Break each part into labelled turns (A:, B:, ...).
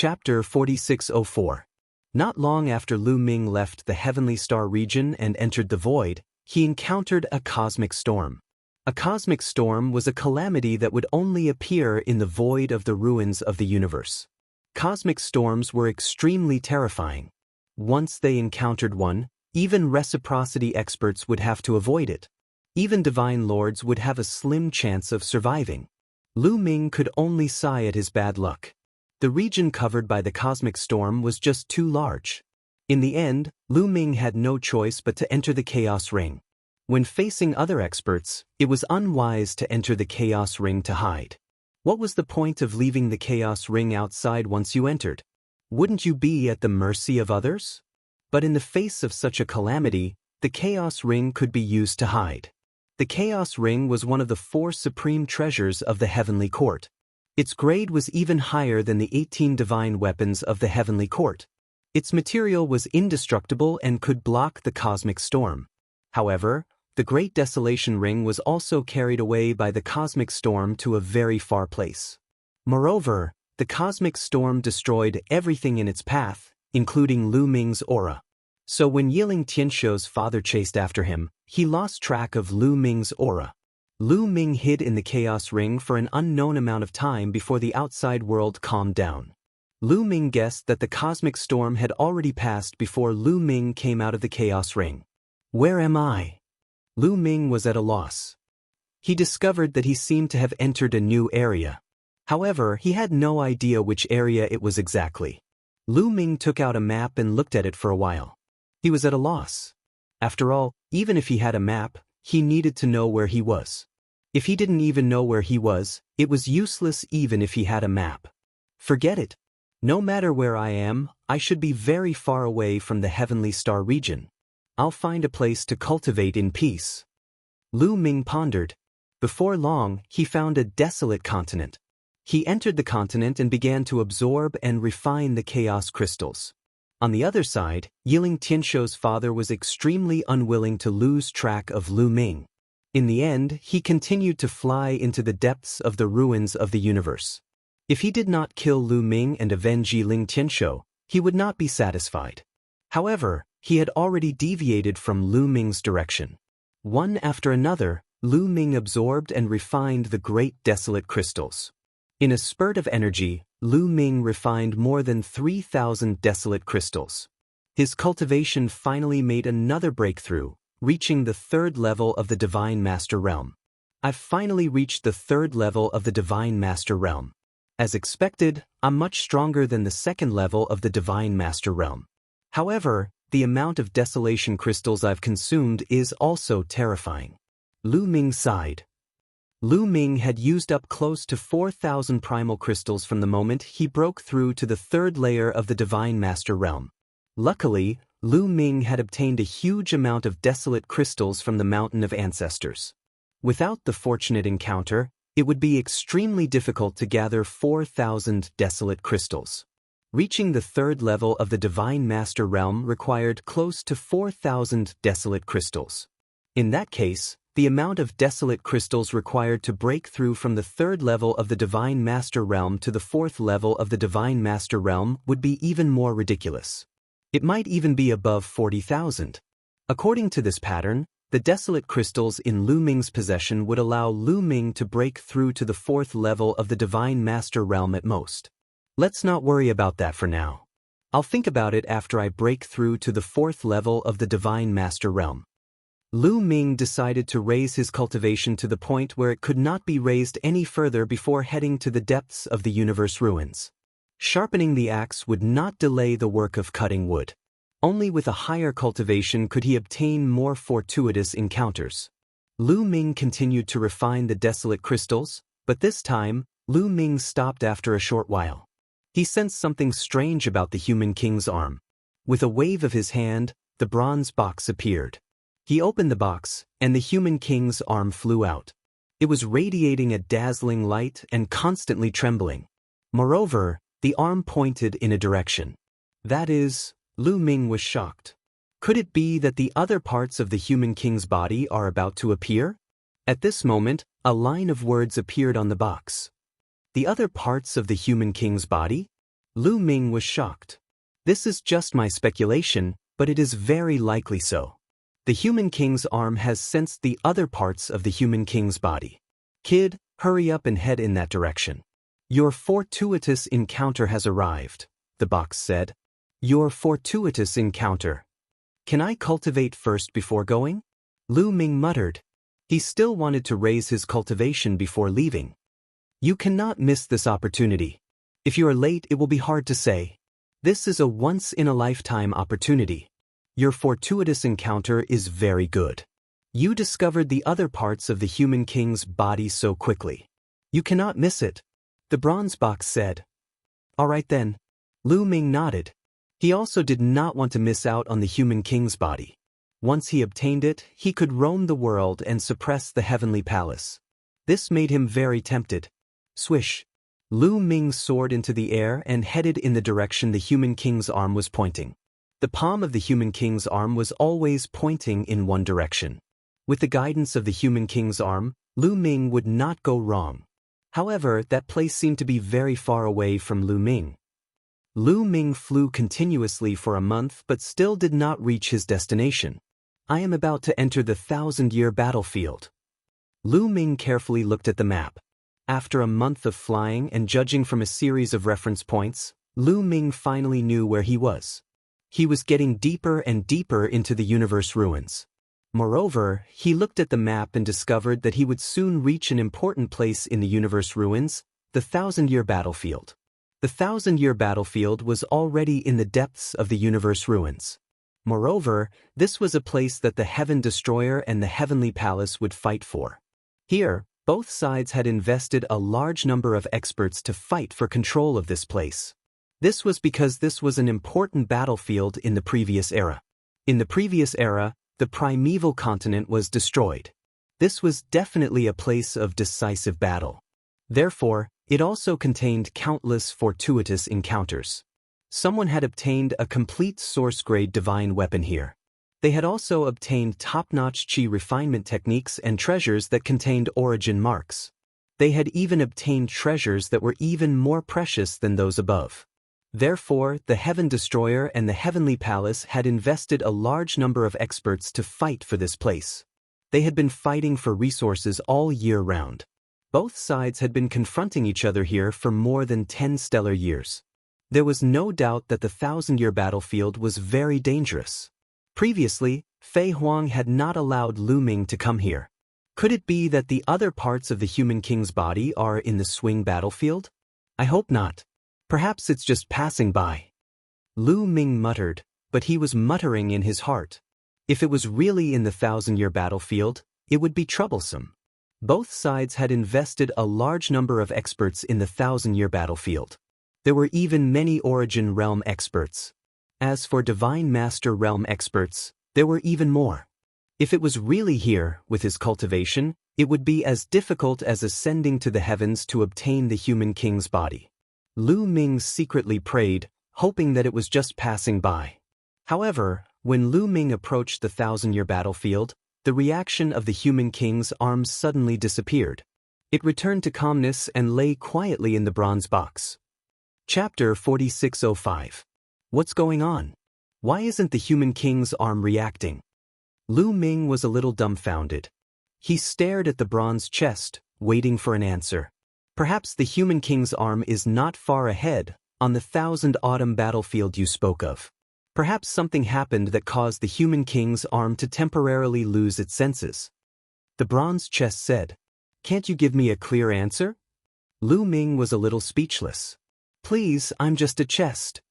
A: Chapter 4604. Not long after Lu Ming left the Heavenly Star region and entered the void, he encountered a cosmic storm. A cosmic storm was a calamity that would only appear in the void of the ruins of the universe. Cosmic storms were extremely terrifying. Once they encountered one, even reciprocity experts would have to avoid it. Even divine lords would have a slim chance of surviving. Lu Ming could only sigh at his bad luck. The region covered by the cosmic storm was just too large. In the end, Lu Ming had no choice but to enter the Chaos Ring. When facing other experts, it was unwise to enter the Chaos Ring to hide. What was the point of leaving the Chaos Ring outside once you entered? Wouldn't you be at the mercy of others? But in the face of such a calamity, the Chaos Ring could be used to hide. The Chaos Ring was one of the 4 supreme treasures of the Heavenly Court. Its grade was even higher than the 18 divine weapons of the Heavenly Court. Its material was indestructible and could block the cosmic storm. However, the Great Desolation Ring was also carried away by the cosmic storm to a very far place. Moreover, the cosmic storm destroyed everything in its path, including Lu Ming's aura. So when Yiling Tianshou's father chased after him, he lost track of Lu Ming's aura. Lu Ming hid in the Chaos Ring for an unknown amount of time before the outside world calmed down. Lu Ming guessed that the cosmic storm had already passed before Lu Ming came out of the Chaos Ring. Where am I? Lu Ming was at a loss. He discovered that he seemed to have entered a new area. However, he had no idea which area it was exactly. Lu Ming took out a map and looked at it for a while. He was at a loss. After all, even if he had a map, he needed to know where he was. If he didn't even know where he was, it was useless even if he had a map. Forget it. No matter where I am, I should be very far away from the Heavenly Star region. I'll find a place to cultivate in peace. Lu Ming pondered. Before long, he found a desolate continent. He entered the continent and began to absorb and refine the chaos crystals. On the other side, Yiling Tianshou's father was extremely unwilling to lose track of Lu Ming. In the end, he continued to fly into the depths of the ruins of the universe. If he did not kill Lu Ming and avenge Yiling Tianshou, he would not be satisfied. However, he had already deviated from Lu Ming's direction. One after another, Lu Ming absorbed and refined the great desolate crystals. In a spurt of energy, Lu Ming refined more than 3,000 desolate crystals. His cultivation finally made another breakthrough, reaching the 3rd level of the Divine Master Realm. I've finally reached the 3rd level of the Divine Master Realm. As expected, I'm much stronger than the 2nd level of the Divine Master Realm. However, the amount of desolation crystals I've consumed is also terrifying. Lu Ming sighed. Lu Ming had used up close to 4,000 primal crystals from the moment he broke through to the 3rd layer of the Divine Master Realm. Luckily, Lu Ming had obtained a huge amount of desolate crystals from the Mountain of Ancestors. Without the fortunate encounter, it would be extremely difficult to gather 4,000 desolate crystals. Reaching the 3rd level of the Divine Master Realm required close to 4,000 desolate crystals. In that case, the amount of desolate crystals required to break through from the 3rd level of the Divine Master Realm to the 4th level of the Divine Master Realm would be even more ridiculous. It might even be above 40,000. According to this pattern, the desolate crystals in Lu Ming's possession would allow Lu Ming to break through to the 4th level of the Divine Master Realm at most. Let's not worry about that for now. I'll think about it after I break through to the 4th level of the Divine Master Realm. Lu Ming decided to raise his cultivation to the point where it could not be raised any further before heading to the depths of the universe ruins. Sharpening the axe would not delay the work of cutting wood. Only with a higher cultivation could he obtain more fortuitous encounters. Lu Ming continued to refine the desolate crystals, but this time, Lu Ming stopped after a short while. He sensed something strange about the human king's arm. With a wave of his hand, the bronze box appeared. He opened the box, and the human king's arm flew out. It was radiating a dazzling light and constantly trembling. Moreover, the arm pointed in a direction. That is, Lu Ming was shocked. Could it be that the other parts of the human king's body are about to appear? At this moment, a line of words appeared on the box. The other parts of the human king's body? Lu Ming was shocked. This is just my speculation, but it is very likely so. The Human King's arm has sensed the other parts of the Human King's body. Kid, hurry up and head in that direction. Your fortuitous encounter has arrived, the box said. Your fortuitous encounter. Can I cultivate first before going? Lu Ming muttered. He still wanted to raise his cultivation before leaving. You cannot miss this opportunity. If you are late, it will be hard to say. This is a once-in-a-lifetime opportunity. Your fortuitous encounter is very good. You discovered the other parts of the Human King's body so quickly. You cannot miss it, the bronze box said. All right then. Lu Ming nodded. He also did not want to miss out on the Human King's body. Once he obtained it, he could roam the world and suppress the heavenly palace. This made him very tempted. Swish. Lu Ming soared into the air and headed in the direction the Human King's arm was pointing. The palm of the Human King's arm was always pointing in one direction. With the guidance of the Human King's arm, Lu Ming would not go wrong. However, that place seemed to be very far away from Lu Ming. Lu Ming flew continuously for a month but still did not reach his destination. I am about to enter the 1,000-year battlefield. Lu Ming carefully looked at the map. After a month of flying and judging from a series of reference points, Lu Ming finally knew where he was. He was getting deeper and deeper into the universe ruins. Moreover, he looked at the map and discovered that he would soon reach an important place in the universe ruins, the 1,000-year battlefield. The 1,000-year battlefield was already in the depths of the universe ruins. Moreover, this was a place that the Heaven Destroyer and the Heavenly Palace would fight for. Here, both sides had invested a large number of experts to fight for control of this place. This was because this was an important battlefield in the previous era. In the previous era, the primeval continent was destroyed. This was definitely a place of decisive battle. Therefore, it also contained countless fortuitous encounters. Someone had obtained a complete source-grade divine weapon here. They had also obtained top-notch chi refinement techniques and treasures that contained origin marks. They had even obtained treasures that were even more precious than those above. Therefore, the Heaven Destroyer and the Heavenly Palace had invested a large number of experts to fight for this place. They had been fighting for resources all year round. Both sides had been confronting each other here for more than 10 stellar years. There was no doubt that the 1,000-year battlefield was very dangerous. Previously, Fei Huang had not allowed Lu Ming to come here. Could it be that the other parts of the Human King's body are in the swing battlefield? I hope not. Perhaps it's just passing by. Lu Ming muttered, but he was muttering in his heart. If it was really in the 1,000-year battlefield, it would be troublesome. Both sides had invested a large number of experts in the 1,000-year battlefield. There were even many Origin Realm experts. As for Divine Master Realm experts, there were even more. If it was really here, with his cultivation, it would be as difficult as ascending to the heavens to obtain the Human King's body. Lu Ming secretly prayed, hoping that it was just passing by. However, when Lu Ming approached the 1,000-year battlefield, the reaction of the Human King's arms suddenly disappeared. It returned to calmness and lay quietly in the bronze box. Chapter 4605. What's going on? Why isn't the Human King's arm reacting? Lu Ming was a little dumbfounded. He stared at the bronze chest, waiting for an answer. Perhaps the Human King's arm is not far ahead, on the 1,000 Autumn battlefield you spoke of. Perhaps something happened that caused the Human King's arm to temporarily lose its senses. The bronze chest said, "Can't you give me a clear answer?" Lu Ming was a little speechless. "Please, I'm just a chest."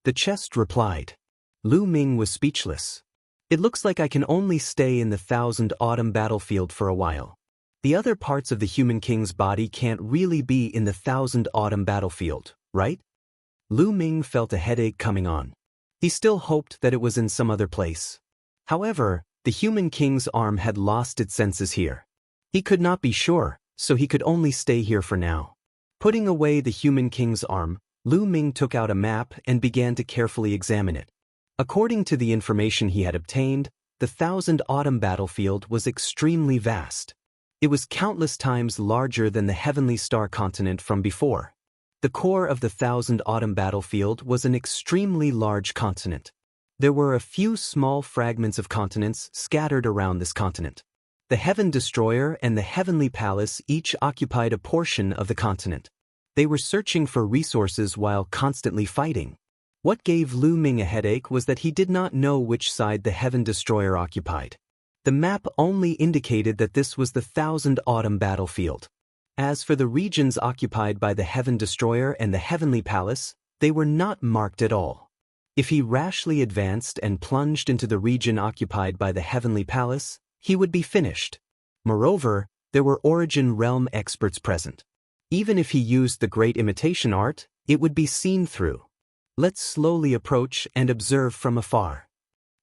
A: The chest replied. Lu Ming was speechless. "It looks like I can only stay in the 1,000 Autumn battlefield for a while. The other parts of the Human King's body can't really be in the 1,000 Autumn battlefield, right?" Lu Ming felt a headache coming on. He still hoped that it was in some other place. However, the Human King's arm had lost its senses here. He could not be sure, so he could only stay here for now. Putting away the Human King's arm, Lu Ming took out a map and began to carefully examine it. According to the information he had obtained, the 1,000 Autumn battlefield was extremely vast. It was countless times larger than the Heavenly Star continent from before. The core of the Thousand Autumn battlefield was an extremely large continent. There were a few small fragments of continents scattered around this continent. The Heaven Destroyer and the Heavenly Palace each occupied a portion of the continent. They were searching for resources while constantly fighting. What gave Lu Ming a headache was that he did not know which side the Heaven Destroyer occupied. The map only indicated that this was the Thousand Autumn battlefield. As for the regions occupied by the Heaven Destroyer and the Heavenly Palace, they were not marked at all. If he rashly advanced and plunged into the region occupied by the Heavenly Palace, he would be finished. Moreover, there were Origin Realm experts present. Even if he used the Great Imitation Art, it would be seen through. Let's slowly approach and observe from afar.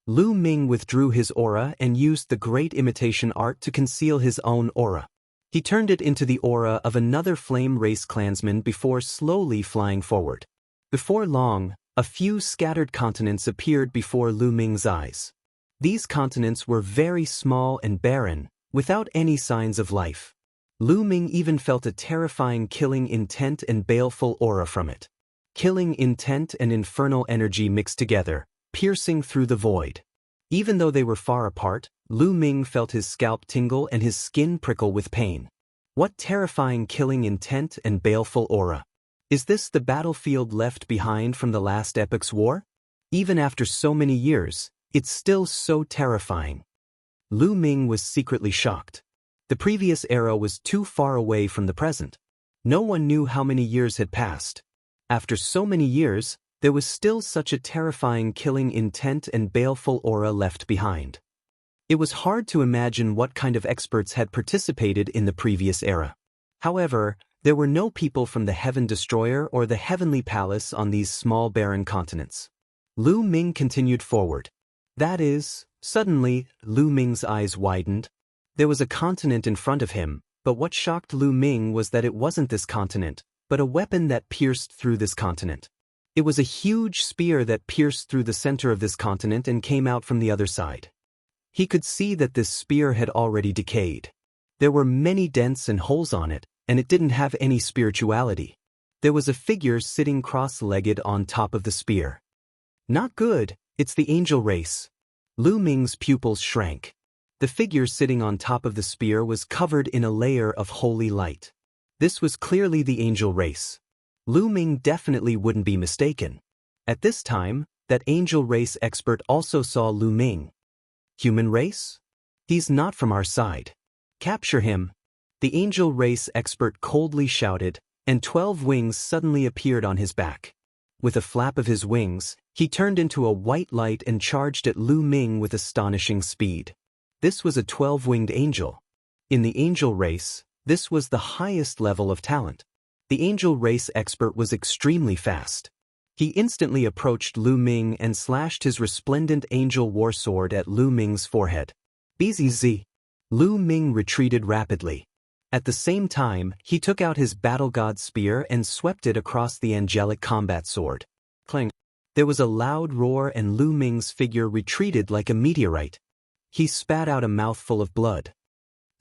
A: Lu Ming withdrew his aura and used the Great Imitation Art to conceal his own aura. He turned it into the aura of another Flame Race clansman before slowly flying forward. Before long, a few scattered continents appeared before Lu Ming's eyes. These continents were very small and barren, without any signs of life. Lu Ming even felt a terrifying killing intent and baleful aura from it. Killing intent and infernal energy mixed together, piercing through the void. Even though they were far apart, Lu Ming felt his scalp tingle and his skin prickle with pain. What terrifying killing intent and baleful aura. Is this the battlefield left behind from the last epoc's war? Even after so many years, it's still so terrifying. Lu Ming was secretly shocked. The previous era was too far away from the present. No one knew how many years had passed. After so many years, there was still such a terrifying killing intent and baleful aura left behind. It was hard to imagine what kind of experts had participated in the previous era. However, there were no people from the Heaven Destroyer or the Heavenly Palace on these small barren continents. Lu Ming continued forward. That is, suddenly, Lu Ming's eyes widened. There was a continent in front of him, but what shocked Lu Ming was that it wasn't this continent, but a weapon that pierced through this continent. It was a huge spear that pierced through the center of this continent and came out from the other side. He could see that this spear had already decayed. There were many dents and holes on it, and it didn't have any spirituality. There was a figure sitting cross-legged on top of the spear. Not good, it's the angel race. Lu Ming's pupils shrank. The figure sitting on top of the spear was covered in a layer of holy light. This was clearly the angel race. Lu Ming definitely wouldn't be mistaken. At this time, that angel race expert also saw Lu Ming. Human race? He's not from our side. Capture him. The angel race expert coldly shouted, and 12 wings suddenly appeared on his back. With a flap of his wings, he turned into a white light and charged at Lu Ming with astonishing speed. This was a 12-winged angel. In the angel race, this was the highest level of talent. The angel race expert was extremely fast. He instantly approached Lu Ming and slashed his resplendent angel war sword at Lu Ming's forehead. BZZ. Lu Ming retreated rapidly. At the same time, he took out his battle god spear and swept it across the angelic combat sword. Clang. There was a loud roar and Lu Ming's figure retreated like a meteorite. He spat out a mouthful of blood.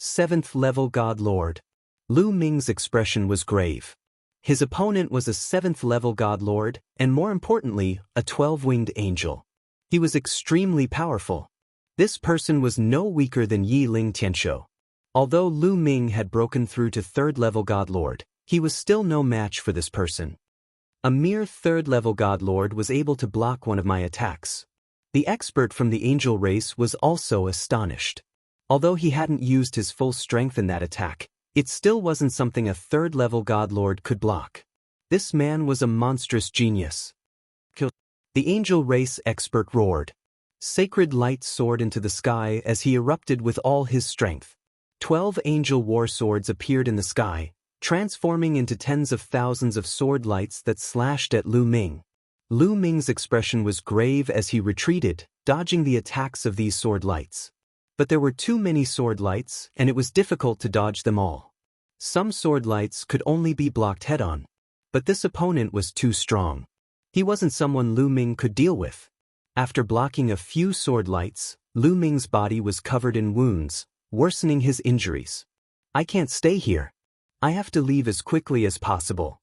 A: 7th level God Lord. Lu Ming's expression was grave. His opponent was a 7th level God Lord, and more importantly, a 12-winged angel. He was extremely powerful. This person was no weaker than Yi Ling Tianshou. Although Lu Ming had broken through to 3rd level God Lord, he was still no match for this person. A mere 3rd level God Lord was able to block one of my attacks. The expert from the angel race was also astonished. Although he hadn't used his full strength in that attack, it still wasn't something a 3rd level God Lord could block. This man was a monstrous genius. Kill. The angel race expert roared. Sacred light soared into the sky as he erupted with all his strength. 12 angel war swords appeared in the sky, transforming into tens of thousands of sword lights that slashed at Lu Ming. Lu Ming's expression was grave as he retreated, dodging the attacks of these sword lights. But there were too many sword lights, and it was difficult to dodge them all. Some sword lights could only be blocked head-on. But this opponent was too strong. He wasn't someone Lu Ming could deal with. After blocking a few sword lights, Lu Ming's body was covered in wounds, worsening his injuries. I can't stay here. I have to leave as quickly as possible.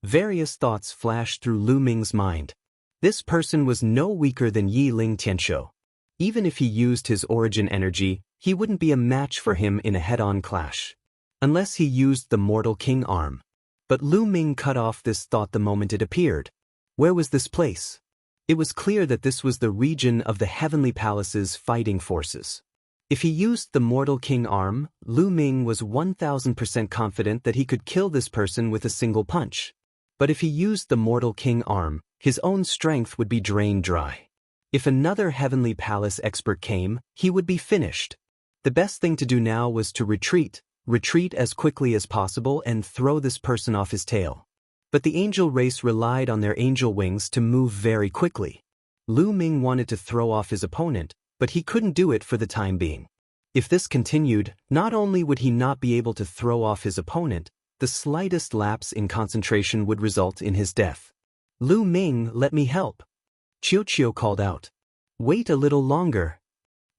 A: Various thoughts flashed through Lu Ming's mind. This person was no weaker than Yi Ling Tianshou. Even if he used his origin energy, he wouldn't be a match for him in a head-on clash. Unless he used the Mortal King arm. But Lu Ming cut off this thought the moment it appeared. Where was this place? It was clear that this was the region of the Heavenly Palace's fighting forces. If he used the Mortal King arm, Lu Ming was 1000% confident that he could kill this person with a single punch. But if he used the Mortal King arm, his own strength would be drained dry. If another Heavenly Palace expert came, he would be finished. The best thing to do now was to retreat as quickly as possible and throw this person off his tail. But the angel race relied on their angel wings to move very quickly. Lu Ming wanted to throw off his opponent, but he couldn't do it for the time being. If this continued, not only would he not be able to throw off his opponent, the slightest lapse in concentration would result in his death. Lu Ming, let me help. Qiuqiu called out. Wait a little longer.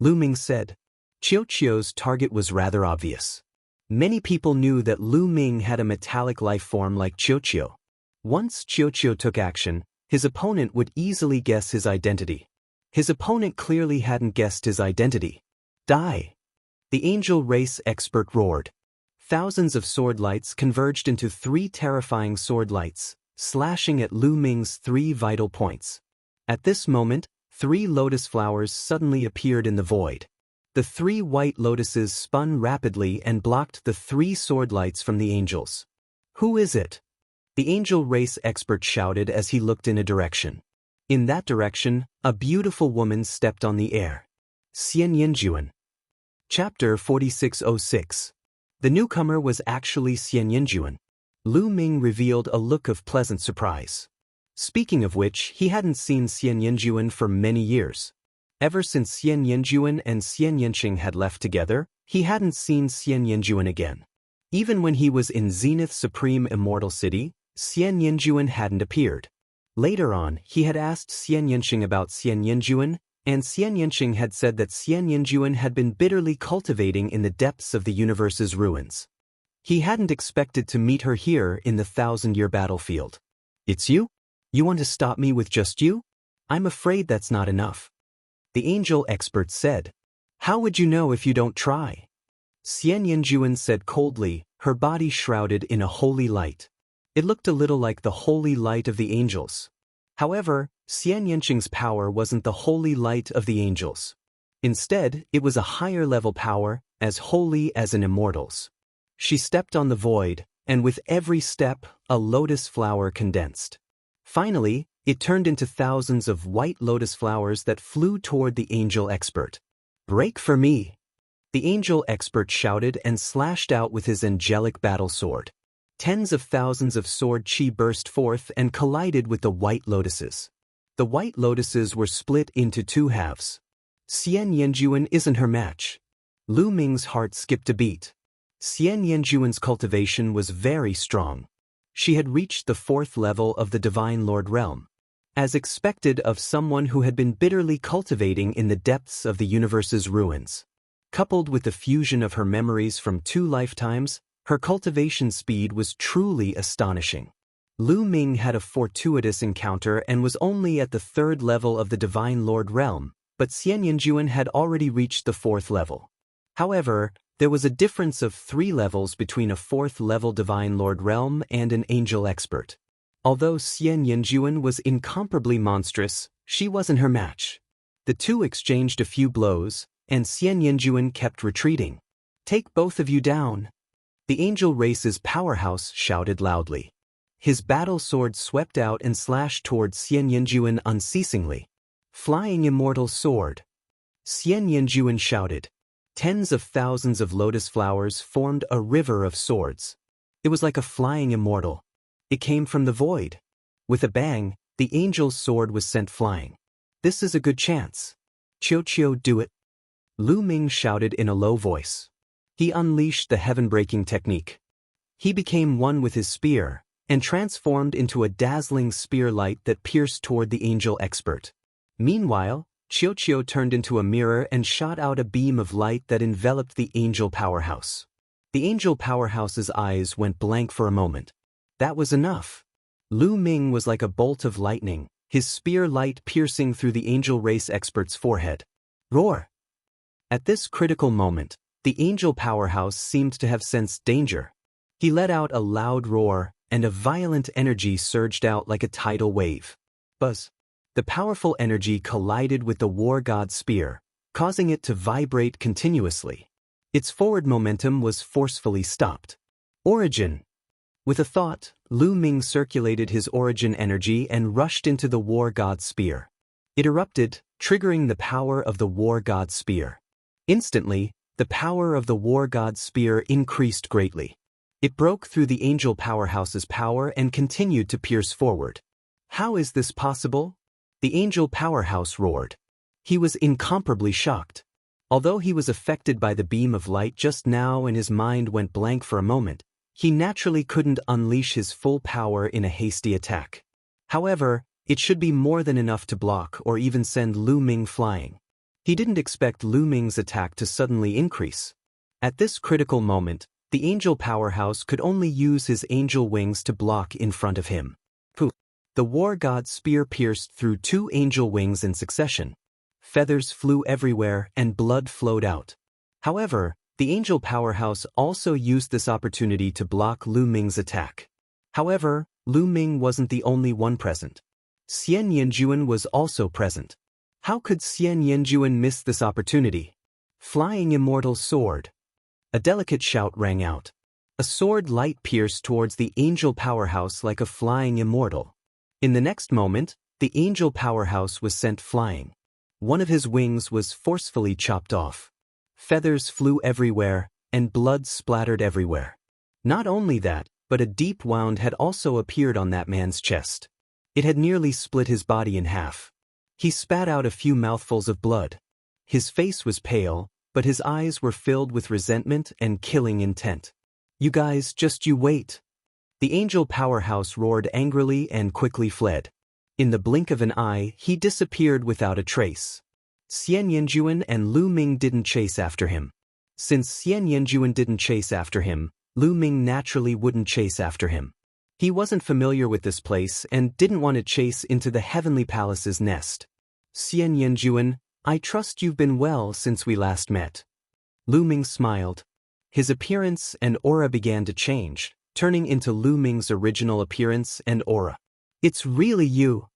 A: Lu Ming said. Qiuqiu's target was rather obvious. Many people knew that Lu Ming had a metallic life form like Qiuqiu. Once Qiuqiu took action, his opponent would easily guess his identity. His opponent clearly hadn't guessed his identity. Die! The angel race expert roared. Thousands of sword lights converged into 3 terrifying sword lights, slashing at Lu Ming's 3 vital points. At this moment, 3 lotus flowers suddenly appeared in the void. The 3 white lotuses spun rapidly and blocked the 3 sword lights from the angels. Who is it? The angel race expert shouted as he looked in a direction. In that direction, a beautiful woman stepped on the air. Xian Yinjuan. Chapter 4606. The newcomer was actually Xian Yinjuan. Lu Ming revealed a look of pleasant surprise. Speaking of which, he hadn't seen Xian Yinjuan for many years. Ever since Xian Yinjuan and Xian Yanqing had left together, he hadn't seen Xian Yinjuan again. Even when he was in Zenith's Supreme Immortal City, Xian Yinjuan hadn't appeared. Later on, he had asked Xian Yanqing about Xian Yinjuan, and Xian Yanqing had said that Xian Yinjuan had been bitterly cultivating in the depths of the universe's ruins. He hadn't expected to meet her here in the 1000-year battlefield. It's you? You want to stop me with just you? I'm afraid that's not enough. The angel expert said. How would you know if you don't try? Xian Yinjuan said coldly, her body shrouded in a holy light. It looked a little like the holy light of the angels. However, Xian Yanqing's power wasn't the holy light of the angels. Instead, it was a higher-level power, as holy as an immortal's. She stepped on the void, and with every step, a lotus flower condensed. Finally, it turned into thousands of white lotus flowers that flew toward the angel expert. Break for me! The angel expert shouted and slashed out with his angelic battle sword. Tens of thousands of sword chi burst forth and collided with the white lotuses. The white lotuses were split into 2 halves. Xian Yinjuan isn't her match. Lu Ming's heart skipped a beat. Xian Yinjuan's cultivation was very strong. She had reached the 4th level of the Divine Lord realm. As expected of someone who had been bitterly cultivating in the depths of the universe's ruins. Coupled with the fusion of her memories from 2 lifetimes, her cultivation speed was truly astonishing. Lu Ming had a fortuitous encounter and was only at the 3rd level of the Divine Lord realm, but Xian Yinjuan had already reached the 4th level. However, there was a difference of 3 levels between a 4th level Divine Lord realm and an angel expert. Although Xian Yinjuan was incomparably monstrous, she wasn't her match. The 2 exchanged a few blows, and Xian Yinjuan kept retreating. Take both of you down. The angel race's powerhouse shouted loudly. His battle sword swept out and slashed toward Xian Yinjuan unceasingly. Flying immortal sword. Xian Yinjuan shouted. Tens of thousands of lotus flowers formed a river of swords. It was like a flying immortal. It came from the void. With a bang, the angel's sword was sent flying. This is a good chance. Qiuqiu, do it. Lu Ming shouted in a low voice. He unleashed the heaven-breaking technique. He became one with his spear, and transformed into a dazzling spear light that pierced toward the angel expert. Meanwhile, Qiuqiu turned into a mirror and shot out a beam of light that enveloped the angel powerhouse. The angel powerhouse's eyes went blank for a moment. That was enough. Lu Ming was like a bolt of lightning, his spear light piercing through the angel race expert's forehead. Roar! At this critical moment, the angel powerhouse seemed to have sensed danger. He let out a loud roar, and a violent energy surged out like a tidal wave. Buzz! The powerful energy collided with the war god's spear, causing it to vibrate continuously. Its forward momentum was forcefully stopped. Origin! With a thought, Lu Ming circulated his origin energy and rushed into the war god's spear. It erupted, triggering the power of the war god's spear. Instantly, the power of the war god's spear increased greatly. It broke through the angel powerhouse's power and continued to pierce forward. How is this possible? The angel powerhouse roared. He was incomparably shocked. Although he was affected by the beam of light just now and his mind went blank for a moment, he naturally couldn't unleash his full power in a hasty attack. However, it should be more than enough to block or even send Lu Ming flying. He didn't expect Lu Ming's attack to suddenly increase. At this critical moment, the angel powerhouse could only use his angel wings to block in front of him. Poof! The war god's spear pierced through 2 angel wings in succession. Feathers flew everywhere and blood flowed out. However, the angel powerhouse also used this opportunity to block Lu Ming's attack. However, Lu Ming wasn't the only one present. Xian Yanjuan was also present. How could Xian Yanjuan miss this opportunity? Flying Immortal Sword! A delicate shout rang out. A sword light pierced towards the angel powerhouse like a flying immortal. In the next moment, the angel powerhouse was sent flying. One of his wings was forcefully chopped off. Feathers flew everywhere, and blood splattered everywhere. Not only that, but a deep wound had also appeared on that man's chest. It had nearly split his body in half. He spat out a few mouthfuls of blood. His face was pale, but his eyes were filled with resentment and killing intent. You guys, just you wait. The angel powerhouse roared angrily and quickly fled. In the blink of an eye, he disappeared without a trace. Xian Yanjuan and Lu Ming didn't chase after him. Since Xian Yanjuan didn't chase after him, Lu Ming naturally wouldn't chase after him. He wasn't familiar with this place and didn't want to chase into the Heavenly Palace's nest. Xian Yanjuan, I trust you've been well since we last met. Lu Ming smiled. His appearance and aura began to change, turning into Lu Ming's original appearance and aura. It's really you.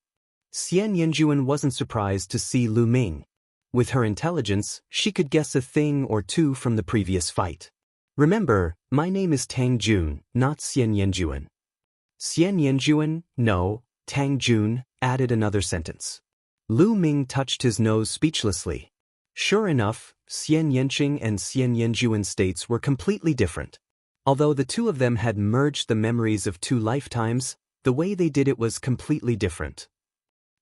A: Xian Yanjuan wasn't surprised to see Lu Ming. With her intelligence, she could guess a thing or two from the previous fight. Remember, my name is Tang Jun, not Xian Yanjuan. Xian Yanjuan, no, Tang Jun, added another sentence. Lu Ming touched his nose speechlessly. Sure enough, Xian Yanqing and Xian Yanjuan's states were completely different. Although the two of them had merged the memories of 2 lifetimes, the way they did it was completely different.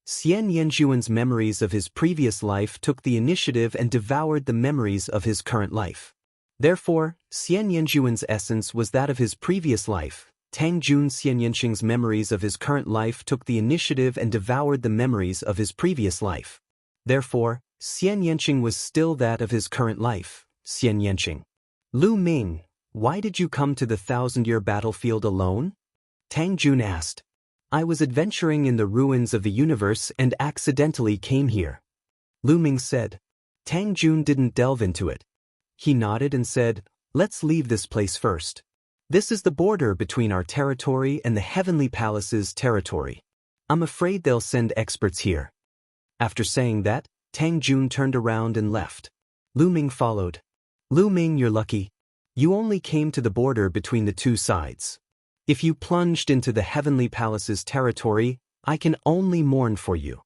A: Xian Yanjuan's memories of his previous life took the initiative and devoured the memories of his current life. Therefore, Xian Yanjuan's essence was that of his previous life. Tang Jun Xian Yanqing's memories of his current life took the initiative and devoured the memories of his previous life. Therefore, Xian Yanqing was still that of his current life, Xian Yanqing. Lu Ming, why did you come to the 1,000-year battlefield alone? Tang Jun asked. I was adventuring in the ruins of the universe and accidentally came here. Lu Ming said. Tang Jun didn't delve into it. He nodded and said, let's leave this place first. This is the border between our territory and the Heavenly Palace's territory. I'm afraid they'll send experts here. After saying that, Tang Jun turned around and left. Lu Ming followed. Lu Ming, you're lucky. You only came to the border between the 2 sides. If you plunged into the Heavenly Palace's territory, I can only mourn for you.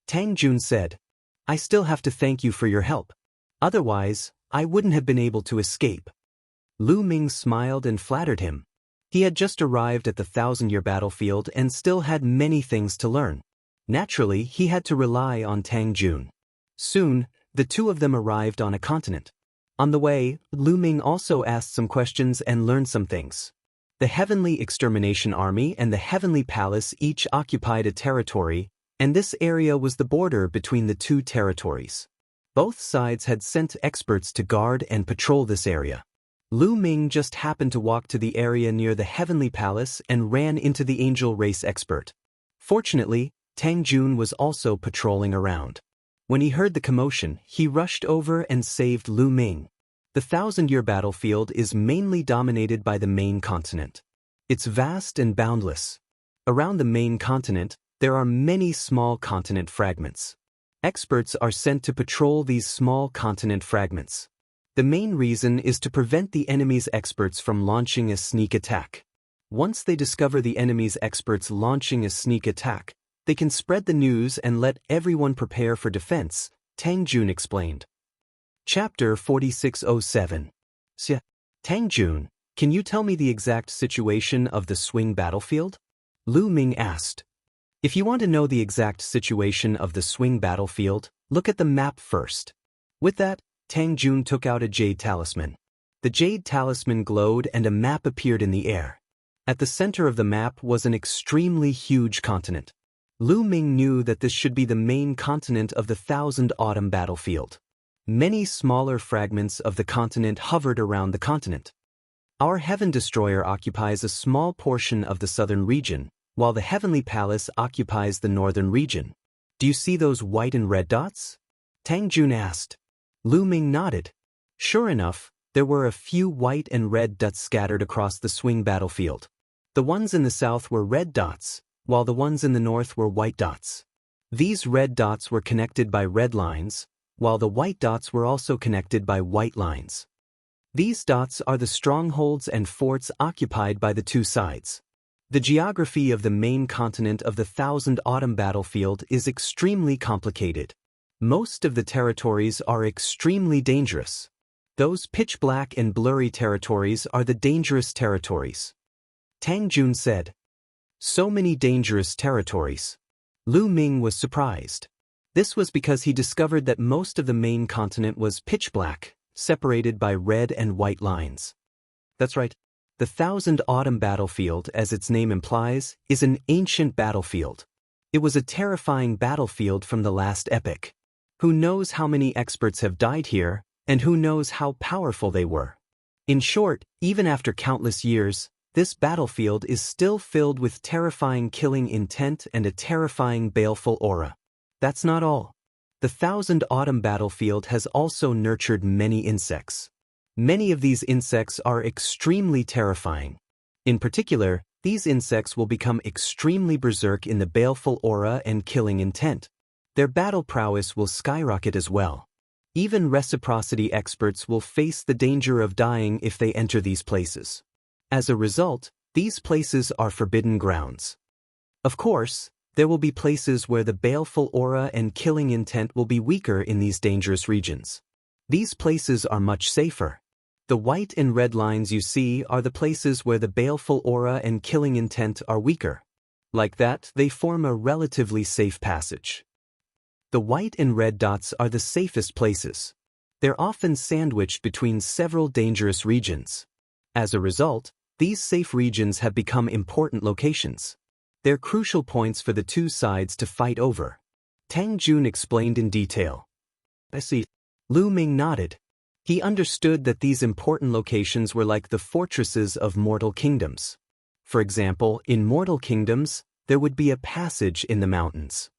A: Tang Jun said. I still have to thank you for your help. Otherwise, I wouldn't have been able to escape. Lu Ming smiled and flattered him. He had just arrived at the 1,000-year battlefield and still had many things to learn. Naturally, he had to rely on Tang Jun. Soon, the 2 of them arrived on a continent. On the way, Lu Ming also asked some questions and learned some things. The Heavenly Extermination Army and the Heavenly Palace each occupied a territory, and this area was the border between the 2 territories. Both sides had sent experts to guard and patrol this area. Lu Ming just happened to walk to the area near the Heavenly Palace and ran into the angel race expert. Fortunately, Tang Jun was also patrolling around. When he heard the commotion, he rushed over and saved Lu Ming. The 1,000-year battlefield is mainly dominated by the main continent. It's vast and boundless. Around the main continent, there are many small continent fragments. Experts are sent to patrol these small continent fragments. The main reason is to prevent the enemy's experts from launching a sneak attack. Once they discover the enemy's experts launching a sneak attack, they can spread the news and let everyone prepare for defense, Tang Jun explained. Chapter 4607. Tang Jun, can you tell me the exact situation of the swing battlefield? Lu Ming asked. If you want to know the exact situation of the swing battlefield, look at the map first. With that, Tang Jun took out a jade talisman. The jade talisman glowed and a map appeared in the air. At the center of the map was an extremely huge continent. Lu Ming knew that this should be the main continent of the 1,000 Autumn battlefield. Many smaller fragments of the continent hovered around the continent. Our Heaven Destroyer occupies a small portion of the southern region, while the Heavenly Palace occupies the northern region. Do you see those white and red dots? Tang Jun asked. Lu Ming nodded. Sure enough, there were a few white and red dots scattered across the swing battlefield. The ones in the south were red dots, while the ones in the north were white dots. These red dots were connected by red lines, while the white dots were also connected by white lines. These dots are the strongholds and forts occupied by the two sides. The geography of the main continent of the 1,000 Autumn battlefield is extremely complicated. Most of the territories are extremely dangerous. Those pitch-black and blurry territories are the dangerous territories. Tang Jun said. So many dangerous territories. Lu Ming was surprised. This was because he discovered that most of the main continent was pitch-black, separated by red and white lines. That's right. The 1,000 Autumn battlefield, as its name implies, is an ancient battlefield. It was a terrifying battlefield from the last epoch. Who knows how many experts have died here, and who knows how powerful they were. In short, even after countless years, this battlefield is still filled with terrifying killing intent and a terrifying baleful aura. That's not all. The 1,000 Autumn battlefield has also nurtured many insects. Many of these insects are extremely terrifying. In particular, these insects will become extremely berserk in the baleful aura and killing intent. Their battle prowess will skyrocket as well. Even reciprocity experts will face the danger of dying if they enter these places. As a result, these places are forbidden grounds. Of course, there will be places where the baleful aura and killing intent will be weaker in these dangerous regions. These places are much safer. The white and red lines you see are the places where the baleful aura and killing intent are weaker. Like that, they form a relatively safe passage. The white and red dots are the safest places. They're often sandwiched between several dangerous regions. As a result, these safe regions have become important locations. They're crucial points for the two sides to fight over. Tang Jun explained in detail. I see. Lu Ming nodded. He understood that these important locations were like the fortresses of mortal kingdoms. For example, in mortal kingdoms, there would be a passage in the mountains.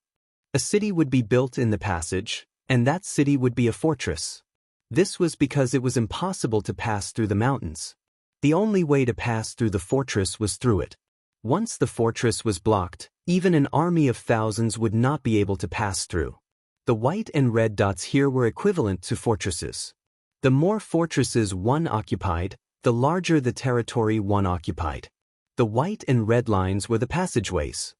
A: A city would be built in the passage, and that city would be a fortress. This was because it was impossible to pass through the mountains. The only way to pass through the fortress was through it. Once the fortress was blocked, even an army of thousands would not be able to pass through. The white and red dots here were equivalent to fortresses. The more fortresses one occupied, the larger the territory one occupied. The white and red lines were the passageways.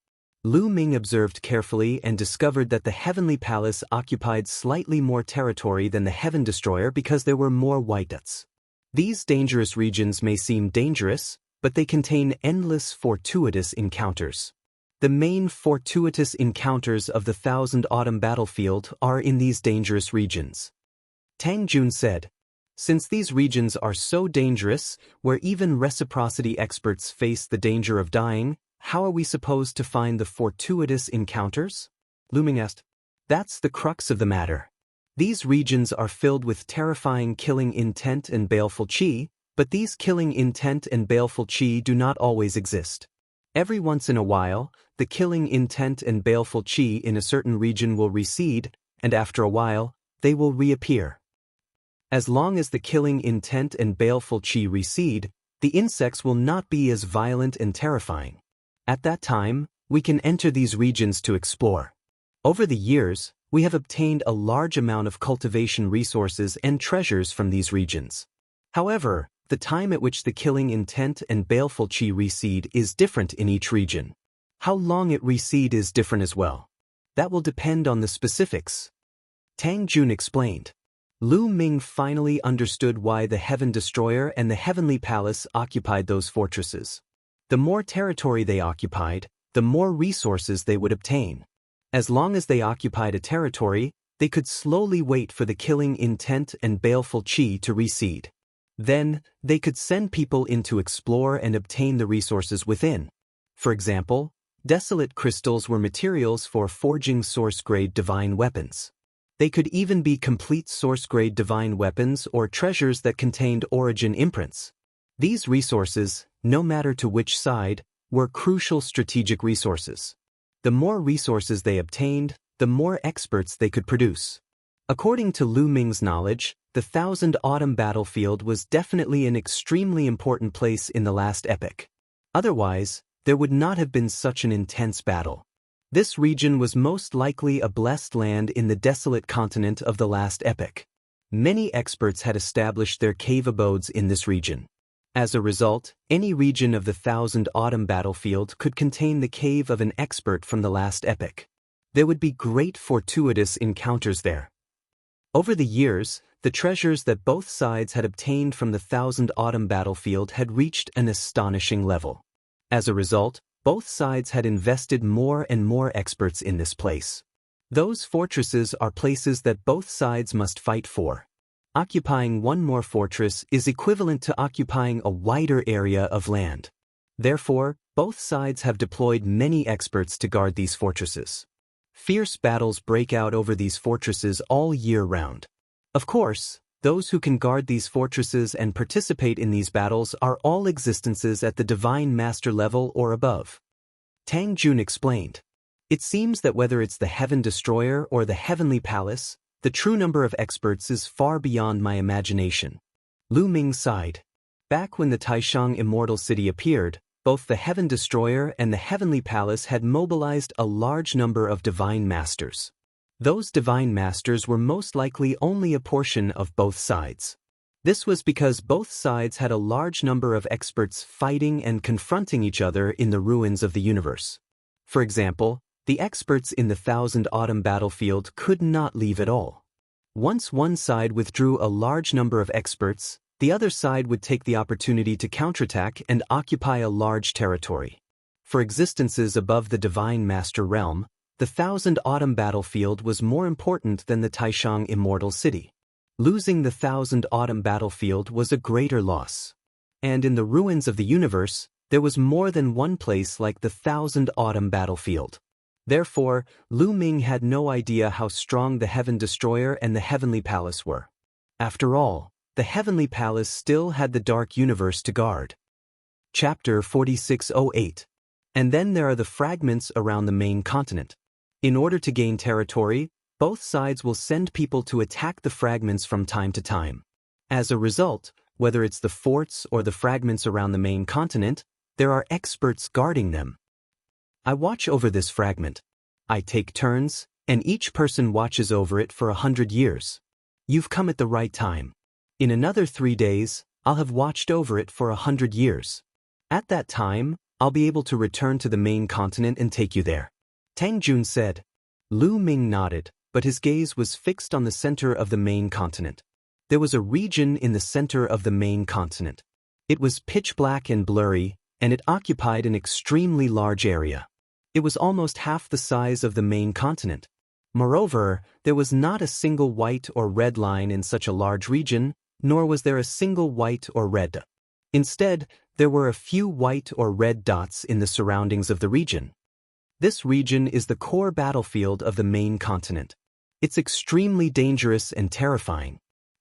A: Lu Ming observed carefully and discovered that the Heavenly Palace occupied slightly more territory than the Heaven Destroyer because there were more white dots. These dangerous regions may seem dangerous, but they contain endless fortuitous encounters. The main fortuitous encounters of the 1,000 Autumn battlefield are in these dangerous regions. Tang Jun said, since these regions are so dangerous, where even reciprocity experts face the danger of dying, how are we supposed to find the fortuitous encounters? Lu Ming asked. That's the crux of the matter. These regions are filled with terrifying killing intent and baleful qi, But these killing intent and baleful qi do not always exist. Every once in a while, the killing intent and baleful qi in a certain region will recede, and after a while, they will reappear. As long as the killing intent and baleful qi recede, the insects will not be as violent and terrifying. At that time, we can enter these regions to explore. Over the years, we have obtained a large amount of cultivation resources and treasures from these regions. However, the time at which the killing intent and baleful qi recede is different in each region. How long it recede is different as well. That will depend on the specifics. Tang Jun explained. Lu Ming finally understood why the Heaven Destroyer and the Heavenly Palace occupied those fortresses. The more territory they occupied, the more resources they would obtain. As long as they occupied a territory, they could slowly wait for the killing intent and baleful qi to recede. Then, they could send people in to explore and obtain the resources within. For example, desolate crystals were materials for forging source-grade divine weapons. They could even be complete source-grade divine weapons or treasures that contained origin imprints. These resources, no matter to which side, were crucial strategic resources. The more resources they obtained, the more experts they could produce. According to Lu Ming's knowledge, the Thousand Autumn battlefield was definitely an extremely important place in the last epoch. Otherwise, there would not have been such an intense battle. This region was most likely a blessed land in the desolate continent of the last epoch. Many experts had established their cave abodes in this region. As a result, any region of the Thousand Autumn battlefield could contain the cave of an expert from the last epoch. There would be great fortuitous encounters there. Over the years, the treasures that both sides had obtained from the Thousand Autumn battlefield had reached an astonishing level. As a result, both sides had invested more and more experts in this place. Those fortresses are places that both sides must fight for. Occupying one more fortress is equivalent to occupying a wider area of land. Therefore, both sides have deployed many experts to guard these fortresses. Fierce battles break out over these fortresses all year round. Of course, those who can guard these fortresses and participate in these battles are all existences at the Divine Master level or above. Tang Jun explained. It seems that whether it's the Heaven Destroyer or the Heavenly Palace, the true number of experts is far beyond my imagination. Lu Ming sighed. Back when the Taishang Immortal City appeared, both the Heaven Destroyer and the Heavenly Palace had mobilized a large number of Divine Masters. Those Divine Masters were most likely only a portion of both sides. This was because both sides had a large number of experts fighting and confronting each other in the ruins of the universe. For example, the experts in the Thousand Autumn battlefield could not leave at all. Once one side withdrew a large number of experts, the other side would take the opportunity to counterattack and occupy a large territory. For existences above the Divine Master realm, the Thousand Autumn battlefield was more important than the Taishang Immortal City. Losing the Thousand Autumn battlefield was a greater loss. And in the ruins of the universe, there was more than one place like the Thousand Autumn battlefield. Therefore, Lu Ming had no idea how strong the Heaven Destroyer and the Heavenly Palace were. After all, the Heavenly Palace still had the Dark Universe to guard. Chapter 4608. And then there are the fragments around the main continent. In order to gain territory, both sides will send people to attack the fragments from time to time. As a result, whether it's the forts or the fragments around the main continent, there are experts guarding them. I watch over this fragment. I take turns, and each person watches over it for 100 years. You've come at the right time. In another 3 days, I'll have watched over it for 100 years. At that time, I'll be able to return to the main continent and take you there. Tang Jun said. Lu Ming nodded, but his gaze was fixed on the center of the main continent. There was a region in the center of the main continent. It was pitch black and blurry, and it occupied an extremely large area. It was almost half the size of the main continent. Moreover, there was not a single white or red line in such a large region, nor was there a single white or red dot. Instead, there were a few white or red dots in the surroundings of the region. This region is the core battlefield of the main continent. It's extremely dangerous and terrifying.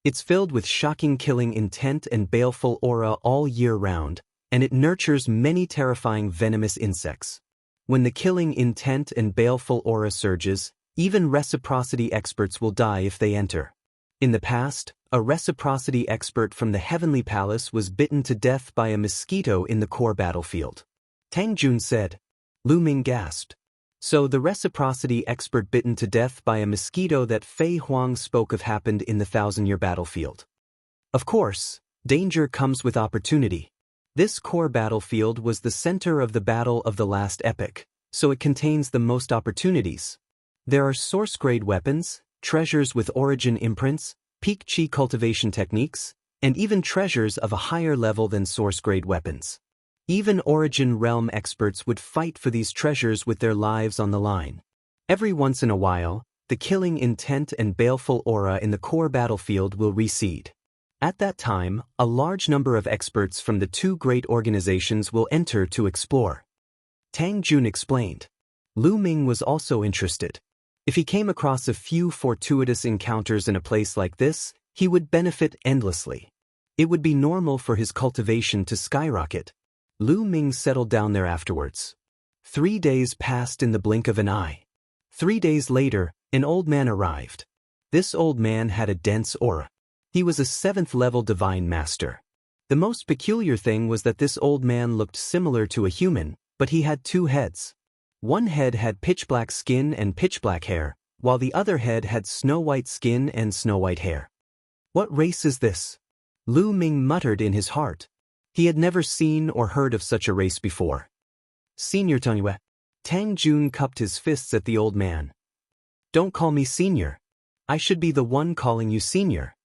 A: It's filled with shocking killing intent and baleful aura all year round, and it nurtures many terrifying venomous insects. When the killing intent and baleful aura surges, even reciprocity experts will die if they enter. In the past, a reciprocity expert from the Heavenly Palace was bitten to death by a mosquito in the core battlefield. Tang Jun said. Lu Ming gasped. So the reciprocity expert bitten to death by a mosquito that Fei Huang spoke of happened in the 1,000-year battlefield. Of course, danger comes with opportunity. This core battlefield was the center of the battle of the last epoch, so it contains the most opportunities. There are source-grade weapons, treasures with origin imprints, peak chi cultivation techniques, and even treasures of a higher level than source-grade weapons. Even origin realm experts would fight for these treasures with their lives on the line. Every once in a while, the killing intent and baleful aura in the core battlefield will recede. At that time, a large number of experts from the two great organizations will enter to explore. Tang Jun explained. Lu Ming was also interested. If he came across a few fortuitous encounters in a place like this, he would benefit endlessly. It would be normal for his cultivation to skyrocket. Lu Ming settled down there afterwards. 3 days passed in the blink of an eye. 3 days later, an old man arrived. This old man had a dense aura. He was a 7th-level divine master. The most peculiar thing was that this old man looked similar to a human, but he had 2 heads. One head had pitch-black skin and pitch-black hair, while the other head had snow-white skin and snow-white hair. What race is this? Lu Ming muttered in his heart. He had never seen or heard of such a race before. Senior Tonyue. Tang Jun cupped his fists at the old man. Don't call me senior. I should be the one calling you senior.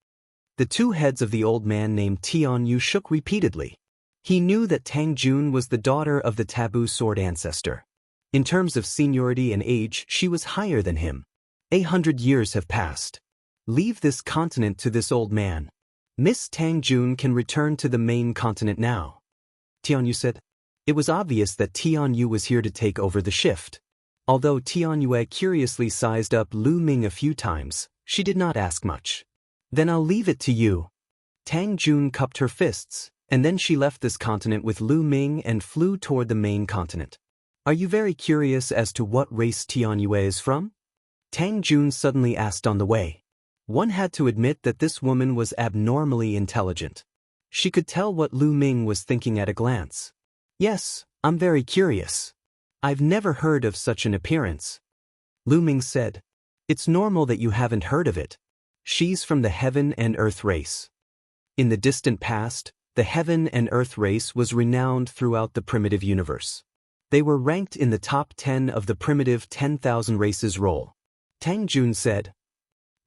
A: The 2 heads of the old man named Tianyu shook repeatedly. He knew that Tang Jun was the daughter of the taboo sword ancestor. In terms of seniority and age, she was higher than him. 800 years have passed. Leave this continent to this old man. Miss Tang Jun can return to the main continent now. Tianyu said. It was obvious that Tianyu was here to take over the shift. Although Tianyu curiously sized up Lu Ming a few times, she did not ask much. Then I'll leave it to you. Tang Jun cupped her fists, and then she left this continent with Lu Ming and flew toward the main continent. Are you very curious as to what race Tianyu is from? Tang Jun suddenly asked on the way. One had to admit that this woman was abnormally intelligent. She could tell what Lu Ming was thinking at a glance. Yes, I'm very curious. I've never heard of such an appearance. Lu Ming said. It's normal that you haven't heard of it. She's from the Heaven and Earth race. In the distant past, the Heaven and Earth race was renowned throughout the primitive universe. They were ranked in the top 10 of the primitive 10,000 races roll. Tang Jun said.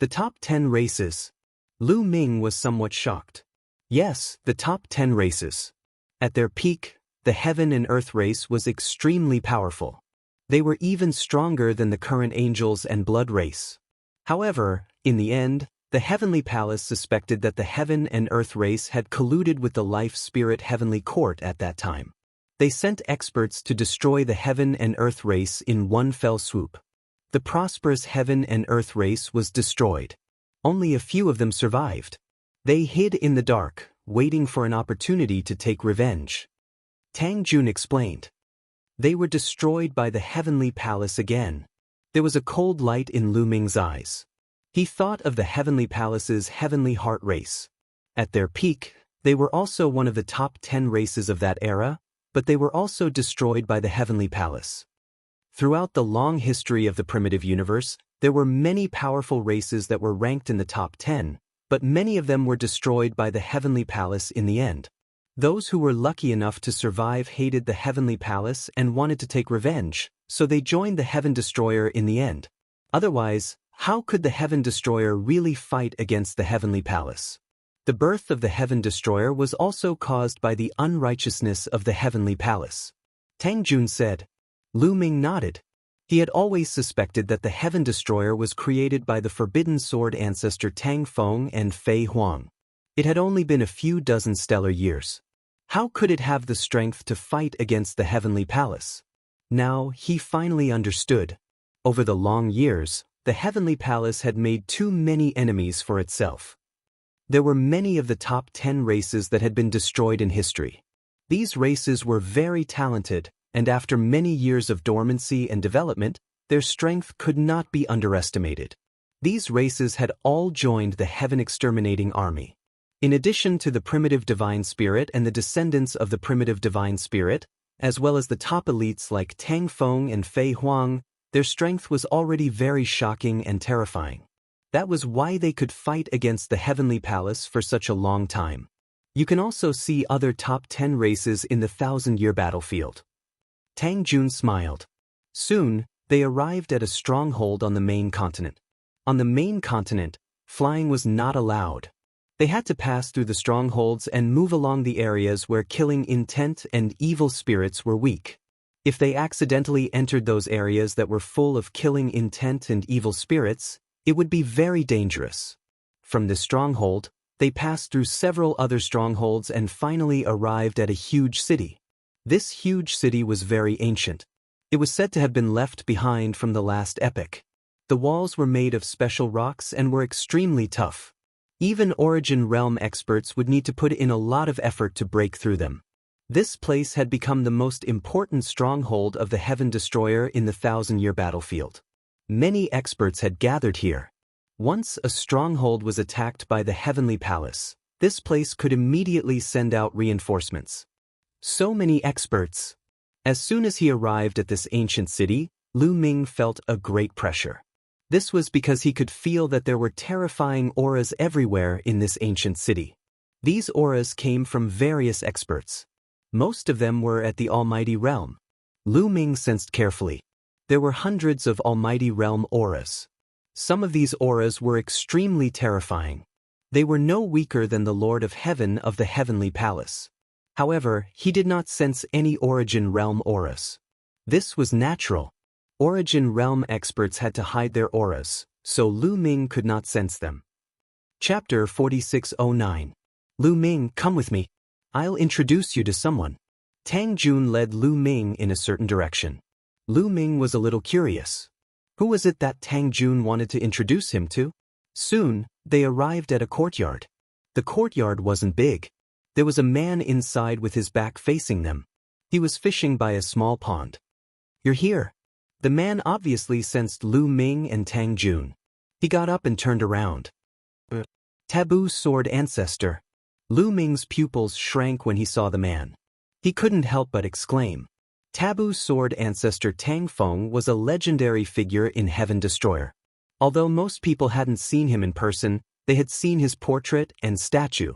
A: The top 10 races. Lu Ming was somewhat shocked. Yes, the top 10 races. At their peak, the Heaven and Earth race was extremely powerful. They were even stronger than the current Angels and Blood race. However, in the end, the Heavenly Palace suspected that the Heaven and Earth race had colluded with the Life Spirit Heavenly Court at that time. They sent experts to destroy the Heaven and Earth race in one fell swoop. The prosperous Heaven and Earth race was destroyed. Only a few of them survived. They hid in the dark, waiting for an opportunity to take revenge. Tang Jun explained. They were destroyed by the Heavenly Palace again. There was a cold light in Lu Ming's eyes. He thought of the Heavenly Palace's Heavenly Heart race. At their peak, they were also one of the top 10 races of that era, but they were also destroyed by the Heavenly Palace. Throughout the long history of the primitive universe, there were many powerful races that were ranked in the top 10, but many of them were destroyed by the Heavenly Palace in the end. Those who were lucky enough to survive hated the Heavenly Palace and wanted to take revenge, so they joined the Heaven Destroyer in the end. Otherwise, how could the Heaven Destroyer really fight against the Heavenly Palace? The birth of the Heaven Destroyer was also caused by the unrighteousness of the Heavenly Palace. Tang Jun said. Lu Ming nodded. He had always suspected that the Heaven Destroyer was created by the Forbidden Sword ancestor Tang Feng and Fei Huang. It had only been a few dozen stellar years. How could it have the strength to fight against the Heavenly Palace? Now, he finally understood. Over the long years, the Heavenly Palace had made too many enemies for itself. There were many of the top 10 races that had been destroyed in history. These races were very talented, and after many years of dormancy and development, their strength could not be underestimated. These races had all joined the heaven-exterminating army. In addition to the primitive divine spirit and the descendants of the primitive divine spirit, as well as the top elites like Tang Feng and Fei Huang, their strength was already very shocking and terrifying. That was why they could fight against the Heavenly Palace for such a long time. You can also see other top 10 races in the 1,000-year battlefield. Tang Jun smiled. Soon, they arrived at a stronghold on the main continent. On the main continent, flying was not allowed. They had to pass through the strongholds and move along the areas where killing intent and evil spirits were weak. If they accidentally entered those areas that were full of killing intent and evil spirits, it would be very dangerous. From this stronghold, they passed through several other strongholds and finally arrived at a huge city. This huge city was very ancient. It was said to have been left behind from the last epoch. The walls were made of special rocks and were extremely tough. Even Origin Realm experts would need to put in a lot of effort to break through them. This place had become the most important stronghold of the Heaven Destroyer in the 1,000-year battlefield. Many experts had gathered here. Once a stronghold was attacked by the Heavenly Palace, this place could immediately send out reinforcements. So many experts. As soon as he arrived at this ancient city, Lu Ming felt a great pressure. This was because he could feel that there were terrifying auras everywhere in this ancient city. These auras came from various experts. Most of them were at the Almighty Realm. Lu Ming sensed carefully. There were hundreds of Almighty Realm auras. Some of these auras were extremely terrifying. They were no weaker than the Lord of Heaven of the Heavenly Palace. However, he did not sense any Origin Realm auras. This was natural. Origin Realm experts had to hide their auras, so Lu Ming could not sense them. Chapter 4609. Lu Ming, come with me. I'll introduce you to someone. Tang Jun led Lu Ming in a certain direction. Lu Ming was a little curious. Who was it that Tang Jun wanted to introduce him to? Soon, they arrived at a courtyard. The courtyard wasn't big. There was a man inside with his back facing them. He was fishing by a small pond. You're here. The man obviously sensed Lu Ming and Tang Jun. He got up and turned around. Taboo Sword Ancestor. Lu Ming's pupils shrank when he saw the man. He couldn't help but exclaim. Taboo Sword Ancestor Tang Feng was a legendary figure in Heaven Destroyer. Although most people hadn't seen him in person, they had seen his portrait and statue.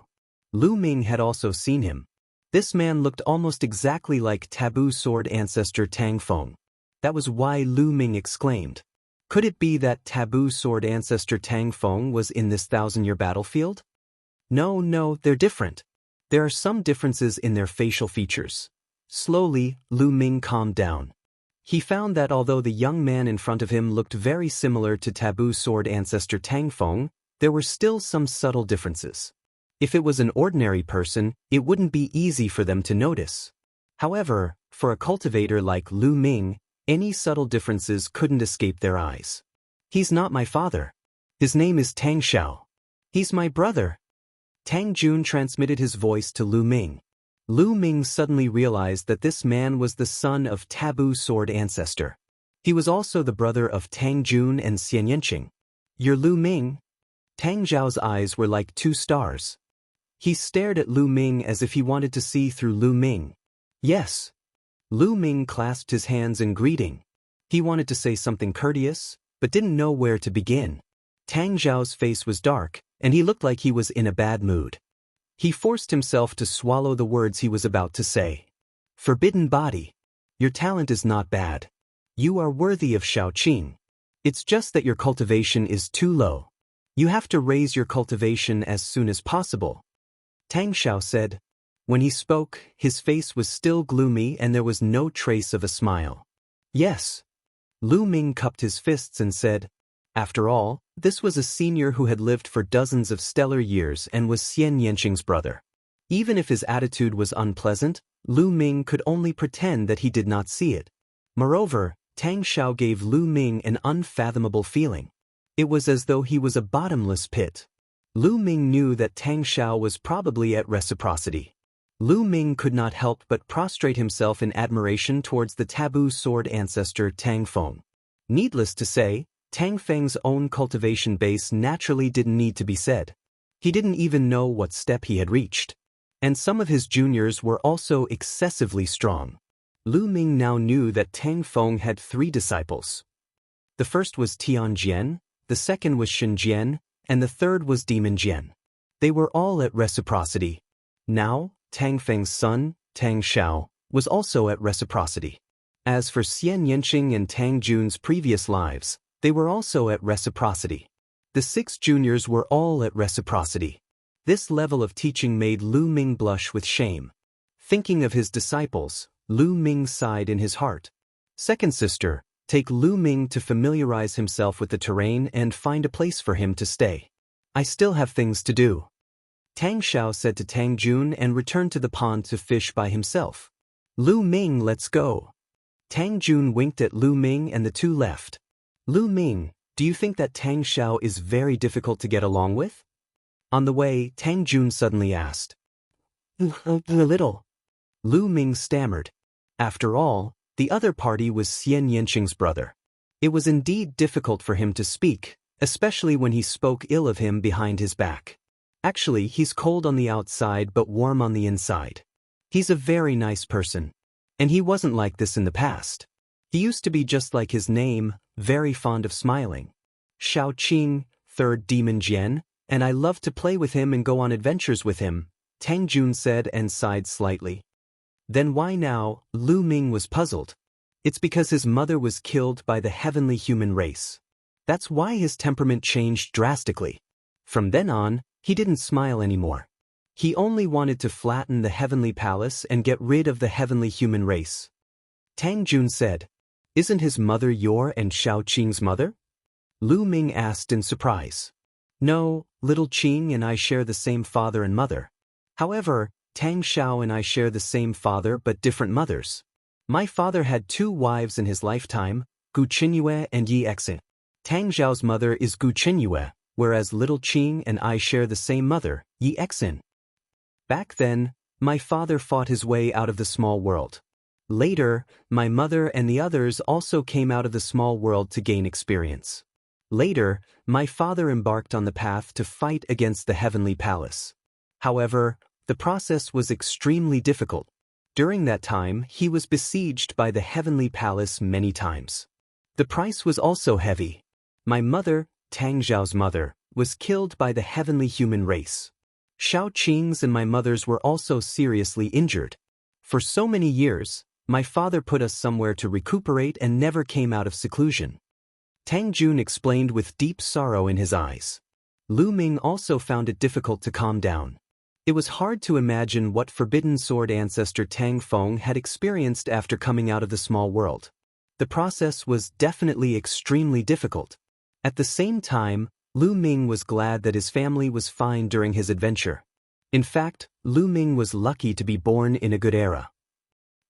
A: Lu Ming had also seen him. This man looked almost exactly like Taboo Sword Ancestor Tang Feng. That was why Lu Ming exclaimed. Could it be that Taboo Sword Ancestor Tang Feng was in this 1,000-year battlefield? No, they're different. There are some differences in their facial features. Slowly, Lu Ming calmed down. He found that although the young man in front of him looked very similar to Taboo Sword Ancestor Tang Feng, there were still some subtle differences. If it was an ordinary person, it wouldn't be easy for them to notice. However, for a cultivator like Lu Ming, any subtle differences couldn't escape their eyes. He's not my father. His name is Tang Xiao. He's my brother. Tang Jun transmitted his voice to Lu Ming. Lu Ming suddenly realized that this man was the son of Taboo Sword Ancestor. He was also the brother of Tang Jun and Xian Yanqing. You're Lu Ming? Tang Zhao's eyes were like two stars. He stared at Lu Ming as if he wanted to see through Lu Ming. Yes. Lu Ming clasped his hands in greeting. He wanted to say something courteous, but didn't know where to begin. Tang Zhao's face was dark, and he looked like he was in a bad mood. He forced himself to swallow the words he was about to say. Forbidden body. Your talent is not bad. You are worthy of Shaoqing. It's just that your cultivation is too low. You have to raise your cultivation as soon as possible. Tang Xiao said. When he spoke, his face was still gloomy and there was no trace of a smile. Yes. Lu Ming cupped his fists and said, after all, this was a senior who had lived for dozens of stellar years and was Xian Yanqing's brother. Even if his attitude was unpleasant, Lu Ming could only pretend that he did not see it. Moreover, Tang Xiao gave Lu Ming an unfathomable feeling. It was as though he was a bottomless pit. Lu Ming knew that Tang Xiao was probably at reciprocity. Lu Ming could not help but prostrate himself in admiration towards the taboo sword ancestor Tang Feng. Needless to say, Tang Feng's own cultivation base naturally didn't need to be said. He didn't even know what step he had reached. And some of his juniors were also excessively strong. Lu Ming now knew that Tang Feng had 3 disciples. The first was Tian Jian, the second was Shen Jian, and the third was Demon Jian. They were all at reciprocity. Now, Tang Feng's son, Tang Xiao, was also at reciprocity. As for Xian Yanqing and Tang Jun's previous lives, they were also at reciprocity. The 6 juniors were all at reciprocity. This level of teaching made Lu Ming blush with shame. Thinking of his disciples, Lu Ming sighed in his heart. Second sister, take Lu Ming to familiarize himself with the terrain and find a place for him to stay. I still have things to do. Tang Xiao said to Tang Jun and returned to the pond to fish by himself. Lu Ming, let's go. Tang Jun winked at Lu Ming and the two left. Lu Ming, do you think that Tang Xiao is very difficult to get along with? On the way, Tang Jun suddenly asked. A little. Lu Ming stammered. After all, the other party was Xian Yanqing's brother. It was indeed difficult for him to speak, especially when he spoke ill of him behind his back. Actually, he's cold on the outside but warm on the inside. He's a very nice person. And he wasn't like this in the past. He used to be just like his name, very fond of smiling. Xiao Qing, third Demon Jian, and I love to play with him and go on adventures with him, Tang Jun said and sighed slightly. Then why now? Lu Ming was puzzled. It's because his mother was killed by the heavenly human race. That's why his temperament changed drastically. From then on, he didn't smile anymore. He only wanted to flatten the heavenly palace and get rid of the heavenly human race. Tang Jun said, Isn't his mother your and Xiao Qing's mother? Lu Ming asked in surprise. No, little Qing and I share the same father and mother. However, Tang Xiao and I share the same father but different mothers. My father had 2 wives in his lifetime, Gu Qinyue and Yi Exin. Tang Xiao's mother is Gu Qinyue, whereas little Qing and I share the same mother, Yi Exin. Back then, my father fought his way out of the small world. Later, my mother and the others also came out of the small world to gain experience. Later, my father embarked on the path to fight against the heavenly palace. However, the process was extremely difficult. During that time, he was besieged by the heavenly palace many times. The price was also heavy. My mother, Tang Xiao's mother, was killed by the heavenly human race. Xiao Qing's and my mother's were also seriously injured. For so many years, my father put us somewhere to recuperate and never came out of seclusion. Tang Jun explained with deep sorrow in his eyes. Lu Ming also found it difficult to calm down. It was hard to imagine what forbidden sword ancestor Tang Feng had experienced after coming out of the small world. The process was definitely extremely difficult. At the same time, Lu Ming was glad that his family was fine during his adventure. In fact, Lu Ming was lucky to be born in a good era.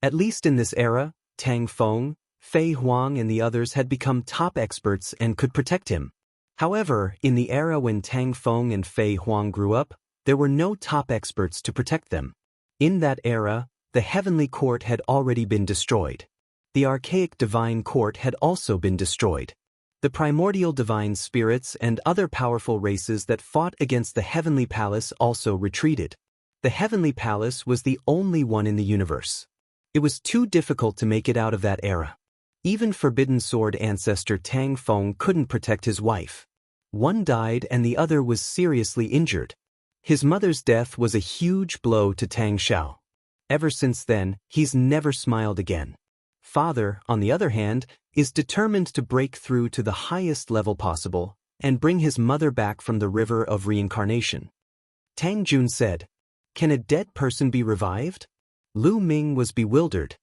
A: At least in this era, Tang Feng, Fei Huang and the others had become top experts and could protect him. However, in the era when Tang Feng and Fei Huang grew up, there were no top experts to protect them. In that era, the heavenly court had already been destroyed. The archaic divine court had also been destroyed. The primordial divine spirits and other powerful races that fought against the heavenly palace also retreated. The heavenly palace was the only one in the universe. It was too difficult to make it out of that era. Even forbidden sword ancestor Tang Feng couldn't protect his wife. One died and the other was seriously injured. His mother's death was a huge blow to Tang Xiao. Ever since then, he's never smiled again. Father, on the other hand, is determined to break through to the highest level possible and bring his mother back from the river of reincarnation. Tang Jun said, Can a dead person be revived? Lu Ming was bewildered.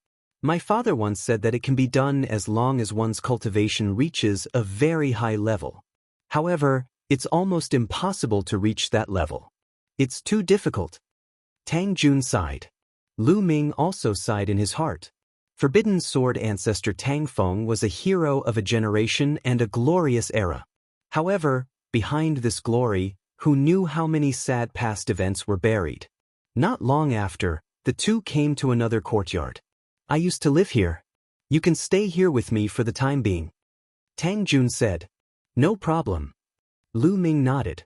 A: My father once said that it can be done as long as one's cultivation reaches a very high level. However, it's almost impossible to reach that level. It's too difficult. Tang Jun sighed. Lu Ming also sighed in his heart. Forbidden sword ancestor Tang Feng was a hero of a generation and a glorious era. However, behind this glory, who knew how many sad past events were buried. Not long after, the two came to another courtyard. I used to live here. You can stay here with me for the time being. Tang Jun said. No problem. Lu Ming nodded.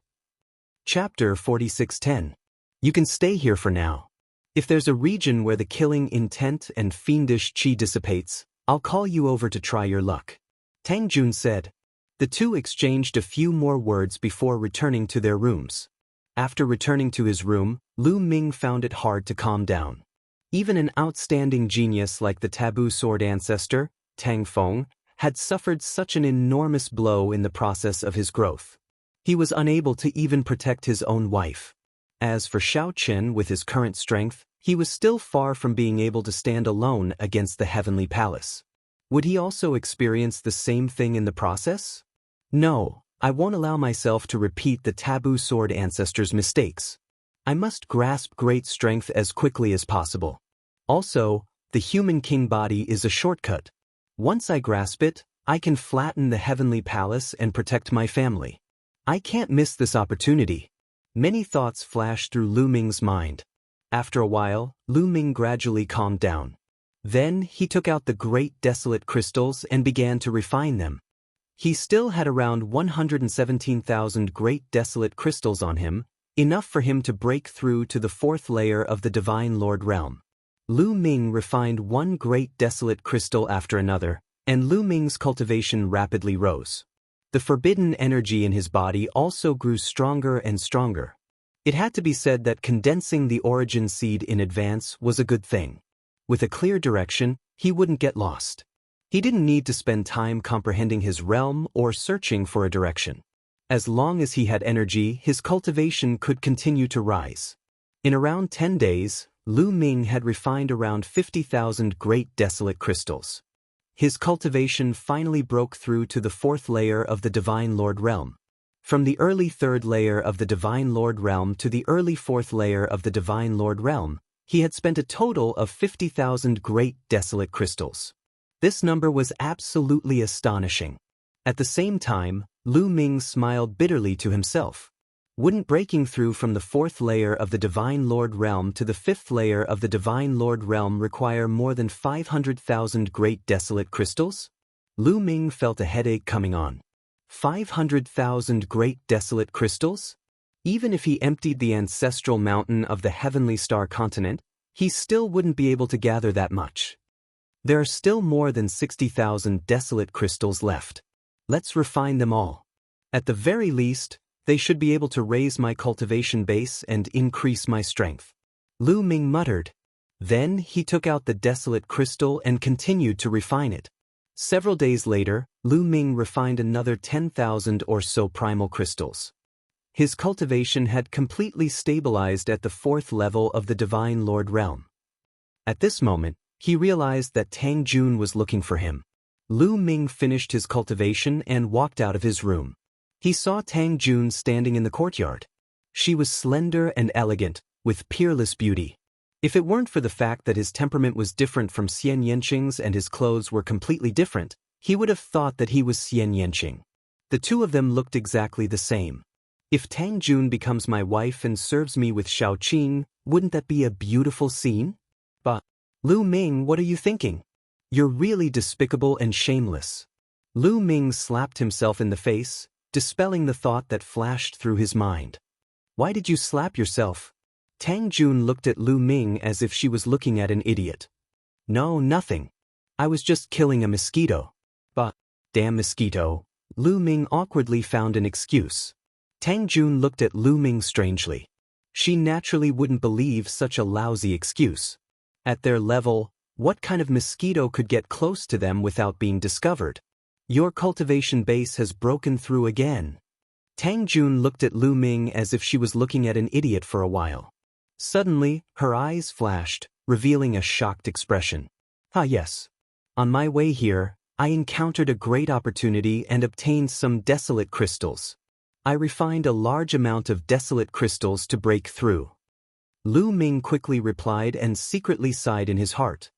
A: Chapter 46:10. You can stay here for now. If there's a region where the killing intent and fiendish qi dissipates, I'll call you over to try your luck. Tang Jun said. The two exchanged a few more words before returning to their rooms. After returning to his room, Lu Ming found it hard to calm down. Even an outstanding genius like the taboo sword ancestor, Tang Feng, had suffered such an enormous blow in the process of his growth. He was unable to even protect his own wife. As for Xiao Chen, with his current strength, he was still far from being able to stand alone against the heavenly palace. Would he also experience the same thing in the process? No, I won't allow myself to repeat the taboo sword ancestor's mistakes. I must grasp great strength as quickly as possible. Also, the human king body is a shortcut. Once I grasp it, I can flatten the heavenly palace and protect my family. I can't miss this opportunity. Many thoughts flashed through Lu Ming's mind. After a while, Lu Ming gradually calmed down. Then he took out the great desolate crystals and began to refine them. He still had around 117,000 great desolate crystals on him, enough for him to break through to the fourth layer of the Divine Lord realm. Lu Ming refined one great desolate crystal after another, and Lu Ming's cultivation rapidly rose. The forbidden energy in his body also grew stronger and stronger. It had to be said that condensing the origin seed in advance was a good thing. With a clear direction, he wouldn't get lost. He didn't need to spend time comprehending his realm or searching for a direction. As long as he had energy, his cultivation could continue to rise. In around 10 days, Lu Ming had refined around 50,000 great desolate crystals. His cultivation finally broke through to the fourth layer of the Divine Lord realm. From the early third layer of the Divine Lord realm to the early fourth layer of the Divine Lord realm, he had spent a total of 50,000 great desolate crystals. This number was absolutely astonishing. At the same time, Lu Ming smiled bitterly to himself. Wouldn't breaking through from the fourth layer of the Divine Lord realm to the fifth layer of the Divine Lord realm require more than 500,000 great desolate crystals? Lu Ming felt a headache coming on. 500,000 great desolate crystals? Even if he emptied the ancestral mountain of the heavenly star continent, he still wouldn't be able to gather that much. There are still more than 60,000 desolate crystals left. Let's refine them all. At the very least, they should be able to raise my cultivation base and increase my strength. Lu Ming muttered. Then he took out the desolate crystal and continued to refine it. Several days later, Lu Ming refined another 10,000 or so primal crystals. His cultivation had completely stabilized at the fourth level of the Divine Lord realm. At this moment, he realized that Tang Jun was looking for him. Lu Ming finished his cultivation and walked out of his room. He saw Tang Jun standing in the courtyard. She was slender and elegant, with peerless beauty. If it weren't for the fact that his temperament was different from Xian Yanqing's and his clothes were completely different, he would have thought that he was Xian Yanqing. The two of them looked exactly the same. If Tang Jun becomes my wife and serves me with Xiao Qing, wouldn't that be a beautiful scene? But, Lu Ming, what are you thinking? You're really despicable and shameless. Lu Ming slapped himself in the face, dispelling the thought that flashed through his mind. Why did you slap yourself? Tang Jun looked at Lu Ming as if she was looking at an idiot. No, nothing. I was just killing a mosquito. But, damn mosquito. Lu Ming awkwardly found an excuse. Tang Jun looked at Lu Ming strangely. She naturally wouldn't believe such a lousy excuse. At their level, what kind of mosquito could get close to them without being discovered? Your cultivation base has broken through again. Tang Jun looked at Lu Ming as if she was looking at an idiot for a while. Suddenly, her eyes flashed, revealing a shocked expression. Ah yes. On my way here, I encountered a great opportunity and obtained some desolate crystals. I refined a large amount of desolate crystals to break through. Lu Ming quickly replied and secretly sighed in his heart.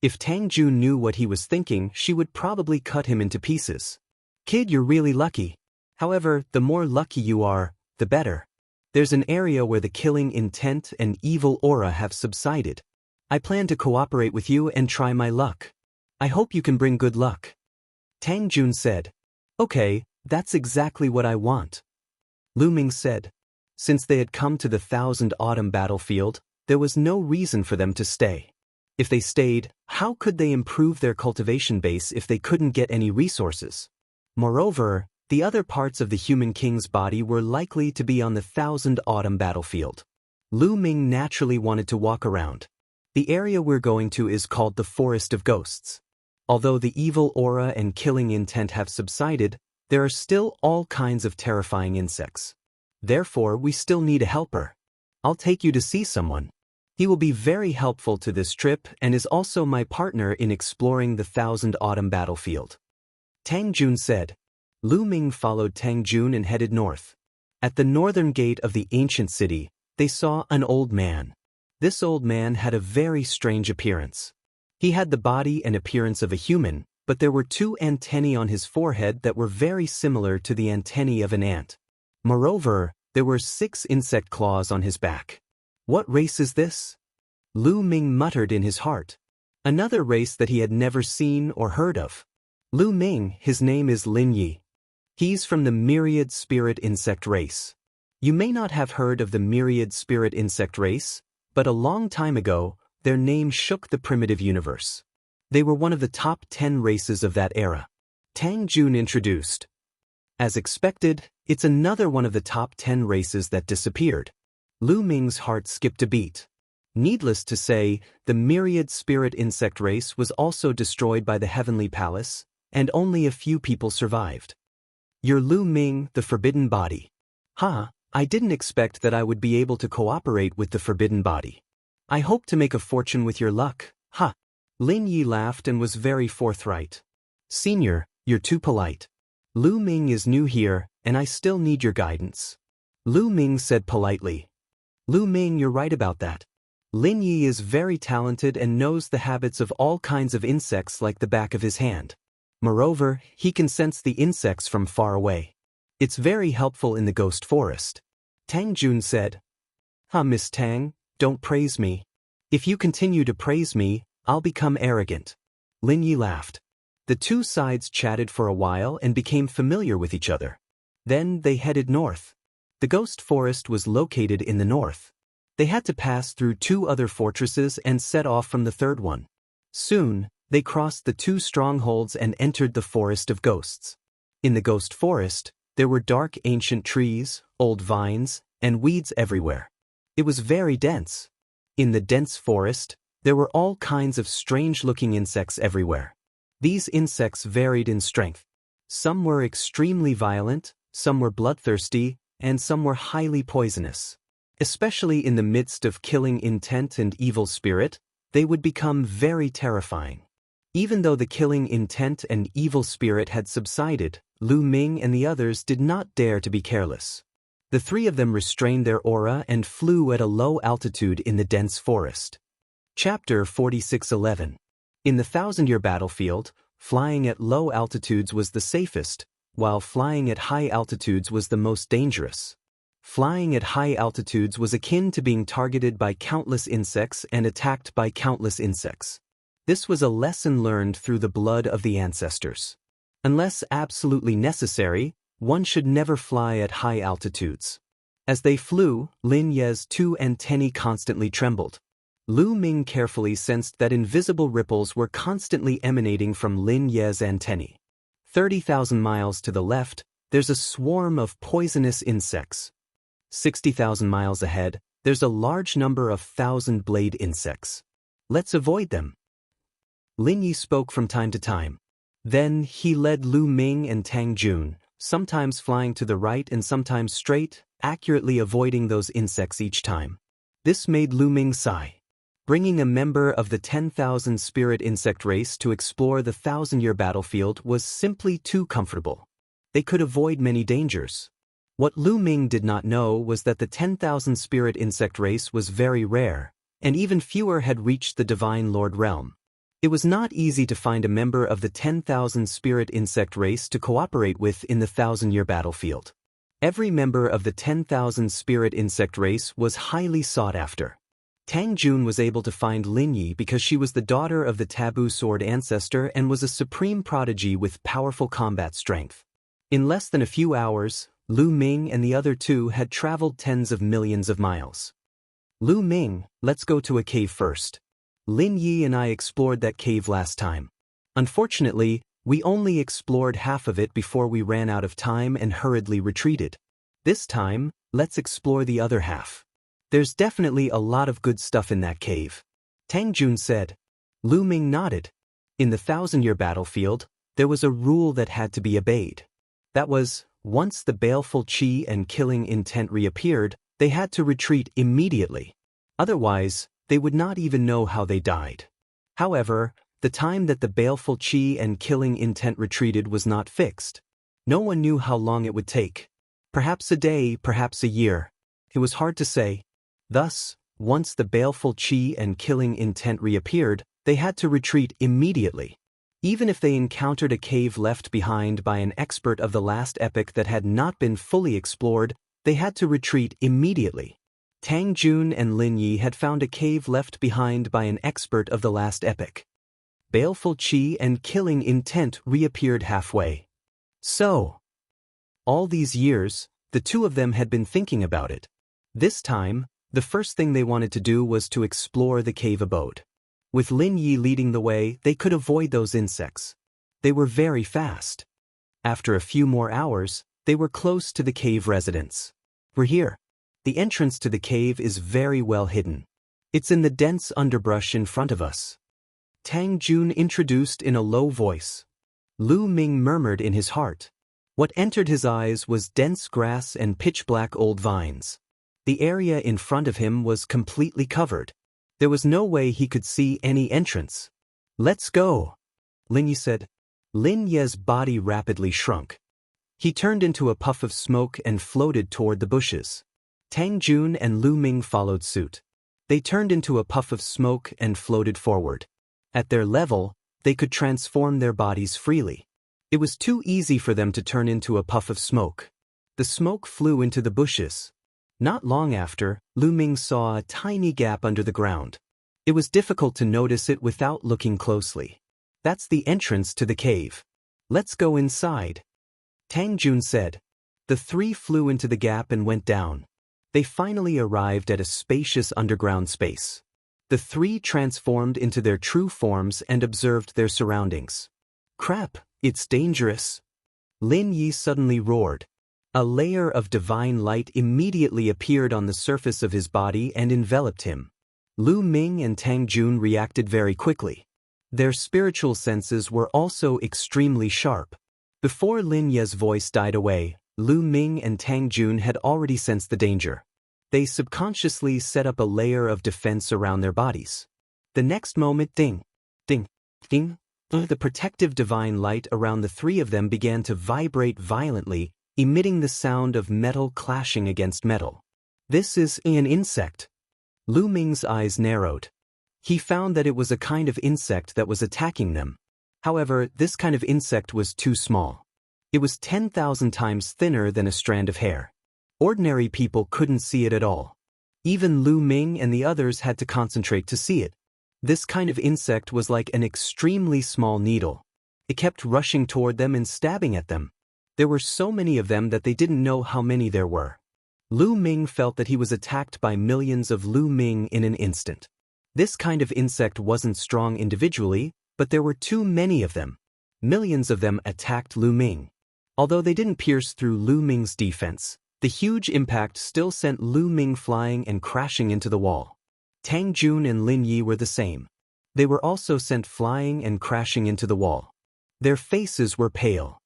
A: If Tang Jun knew what he was thinking, she would probably cut him into pieces. Kid, you're really lucky. However, the more lucky you are, the better. There's an area where the killing intent and evil aura have subsided. I plan to cooperate with you and try my luck. I hope you can bring good luck. Tang Jun said. Okay, that's exactly what I want. Lu Ming said. Since they had come to the Thousand Autumn battlefield, there was no reason for them to stay. If they stayed, how could they improve their cultivation base if they couldn't get any resources? Moreover, the other parts of the human king's body were likely to be on the Thousand Autumn battlefield. Lu Ming naturally wanted to walk around. The area we're going to is called the Forest of Ghosts. Although the evil aura and killing intent have subsided, there are still all kinds of terrifying insects. Therefore, we still need a helper. I'll take you to see someone. He will be very helpful to this trip and is also my partner in exploring the Thousand Autumn battlefield. Tang Jun said. Lu Ming followed Tang Jun and headed north. At the northern gate of the ancient city, they saw an old man. This old man had a very strange appearance. He had the body and appearance of a human, but there were 2 antennae on his forehead that were very similar to the antennae of an ant. Moreover, there were 6 insect claws on his back. What race is this? Lu Ming muttered in his heart. Another race that he had never seen or heard of. Lu Ming, his name is Lin Yi. He's from the myriad spirit insect race. You may not have heard of the myriad spirit insect race, but a long time ago, their name shook the primitive universe. They were one of the top 10 races of that era. Tang Jun introduced. As expected, it's another one of the top 10 races that disappeared. Lu Ming's heart skipped a beat. Needless to say, the myriad spirit insect race was also destroyed by the Heavenly Palace, and only a few people survived. You're Lu Ming, the Forbidden Body. I didn't expect that I would be able to cooperate with the Forbidden Body. I hope to make a fortune with your luck. Lin Yi laughed and was very forthright. Senior, you're too polite. Lu Ming is new here, and I still need your guidance. Lu Ming said politely. Lu Ming, you're right about that. Lin Yi is very talented and knows the habits of all kinds of insects like the back of his hand. Moreover, he can sense the insects from far away. It's very helpful in the ghost forest. Tang Jun said. Miss Tang, don't praise me. If you continue to praise me, I'll become arrogant. Lin Yi laughed. The 2 sides chatted for a while and became familiar with each other. Then they headed north. The ghost forest was located in the north. They had to pass through 2 other fortresses and set off from the 3rd one. Soon, they crossed the 2 strongholds and entered the Forest of Ghosts. In the ghost forest, there were dark ancient trees, old vines, and weeds everywhere. It was very dense. In the dense forest, there were all kinds of strange-looking insects everywhere. These insects varied in strength. Some were extremely violent, some were bloodthirsty, and some were highly poisonous. Especially in the midst of killing intent and evil spirit, they would become very terrifying. Even though the killing intent and evil spirit had subsided, Lu Ming and the others did not dare to be careless. The 3 of them restrained their aura and flew at a low altitude in the dense forest. Chapter 46:11. In the 1000-year battlefield, flying at low altitudes was the safest, while flying at high altitudes was the most dangerous. Flying at high altitudes was akin to being targeted by countless insects and attacked by countless insects. This was a lesson learned through the blood of the ancestors. Unless absolutely necessary, one should never fly at high altitudes. As they flew, Lin Ye's 2 antennae constantly trembled. Lu Ming carefully sensed that invisible ripples were constantly emanating from Lin Ye's antennae. 30,000 miles to the left, there's a swarm of poisonous insects. 60,000 miles ahead, there's a large number of thousand-blade insects. Let's avoid them. Lin Yi spoke from time to time. Then he led Lu Ming and Tang Jun, sometimes flying to the right and sometimes straight, accurately avoiding those insects each time. This made Lu Ming sigh. Bringing a member of the 10,000 spirit insect race to explore the 1000-year battlefield was simply too comfortable. They could avoid many dangers. What Lu Ming did not know was that the 10,000 spirit insect race was very rare, and even fewer had reached the Divine Lord realm. It was not easy to find a member of the 10,000 spirit insect race to cooperate with in the 1000-year battlefield. Every member of the 10,000 spirit insect race was highly sought after. Tang Jun was able to find Lin Yi because she was the daughter of the taboo sword ancestor and was a supreme prodigy with powerful combat strength. In less than a few hours, Lu Ming and the other two had traveled tens of millions of miles. Lu Ming, let's go to a cave first. Lin Yi and I explored that cave last time. Unfortunately, we only explored half of it before we ran out of time and hurriedly retreated. This time, let's explore the other half. There's definitely a lot of good stuff in that cave. Tang Jun said. Lu Ming nodded. In the 1,000-year battlefield, there was a rule that had to be obeyed. That was, once the baleful qi and killing intent reappeared, they had to retreat immediately. Otherwise, they would not even know how they died. However, the time that the baleful qi and killing intent retreated was not fixed. No one knew how long it would take. Perhaps a day, perhaps a year. It was hard to say. Thus, once the baleful qi and killing intent reappeared, they had to retreat immediately. Even if they encountered a cave left behind by an expert of the last epoch that had not been fully explored, they had to retreat immediately. Tang Jun and Lin Yi had found a cave left behind by an expert of the last epoch. Baleful qi and killing intent reappeared halfway. So, all these years, the two of them had been thinking about it. This time, the first thing they wanted to do was to explore the cave abode. With Lin Yi leading the way, they could avoid those insects. They were very fast. After a few more hours, they were close to the cave residence. We're here. The entrance to the cave is very well hidden. It's in the dense underbrush in front of us. Tang Jun introduced in a low voice. Lu Ming murmured in his heart. What entered his eyes was dense grass and pitch-black old vines. The area in front of him was completely covered. There was no way he could see any entrance. Let's go, Lin Yi said. Lin Ye's body rapidly shrunk. He turned into a puff of smoke and floated toward the bushes. Tang Jun and Lu Ming followed suit. They turned into a puff of smoke and floated forward. At their level, they could transform their bodies freely. It was too easy for them to turn into a puff of smoke. The smoke flew into the bushes. Not long after, Lu Ming saw a tiny gap under the ground. It was difficult to notice it without looking closely. That's the entrance to the cave. Let's go inside, Tang Jun said. The three flew into the gap and went down. They finally arrived at a spacious underground space. The three transformed into their true forms and observed their surroundings. Crap, it's dangerous. Lin Yi suddenly roared. A layer of divine light immediately appeared on the surface of his body and enveloped him. Lu Ming and Tang Jun reacted very quickly. Their spiritual senses were also extremely sharp. Before Lin Ye's voice died away, Lu Ming and Tang Jun had already sensed the danger. They subconsciously set up a layer of defense around their bodies. The next moment, ding, ding, ding, the protective divine light around the three of them began to vibrate violently, emitting the sound of metal clashing against metal. This is an insect. Lu Ming's eyes narrowed. He found that it was a kind of insect that was attacking them. However, this kind of insect was too small. It was 10,000 times thinner than a strand of hair. Ordinary people couldn't see it at all. Even Lu Ming and the others had to concentrate to see it. This kind of insect was like an extremely small needle. It kept rushing toward them and stabbing at them. There were so many of them that they didn't know how many there were. Lu Ming felt that he was attacked by millions of Lu Ming in an instant. This kind of insect wasn't strong individually, but there were too many of them. Millions of them attacked Lu Ming. Although they didn't pierce through Lu Ming's defense, the huge impact still sent Lu Ming flying and crashing into the wall. Tang Jun and Lin Yi were the same. They were also sent flying and crashing into the wall. Their faces were pale.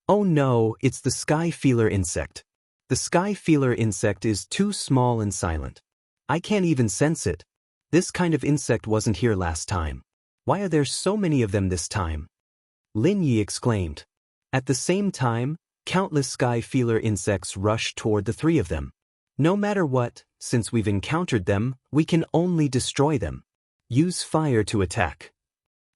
A: Oh no, it's the sky feeler insect. The sky feeler insect is too small and silent. I can't even sense it. This kind of insect wasn't here last time. Why are there so many of them this time? Lin Yi exclaimed. At the same time, countless sky feeler insects rushed toward the three of them. No matter what, since we've encountered them, we can only destroy them. Use fire to attack.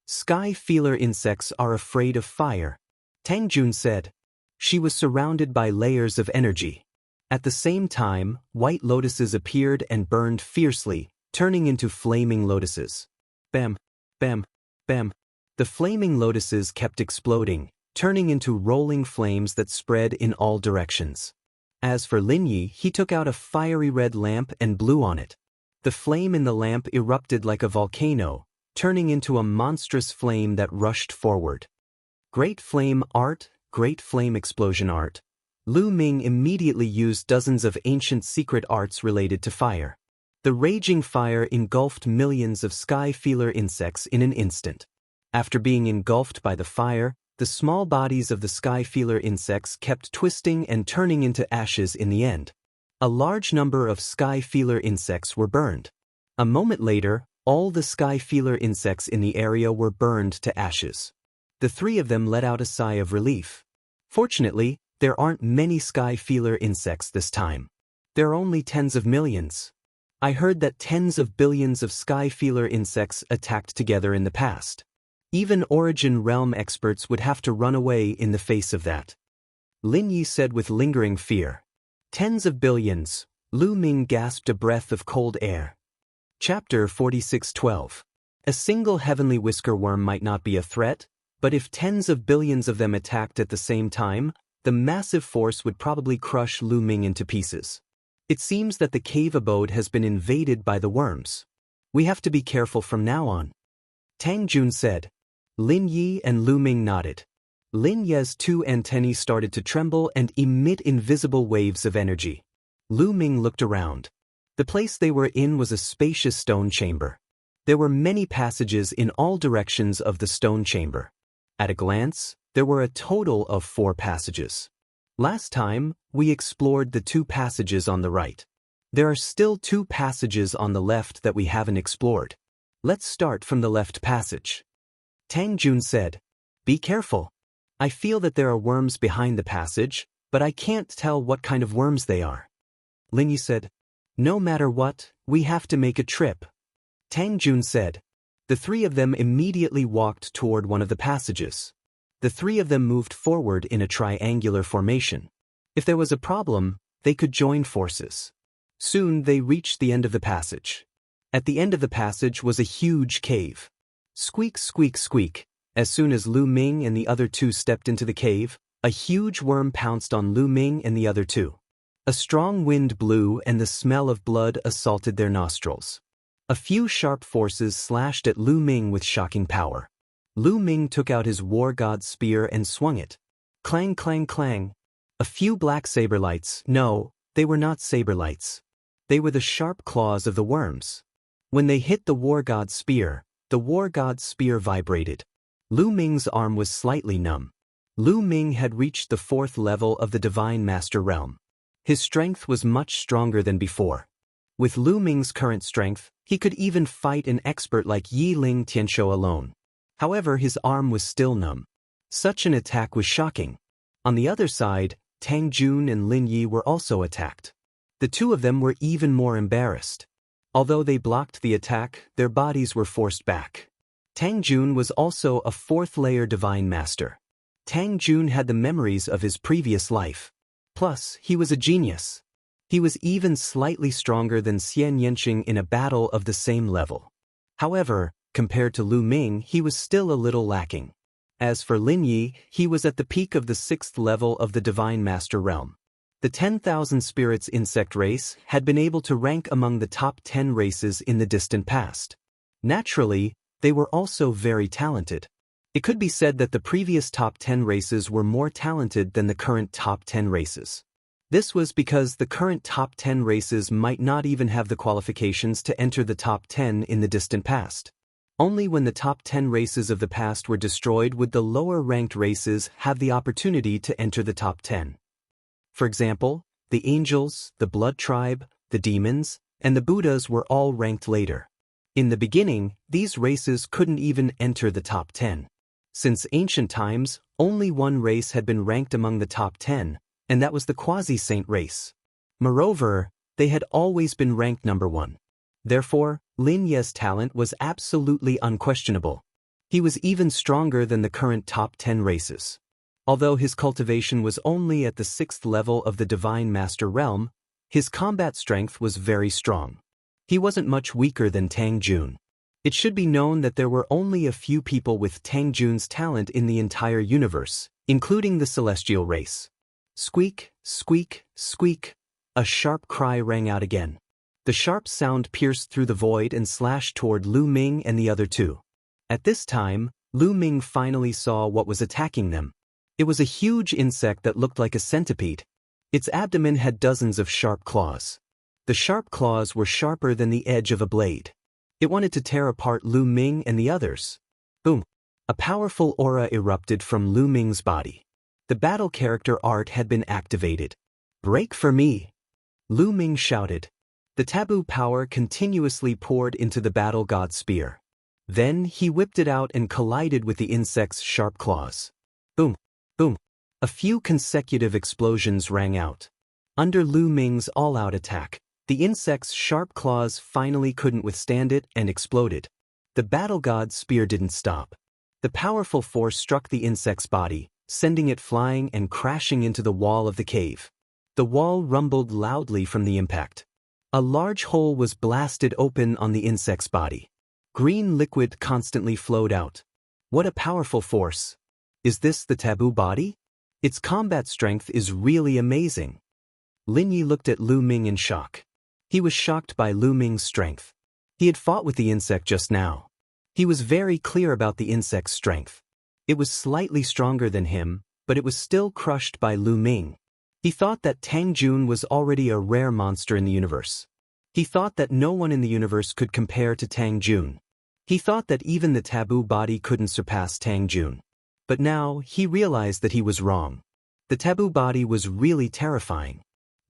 A: Sky feeler insects are afraid of fire, Tang Jun said. She was surrounded by layers of energy. At the same time, white lotuses appeared and burned fiercely, turning into flaming lotuses. Bam, bam, bam. The flaming lotuses kept exploding, turning into rolling flames that spread in all directions. As for Lin Yi, he took out a fiery red lamp and blew on it. The flame in the lamp erupted like a volcano, turning into a monstrous flame that rushed forward. Great flame art, great flame explosion art. Lu Ming immediately used dozens of ancient secret arts related to fire. The raging fire engulfed millions of sky feeler insects in an instant. After being engulfed by the fire, the small bodies of the sky feeler insects kept twisting and turning into ashes in the end. A large number of sky feeler insects were burned. A moment later, all the sky feeler insects in the area were burned to ashes. The three of them let out a sigh of relief. Fortunately, there aren't many sky feeler insects this time. There are only tens of millions. I heard that tens of billions of sky feeler insects attacked together in the past. Even Origin Realm experts would have to run away in the face of that. Lin Yi said with lingering fear. Tens of billions. Lu Ming gasped a breath of cold air. Chapter 46:12. A single heavenly whisker worm might not be a threat, but if tens of billions of them attacked at the same time, the massive force would probably crush Lu Ming into pieces. It seems that the cave abode has been invaded by the worms. We have to be careful from now on. Tang Jun said. Lin Yi and Lu Ming nodded. Lin Ye's two antennae started to tremble and emit invisible waves of energy. Lu Ming looked around. The place they were in was a spacious stone chamber. There were many passages in all directions of the stone chamber. At a glance, there were a total of 4 passages. Last time, we explored the 2 passages on the right. There are still 2 passages on the left that we haven't explored. Let's start from the left passage. Tang Jun said, Be careful. I feel that there are worms behind the passage, but I can't tell what kind of worms they are. Lin Yi said, No matter what, we have to make a trip. Tang Jun said. The 3 of them immediately walked toward one of the passages. The 3 of them moved forward in a triangular formation. If there was a problem, they could join forces. Soon they reached the end of the passage. At the end of the passage was a huge cave. Squeak, squeak, squeak. As soon as Lu Ming and the other 2 stepped into the cave, a huge worm pounced on Lu Ming and the other 2. A strong wind blew and the smell of blood assaulted their nostrils. A few sharp forces slashed at Lu Ming with shocking power. Lu Ming took out his war god spear and swung it. Clang, clang, clang. A few black saber lights. No, they were not saber lights. They were the sharp claws of the worms. When they hit the war god spear vibrated. Lu Ming's arm was slightly numb. Lu Ming had reached the 4th level of the Divine Master Realm. His strength was much stronger than before. With Lu Ming's current strength, he could even fight an expert like Yi Ling Tianshou alone. However, his arm was still numb. Such an attack was shocking. On the other side, Tang Jun and Lin Yi were also attacked. The 2 of them were even more embarrassed. Although they blocked the attack, their bodies were forced back. Tang Jun was also a 4th-layer Divine Master. Tang Jun had the memories of his previous life. Plus, he was a genius. He was even slightly stronger than Xian Yanqing in a battle of the same level. However, compared to Lu Ming, he was still a little lacking. As for Lin Yi, he was at the peak of the 6th level of the Divine Master Realm. The 10,000 Spirits insect race had been able to rank among the top 10 races in the distant past. Naturally, they were also very talented. It could be said that the previous top 10 races were more talented than the current top 10 races. This was because the current top 10 races might not even have the qualifications to enter the top 10 in the distant past. Only when the top 10 races of the past were destroyed would the lower-ranked races have the opportunity to enter the top 10. For example, the angels, the blood tribe, the demons, and the Buddhas were all ranked later. In the beginning, these races couldn't even enter the top 10. Since ancient times, only one race had been ranked among the top 10, and that was the quasi-saint race. Moreover, they had always been ranked number 1. Therefore, Lin Ye's talent was absolutely unquestionable. He was even stronger than the current top 10 races. Although his cultivation was only at the 6th level of the Divine Master realm, his combat strength was very strong. He wasn't much weaker than Tang Jun. It should be known that there were only a few people with Tang Jun's talent in the entire universe, including the celestial race. Squeak, squeak, squeak. A sharp cry rang out again. The sharp sound pierced through the void and slashed toward Lu Ming and the other two. At this time, Lu Ming finally saw what was attacking them. It was a huge insect that looked like a centipede. Its abdomen had dozens of sharp claws. The sharp claws were sharper than the edge of a blade. It wanted to tear apart Lu Ming and the others. Boom! A powerful aura erupted from Lu Ming's body. The battle character art had been activated. "Break for me!" Lu Ming shouted. The taboo power continuously poured into the battle god spear. Then he whipped it out and collided with the insect's sharp claws. Boom! Boom! A few consecutive explosions rang out. Under Lu Ming's all-out attack, the insect's sharp claws finally couldn't withstand it and exploded. The battle god's spear didn't stop. The powerful force struck the insect's body, sending it flying and crashing into the wall of the cave. The wall rumbled loudly from the impact. A large hole was blasted open on the insect's body. Green liquid constantly flowed out. What a powerful force! Is this the taboo body? Its combat strength is really amazing. Lin Yi looked at Lu Ming in shock. He was shocked by Lu Ming's strength. He had fought with the insect just now. He was very clear about the insect's strength. It was slightly stronger than him, but it was still crushed by Lu Ming. He thought that Tang Jun was already a rare monster in the universe. He thought that no one in the universe could compare to Tang Jun. He thought that even the taboo body couldn't surpass Tang Jun. But now, he realized that he was wrong. The taboo body was really terrifying.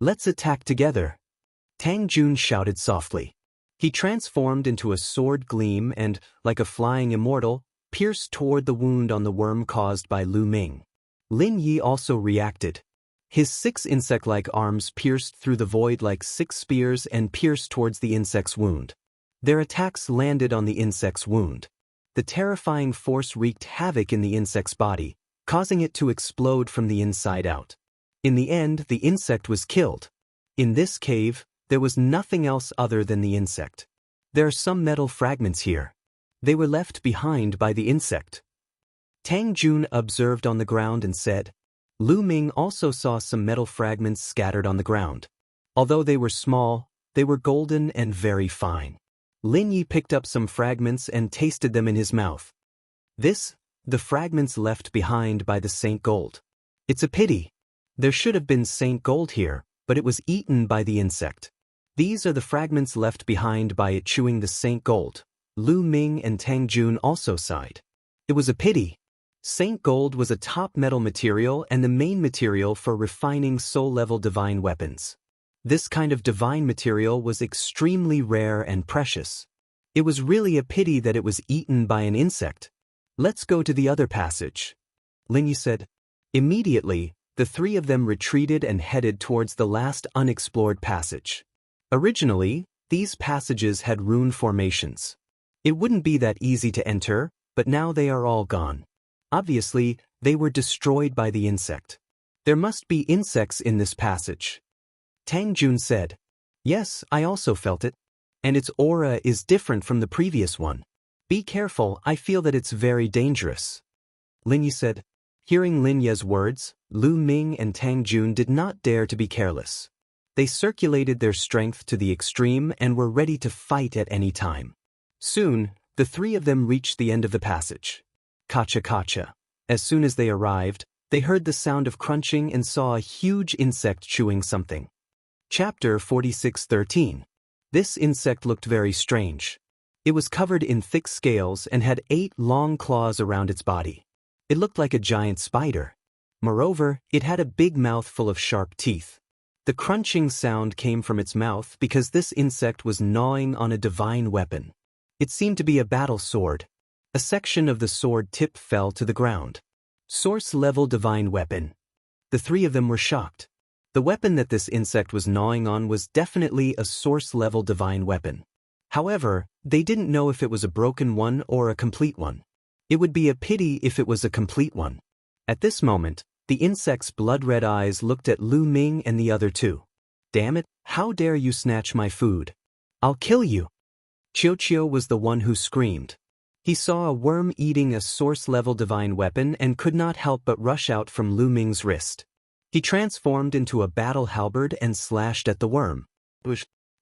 A: "Let's attack together!" Tang Jun shouted softly. He transformed into a sword gleam and, like a flying immortal, pierced toward the wound on the worm caused by Lu Ming. Lin Yi also reacted. His 6 insect-like arms pierced through the void like 6 spears and pierced towards the insect's wound. Their attacks landed on the insect's wound. The terrifying force wreaked havoc in the insect's body, causing it to explode from the inside out. In the end, the insect was killed. In this cave, there was nothing else other than the insect. There are some metal fragments here. They were left behind by the insect. Tang Jun observed on the ground and said. Lu Ming also saw some metal fragments scattered on the ground. Although they were small, they were golden and very fine. Lin Yi picked up some fragments and tasted them in his mouth. The fragments left behind by the Saint Gold. It's a pity. There should have been Saint Gold here, but it was eaten by the insect. These are the fragments left behind by it chewing the Saint Gold. Lu Ming and Tang Jun also sighed. It was a pity. Saint Gold was a top metal material and the main material for refining soul-level divine weapons. This kind of divine material was extremely rare and precious. It was really a pity that it was eaten by an insect. "Let's go to the other passage," Lin Yi said. Immediately, the 3 of them retreated and headed towards the last unexplored passage. Originally, these passages had rune formations. It wouldn't be that easy to enter, but now they are all gone. Obviously, they were destroyed by the insect. There must be insects in this passage. Tang Jun said. Yes, I also felt it. And its aura is different from the previous one. Be careful, I feel that it's very dangerous. Lin Yi said. Hearing Lin Ye's words, Lu Ming and Tang Jun did not dare to be careless. They circulated their strength to the extreme and were ready to fight at any time. Soon, the 3 of them reached the end of the passage. Kacha-kacha. As soon as they arrived, they heard the sound of crunching and saw a huge insect chewing something. Chapter 46:13. This insect looked very strange. It was covered in thick scales and had 8 long claws around its body. It looked like a giant spider. Moreover, it had a big mouth full of sharp teeth. The crunching sound came from its mouth because this insect was gnawing on a divine weapon. It seemed to be a battle sword. A section of the sword tip fell to the ground. Source-level divine weapon. The 3 of them were shocked. The weapon that this insect was gnawing on was definitely a source-level divine weapon. However, they didn't know if it was a broken one or a complete one. It would be a pity if it was a complete one. At this moment, the insect's blood-red eyes looked at Lu Ming and the other two. "Damn it, how dare you snatch my food? I'll kill you!" Qiu was the one who screamed. He saw a worm eating a source-level divine weapon and could not help but rush out from Lu Ming's wrist. He transformed into a battle halberd and slashed at the worm.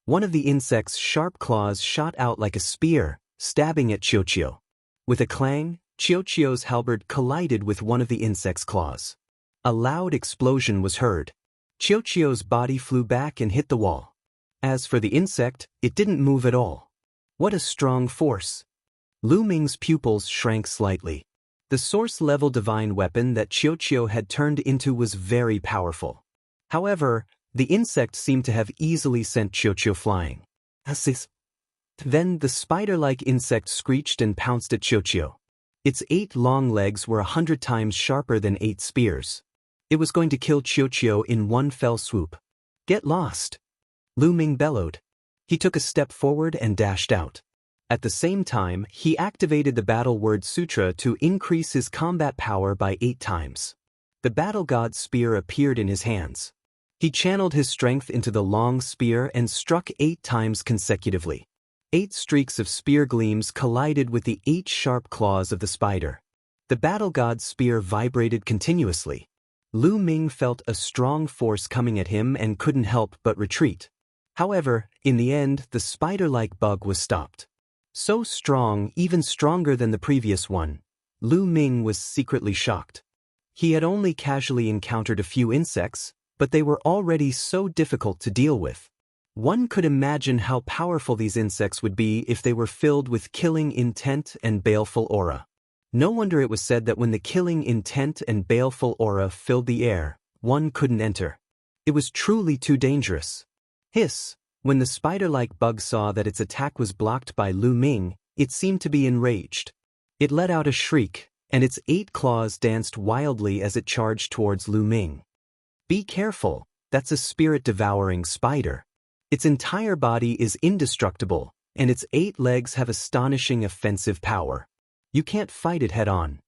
A: One of the insect's sharp claws shot out like a spear, stabbing at Qiu. With a clang, Qiu's halberd collided with one of the insect's claws. A loud explosion was heard. Qiu's body flew back and hit the wall. As for the insect, it didn't move at all. What a strong force! Lu Ming's pupils shrank slightly. The source-level divine weapon that Qiu had turned into was very powerful. However, the insect seemed to have easily sent Qiu flying. Then the spider-like insect screeched and pounced at Qiu. Its 8 long legs were 100 times sharper than 8 spears. It was going to kill Qiu in one fell swoop. "Get lost!" Lu Ming bellowed. He took a step forward and dashed out. At the same time, he activated the Battle Word Sutra to increase his combat power by 8 times. The Battle God's spear appeared in his hands. He channeled his strength into the long spear and struck 8 times consecutively. 8 streaks of spear gleams collided with the 8 sharp claws of the spider. The Battle God's spear vibrated continuously. Lu Ming felt a strong force coming at him and couldn't help but retreat. However, in the end, the spider-like bug was stopped. So strong, even stronger than the previous one, Lu Ming was secretly shocked. He had only casually encountered a few insects, but they were already so difficult to deal with. One could imagine how powerful these insects would be if they were filled with killing intent and baleful aura. No wonder it was said that when the killing intent and baleful aura filled the air, one couldn't enter. It was truly too dangerous. Hiss! When the spider-like bug saw that its attack was blocked by Lu Ming, it seemed to be enraged. It let out a shriek, and its 8 claws danced wildly as it charged towards Lu Ming. "Be careful, that's a spirit-devouring spider. Its entire body is indestructible, and its 8 legs have astonishing offensive power. You can't fight it head-on."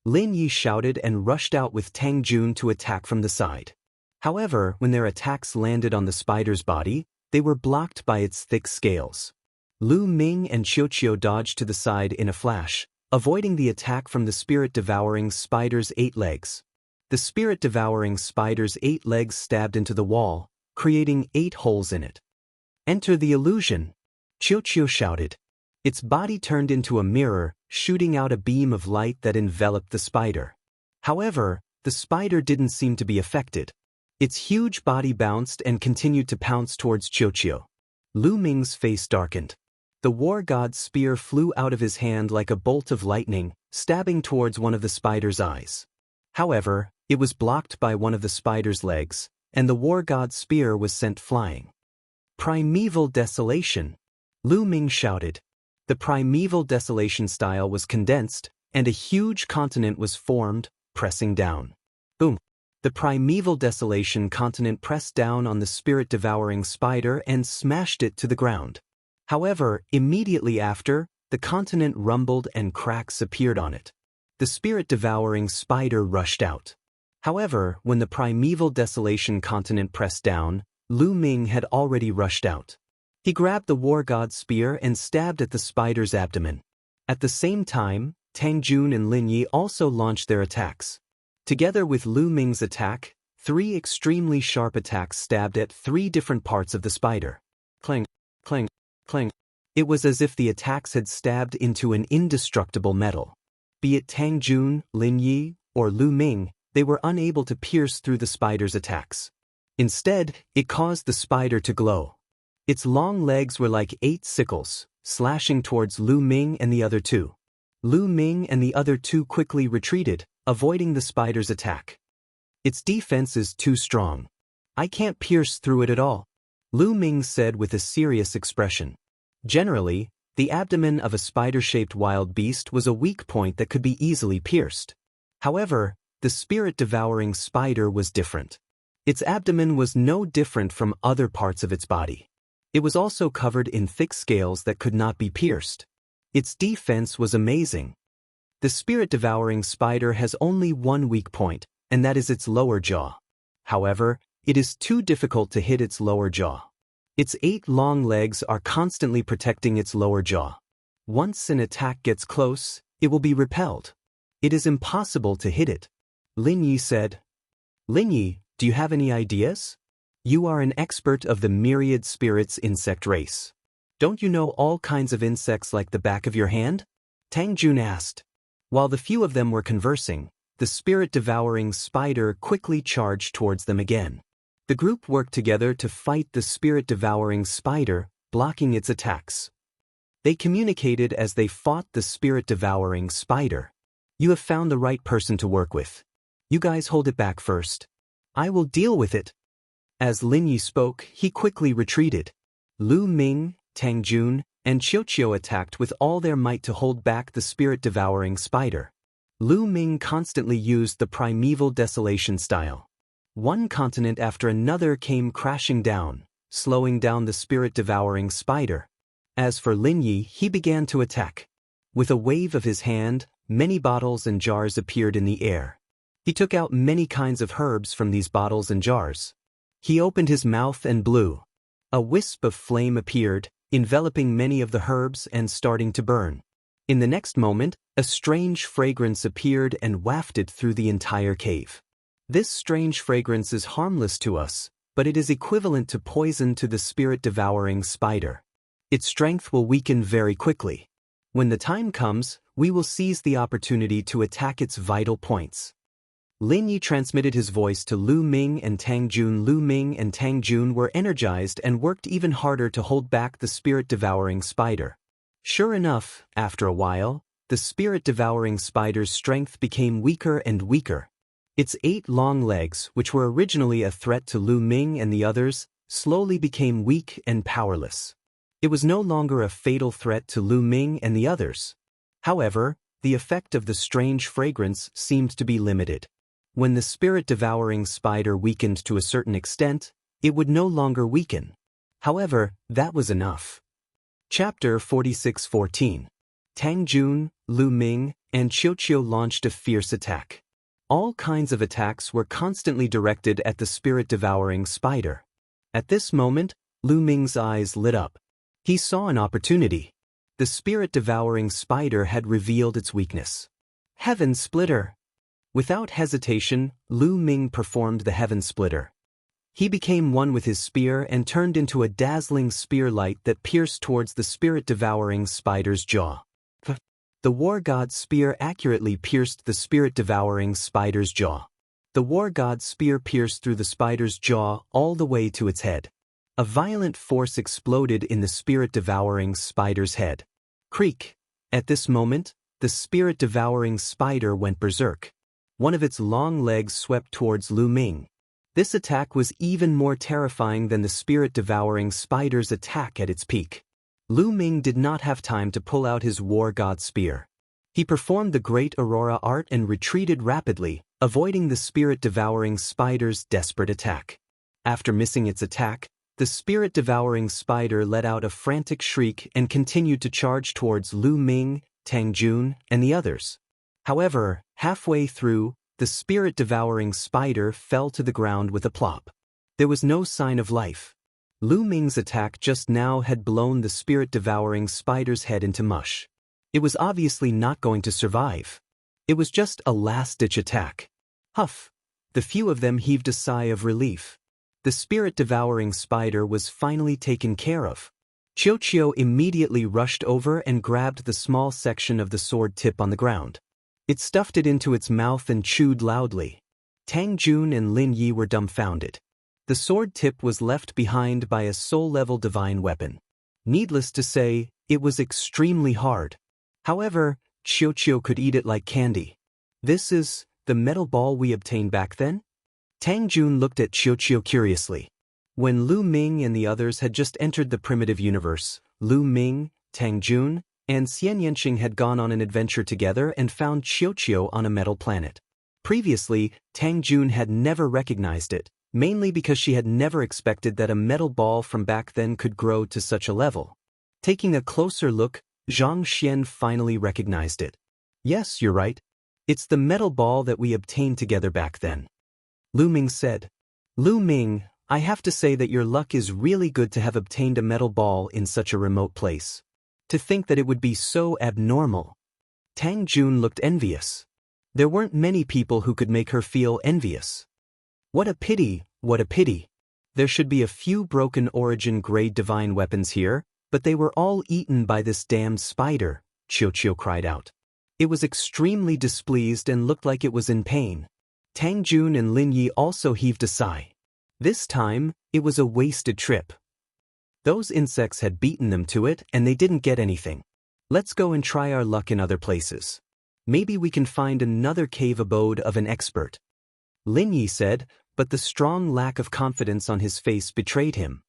A: Lin Yi shouted and rushed out with Tang Jun to attack from the side. However, when their attacks landed on the spider's body, they were blocked by its thick scales. Lu Ming and Qiu dodged to the side in a flash, avoiding the attack from the spirit-devouring spider's 8 legs. The spirit-devouring spider's 8 legs stabbed into the wall, creating 8 holes in it. "Enter the illusion!" Qiu shouted. Its body turned into a mirror, shooting out a beam of light that enveloped the spider. However, the spider didn't seem to be affected. Its huge body bounced and continued to pounce towards Qiu. Lu Ming's face darkened. The war god's spear flew out of his hand like a bolt of lightning, stabbing towards one of the spider's eyes. However, it was blocked by one of the spider's legs, and the war god's spear was sent flying. "Primeval desolation!" Lu Ming shouted. The primeval desolation style was condensed, and a huge continent was formed, pressing down. Boom! The primeval desolation continent pressed down on the spirit-devouring spider and smashed it to the ground. However, immediately after, the continent rumbled and cracks appeared on it. The spirit-devouring spider rushed out. However, when the primeval desolation continent pressed down, Lu Ming had already rushed out. He grabbed the war god's spear and stabbed at the spider's abdomen. At the same time, Tang Jun and Lin Yi also launched their attacks. Together with Lu Ming's attack, 3 extremely sharp attacks stabbed at 3 different parts of the spider. Clang, clang, clang. It was as if the attacks had stabbed into an indestructible metal. Be it Tang Jun, Lin Yi, or Lu Ming, they were unable to pierce through the spider's attacks. Instead, it caused the spider to glow. Its long legs were like 8 sickles, slashing towards Lu Ming and the other 2. Lu Ming and the other 2 quickly retreated, avoiding the spider's attack. "Its defense is too strong. I can't pierce through it at all," Lu Ming said with a serious expression. Generally, the abdomen of a spider-shaped wild beast was a weak point that could be easily pierced. However, the spirit-devouring spider was different. Its abdomen was no different from other parts of its body. It was also covered in thick scales that could not be pierced. Its defense was amazing. The spirit-devouring spider has only one weak point, and that is its lower jaw. However, it is too difficult to hit its lower jaw. Its 8 long legs are constantly protecting its lower jaw. Once an attack gets close, it will be repelled. It is impossible to hit it. Lin Yi said. Lin Yi, do you have any ideas? You are an expert of the myriad spirits insect race. Don't you know all kinds of insects like the back of your hand? Tang Jun asked. While the few of them were conversing, the spirit-devouring spider quickly charged towards them again. The group worked together to fight the spirit-devouring spider, blocking its attacks. They communicated as they fought the spirit-devouring spider. You have found the right person to work with. You guys hold it back first. I will deal with it. As Lin Yi spoke, he quickly retreated. Lu Ming, Tang Jun, and Qiuqiu attacked with all their might to hold back the spirit-devouring spider. Lu Ming constantly used the primeval desolation style. One continent after another came crashing down, slowing down the spirit-devouring spider. As for Lin Yi, he began to attack. With a wave of his hand, many bottles and jars appeared in the air. He took out many kinds of herbs from these bottles and jars. He opened his mouth and blew. A wisp of flame appeared, enveloping many of the herbs and starting to burn. In the next moment, a strange fragrance appeared and wafted through the entire cave. This strange fragrance is harmless to us, but it is equivalent to poison to the spirit-devouring spider. Its strength will weaken very quickly. When the time comes, we will seize the opportunity to attack its vital points. Lin Yi transmitted his voice to Lu Ming and Tang Jun. Lu Ming and Tang Jun were energized and worked even harder to hold back the spirit-devouring spider. Sure enough, after a while, the spirit-devouring spider's strength became weaker and weaker. Its 8 long legs, which were originally a threat to Lu Ming and the others, slowly became weak and powerless. It was no longer a fatal threat to Lu Ming and the others. However, the effect of the strange fragrance seemed to be limited. When the spirit-devouring spider weakened to a certain extent, it would no longer weaken. However, that was enough. Chapter 46:14. Tang Jun, Lu Ming, and Qiuqiu launched a fierce attack. All kinds of attacks were constantly directed at the spirit-devouring spider. At this moment, Lu Ming's eyes lit up. He saw an opportunity. The spirit-devouring spider had revealed its weakness. Heaven Splitter! Without hesitation, Lu Ming performed the Heaven Splitter. He became one with his spear and turned into a dazzling spear light that pierced towards the spirit-devouring spider's jaw. The War God's spear accurately pierced the spirit-devouring spider's jaw. The War God's spear pierced through the spider's jaw all the way to its head. A violent force exploded in the spirit-devouring spider's head. Creak! At this moment, the spirit-devouring spider went berserk. One of its long legs swept towards Lu Ming. This attack was even more terrifying than the spirit-devouring spider's attack at its peak. Lu Ming did not have time to pull out his War God spear. He performed the Great Aurora art and retreated rapidly, avoiding the spirit-devouring spider's desperate attack. After missing its attack, the spirit-devouring spider let out a frantic shriek and continued to charge towards Lu Ming, Tang Jun, and the others. However, halfway through, the spirit-devouring spider fell to the ground with a plop. There was no sign of life. Lu Ming's attack just now had blown the spirit-devouring spider's head into mush. It was obviously not going to survive. It was just a last-ditch attack. Huff! The few of them heaved a sigh of relief. The spirit-devouring spider was finally taken care of. Qiuqiu immediately rushed over and grabbed the small section of the sword tip on the ground. It stuffed it into its mouth and chewed loudly. Tang Jun and Lin Yi were dumbfounded. The sword tip was left behind by a soul-level divine weapon. Needless to say, it was extremely hard. However, Qiuqiu could eat it like candy. This is the metal ball we obtained back then? Tang Jun looked at Qiuqiu curiously. When Lu Ming and the others had just entered the primitive universe, Lu Ming, Tang Jun, and Xian Yanqing had gone on an adventure together and found Qiuqiu on a metal planet. Previously, Tang Jun had never recognized it, mainly because she had never expected that a metal ball from back then could grow to such a level. Taking a closer look, Zhang Xian finally recognized it. Yes, you're right. It's the metal ball that we obtained together back then. Lu Ming said. Lu Ming, I have to say that your luck is really good to have obtained a metal ball in such a remote place. To think that it would be so abnormal. Tang Jun looked envious. There weren't many people who could make her feel envious. What a pity, what a pity. There should be a few broken origin grade divine weapons here, but they were all eaten by this damned spider, Qiuqiu cried out. It was extremely displeased and looked like it was in pain. Tang Jun and Lin Yi also heaved a sigh. This time, it was a wasted trip. Those insects had beaten them to it and they didn't get anything. Let's go and try our luck in other places. Maybe we can find another cave abode of an expert. Lin Yi said, but the strong lack of confidence on his face betrayed him.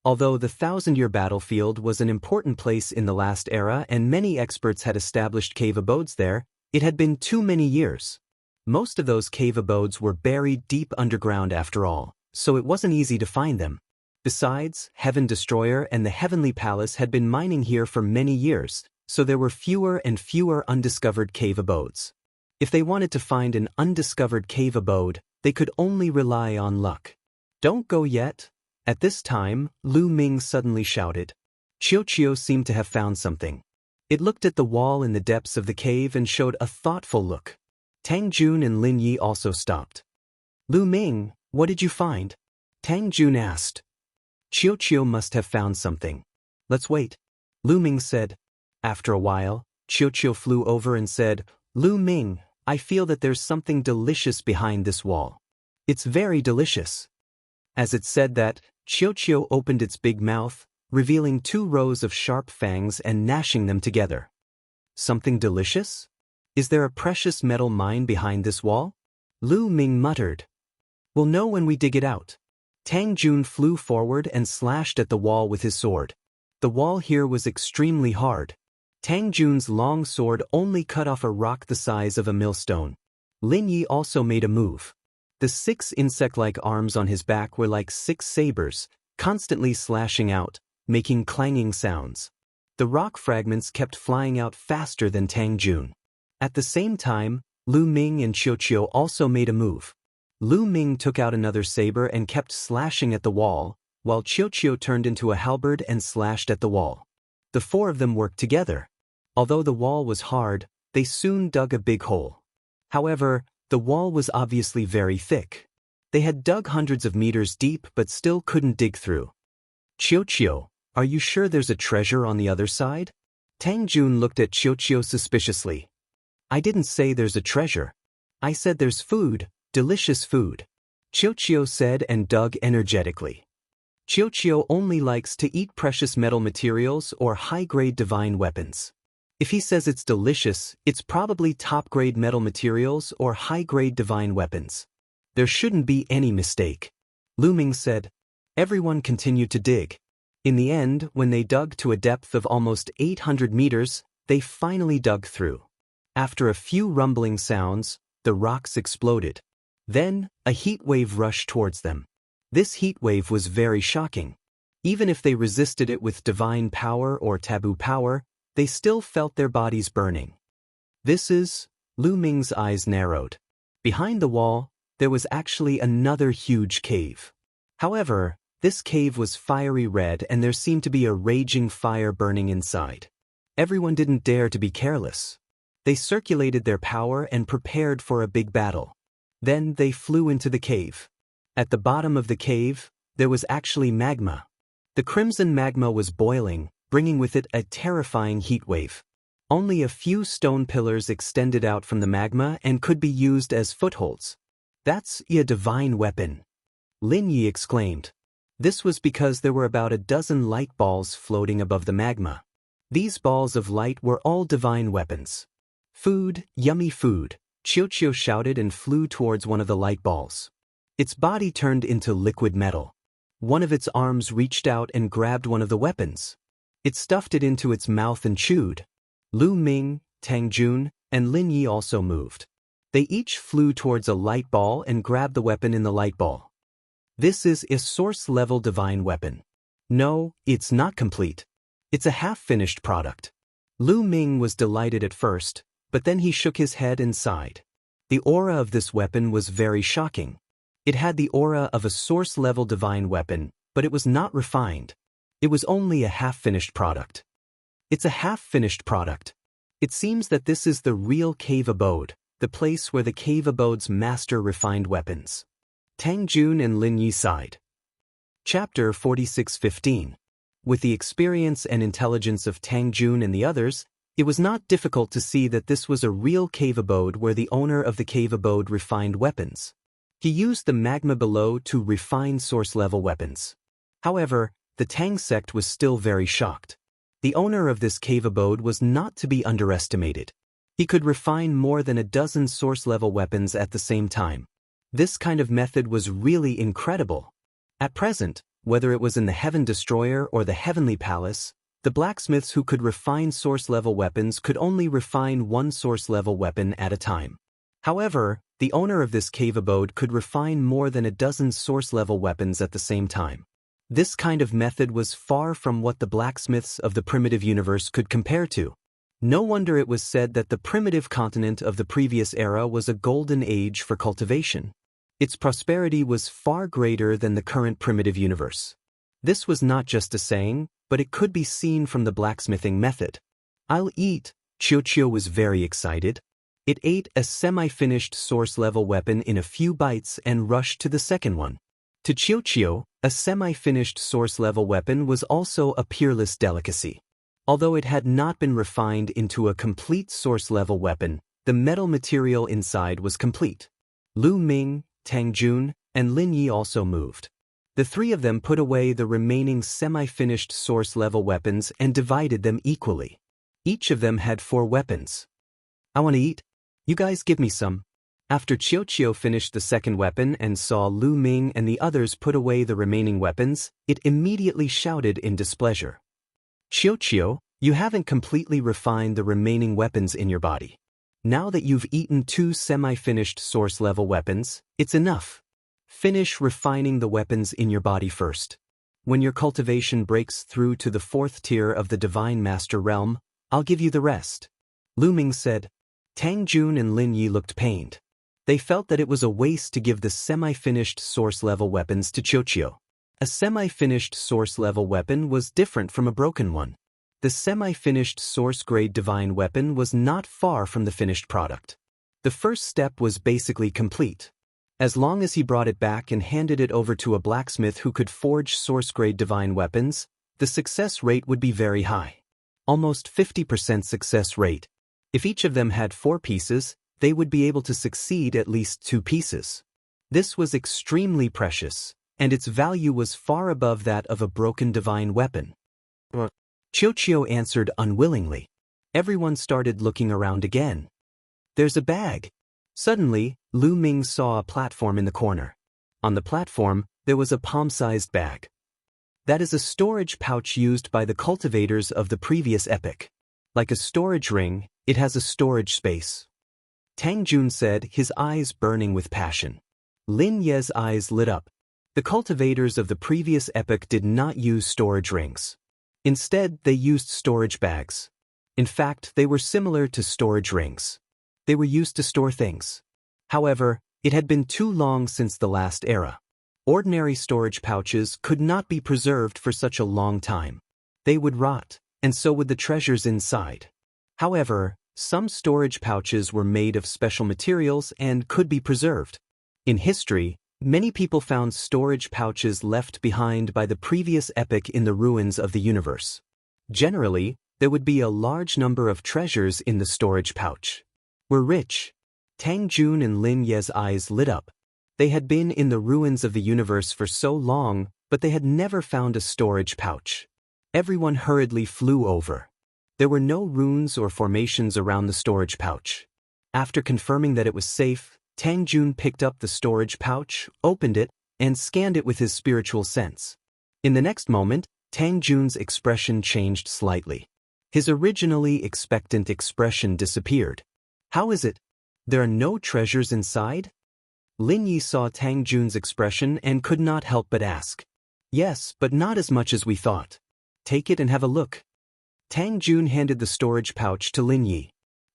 A: Although the thousand-year battlefield was an important place in the last era and many experts had established cave abodes there, it had been too many years. Most of those cave abodes were buried deep underground after all, so it wasn't easy to find them. Besides, Heaven Destroyer and the Heavenly Palace had been mining here for many years, so there were fewer and fewer undiscovered cave abodes. If they wanted to find an undiscovered cave abode, they could only rely on luck. Don't go yet. At this time, Lu Ming suddenly shouted. Qiuqiu seemed to have found something. It looked at the wall in the depths of the cave and showed a thoughtful look. Tang Jun and Lin Yi also stopped. Lu Ming, what did you find? Tang Jun asked. Qiuqiu must have found something. Let's wait. Lu Ming said. After a while, Qiuqiu flew over and said, Lu Ming, I feel that there's something delicious behind this wall. It's very delicious. As it said that, Qiuqiu opened its big mouth, revealing 2 rows of sharp fangs and gnashing them together. Something delicious? Is there a precious metal mine behind this wall? Lu Ming muttered. We'll know when we dig it out. Tang Jun flew forward and slashed at the wall with his sword. The wall here was extremely hard. Tang Jun's long sword only cut off a rock the size of a millstone. Lin Yi also made a move. The 6 insect-like arms on his back were like 6 sabers, constantly slashing out, making clanging sounds. The rock fragments kept flying out faster than Tang Jun. At the same time, Lu Ming and Qiuqiu also made a move. Lu Ming took out another saber and kept slashing at the wall, while Qiuqiu turned into a halberd and slashed at the wall. The 4 of them worked together. Although the wall was hard, they soon dug a big hole. However, the wall was obviously very thick. They had dug hundreds of meters deep but still couldn't dig through. Qiuqiu, are you sure there's a treasure on the other side? Tang Jun looked at Qiuqiu suspiciously. I didn't say there's a treasure. I said there's food, delicious food. Qiuqiu said and dug energetically. Qiuqiu only likes to eat precious metal materials or high-grade divine weapons. If he says it's delicious, it's probably top-grade metal materials or high-grade divine weapons. There shouldn't be any mistake. Lu Ming said. Everyone continued to dig. In the end, when they dug to a depth of almost 800 meters, they finally dug through. After a few rumbling sounds, the rocks exploded. Then, a heat wave rushed towards them. This heat wave was very shocking. Even if they resisted it with divine power or taboo power, they still felt their bodies burning. This is... Lu Ming's eyes narrowed. Behind the wall, there was actually another huge cave. However, this cave was fiery red and there seemed to be a raging fire burning inside. Everyone didn't dare to be careless. They circulated their power and prepared for a big battle. Then they flew into the cave. At the bottom of the cave, there was actually magma. The crimson magma was boiling, bringing with it a terrifying heat wave. Only a few stone pillars extended out from the magma and could be used as footholds. That's a divine weapon. Lin Yi exclaimed. This was because there were about a dozen light balls floating above the magma. These balls of light were all divine weapons. Food, yummy food, Qiuqiu shouted and flew towards one of the light balls. Its body turned into liquid metal. One of its arms reached out and grabbed one of the weapons. It stuffed it into its mouth and chewed. Lu Ming, Tang Jun, and Lin Yi also moved. They each flew towards a light ball and grabbed the weapon in the light ball. This is a source-level divine weapon. No, it's not complete. It's a half-finished product. Lu Ming was delighted at first, but then he shook his head and sighed. The aura of this weapon was very shocking. It had the aura of a source-level divine weapon, but it was not refined. It was only a half-finished product. It's a half-finished product. It seems that this is the real cave abode, the place where the cave abodes master refined weapons. Tang Jun and Lin Yi sighed. Chapter 46:15. With the experience and intelligence of Tang Jun and the others, it was not difficult to see that this was a real cave abode where the owner of the cave abode refined weapons. He used the magma below to refine source-level weapons. However, the Tang sect was still very shocked. The owner of this cave abode was not to be underestimated. He could refine more than a dozen source-level weapons at the same time. This kind of method was really incredible. At present, whether it was in the Heaven Destroyer or the Heavenly Palace, the blacksmiths who could refine source-level weapons could only refine one source-level weapon at a time. However, the owner of this cave abode could refine more than a dozen source-level weapons at the same time. This kind of method was far from what the blacksmiths of the primitive universe could compare to. No wonder it was said that the primitive continent of the previous era was a golden age for cultivation. Its prosperity was far greater than the current primitive universe. This was not just a saying, but it could be seen from the blacksmithing method. "I'll eat." Qiuqiu was very excited. It ate a semi-finished source-level weapon in a few bites and rushed to the second one. To Qiuqiu, a semi-finished source-level weapon was also a peerless delicacy. Although it had not been refined into a complete source-level weapon, the metal material inside was complete. Lu Ming, Tang Jun, and Lin Yi also moved. The three of them put away the remaining semi-finished source-level weapons and divided them equally. Each of them had 4 weapons. "I want to eat. You guys give me some." After Qiuqiu finished the second weapon and saw Lu Ming and the others put away the remaining weapons, it immediately shouted in displeasure. "Qiuqiu, you haven't completely refined the remaining weapons in your body. Now that you've eaten 2 semi-finished source-level weapons, it's enough. Finish refining the weapons in your body first. When your cultivation breaks through to the 4th tier of the Divine Master Realm, I'll give you the rest." Lu Ming said. Tang Jun and Lin Yi looked pained. They felt that it was a waste to give the semi-finished source-level weapons to Qiuqiu. A semi-finished source-level weapon was different from a broken one. The semi-finished source-grade divine weapon was not far from the finished product. The first step was basically complete. As long as he brought it back and handed it over to a blacksmith who could forge source-grade divine weapons, the success rate would be very high. Almost 50% success rate. If each of them had 4 pieces, they would be able to succeed at least 2 pieces. This was extremely precious, and its value was far above that of a broken divine weapon. Qiuqiu answered unwillingly. Everyone started looking around again. "There's a bag." Suddenly, Lu Ming saw a platform in the corner. On the platform, there was a palm-sized bag. That is a storage pouch used by the cultivators of the previous epoch. Like a storage ring, it has a storage space. Tang Jun said, his eyes burning with passion. Lin Ye's eyes lit up. The cultivators of the previous epoch did not use storage rings. Instead, they used storage bags. In fact, they were similar to storage rings. They were used to store things. However, it had been too long since the last era. Ordinary storage pouches could not be preserved for such a long time. They would rot, and so would the treasures inside. However, some storage pouches were made of special materials and could be preserved. In history, many people found storage pouches left behind by the previous epoch in the ruins of the universe. Generally, there would be a large number of treasures in the storage pouch. "We're rich." Tang Jun and Lin Ye's eyes lit up. They had been in the ruins of the universe for so long, but they had never found a storage pouch. Everyone hurriedly flew over. There were no runes or formations around the storage pouch. After confirming that it was safe, Tang Jun picked up the storage pouch, opened it, and scanned it with his spiritual sense. In the next moment, Tang Jun's expression changed slightly. His originally expectant expression disappeared. "How is it? There are no treasures inside?" Lin Yi saw Tang Jun's expression and could not help but ask. "Yes, but not as much as we thought. Take it and have a look." Tang Jun handed the storage pouch to Lin Yi.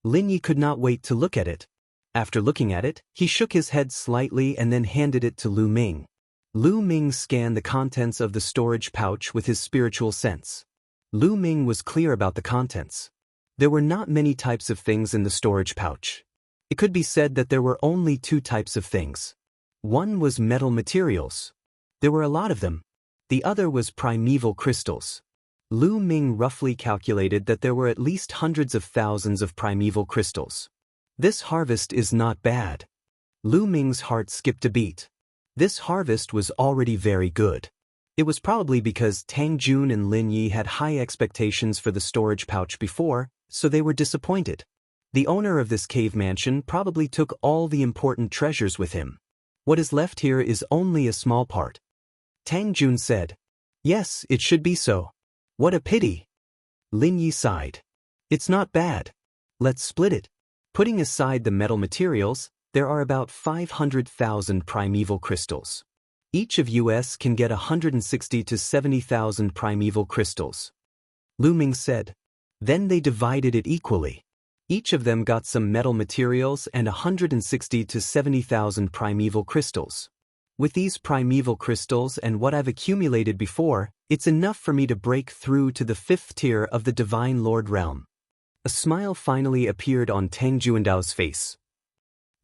A: Lin Yi could not wait to look at it. After looking at it, he shook his head slightly and then handed it to Lu Ming. Lu Ming scanned the contents of the storage pouch with his spiritual sense. Lu Ming was clear about the contents. There were not many types of things in the storage pouch. It could be said that there were only two types of things. One was metal materials. There were a lot of them. The other was primeval crystals. Lu Ming roughly calculated that there were at least hundreds of thousands of primeval crystals. This harvest is not bad. Lu Ming's heart skipped a beat. This harvest was already very good. It was probably because Tang Jun and Lin Yi had high expectations for the storage pouch before, so they were disappointed. The owner of this cave mansion probably took all the important treasures with him. What is left here is only a small part. Tang Jun said, "Yes, it should be so. What a pity." Lin Yi sighed. "It's not bad. Let's split it." Putting aside the metal materials, there are about 500,000 primeval crystals. Each of us can get 160 to 70,000 primeval crystals. Lu Ming said. Then they divided it equally. Each of them got some metal materials and 160 to 70,000 primeval crystals. With these primeval crystals and what I've accumulated before, it's enough for me to break through to the 5th tier of the Divine Lord realm. A smile finally appeared on Tang Juandao's face.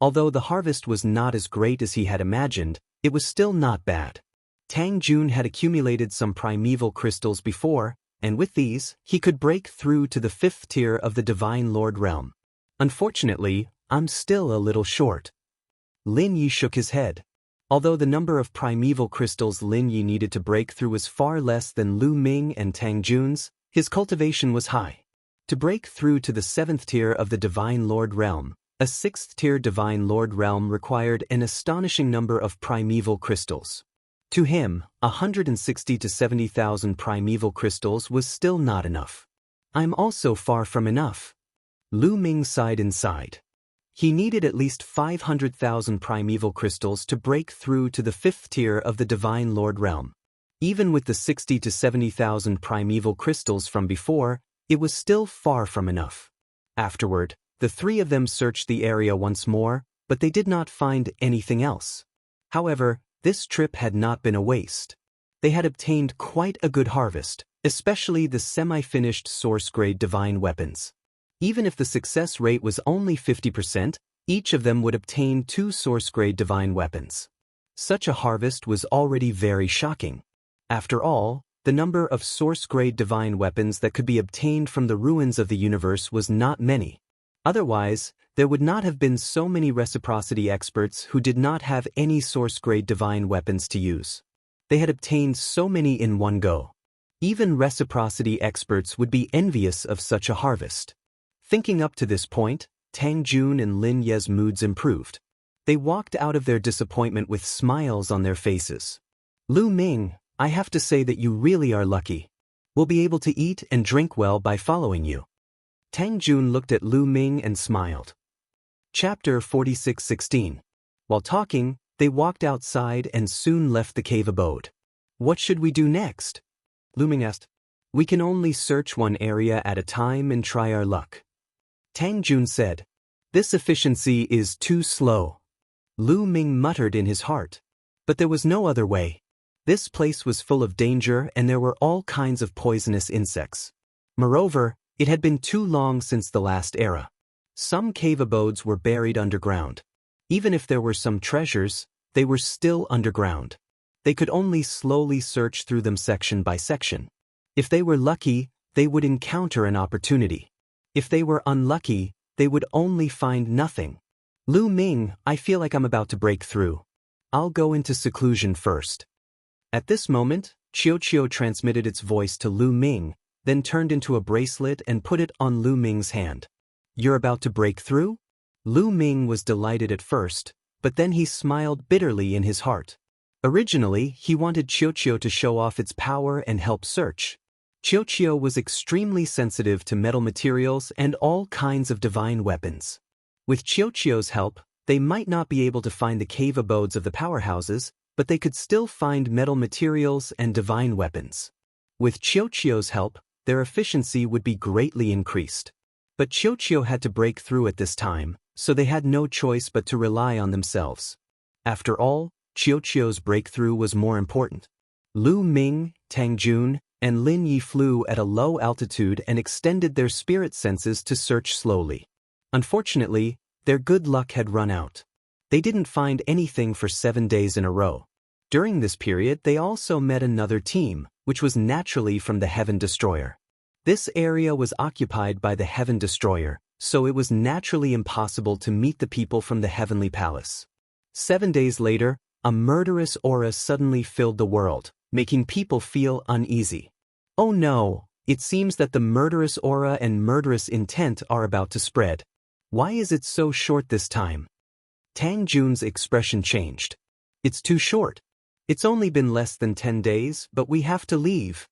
A: Although the harvest was not as great as he had imagined, it was still not bad. Tang Jun had accumulated some primeval crystals before, and with these, he could break through to the 5th tier of the Divine Lord realm. Unfortunately, I'm still a little short. Lin Yi shook his head. Although the number of primeval crystals Lin Yi needed to break through was far less than Lu Ming and Tang Jun's, his cultivation was high. To break through to the 7th tier of the Divine Lord realm, a 6th tier Divine Lord realm required an astonishing number of primeval crystals. To him, 160 to 70,000 primeval crystals was still not enough. I'm also far from enough. Lu Ming sighed inside. He needed at least 500,000 primeval crystals to break through to the 5th tier of the Divine Lord realm. Even with the 60 to 70,000 primeval crystals from before, it was still far from enough. Afterward, the three of them searched the area once more, but they did not find anything else. However, this trip had not been a waste. They had obtained quite a good harvest, especially the semi-finished source-grade divine weapons. Even if the success rate was only 50%, each of them would obtain 2 source-grade divine weapons. Such a harvest was already very shocking. After all, the number of source-grade divine weapons that could be obtained from the ruins of the universe was not many. Otherwise, there would not have been so many reciprocity experts who did not have any source-grade divine weapons to use. They had obtained so many in one go. Even reciprocity experts would be envious of such a harvest. Thinking up to this point, Tang Jun and Lin Ye's moods improved. They walked out of their disappointment with smiles on their faces. Lu Ming, I have to say that you really are lucky. We'll be able to eat and drink well by following you. Tang Jun looked at Lu Ming and smiled. Chapter 46:16. While talking, they walked outside and soon left the cave abode. What should we do next? Lu Ming asked. We can only search one area at a time and try our luck. Tang Jun said. This efficiency is too slow. Lu Ming muttered in his heart. But there was no other way. This place was full of danger and there were all kinds of poisonous insects. Moreover, it had been too long since the last era. Some cave abodes were buried underground. Even if there were some treasures, they were still underground. They could only slowly search through them section by section. If they were lucky, they would encounter an opportunity. If they were unlucky, they would only find nothing. Lu Ming, I feel like I'm about to break through. I'll go into seclusion first. At this moment, Qiu transmitted its voice to Lu Ming, then turned into a bracelet and put it on Lu Ming's hand. You're about to break through? Lu Ming was delighted at first, but then he smiled bitterly in his heart. Originally, he wanted Qiu to show off its power and help search. Qiu was extremely sensitive to metal materials and all kinds of divine weapons. With Qiu's help, they might not be able to find the cave abodes of the powerhouses, but they could still find metal materials and divine weapons. With Qiu's help, their efficiency would be greatly increased. But Qiuqiu had to break through at this time, so they had no choice but to rely on themselves. After all, Qiuqiu's breakthrough was more important. Lu Ming, Tang Jun, and Lin Yi flew at a low altitude and extended their spirit senses to search slowly. Unfortunately, their good luck had run out. They didn't find anything for 7 days in a row. During this period, they also met another team, which was naturally from the Heaven Destroyer. This area was occupied by the Heaven Destroyer, so it was naturally impossible to meet the people from the Heavenly Palace. 7 days later, a murderous aura suddenly filled the world, making people feel uneasy. Oh no, it seems that the murderous aura and murderous intent are about to spread. Why is it so short this time? Tang Jun's expression changed. It's too short. It's only been less than 10 days, but we have to leave.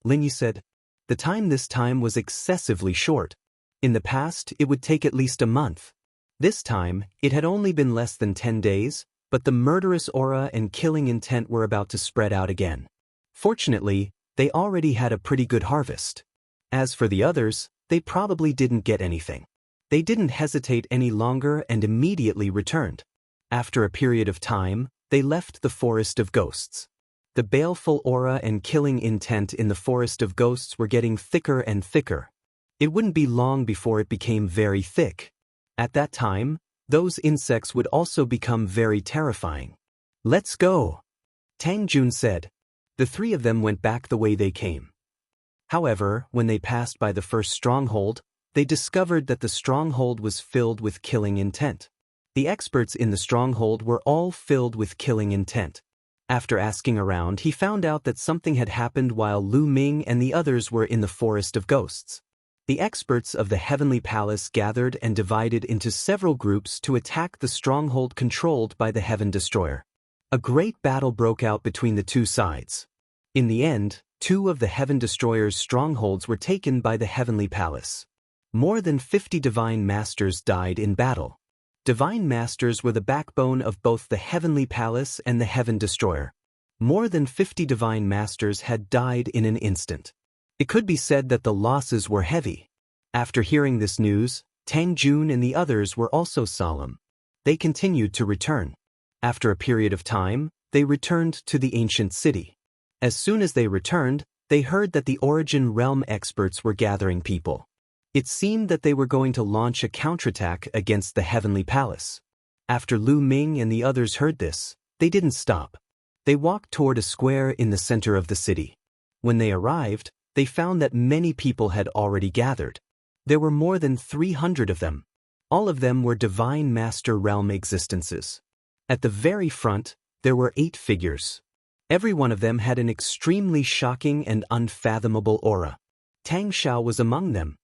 A: Lin Yi said. The time this time was excessively short. In the past, it would take at least a month. This time, it had only been less than 10 days, but the murderous aura and killing intent were about to spread out again. Fortunately, they already had a pretty good harvest. As for the others, they probably didn't get anything. They didn't hesitate any longer and immediately returned. After a period of time, they left the Forest of Ghosts. The baleful aura and killing intent in the Forest of Ghosts were getting thicker and thicker. It wouldn't be long before it became very thick. At that time, those insects would also become very terrifying. Let's go, Tang Jun said. The three of them went back the way they came. However, when they passed by the first stronghold, they discovered that the stronghold was filled with killing intent. The experts in the stronghold were all filled with killing intent. After asking around, he found out that something had happened while Lu Ming and the others were in the Forest of Ghosts. The experts of the Heavenly Palace gathered and divided into several groups to attack the stronghold controlled by the Heaven Destroyer. A great battle broke out between the two sides. In the end, 2 of the Heaven Destroyer's strongholds were taken by the Heavenly Palace. More than 50 Divine Masters died in battle. Divine Masters were the backbone of both the Heavenly Palace and the Heaven Destroyer. More than 50 Divine Masters had died in an instant. It could be said that the losses were heavy. After hearing this news, Tang Jun and the others were also solemn. They continued to return. After a period of time, they returned to the ancient city. As soon as they returned, they heard that the Origin Realm experts were gathering people. It seemed that they were going to launch a counterattack against the Heavenly Palace. After Lu Ming and the others heard this, they didn't stop. They walked toward a square in the center of the city. When they arrived, they found that many people had already gathered. There were more than 300 of them. All of them were Divine Master Realm existences. At the very front, there were 8 figures. Every one of them had an extremely shocking and unfathomable aura. Tang Xiao was among them.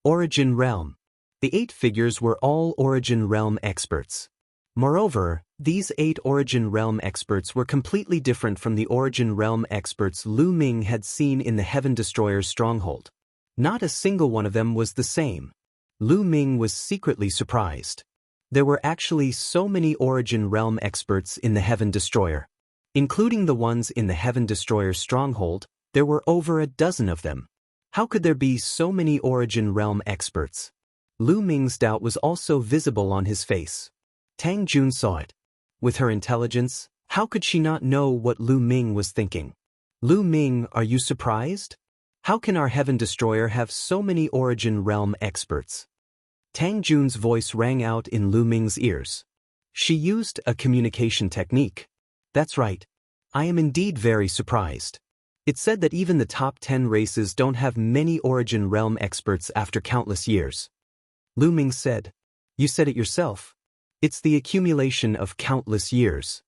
A: Origin Realm. The 8 figures were all Origin Realm experts. Moreover, these 8 Origin Realm experts were completely different from the Origin Realm experts Lu Ming had seen in the Heaven Destroyer's stronghold. Not a single one of them was the same. Lu Ming was secretly surprised. There were actually so many Origin Realm experts in the Heaven Destroyer. Including the ones in the Heaven Destroyer's stronghold, there were over a dozen of them. How could there be so many Origin Realm experts? Lu Ming's doubt was also visible on his face. Tang Jun saw it. With her intelligence, how could she not know what Lu Ming was thinking? Lu Ming, are you surprised? How can our Heaven Destroyer have so many Origin Realm experts? Tang Jun's voice rang out in Lu Ming's ears. She used a communication technique. That's right. I am indeed very surprised. It's said that even the top 10 races don't have many Origin Realm experts after countless years. Lu Ming said. You said it yourself. It's the accumulation of countless years.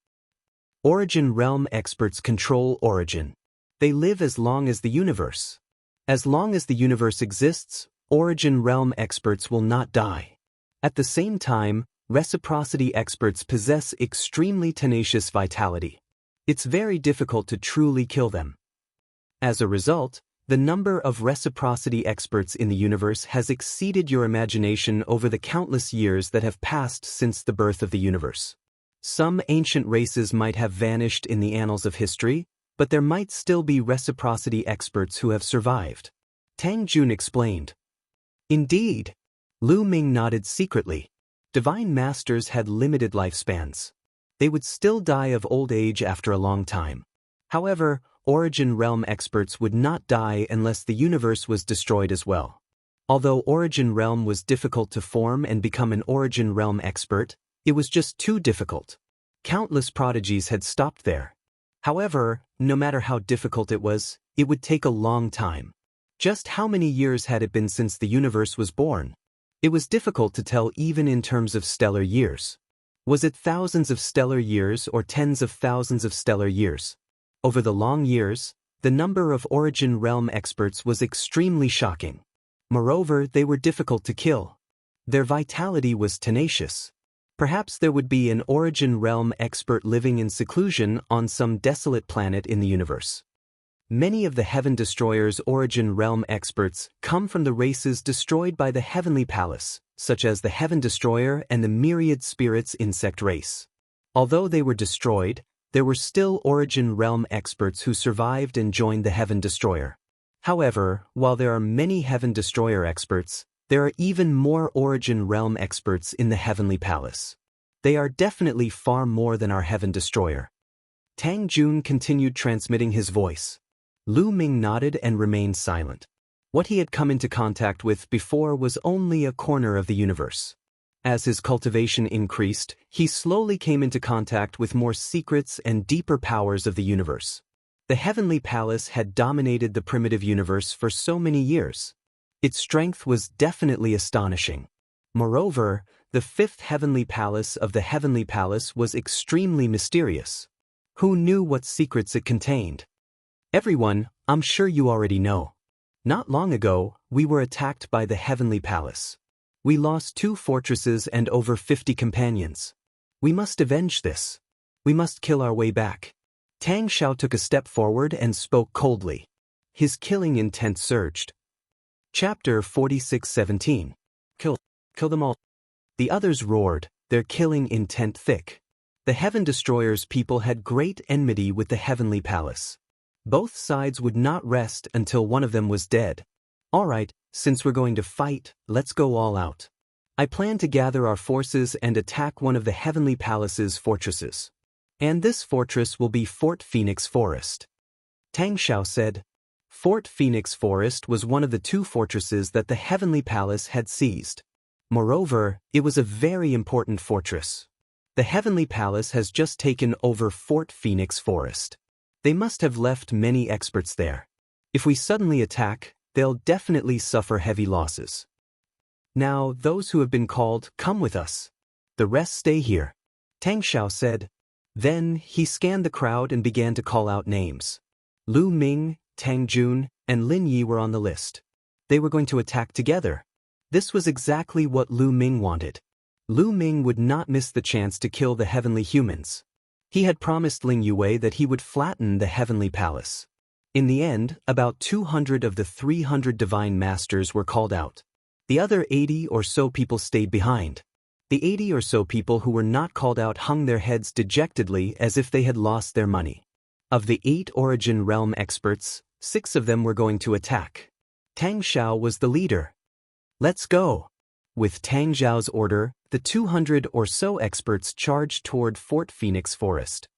A: Origin Realm experts control Origin. They live as long as the universe. As long as the universe exists, Origin Realm experts will not die. At the same time, reciprocity experts possess extremely tenacious vitality. It's very difficult to truly kill them. As a result, the number of reciprocity experts in the universe has exceeded your imagination over the countless years that have passed since the birth of the universe. Some ancient races might have vanished in the annals of history, but there might still be reciprocity experts who have survived. Tang Jun explained. Indeed, Lu Ming nodded secretly. Divine Masters had limited lifespans. They would still die of old age after a long time. However, Origin Realm experts would not die unless the universe was destroyed as well. Although Origin Realm was difficult to form and become an Origin Realm expert, it was just too difficult. Countless prodigies had stopped there. However, no matter how difficult it would take a long time. Just how many years had it been since the universe was born? It was difficult to tell even in terms of stellar years. Was it thousands of stellar years or tens of thousands of stellar years? Over the long years, the number of Origin Realm experts was extremely shocking. Moreover, they were difficult to kill. Their vitality was tenacious. Perhaps there would be an Origin Realm expert living in seclusion on some desolate planet in the universe. Many of the Heaven Destroyer's Origin Realm experts come from the races destroyed by the Heavenly Palace, such as the Heaven Destroyer and the Myriad Spirits insect race. Although they were destroyed, there were still Origin Realm experts who survived and joined the Heaven Destroyer. However, while there are many Heaven Destroyer experts, there are even more Origin Realm experts in the Heavenly Palace. They are definitely far more than our Heaven Destroyer. Tang Jun continued transmitting his voice. Lu Ming nodded and remained silent. What he had come into contact with before was only a corner of the universe. As his cultivation increased, he slowly came into contact with more secrets and deeper powers of the universe. The Heavenly Palace had dominated the primitive universe for so many years. Its strength was definitely astonishing. Moreover, the fifth Heavenly Palace of the Heavenly Palace was extremely mysterious. Who knew what secrets it contained? Everyone, I'm sure you already know. Not long ago, we were attacked by the Heavenly Palace. We lost 2 fortresses and over 50 companions. We must avenge this. We must kill our way back. Tang Xiao took a step forward and spoke coldly. His killing intent surged. Chapter 46:17. Kill them all. The others roared, their killing intent thick. The Heaven Destroyer's people had great enmity with the Heavenly Palace. Both sides would not rest until one of them was dead. Alright, since we're going to fight, let's go all out. I plan to gather our forces and attack one of the Heavenly Palace's fortresses. And this fortress will be Fort Phoenix Forest. Tang Xiao said. Fort Phoenix Forest was one of the 2 fortresses that the Heavenly Palace had seized. Moreover, it was a very important fortress. The Heavenly Palace has just taken over Fort Phoenix Forest. They must have left many experts there. If we suddenly attack, they'll definitely suffer heavy losses. Now, those who have been called, come with us. The rest stay here. Tang Xiao said. Then, he scanned the crowd and began to call out names. Lu Ming, Tang Jun, and Lin Yi were on the list. They were going to attack together. This was exactly what Lu Ming wanted. Lu Ming would not miss the chance to kill the heavenly humans. He had promised Ling Yue that he would flatten the Heavenly Palace. In the end, about 200 of the 300 Divine Masters were called out. The other 80 or so people stayed behind. The 80 or so people who were not called out hung their heads dejectedly as if they had lost their money. Of the 8 Origin Realm experts, 6 of them were going to attack. Tang Xiao was the leader. Let's go! With Tang Xiao's order, the 200 or so experts charged toward Fort Phoenix Forest.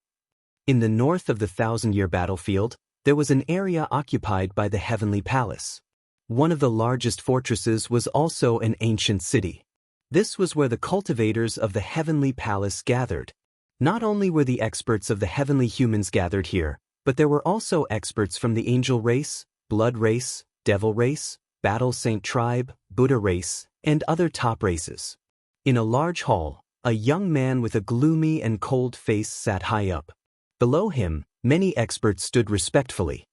A: In the north of the 1,000-year battlefield, there was an area occupied by the Heavenly Palace. One of the largest fortresses was also an ancient city. This was where the cultivators of the Heavenly Palace gathered. Not only were the experts of the heavenly humans gathered here, but there were also experts from the angel race, blood race, devil race, battle saint tribe, Buddha race, and other top races. In a large hall, a young man with a gloomy and cold face sat high up. Below him, many experts stood respectfully.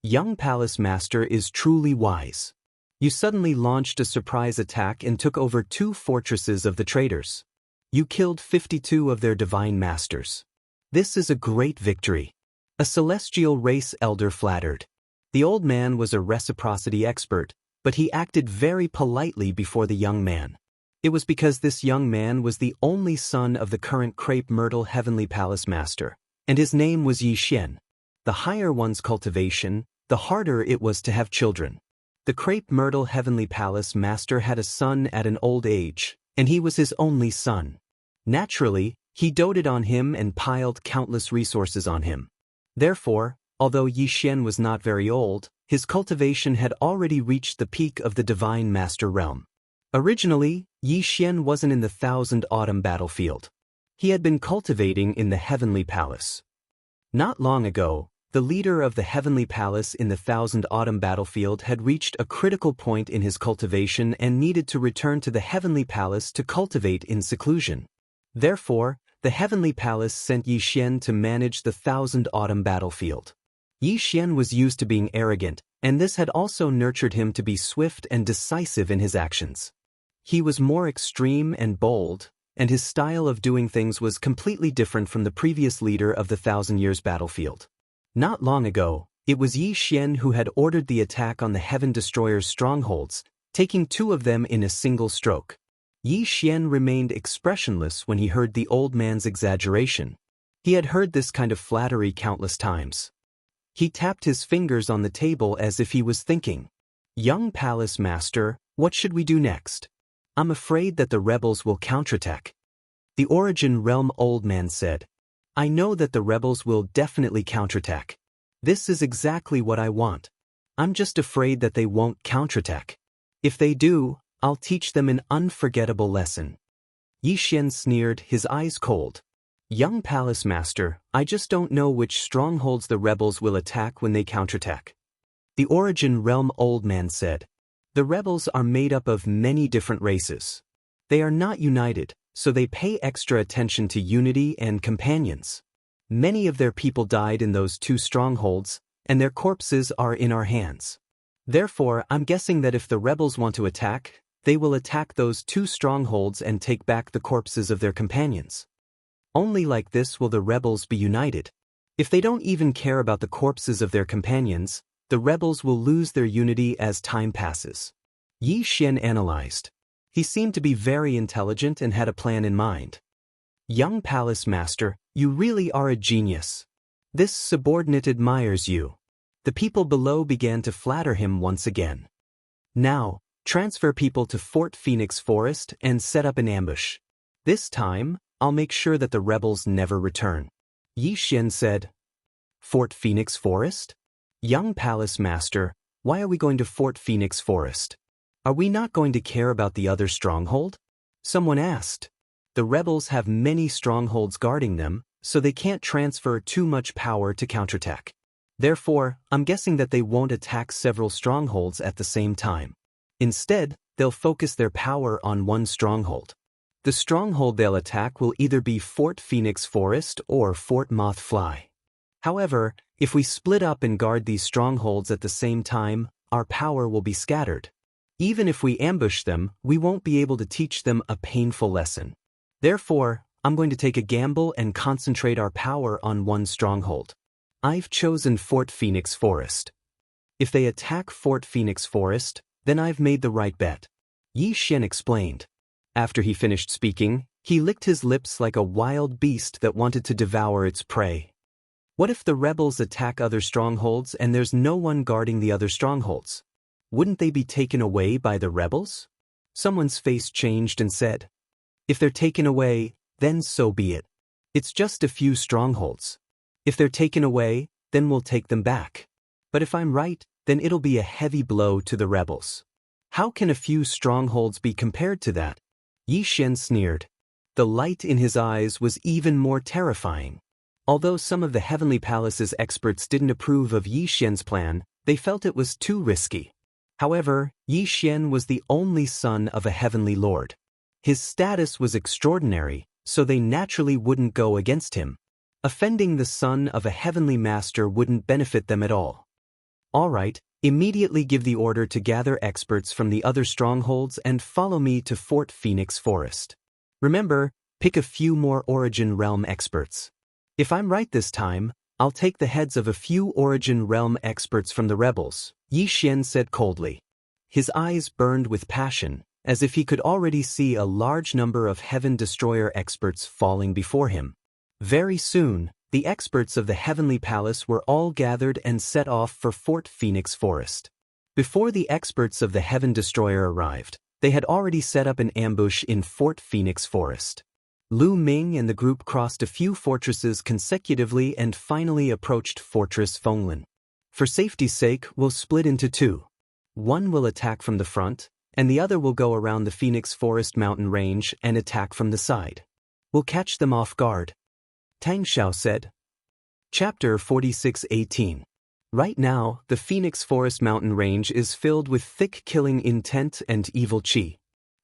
A: Young Palace Master is truly wise. You suddenly launched a surprise attack and took over 2 fortresses of the traitors. You killed 52 of their Divine Masters. This is a great victory. A celestial race elder flattered. The old man was a reciprocity expert, but he acted very politely before the young man. It was because this young man was the only son of the current Crepe Myrtle Heavenly Palace Master, and his name was Yi Xian. The higher one's cultivation, the harder it was to have children. The crepe myrtle heavenly palace master had a son at an old age, and he was his only son. Naturally, he doted on him and piled countless resources on him. Therefore, although Yi Xian was not very old, his cultivation had already reached the peak of the divine master realm. Originally, Yi Xian wasn't in the Thousand Autumn battlefield. He had been cultivating in the heavenly palace. Not long ago, the leader of the heavenly palace in the Thousand Autumn battlefield had reached a critical point in his cultivation and needed to return to the heavenly palace to cultivate in seclusion. Therefore, the heavenly palace sent Yi Xian to manage the Thousand Autumn battlefield. Yi Xian was used to being arrogant, and this had also nurtured him to be swift and decisive in his actions. He was more extreme and bold, and his style of doing things was completely different from the previous leader of the Thousand Years battlefield. Not long ago, it was Yi Xian who had ordered the attack on the Heaven Destroyer's strongholds, taking 2 of them in a single stroke. Yi Xian remained expressionless when he heard the old man's exaggeration. He had heard this kind of flattery countless times. He tapped his fingers on the table as if he was thinking, "Young palace master, what should we do next? I'm afraid that the rebels will counterattack." The Origin Realm old man said, "I know that the rebels will definitely counterattack. This is exactly what I want. I'm just afraid that they won't counterattack. If they do, I'll teach them an unforgettable lesson." Yi Xian sneered, his eyes cold. "Young palace master, I just don't know which strongholds the rebels will attack when they counterattack." The Origin Realm old man said, "The rebels are made up of many different races. They are not united, so they pay extra attention to unity and companions. Many of their people died in those 2 strongholds, and their corpses are in our hands. Therefore, I'm guessing that if the rebels want to attack, they will attack those 2 strongholds and take back the corpses of their companions. Only like this will the rebels be united. If they don't even care about the corpses of their companions, the rebels will lose their unity as time passes." Yi Xian analyzed. He seemed to be very intelligent and had a plan in mind. "Young palace master, you really are a genius. This subordinate admires you." The people below began to flatter him once again. "Now, transfer people to Fort Phoenix Forest and set up an ambush. This time, I'll make sure that the rebels never return." Yi Xian said, "Fort Phoenix Forest? Young palace master, why are we going to Fort Phoenix Forest? Are we not going to care about the other stronghold?" Someone asked. "The rebels have many strongholds guarding them, so they can't transfer too much power to counterattack. Therefore, I'm guessing that they won't attack several strongholds at the same time. Instead, they'll focus their power on one stronghold. The stronghold they'll attack will either be Fort Phoenix Forest or Fort Moth Fly. However, if we split up and guard these strongholds at the same time, our power will be scattered. Even if we ambush them, we won't be able to teach them a painful lesson. Therefore, I'm going to take a gamble and concentrate our power on one stronghold. I've chosen Fort Phoenix Forest. If they attack Fort Phoenix Forest, then I've made the right bet," Yi Xian explained. After he finished speaking, he licked his lips like a wild beast that wanted to devour its prey. What if the rebels attack other strongholds and there's no one guarding the other strongholds? Wouldn't they be taken away by the rebels? Someone's face changed and said, "If they're taken away, then so be it. It's just a few strongholds. If they're taken away, then we'll take them back. But if I'm right, then it'll be a heavy blow to the rebels. How can a few strongholds be compared to that?" Yi Xian sneered. The light in his eyes was even more terrifying. Although some of the Heavenly Palace's experts didn't approve of Yi Xian's plan, they felt it was too risky. However, Yi Xian was the only son of a heavenly lord. His status was extraordinary, so they naturally wouldn't go against him. Offending the son of a heavenly master wouldn't benefit them at all. "All right, immediately give the order to gather experts from the other strongholds and follow me to Fort Phoenix Forest. Remember, pick a few more Origin Realm experts. If I'm right this time, I'll take the heads of a few Origin Realm experts from the rebels," Yi Xian said coldly. His eyes burned with passion, as if he could already see a large number of Heaven Destroyer experts falling before him. Very soon, the experts of the Heavenly Palace were all gathered and set off for Fort Phoenix Forest. Before the experts of the Heaven Destroyer arrived, they had already set up an ambush in Fort Phoenix Forest. Lu Ming and the group crossed a few fortresses consecutively and finally approached Fortress Fenglin. For safety's sake, we'll split into two. One will attack from the front, and the other will go around the Phoenix Forest mountain range and attack from the side. We'll catch them off guard. Tang Xiao said. Chapter 46:18. Right now, the Phoenix Forest mountain range is filled with thick killing intent and evil qi.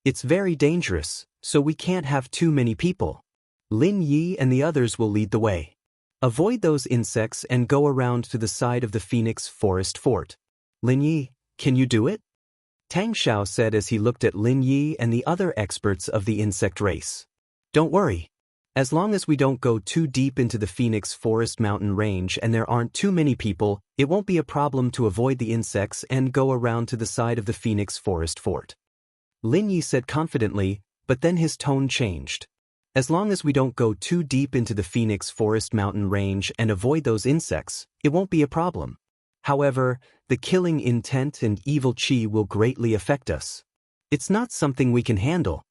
A: It's very dangerous, so we can't have too many people. Lin Yi and the others will lead the way. Avoid those insects and go around to the side of the Phoenix Forest fort. Lin Yi, can you do it? Tang Xiao said as he looked at Lin Yi and the other experts of the insect race. Don't worry. As long as we don't go too deep into the Phoenix Forest mountain range and there aren't too many people, it won't be a problem to avoid the insects and go around to the side of the Phoenix Forest fort. Lin Yi said confidently, but then his tone changed. As long as we don't go too deep into the Phoenix Forest mountain range and avoid those insects, it won't be a problem. However, the killing intent and evil qi will greatly affect us. It's not something we can handle.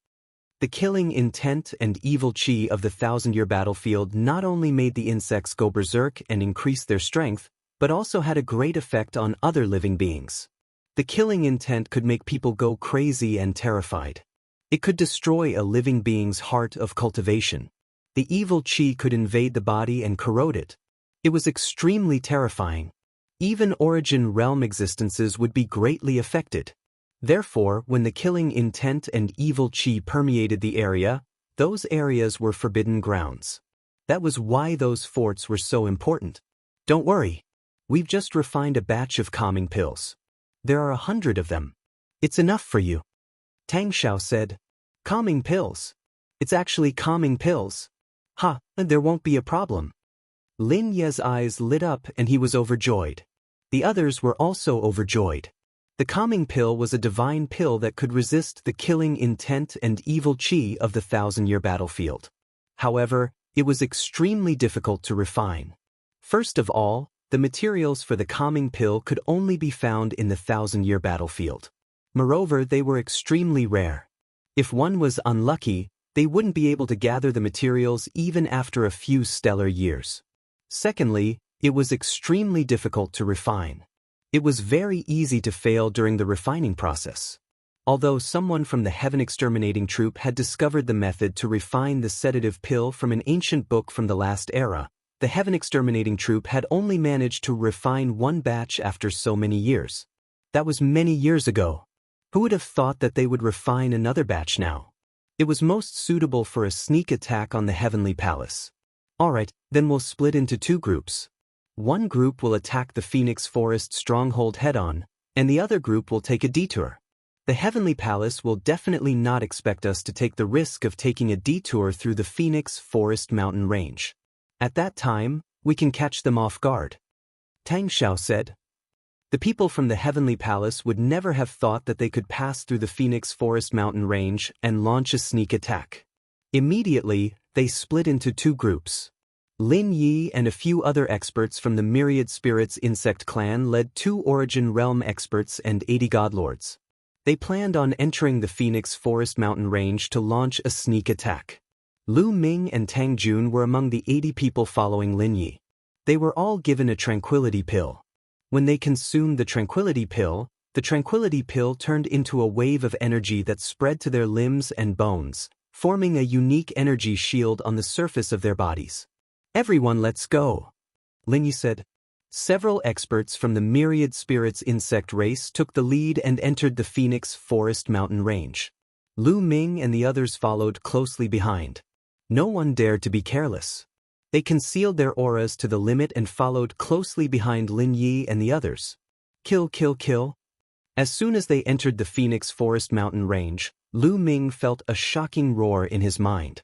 A: The killing intent and evil qi of the 1,000-year battlefield not only made the insects go berserk and increase their strength, but also had a great effect on other living beings. The killing intent could make people go crazy and terrified. It could destroy a living being's heart of cultivation. The evil qi could invade the body and corrode it. It was extremely terrifying. Even origin realm existences would be greatly affected. Therefore, when the killing intent and evil qi permeated the area, those areas were forbidden grounds. That was why those forts were so important. Don't worry. We've just refined a batch of calming pills. There are 100 of them. It's enough for you. Tang Xiao said. Calming pills? It's actually calming pills. Ha, there won't be a problem. Lin Ye's eyes lit up and he was overjoyed. The others were also overjoyed. The calming pill was a divine pill that could resist the killing intent and evil qi of the 1,000-year battlefield. However, it was extremely difficult to refine. First of all, the materials for the calming pill could only be found in the 1,000-year battlefield. Moreover, they were extremely rare. If one was unlucky, they wouldn't be able to gather the materials even after a few stellar years. Secondly, it was extremely difficult to refine. It was very easy to fail during the refining process. Although someone from the Heaven Exterminating Troop had discovered the method to refine the sedative pill from an ancient book from the last era, the Heaven Exterminating Troop had only managed to refine one batch after so many years. That was many years ago. Who would have thought that they would refine another batch now? It was most suitable for a sneak attack on the Heavenly Palace. Alright, then we'll split into two groups. One group will attack the Phoenix Forest stronghold head-on, and the other group will take a detour. The Heavenly Palace will definitely not expect us to take the risk of taking a detour through the Phoenix Forest mountain range. At that time, we can catch them off guard. Tang Xiao said. The people from the Heavenly Palace would never have thought that they could pass through the Phoenix Forest mountain range and launch a sneak attack. Immediately, they split into two groups. Lin Yi and a few other experts from the Myriad Spirits insect clan led 2 Origin Realm experts and 80 godlords. They planned on entering the Phoenix Forest mountain range to launch a sneak attack. Lu Ming and Tang Jun were among the 80 people following Lin Yi. They were all given a tranquility pill. When they consumed the tranquility pill turned into a wave of energy that spread to their limbs and bones, forming a unique energy shield on the surface of their bodies. Everyone, let's go, Lin Yi said. Several experts from the Myriad Spirits insect race took the lead and entered the Phoenix Forest mountain range. Lu Ming and the others followed closely behind. No one dared to be careless. They concealed their auras to the limit and followed closely behind Lin Yi and the others. Kill, kill, kill. As soon as they entered the Phoenix Forest mountain range, Lu Ming felt a shocking roar in his mind.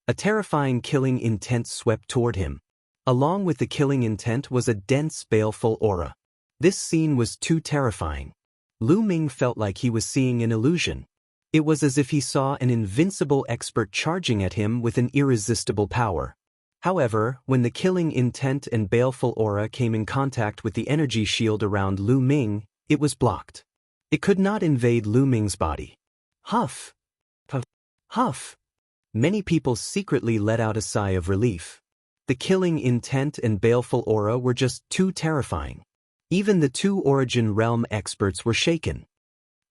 A: A terrifying killing intent swept toward him. Along with the killing intent was a dense, baleful aura. This scene was too terrifying. Lu Ming felt like he was seeing an illusion. It was as if he saw an invincible expert charging at him with an irresistible power. However, when the killing intent and baleful aura came in contact with the energy shield around Lu Ming, it was blocked. It could not invade Lu Ming's body. Huff! Puff! Huff! Many people secretly let out a sigh of relief. The killing intent and baleful aura were just too terrifying. Even the two Origin Realm experts were shaken.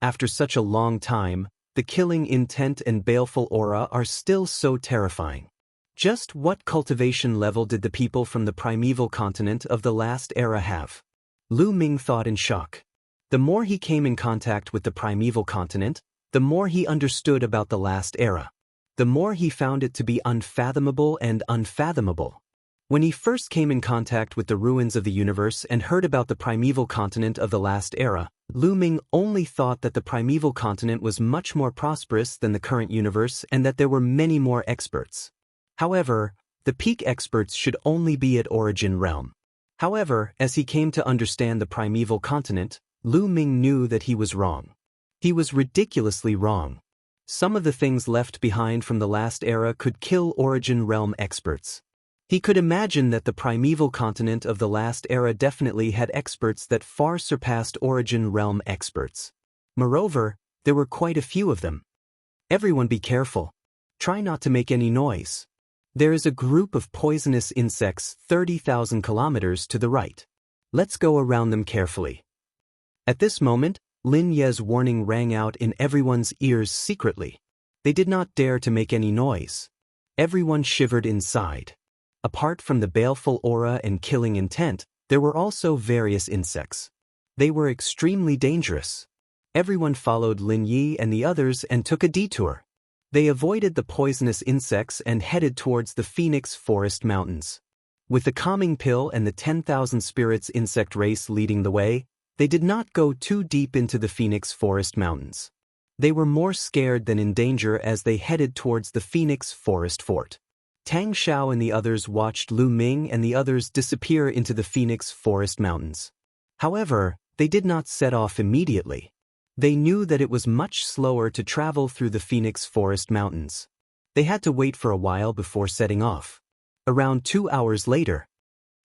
A: After such a long time, the killing intent and baleful aura are still so terrifying. Just what cultivation level did the people from the primeval continent of the last era have? Lu Ming thought in shock. The more he came in contact with the primeval continent, the more he understood about the last era. The more he found it to be unfathomable and unfathomable. When he first came in contact with the ruins of the universe and heard about the primeval continent of the last era, Lu Ming only thought that the primeval continent was much more prosperous than the current universe and that there were many more experts. However, the peak experts should only be at Origin Realm. However, as he came to understand the primeval continent, Lu Ming knew that he was wrong. He was ridiculously wrong. Some of the things left behind from the last era could kill Origin Realm experts. He could imagine that the primeval continent of the last era definitely had experts that far surpassed Origin Realm experts. Moreover, there were quite a few of them. Everyone be careful. Try not to make any noise. There is a group of poisonous insects 30,000 kilometers to the right. Let's go around them carefully. At this moment, Lin Ye's warning rang out in everyone's ears secretly. They did not dare to make any noise. Everyone shivered inside. Apart from the baleful aura and killing intent, there were also various insects. They were extremely dangerous. Everyone followed Lin Yi and the others and took a detour. They avoided the poisonous insects and headed towards the Phoenix Forest Mountains. With the calming pill and the 10,000 spirits insect race leading the way, they did not go too deep into the Phoenix Forest Mountains. They were more scared than in danger as they headed towards the Phoenix Forest Fort. Tang Xiao and the others watched Lu Ming and the others disappear into the Phoenix Forest Mountains. However, they did not set off immediately. They knew that it was much slower to travel through the Phoenix Forest Mountains. They had to wait for a while before setting off. Around 2 hours later.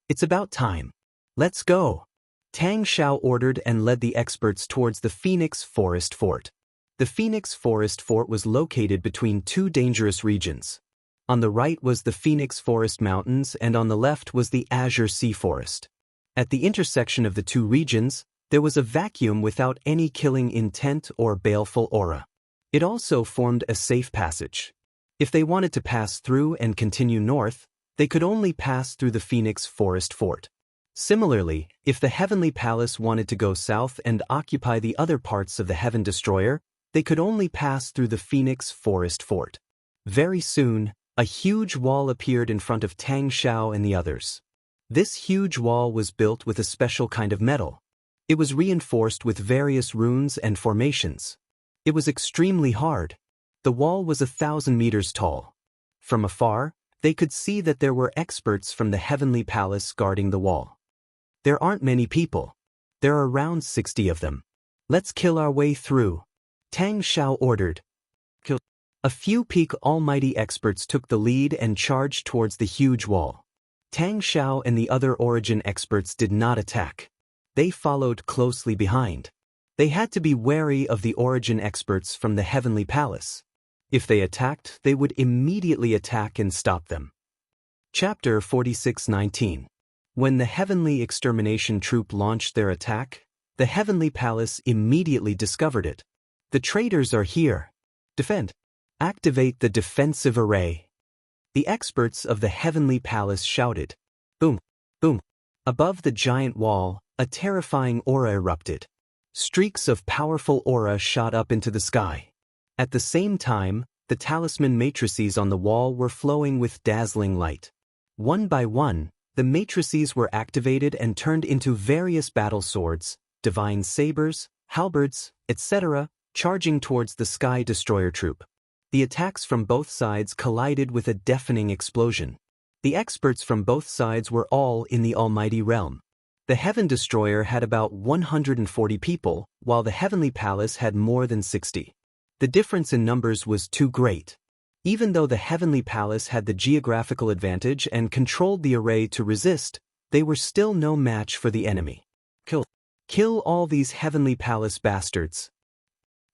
A: It's about time. Let's go. Tang Xiao ordered and led the experts towards the Phoenix Forest Fort. The Phoenix Forest Fort was located between two dangerous regions. On the right was the Phoenix Forest Mountains and on the left was the Azure Sea Forest. At the intersection of the two regions, there was a vacuum without any killing intent or baleful aura. It also formed a safe passage. If they wanted to pass through and continue north, they could only pass through the Phoenix Forest Fort. Similarly, if the Heavenly Palace wanted to go south and occupy the other parts of the Heaven Destroyer, they could only pass through the Phoenix Forest Fort. Very soon, a huge wall appeared in front of Tang Xiao and the others. This huge wall was built with a special kind of metal. It was reinforced with various runes and formations. It was extremely hard. The wall was 1,000 meters tall. From afar, they could see that there were experts from the Heavenly Palace guarding the wall. There aren't many people. There are around 60 of them. Let's kill our way through. Tang Xiao ordered. Kill. A few peak almighty experts took the lead and charged towards the huge wall. Tang Xiao and the other Origin experts did not attack. They followed closely behind. They had to be wary of the Origin experts from the Heavenly Palace. If they attacked, they would immediately attack and stop them. Chapter 46:19. When the Heavenly Extermination Troop launched their attack, the Heavenly Palace immediately discovered it. The traitors are here. Defend. Activate the defensive array. The experts of the Heavenly Palace shouted. Boom, boom. Above the giant wall, a terrifying aura erupted. Streaks of powerful aura shot up into the sky. At the same time, the talisman matrices on the wall were flowing with dazzling light. One by one, the matrices were activated and turned into various battle swords, divine sabers, halberds, etc., charging towards the Sky Destroyer troop. The attacks from both sides collided with a deafening explosion. The experts from both sides were all in the Almighty Realm. The Heaven Destroyer had about 140 people, while the Heavenly Palace had more than 60. The difference in numbers was too great. Even though the Heavenly Palace had the geographical advantage and controlled the array to resist, they were still no match for the enemy. Kill. Kill all these heavenly palace bastards.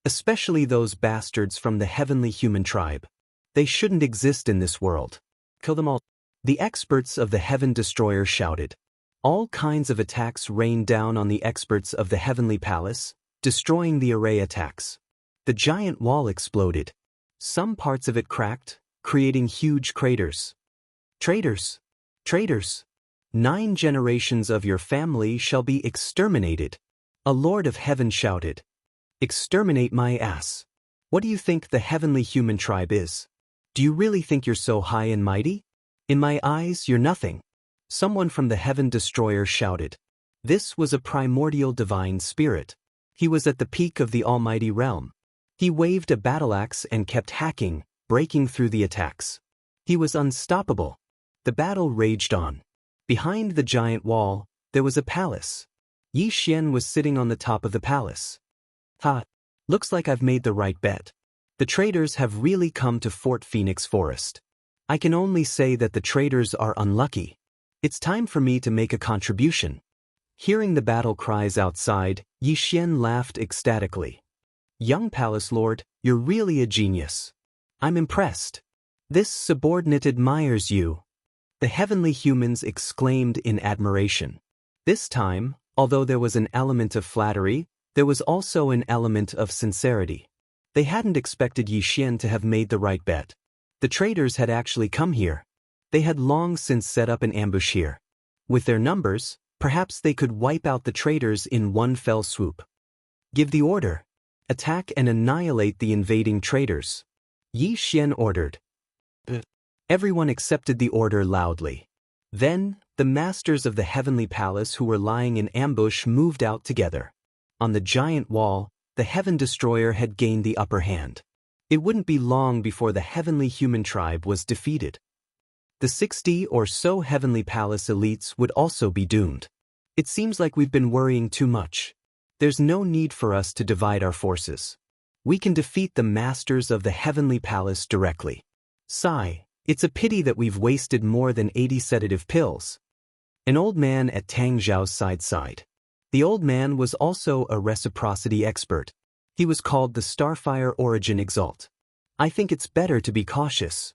A: Especially those bastards from the heavenly human tribe. They shouldn't exist in this world. Kill them all. The experts of the Heaven Destroyer shouted. All kinds of attacks rained down on the experts of the heavenly palace, destroying the array attacks. The giant wall exploded. Some parts of it cracked, creating huge craters. Traitors! Traitors! 9 generations of your family shall be exterminated. A lord of heaven shouted. Exterminate my ass. What do you think the heavenly human tribe is? Do you really think you're so high and mighty? In my eyes, you're nothing. Someone from the Heaven Destroyer shouted. This was a primordial divine spirit. He was at the peak of the almighty realm. He waved a battle axe and kept hacking, breaking through the attacks. He was unstoppable. The battle raged on. Behind the giant wall, there was a palace. Yi Xian was sitting on the top of the palace. Ha! Looks like I've made the right bet. The traders have really come to Fort Phoenix Forest. I can only say that the traders are unlucky. It's time for me to make a contribution. Hearing the battle cries outside, Yi Xian laughed ecstatically. Young Palace Lord, you're really a genius. I'm impressed. This subordinate admires you. The heavenly humans exclaimed in admiration. This time, although there was an element of flattery, there was also an element of sincerity. They hadn't expected Yi Xian to have made the right bet. The traders had actually come here. They had long since set up an ambush here. With their numbers, perhaps they could wipe out the traders in one fell swoop. Give the order. Attack and annihilate the invading traders. Yi Xian ordered. Everyone accepted the order loudly. Then, the masters of the heavenly palace who were lying in ambush moved out together. On the giant wall, the Heaven Destroyer had gained the upper hand. It wouldn't be long before the heavenly human tribe was defeated. The 60 or so heavenly palace elites would also be doomed. It seems like we've been worrying too much. There's no need for us to divide our forces. We can defeat the masters of the heavenly palace directly. Sigh, it's a pity that we've wasted more than 80 sedative pills. An old man at Tang Zhao's side sighed. The old man was also a reciprocity expert. He was called the Starfire Origin Exalt. I think it's better to be cautious.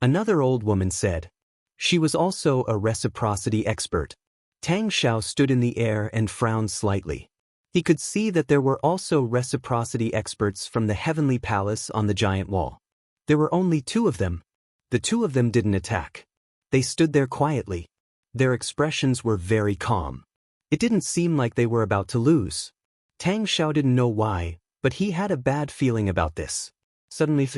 A: Another old woman said. She was also a reciprocity expert. Tang Zhao stood in the air and frowned slightly. He could see that there were also reciprocity experts from the heavenly palace on the giant wall. There were only 2 of them. The 2 of them didn't attack. They stood there quietly. Their expressions were very calm. It didn't seem like they were about to lose. Tang Zhao didn't know why, but he had a bad feeling about this. Suddenly,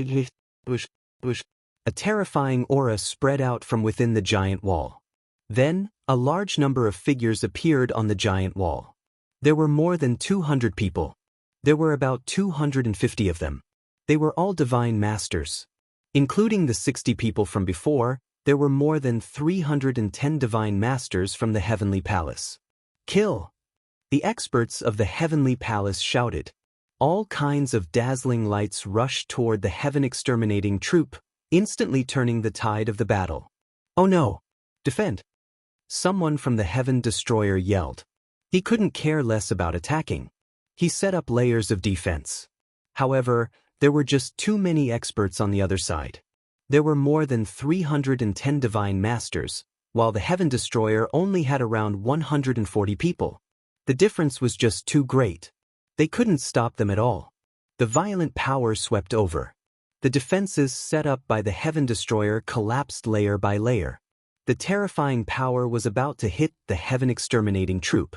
A: a terrifying aura spread out from within the giant wall. Then, a large number of figures appeared on the giant wall. There were more than 200 people. There were about 250 of them. They were all divine masters. Including the 60 people from before, there were more than 310 divine masters from the heavenly palace. Kill! The experts of the heavenly palace shouted. All kinds of dazzling lights rushed toward the heaven-exterminating troop, instantly turning the tide of the battle. Oh no! Defend! Someone from the Heaven Destroyer yelled. He couldn't care less about attacking. He set up layers of defense. However, there were just too many experts on the other side. There were more than 310 divine masters, while the Heaven Destroyer only had around 140 people. The difference was just too great. They couldn't stop them at all. The violent power swept over. The defenses set up by the Heaven Destroyer collapsed layer by layer. The terrifying power was about to hit the heaven-exterminating troop.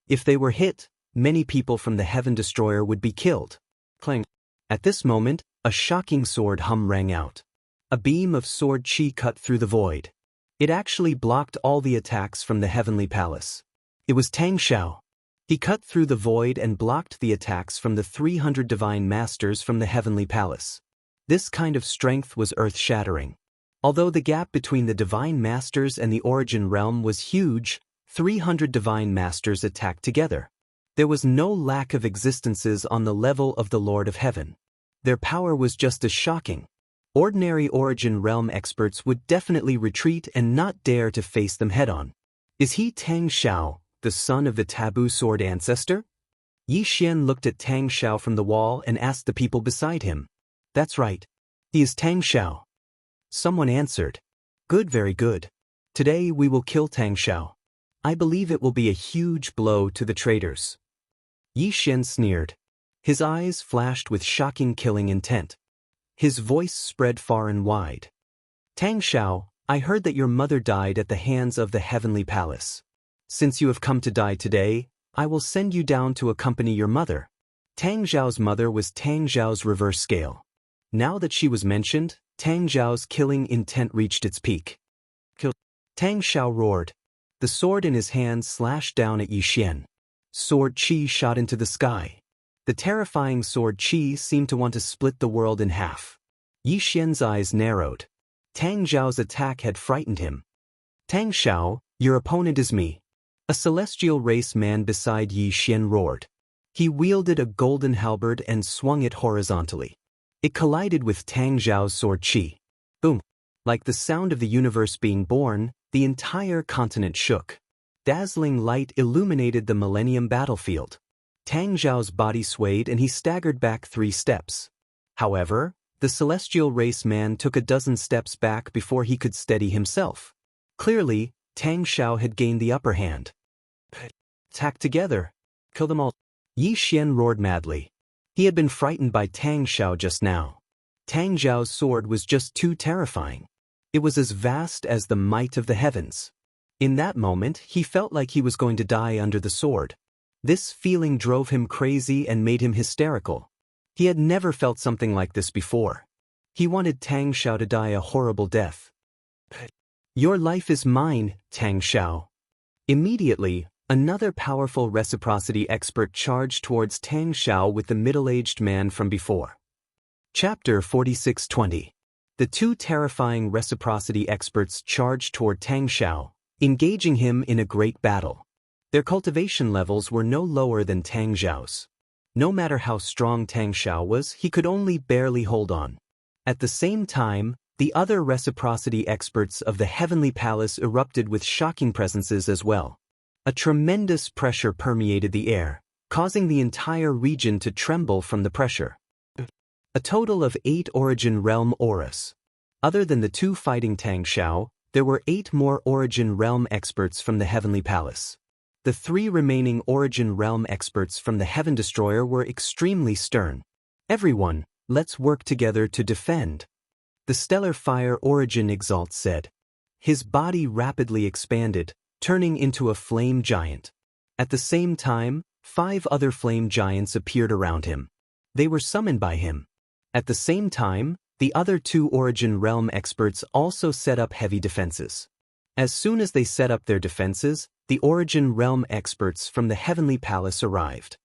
A: If they were hit, many people from the Heaven Destroyer would be killed. Clang. At this moment, a shocking sword hum rang out. A beam of sword chi cut through the void. It actually blocked all the attacks from the heavenly palace. It was Tang Zhao. He cut through the void and blocked the attacks from the 300 divine masters from the heavenly palace. This kind of strength was earth-shattering. Although the gap between the divine masters and the origin realm was huge, 300 divine masters attacked together. There was no lack of existences on the level of the Lord of Heaven. Their power was just as shocking. Ordinary origin realm experts would definitely retreat and not dare to face them head-on. Is he Tang Zhao, the son of the taboo sword ancestor? Yi Xian looked at Tang Xiao from the wall and asked the people beside him. That's right. He is Tang Xiao. Someone answered. Good, very good. Today we will kill Tang Xiao. I believe it will be a huge blow to the traitors. Yi Xian sneered. His eyes flashed with shocking killing intent. His voice spread far and wide. Tang Xiao, I heard that your mother died at the hands of the heavenly palace. Since you have come to die today, I will send you down to accompany your mother. Tang Xiao's mother was Tang Xiao's reverse scale. Now that she was mentioned, Tang Xiao's killing intent reached its peak. Kill! Tang Xiao roared. The sword in his hand slashed down at Yi Xian. Sword Qi shot into the sky. The terrifying sword Qi seemed to want to split the world in half. Yi Xian's eyes narrowed. Tang Xiao's attack had frightened him. Tang Xiao, your opponent is me. A celestial race man beside Yi Xian roared. He wielded a golden halberd and swung it horizontally. It collided with Tang Xiao's sword Qi. Boom! Like the sound of the universe being born, the entire continent shook. Dazzling light illuminated the Millennium battlefield. Tang Xiao's body swayed and he staggered back 3 steps. However, the celestial race man took a dozen steps back before he could steady himself. Clearly, Tang Xiao had gained the upper hand. Attack together. Kill them all. Yi Xian roared madly. He had been frightened by Tang Xiao just now. Tang Xiao's sword was just too terrifying. It was as vast as the might of the heavens. In that moment, he felt like he was going to die under the sword. This feeling drove him crazy and made him hysterical. He had never felt something like this before. He wanted Tang Xiao to die a horrible death. Your life is mine, Tang Xiao. Immediately, another powerful reciprocity expert charged towards Tang Xiao with the middle-aged man from before. Chapter 46:20. The 2 terrifying reciprocity experts charged toward Tang Xiao, engaging him in a great battle. Their cultivation levels were no lower than Tang Xiao's. No matter how strong Tang Xiao was, he could only barely hold on. At the same time, the other reciprocity experts of the Heavenly Palace erupted with shocking presences as well. A tremendous pressure permeated the air, causing the entire region to tremble from the pressure. A total of 8 Origin Realm auras. Other than the 2 fighting Tang Xiao, there were 8 more Origin Realm experts from the Heavenly Palace. The 3 remaining Origin Realm experts from the Heaven Destroyer were extremely stern. Everyone, let's work together to defend. The Stellar Fire Origin Exalt said. His body rapidly expanded, turning into a flame giant. At the same time, 5 other flame giants appeared around him. They were summoned by him. At the same time, the other 2 Origin Realm experts also set up heavy defenses. As soon as they set up their defenses, the Origin Realm experts from the Heavenly Palace arrived.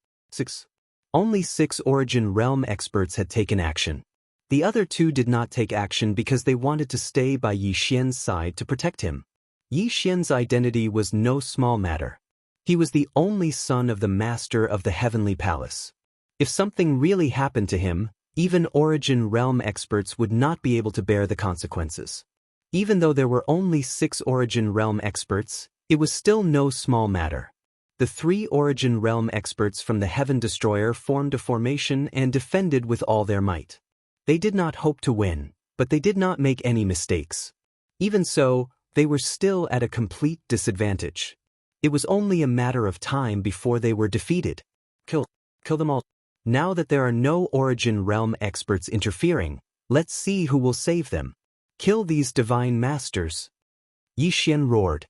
A: Only 6 Origin Realm experts had taken action. The other 2 did not take action because they wanted to stay by Yi Xian's side to protect him. Yi Xian's identity was no small matter. He was the only son of the Master of the Heavenly Palace. If something really happened to him, even Origin Realm experts would not be able to bear the consequences. Even though there were only 6 Origin Realm experts, it was still no small matter. The 3 Origin Realm experts from the Heaven Destroyer formed a formation and defended with all their might. They did not hope to win, but they did not make any mistakes. Even so, they were still at a complete disadvantage. It was only a matter of time before they were defeated. Kill them all. Now that there are no Origin Realm experts interfering, let's see who will save them. Kill these divine masters. Yi Xian roared.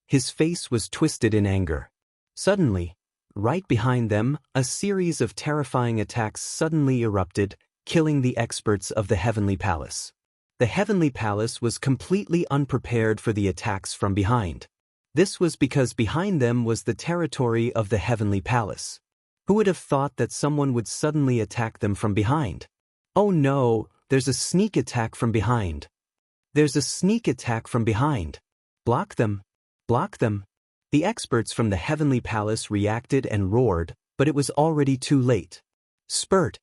A: His face was twisted in anger. Suddenly, right behind them, a series of terrifying attacks suddenly erupted, killing the experts of the Heavenly Palace. The Heavenly Palace was completely unprepared for the attacks from behind. This was because behind them was the territory of the Heavenly Palace. Who would have thought that someone would suddenly attack them from behind? Oh no, there's a sneak attack from behind. There's a sneak attack from behind. Block them. Block them. The experts from the Heavenly Palace reacted and roared, but it was already too late. Spurt.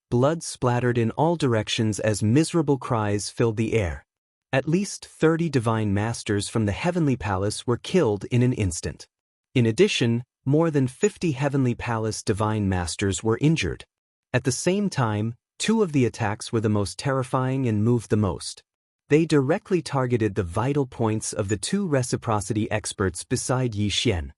A: Blood splattered in all directions as miserable cries filled the air. At least 30 divine masters from the heavenly palace were killed in an instant. In addition, more than 50 heavenly palace divine masters were injured. At the same time, 2 of the attacks were the most terrifying and moved the most. They directly targeted the vital points of the 2 reciprocity experts beside Yi Xian.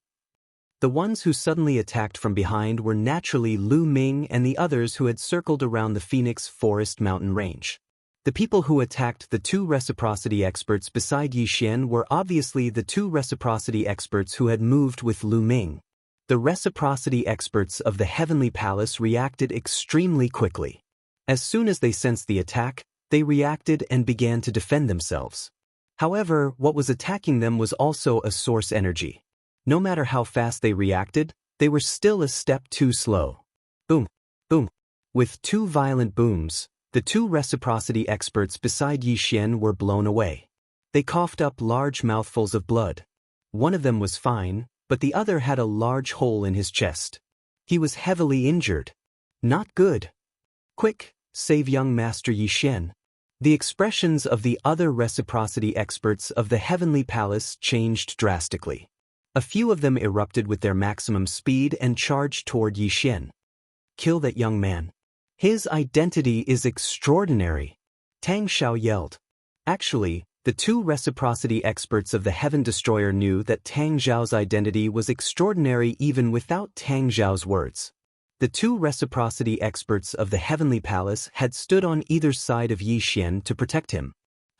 A: The ones who suddenly attacked from behind were naturally Lu Ming and the others who had circled around the Phoenix Forest mountain range. The people who attacked the 2 reciprocity experts beside Yi Xian were obviously the 2 reciprocity experts who had moved with Lu Ming. The reciprocity experts of the Heavenly Palace reacted extremely quickly. As soon as they sensed the attack, they reacted and began to defend themselves. However, what was attacking them was also a source energy. No matter how fast they reacted, they were still a step too slow. Boom, boom. With 2 violent booms, the 2 reciprocity experts beside Yi Xian were blown away. They coughed up large mouthfuls of blood. One of them was fine, but the other had a large hole in his chest. He was heavily injured. Not good. Quick, save young Master Yi Xian. The expressions of the other reciprocity experts of the Heavenly Palace changed drastically. A few of them erupted with their maximum speed and charged toward Yi Xian. Kill that young man. His identity is extraordinary. Tang Xiao yelled. Actually, the 2 reciprocity experts of the Heaven Destroyer knew that Tang Xiao's identity was extraordinary even without Tang Xiao's words. The 2 reciprocity experts of the Heavenly Palace had stood on either side of Yi Xian to protect him.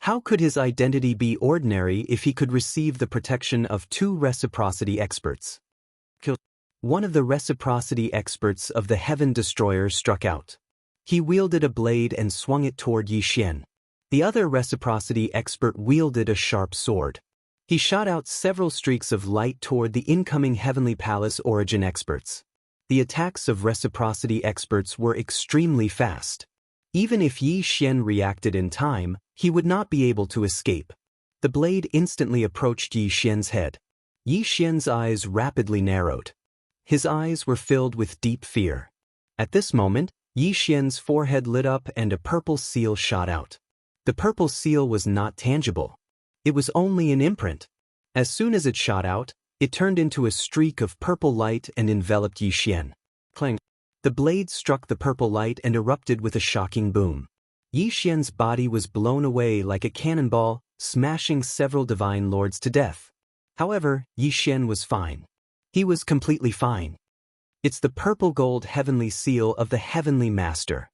A: How could his identity be ordinary if he could receive the protection of 2 reciprocity experts? One of the reciprocity experts of the Heaven Destroyer struck out. He wielded a blade and swung it toward Yi Xian. The other reciprocity expert wielded a sharp sword. He shot out several streaks of light toward the incoming Heavenly Palace origin experts. The attacks of reciprocity experts were extremely fast. Even if Yi Xian reacted in time, he would not be able to escape. The blade instantly approached Yi Xian's head. Yi Xian's eyes rapidly narrowed. His eyes were filled with deep fear. At this moment, Yi Xian's forehead lit up and a purple seal shot out. The purple seal was not tangible. It was only an imprint. As soon as it shot out, it turned into a streak of purple light and enveloped Yi Xian. Clang! The blade struck the purple light and erupted with a shocking boom. Yi Xian's body was blown away like a cannonball, smashing several divine lords to death. However, Yi Xian was fine. He was completely fine. It's the purple gold heavenly seal of the Heavenly Master.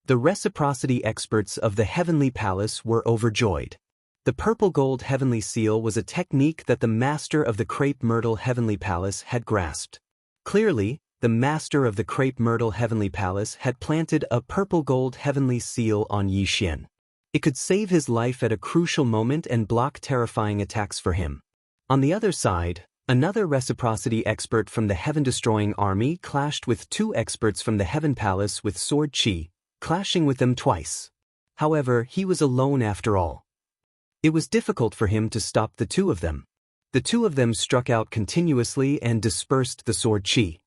A: The reciprocity experts of the Heavenly Palace were overjoyed. The purple gold heavenly seal was a technique that the master of the Crepe Myrtle Heavenly Palace had grasped. Clearly, the master of the Crepe Myrtle Heavenly Palace had planted a purple gold heavenly seal on Yi Xian. It could save his life at a crucial moment and block terrifying attacks for him. On the other side, another reciprocity expert from the heaven-destroying army clashed with 2 experts from the Heaven Palace with sword chi, clashing with them twice. However, he was alone after all. It was difficult for him to stop the 2 of them. The 2 of them struck out continuously and dispersed the sword chi.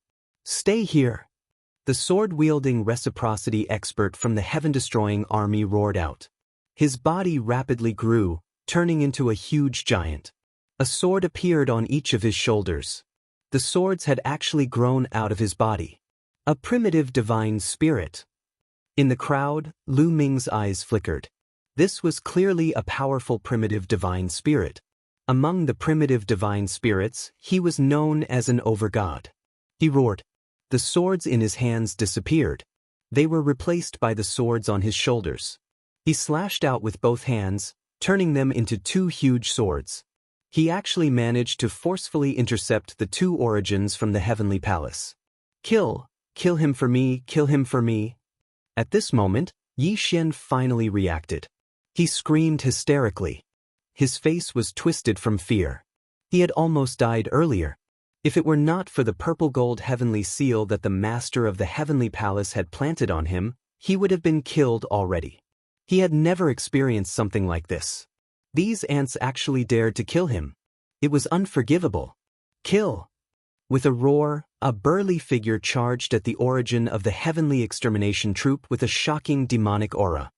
A: Stay here! The sword-wielding reciprocity expert from the heaven-destroying army roared out. His body rapidly grew, turning into a huge giant. A sword appeared on each of his shoulders. The swords had actually grown out of his body. A primitive divine spirit. In the crowd, Lu Ming's eyes flickered. This was clearly a powerful primitive divine spirit. Among the primitive divine spirits, he was known as an overgod. He roared. The swords in his hands disappeared. They were replaced by the swords on his shoulders. He slashed out with both hands, turning them into 2 huge swords. He actually managed to forcefully intercept the 2 origins from the Heavenly Palace. Kill him for me, kill him for me. At this moment, Yi Xian finally reacted. He screamed hysterically. His face was twisted from fear. He had almost died earlier. If it were not for the purple gold heavenly seal that the master of the Heavenly Palace had planted on him, he would have been killed already. He had never experienced something like this. These ants actually dared to kill him. It was unforgivable. Kill! With a roar, a burly figure charged at the origin of the heavenly extermination troop with a shocking demonic aura.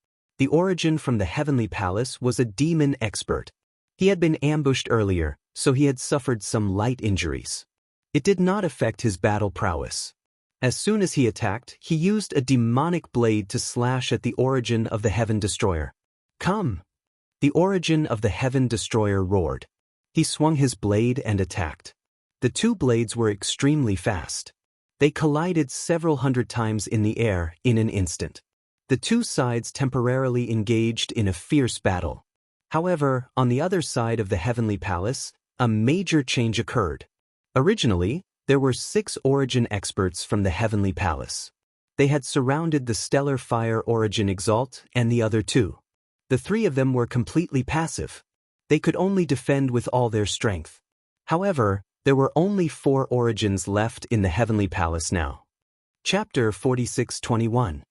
A: The origin from the heavenly palace was a demon expert. He had been ambushed earlier, so he had suffered some light injuries. It did not affect his battle prowess. As soon as he attacked, he used a demonic blade to slash at the origin of the Heaven Destroyer. "Come!" The origin of the Heaven Destroyer roared. He swung his blade and attacked. The two blades were extremely fast. They collided several hundred times in the air in an instant. The two sides temporarily engaged in a fierce battle. However, on the other side of the Heavenly Palace, a major change occurred. Originally, there were 6 origin experts from the Heavenly Palace. They had surrounded the stellar fire origin Exalt and the other 2. The 3 of them were completely passive. They could only defend with all their strength. However, there were only 4 origins left in the Heavenly Palace now. Chapter 46:21.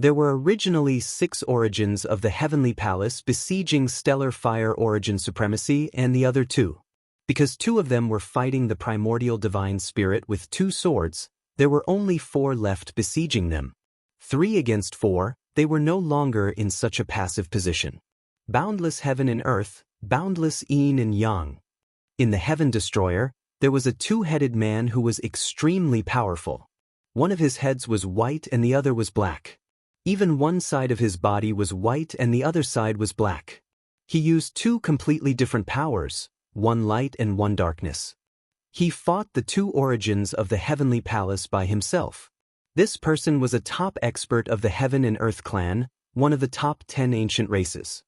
A: There were originally 6 origins of the Heavenly Palace besieging stellar fire origin supremacy and the other 2. Because 2 of them were fighting the primordial divine spirit with 2 swords, there were only 4 left besieging them. 3 against 4, they were no longer in such a passive position. Boundless heaven and earth, boundless yin and yang. In the Heaven Destroyer, there was a 2-headed man who was extremely powerful. One of his heads was white and the other was black. Even one side of his body was white and the other side was black. He used 2 completely different powers, one light and one darkness. He fought the 2 origins of the Heavenly Palace by himself. This person was a top expert of the Heaven and Earth clan, one of the top 10 ancient races.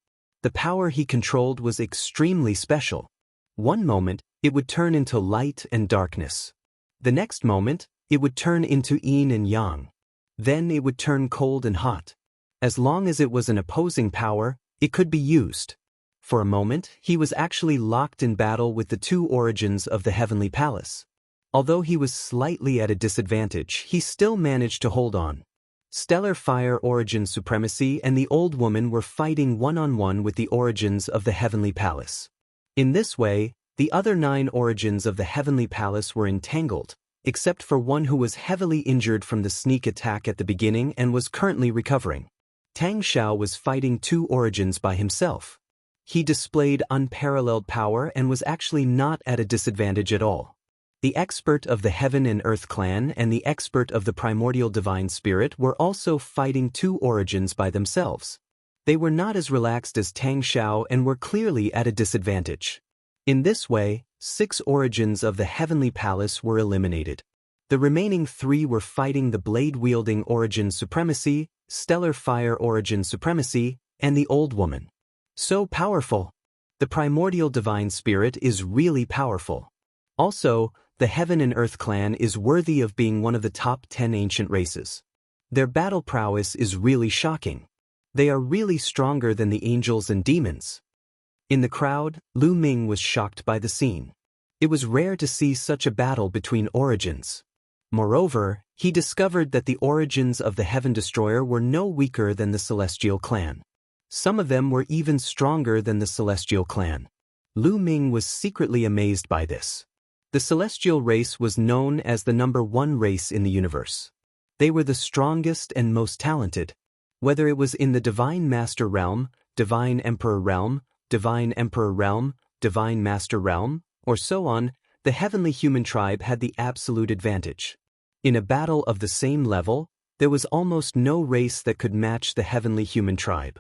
A: The power he controlled was extremely special. One moment, it would turn into light and darkness. The next moment, it would turn into yin and yang. Then it would turn cold and hot. As long as it was an opposing power, it could be used. For a moment, he was actually locked in battle with the 2 origins of the Heavenly Palace. Although he was slightly at a disadvantage, he still managed to hold on. Stellar Fire Origin Supremacy and the Old Woman were fighting one-on-one with the origins of the Heavenly Palace. In this way, the other 9 origins of the Heavenly Palace were entangled, except for one who was heavily injured from the sneak attack at the beginning and was currently recovering. Tang Xiao was fighting 2 origins by himself. He displayed unparalleled power and was actually not at a disadvantage at all. The expert of the Heaven and Earth clan and the expert of the primordial divine spirit were also fighting 2 origins by themselves. They were not as relaxed as Tang Xiao and were clearly at a disadvantage. In this way, 6 origins of the Heavenly Palace were eliminated. The remaining 3 were fighting the blade-wielding origin supremacy, stellar fire origin supremacy, and the Old Woman. So powerful. The primordial divine spirit is really powerful. Also, the Heaven and Earth clan is worthy of being one of the top 10 ancient races. Their battle prowess is really shocking. They are really stronger than the angels and demons. In the crowd, Lu Ming was shocked by the scene. It was rare to see such a battle between origins. Moreover, he discovered that the origins of the Heaven Destroyer were no weaker than the Celestial clan. Some of them were even stronger than the Celestial clan. Lu Ming was secretly amazed by this. The Celestial race was known as the number 1 race in the universe. They were the strongest and most talented. Whether it was in the Divine Master Realm, Divine Emperor Realm, Divine Emperor Realm, Divine Master Realm, or so on, the Heavenly Human Tribe had the absolute advantage. In a battle of the same level, there was almost no race that could match the Heavenly Human Tribe.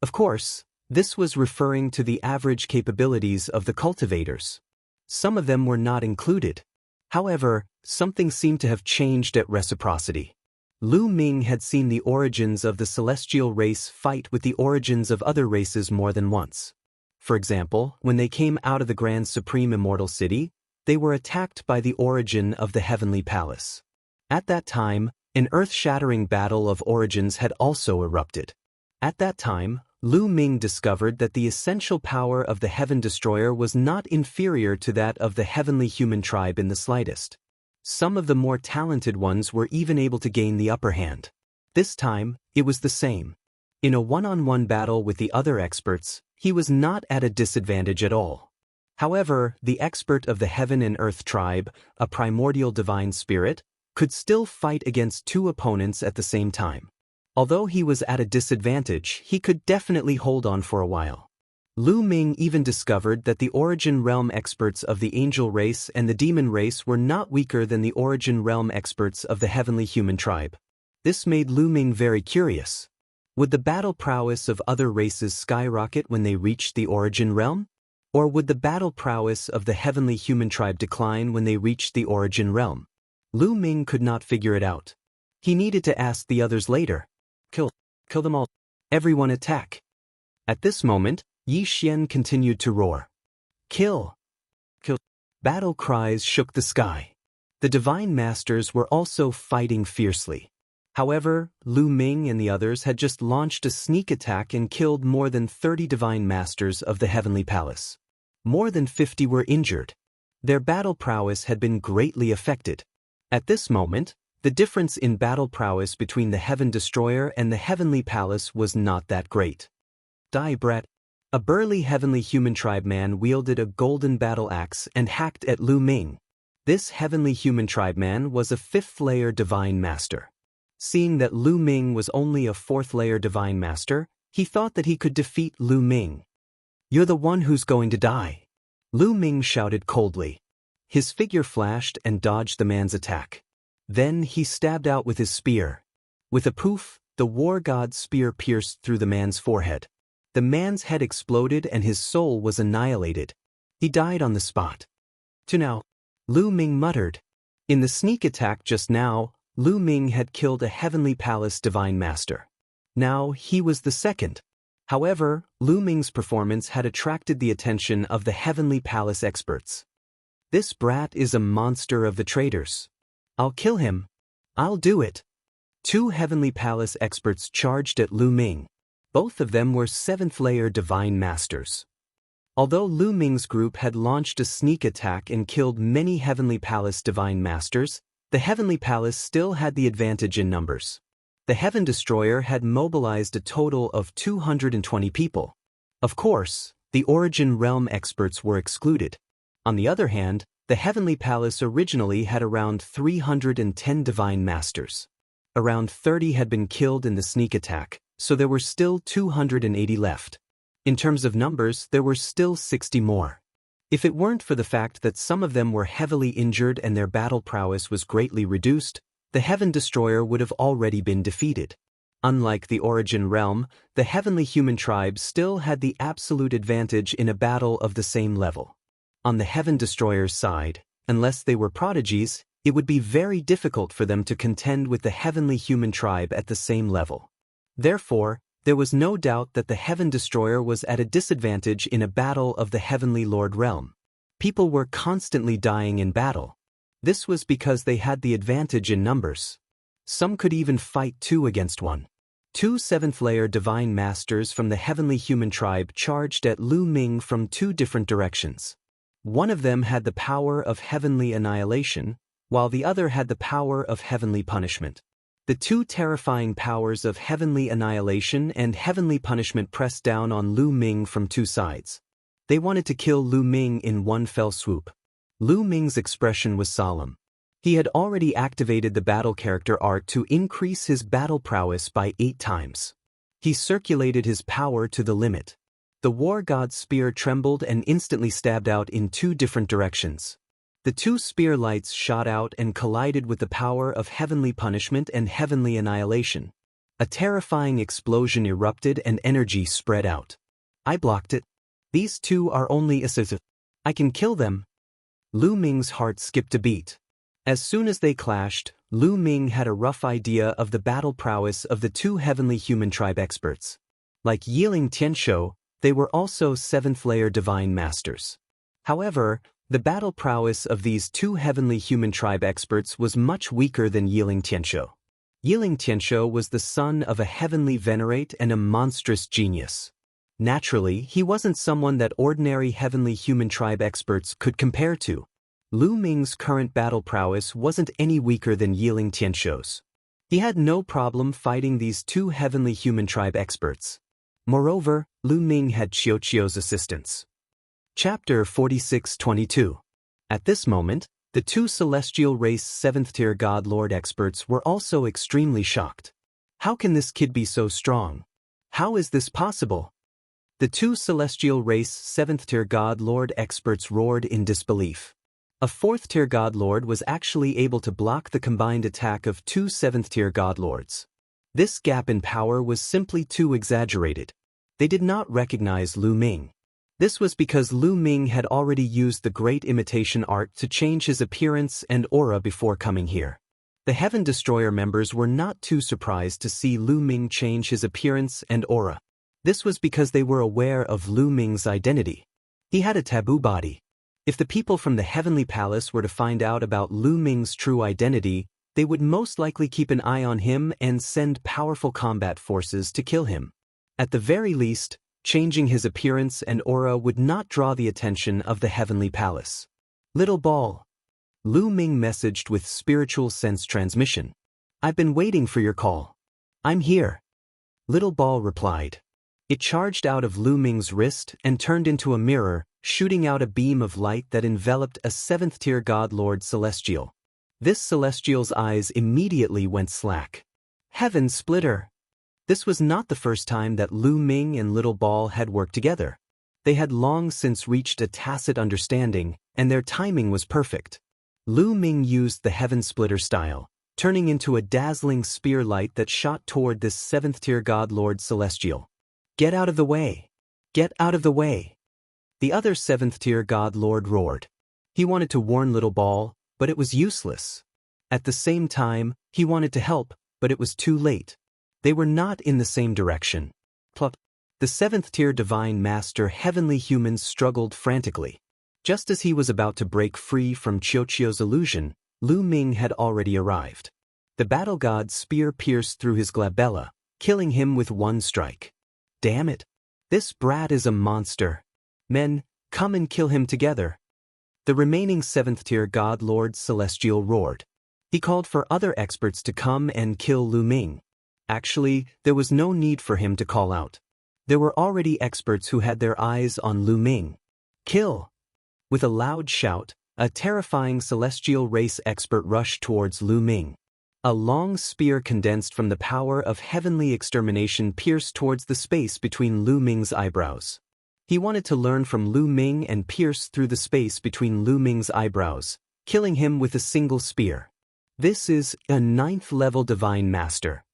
A: Of course, this was referring to the average capabilities of the cultivators. Some of them were not included. However, something seemed to have changed at reciprocity. Lu Ming had seen the origins of the Celestial race fight with the origins of other races more than once. For example, when they came out of the Grand Supreme Immortal City, they were attacked by the origin of the Heavenly Palace. At that time, an earth-shattering battle of origins had also erupted. At that time, Lu Ming discovered that the essential power of the Heaven Destroyer was not inferior to that of the Heavenly Human Tribe in the slightest. Some of the more talented ones were even able to gain the upper hand. This time, it was the same. In a one-on-one battle with the other experts, he was not at a disadvantage at all. However, the expert of the Heaven and Earth tribe, a primordial divine spirit, could still fight against 2 opponents at the same time. Although he was at a disadvantage, he could definitely hold on for a while. Lu Ming even discovered that the Origin Realm experts of the Angel race and the Demon race were not weaker than the Origin Realm experts of the Heavenly Human tribe. This made Lu Ming very curious. Would the battle prowess of other races skyrocket when they reached the Origin Realm? Or would the battle prowess of the Heavenly Human tribe decline when they reached the Origin Realm? Lu Ming could not figure it out. He needed to ask the others later. Kill them all. Everyone attack. At this moment, Yi Xian continued to roar. Kill. Battle cries shook the sky. The Divine Masters were also fighting fiercely. However, Lu Ming and the others had just launched a sneak attack and killed more than 30 Divine Masters of the Heavenly Palace. More than 50 were injured. Their battle prowess had been greatly affected. At this moment, the difference in battle prowess between the Heaven Destroyer and the Heavenly Palace was not that great. Die, brat. A burly Heavenly Human tribe man wielded a golden battle axe and hacked at Lu Ming. This Heavenly Human tribe man was a 5th-layer Divine Master. Seeing that Lu Ming was only a 4th-layer Divine Master, he thought that he could defeat Lu Ming. You're the one who's going to die. Lu Ming shouted coldly. His figure flashed and dodged the man's attack. Then he stabbed out with his spear. With a poof, the war god's spear pierced through the man's forehead. The man's head exploded and his soul was annihilated. He died on the spot. To now, Lu Ming muttered. In the sneak attack just now, Lu Ming had killed a Heavenly Palace Divine Master. Now he was the second. However, Lu Ming's performance had attracted the attention of the Heavenly Palace experts. This brat is a monster of the traders. I'll kill him. I'll do it. 2 Heavenly Palace experts charged at Lu Ming. Both of them were 7th-layer Divine Masters. Although Lu Ming's group had launched a sneak attack and killed many Heavenly Palace Divine Masters, the Heavenly Palace still had the advantage in numbers. The Heaven Destroyer had mobilized a total of 220 people. Of course, the Origin Realm experts were excluded. On the other hand, the Heavenly Palace originally had around 310 Divine Masters. Around 30 had been killed in the sneak attack, so there were still 280 left. In terms of numbers, there were still 60 more. If it weren't for the fact that some of them were heavily injured and their battle prowess was greatly reduced, the Heaven Destroyer would have already been defeated. Unlike the Origin Realm, the Heavenly Human tribe still had the absolute advantage in a battle of the same level. On the Heaven Destroyer's side, unless they were prodigies, it would be very difficult for them to contend with the Heavenly Human tribe at the same level. Therefore, there was no doubt that the Heaven Destroyer was at a disadvantage in a battle of the Heavenly Lord Realm. People were constantly dying in battle. This was because they had the advantage in numbers. Some could even fight 2 against 1. 2 7th-layer Divine Masters from the Heavenly Human tribe charged at Lu Ming from 2 different directions. One of them had the power of heavenly annihilation, while the other had the power of heavenly punishment. The 2 terrifying powers of heavenly annihilation and heavenly punishment pressed down on Lu Ming from 2 sides. They wanted to kill Lu Ming in one fell swoop. Lu Ming's expression was solemn. He had already activated the battle character art to increase his battle prowess by 8 times. He circulated his power to the limit. The war god's spear trembled and instantly stabbed out in 2 different directions. The 2 spear lights shot out and collided with the power of heavenly punishment and heavenly annihilation. A terrifying explosion erupted and energy spread out. I blocked it. These 2 are only assistive. I can kill them. Lu Ming's heart skipped a beat. As soon as they clashed, Lu Ming had a rough idea of the battle prowess of the 2 Heavenly Human tribe experts. Like Yiling Tianshou, they were also 7th-layer Divine Masters. However, the battle prowess of these 2 Heavenly Human tribe experts was much weaker than Yiling Tianshou. Yiling Tianshou was the son of a heavenly venerate and a monstrous genius. Naturally, he wasn't someone that ordinary Heavenly Human tribe experts could compare to. Lu Ming's current battle prowess wasn't any weaker than Yiling Tianshou's. He had no problem fighting these 2 Heavenly Human tribe experts. Moreover, Lu Ming had Qiuqiu's assistance. Chapter 46-22. At this moment, the 2 celestial race 7th-tier God Lord experts were also extremely shocked. How can this kid be so strong? How is this possible? The two celestial race 7th-tier God Lord experts roared in disbelief. A 4th-tier God Lord was actually able to block the combined attack of two 7th-tier God Lords. This gap in power was simply too exaggerated. They did not recognize Lu Ming. This was because Lu Ming had already used the great imitation art to change his appearance and aura before coming here. The Heaven Destroyer members were not too surprised to see Lu Ming change his appearance and aura. This was because they were aware of Lu Ming's identity. He had a taboo body. If the people from the Heavenly Palace were to find out about Lu Ming's true identity, they would most likely keep an eye on him and send powerful combat forces to kill him. At the very least, changing his appearance and aura would not draw the attention of the Heavenly Palace. Little Ball. Lu Ming messaged with spiritual sense transmission. I've been waiting for your call. I'm here. Little Ball replied. It charged out of Lu Ming's wrist and turned into a mirror, shooting out a beam of light that enveloped a 7th-tier God Lord Celestial. This Celestial's eyes immediately went slack. Heaven Splitter! This was not the first time that Lu Ming and Little Ball had worked together. They had long since reached a tacit understanding, and their timing was perfect. Lu Ming used the Heaven Splitter style, turning into a dazzling spear light that shot toward this 7th-tier God Lord Celestial. Get out of the way! Get out of the way! The other 7th-tier God Lord roared. He wanted to warn Little Ball, but it was useless. At the same time, he wanted to help, but it was too late. They were not in the same direction. Plop. The 7th-tier Divine Master Heavenly Humans struggled frantically. Just as he was about to break free from Qiuqiu's illusion, Lu Ming had already arrived. The battle god's spear pierced through his glabella, killing him with one strike. Damn it! This brat is a monster. Men, come and kill him together. The remaining 7th-tier God Lord Celestial roared. He called for other experts to come and kill Lu Ming. Actually, there was no need for him to call out. There were already experts who had their eyes on Lu Ming. Kill! With a loud shout, a terrifying celestial race expert rushed towards Lu Ming. A long spear condensed from the power of heavenly extermination pierced towards the space between Lu Ming's eyebrows. He wanted to learn from Lu Ming and pierce through the space between Lu Ming's eyebrows, killing him with a single spear. This is a 9th-level Divine Master.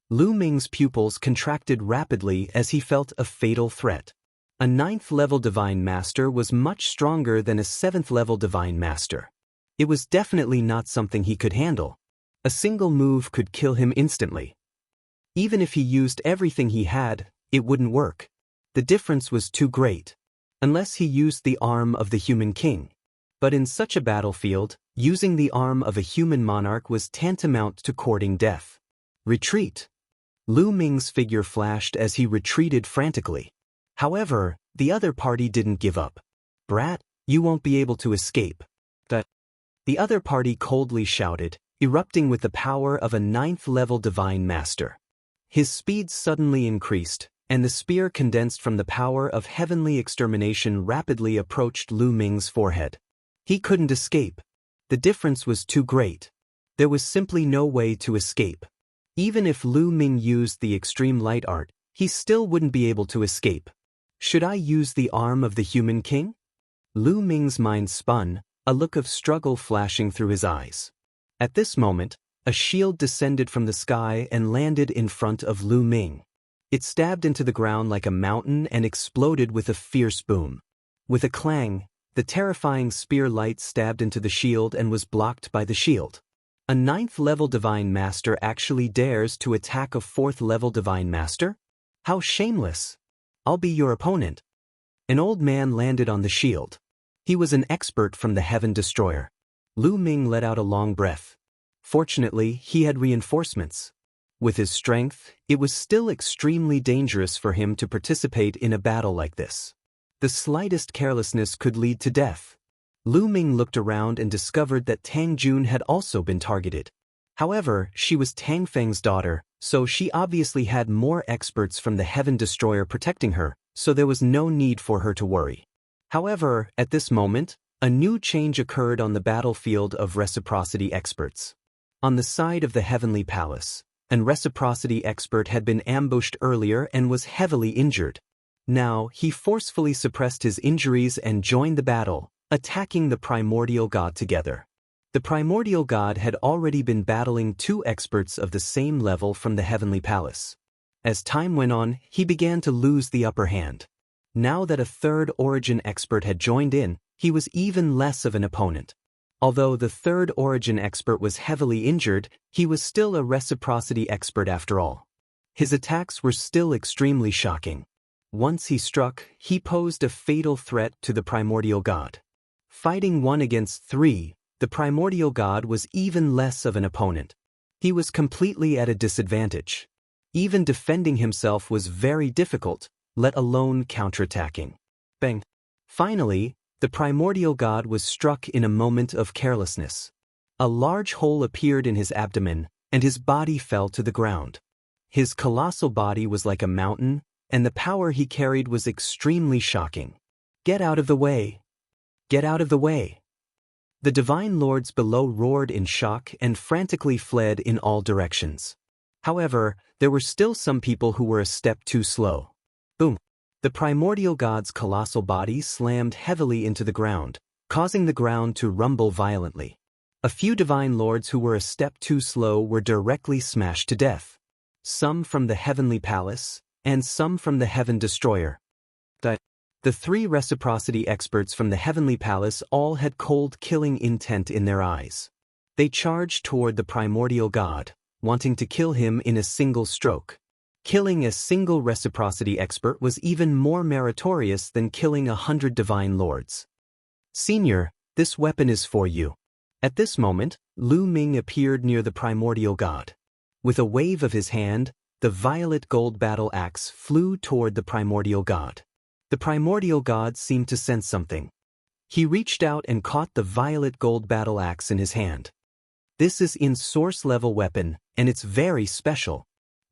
A: Lu Ming's pupils contracted rapidly as he felt a fatal threat. A 9th-level Divine Master was much stronger than a 7th-level Divine Master. It was definitely not something he could handle. A single move could kill him instantly. Even if he used everything he had, it wouldn't work. The difference was too great. Unless he used the arm of the human king. But in such a battlefield, using the arm of a human monarch was tantamount to courting death. Retreat! Lu Ming's figure flashed as he retreated frantically. However, the other party didn't give up. Brat, you won't be able to escape. The other party coldly shouted, erupting with the power of a 9th-level Divine Master. His speed suddenly increased, and the spear condensed from the power of heavenly extermination rapidly approached Lu Ming's forehead. He couldn't escape. The difference was too great. There was simply no way to escape. Even if Lu Ming used the extreme light art, he still wouldn't be able to escape. Should I use the arm of the human king? Lu Ming's mind spun, a look of struggle flashing through his eyes. At this moment, a shield descended from the sky and landed in front of Lu Ming. It stabbed into the ground like a mountain and exploded with a fierce boom. With a clang, the terrifying spear light stabbed into the shield and was blocked by the shield. A 9th-level Divine Master actually dares to attack a 4th-level Divine Master? How shameless! I'll be your opponent. An old man landed on the shield. He was an expert from the Heaven Destroyer. Lu Ming let out a long breath. Fortunately, he had reinforcements. With his strength, it was still extremely dangerous for him to participate in a battle like this. The slightest carelessness could lead to death. Lu Ming looked around and discovered that Tang Jun had also been targeted. However, she was Tang Feng's daughter, so she obviously had more experts from the Heaven Destroyer protecting her, so there was no need for her to worry. However, at this moment, a new change occurred on the battlefield of reciprocity experts. On the side of the Heavenly Palace, An reciprocity expert had been ambushed earlier and was heavily injured. Now, he forcefully suppressed his injuries and joined the battle, attacking the primordial god together. The primordial god had already been battling two experts of the same level from the heavenly palace. As time went on, he began to lose the upper hand. Now that a third origin expert had joined in, he was even less of an opponent. Although the third origin expert was heavily injured, he was still a reciprocity expert after all. His attacks were still extremely shocking. Once he struck, he posed a fatal threat to the primordial god. Fighting 1 against 3, the primordial god was even less of an opponent. He was completely at a disadvantage. Even defending himself was very difficult, let alone counterattacking. Bang! Finally, the primordial god was struck in a moment of carelessness. A large hole appeared in his abdomen, and his body fell to the ground. His colossal body was like a mountain, and the power he carried was extremely shocking. Get out of the way! Get out of the way! The divine lords below roared in shock and frantically fled in all directions. However, there were still some people who were a step too slow. Boom! The primordial god's colossal body slammed heavily into the ground, causing the ground to rumble violently. A few divine lords who were a step too slow were directly smashed to death. Some from the heavenly palace, and some from the heaven destroyer. The three reciprocity experts from the heavenly palace all had cold killing intent in their eyes. They charged toward the primordial god, wanting to kill him in a single stroke. Killing a single reciprocity expert was even more meritorious than killing 100 divine lords. Senior, this weapon is for you. At this moment, Lu Ming appeared near the primordial god. With a wave of his hand, the violet gold battle axe flew toward the primordial god. The primordial god seemed to sense something. He reached out and caught the violet gold battle axe in his hand. This is in source level weapon, and it's very special.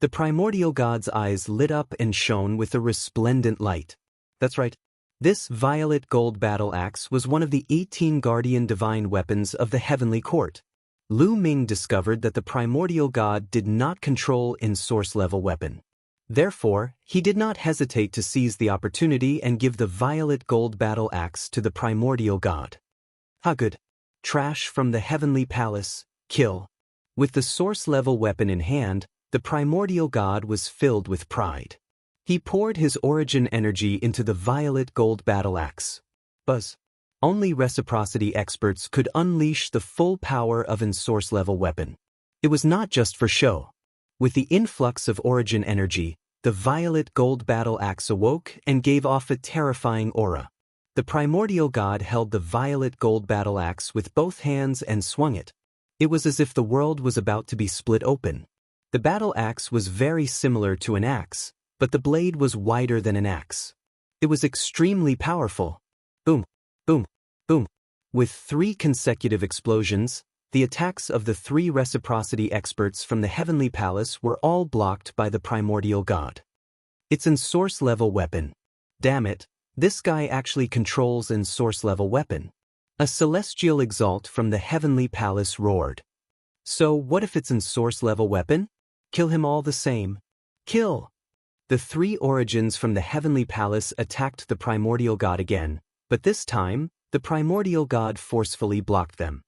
A: The primordial god's eyes lit up and shone with a resplendent light. That's right. This violet gold battle axe was one of the 18 guardian divine weapons of the heavenly court. Lu Ming discovered that the primordial god did not control in source level weapon. Therefore, he did not hesitate to seize the opportunity and give the violet gold battle axe to the primordial god. Ha good. Trash from the heavenly palace, kill. With the source level weapon in hand, the primordial god was filled with pride. He poured his origin energy into the violet gold battle axe. Buzz. Only reciprocity experts could unleash the full power of an source level weapon. It was not just for show. With the influx of origin energy, the violet gold battle axe awoke and gave off a terrifying aura. The primordial god held the violet gold battle axe with both hands and swung it. It was as if the world was about to be split open. The battle axe was very similar to an axe, but the blade was wider than an axe. It was extremely powerful. Boom, boom, boom. With 3 consecutive explosions, the attacks of the 3 reciprocity experts from the heavenly palace were all blocked by the primordial god. It's an source level weapon. Damn it, this guy actually controls an source level weapon. A celestial exalt from the heavenly palace roared. So what if it's an source level weapon? Kill him all the same. Kill! The 3 origins from the heavenly palace attacked the primordial god again, but this time, the primordial god forcefully blocked them.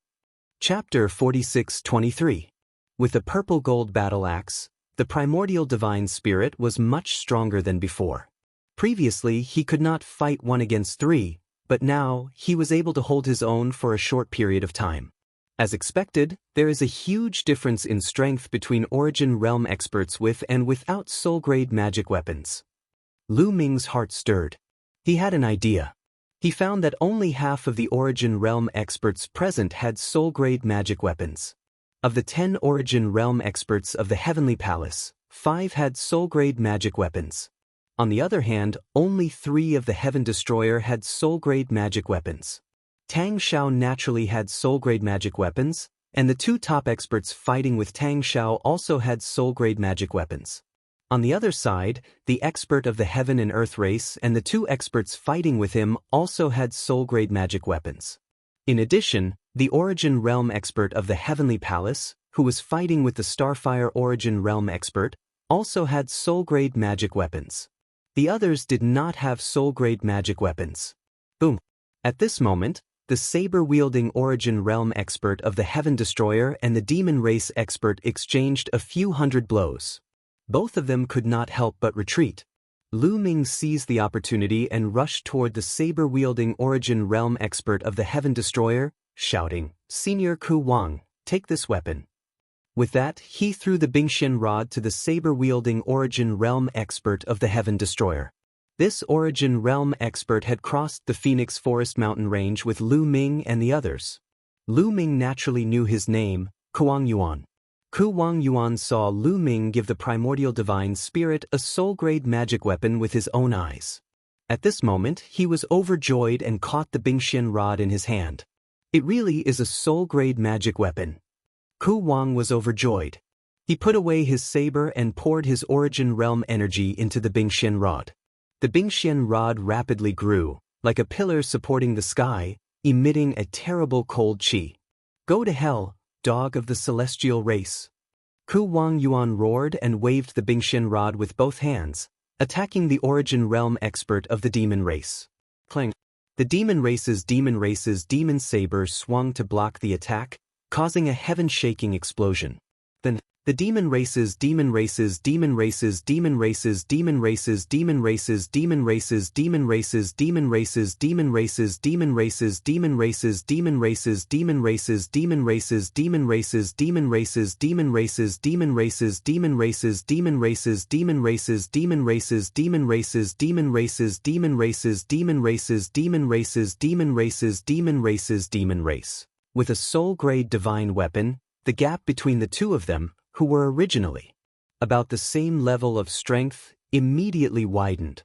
A: Chapter 46-23. With a purple gold battle axe, the primordial divine spirit was much stronger than before. Previously, he could not fight 1 against 3, but now, he was able to hold his own for a short period of time. As expected, there is a huge difference in strength between Origin Realm experts with and without soul-grade magic weapons. Lu Ming's heart stirred. He had an idea. He found that only half of the Origin Realm experts present had soul-grade magic weapons. Of the 10 Origin Realm experts of the Heavenly Palace, 5 had soul-grade magic weapons. On the other hand, only 3 of the Heaven Destroyer had soul-grade magic weapons. Tang Xiao naturally had soul-grade magic weapons, and the 2 top experts fighting with Tang Xiao also had soul-grade magic weapons. On the other side, the expert of the Heaven and Earth race and the 2 experts fighting with him also had soul-grade magic weapons. In addition, the Origin Realm expert of the Heavenly Palace, who was fighting with the Starfire Origin Realm expert, also had soul-grade magic weapons. The others did not have soul-grade magic weapons. Boom. At this moment, the saber-wielding Origin Realm expert of the Heaven Destroyer and the Demon Race expert exchanged a few hundred blows. Both of them could not help but retreat. Lu Ming seized the opportunity and rushed toward the saber-wielding Origin Realm expert of the Heaven Destroyer, shouting, "Senior Ku Wang, take this weapon." With that, he threw the Bingxian rod to the saber-wielding Origin Realm expert of the Heaven Destroyer. This Origin Realm expert had crossed the Phoenix Forest mountain range with Lu Ming and the others. Lu Ming naturally knew his name, Kuang Yuan. Kuang Yuan saw Lu Ming give the primordial divine spirit a soul-grade magic weapon with his own eyes. At this moment, he was overjoyed and caught the Bingxian rod in his hand. It really is a soul-grade magic weapon. Ku Wang was overjoyed. He put away his saber and poured his Origin Realm energy into the Bingxian rod. The Bingxian rod rapidly grew, like a pillar supporting the sky, emitting a terrible cold chi. "Go to hell, dog of the celestial race." Ku Wang Yuan roared and waved the Bingxian rod with both hands, attacking the Origin Realm expert of the demon race. Clang! The demon race's demon saber swung to block the attack, causing a heaven-shaking explosion. Then, the demon race's demon races with a soul-grade divine weapon. The gap between the two of them, who were originally about the same level of strength, immediately widened.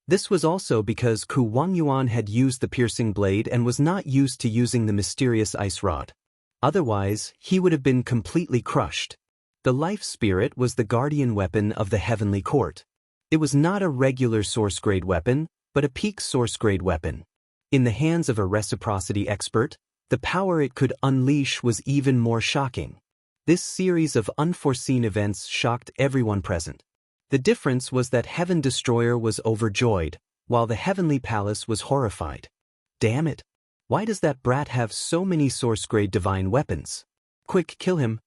A: This was also because Ku Wang Yuan had used the piercing blade and was not used to using the mysterious ice rod. Otherwise, he would have been completely crushed. The life spirit was the guardian weapon of the heavenly court. It was not a regular source-grade weapon, but a peak source-grade weapon. In the hands of a reciprocity expert, the power it could unleash was even more shocking. This series of unforeseen events shocked everyone present. The difference was that Heaven Destroyer was overjoyed, while the Heavenly Palace was horrified. Damn it! Why does that brat have so many source-grade divine weapons? Quick, kill him!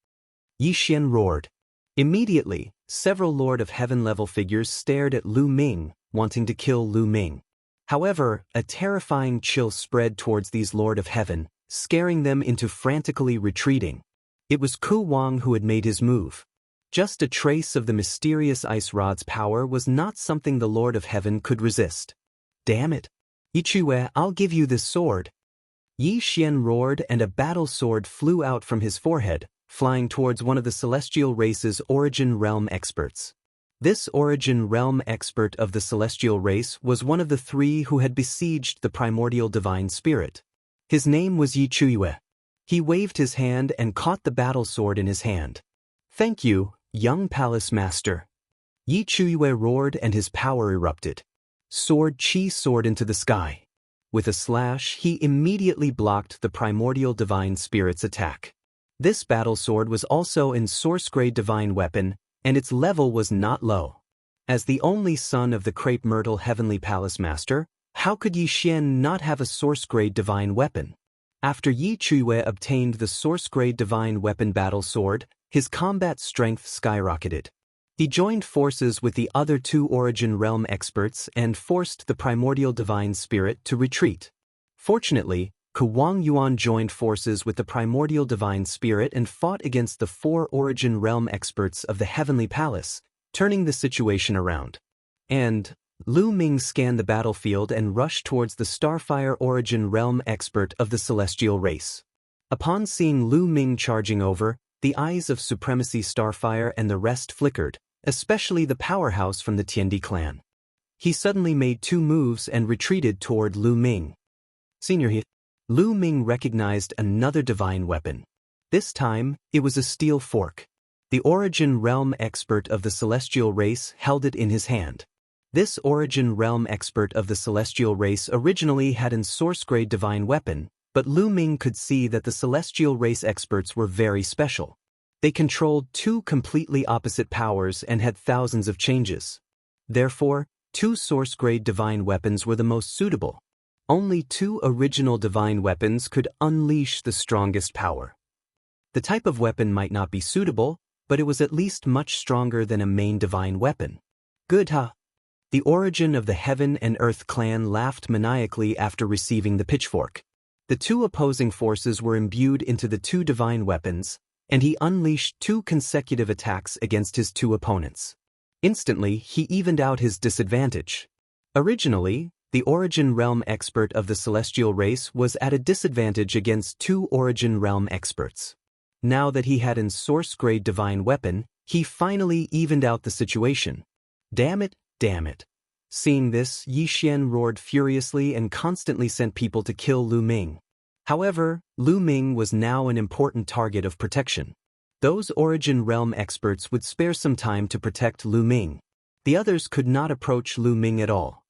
A: Yi Xian roared. Immediately, several Lord of Heaven-level figures stared at Lu Ming, wanting to kill Lu Ming. However, a terrifying chill spread towards these Lord of Heaven, scaring them into frantically retreating. It was Ku Wang who had made his move. Just a trace of the mysterious ice rod's power was not something the Lord of Heaven could resist. Damn it! Yichue, I'll give you this sword. Yi Xian roared and a battle sword flew out from his forehead, flying towards one of the celestial race's Origin Realm experts. This Origin Realm expert of the celestial race was one of the three who had besieged the primordial divine spirit. His name was Yichue. He waved his hand and caught the battle sword in his hand. "Thank you, young palace master." Yichue roared and his power erupted. Sword chi soared into the sky. With a slash, he immediately blocked the primordial divine spirit's attack. This battle sword was also in source-grade divine weapon, and its level was not low. As the only son of the Crepe Myrtle Heavenly Palace Master, how could Yi Xian not have a source-grade divine weapon? After Yichue obtained the source-grade divine weapon battle sword, his combat strength skyrocketed. He joined forces with the other two Origin Realm experts and forced the primordial divine spirit to retreat. Fortunately, Ku Wang Yuan joined forces with the primordial divine spirit and fought against the four Origin Realm experts of the Heavenly Palace, turning the situation around. And Lu Ming scanned the battlefield and rushed towards the Starfire Origin Realm expert of the celestial race. Upon seeing Lu Ming charging over, the eyes of Supremacy Starfire and the rest flickered, especially the powerhouse from the Tiandi clan. He suddenly made two moves and retreated toward Lu Ming. Senior hit. Lu Ming recognized another divine weapon. This time, it was a steel fork. The Origin Realm expert of the celestial race held it in his hand. This Origin Realm expert of the celestial race originally had an source-grade divine weapon, but Lu Ming could see that the celestial race experts were very special. They controlled two completely opposite powers and had thousands of changes. Therefore, two source-grade divine weapons were the most suitable. Only two original divine weapons could unleash the strongest power. The type of weapon might not be suitable, but it was at least much stronger than a main divine weapon. Good, huh? The origin of the Heaven and Earth clan laughed maniacally after receiving the pitchfork. The two opposing forces were imbued into the two divine weapons, and he unleashed two consecutive attacks against his two opponents. Instantly, he evened out his disadvantage. Originally, the Origin Realm expert of the celestial race was at a disadvantage against two Origin Realm experts. Now that he had an source-grade divine weapon, he finally evened out the situation. Damn it, damn it. Seeing this, Yi Xian roared furiously and constantly sent people to kill Lu Ming. However, Lu Ming was now an important target of protection. Those Origin Realm experts would spare some time to protect Lu Ming. The others could not approach Lu Ming at all.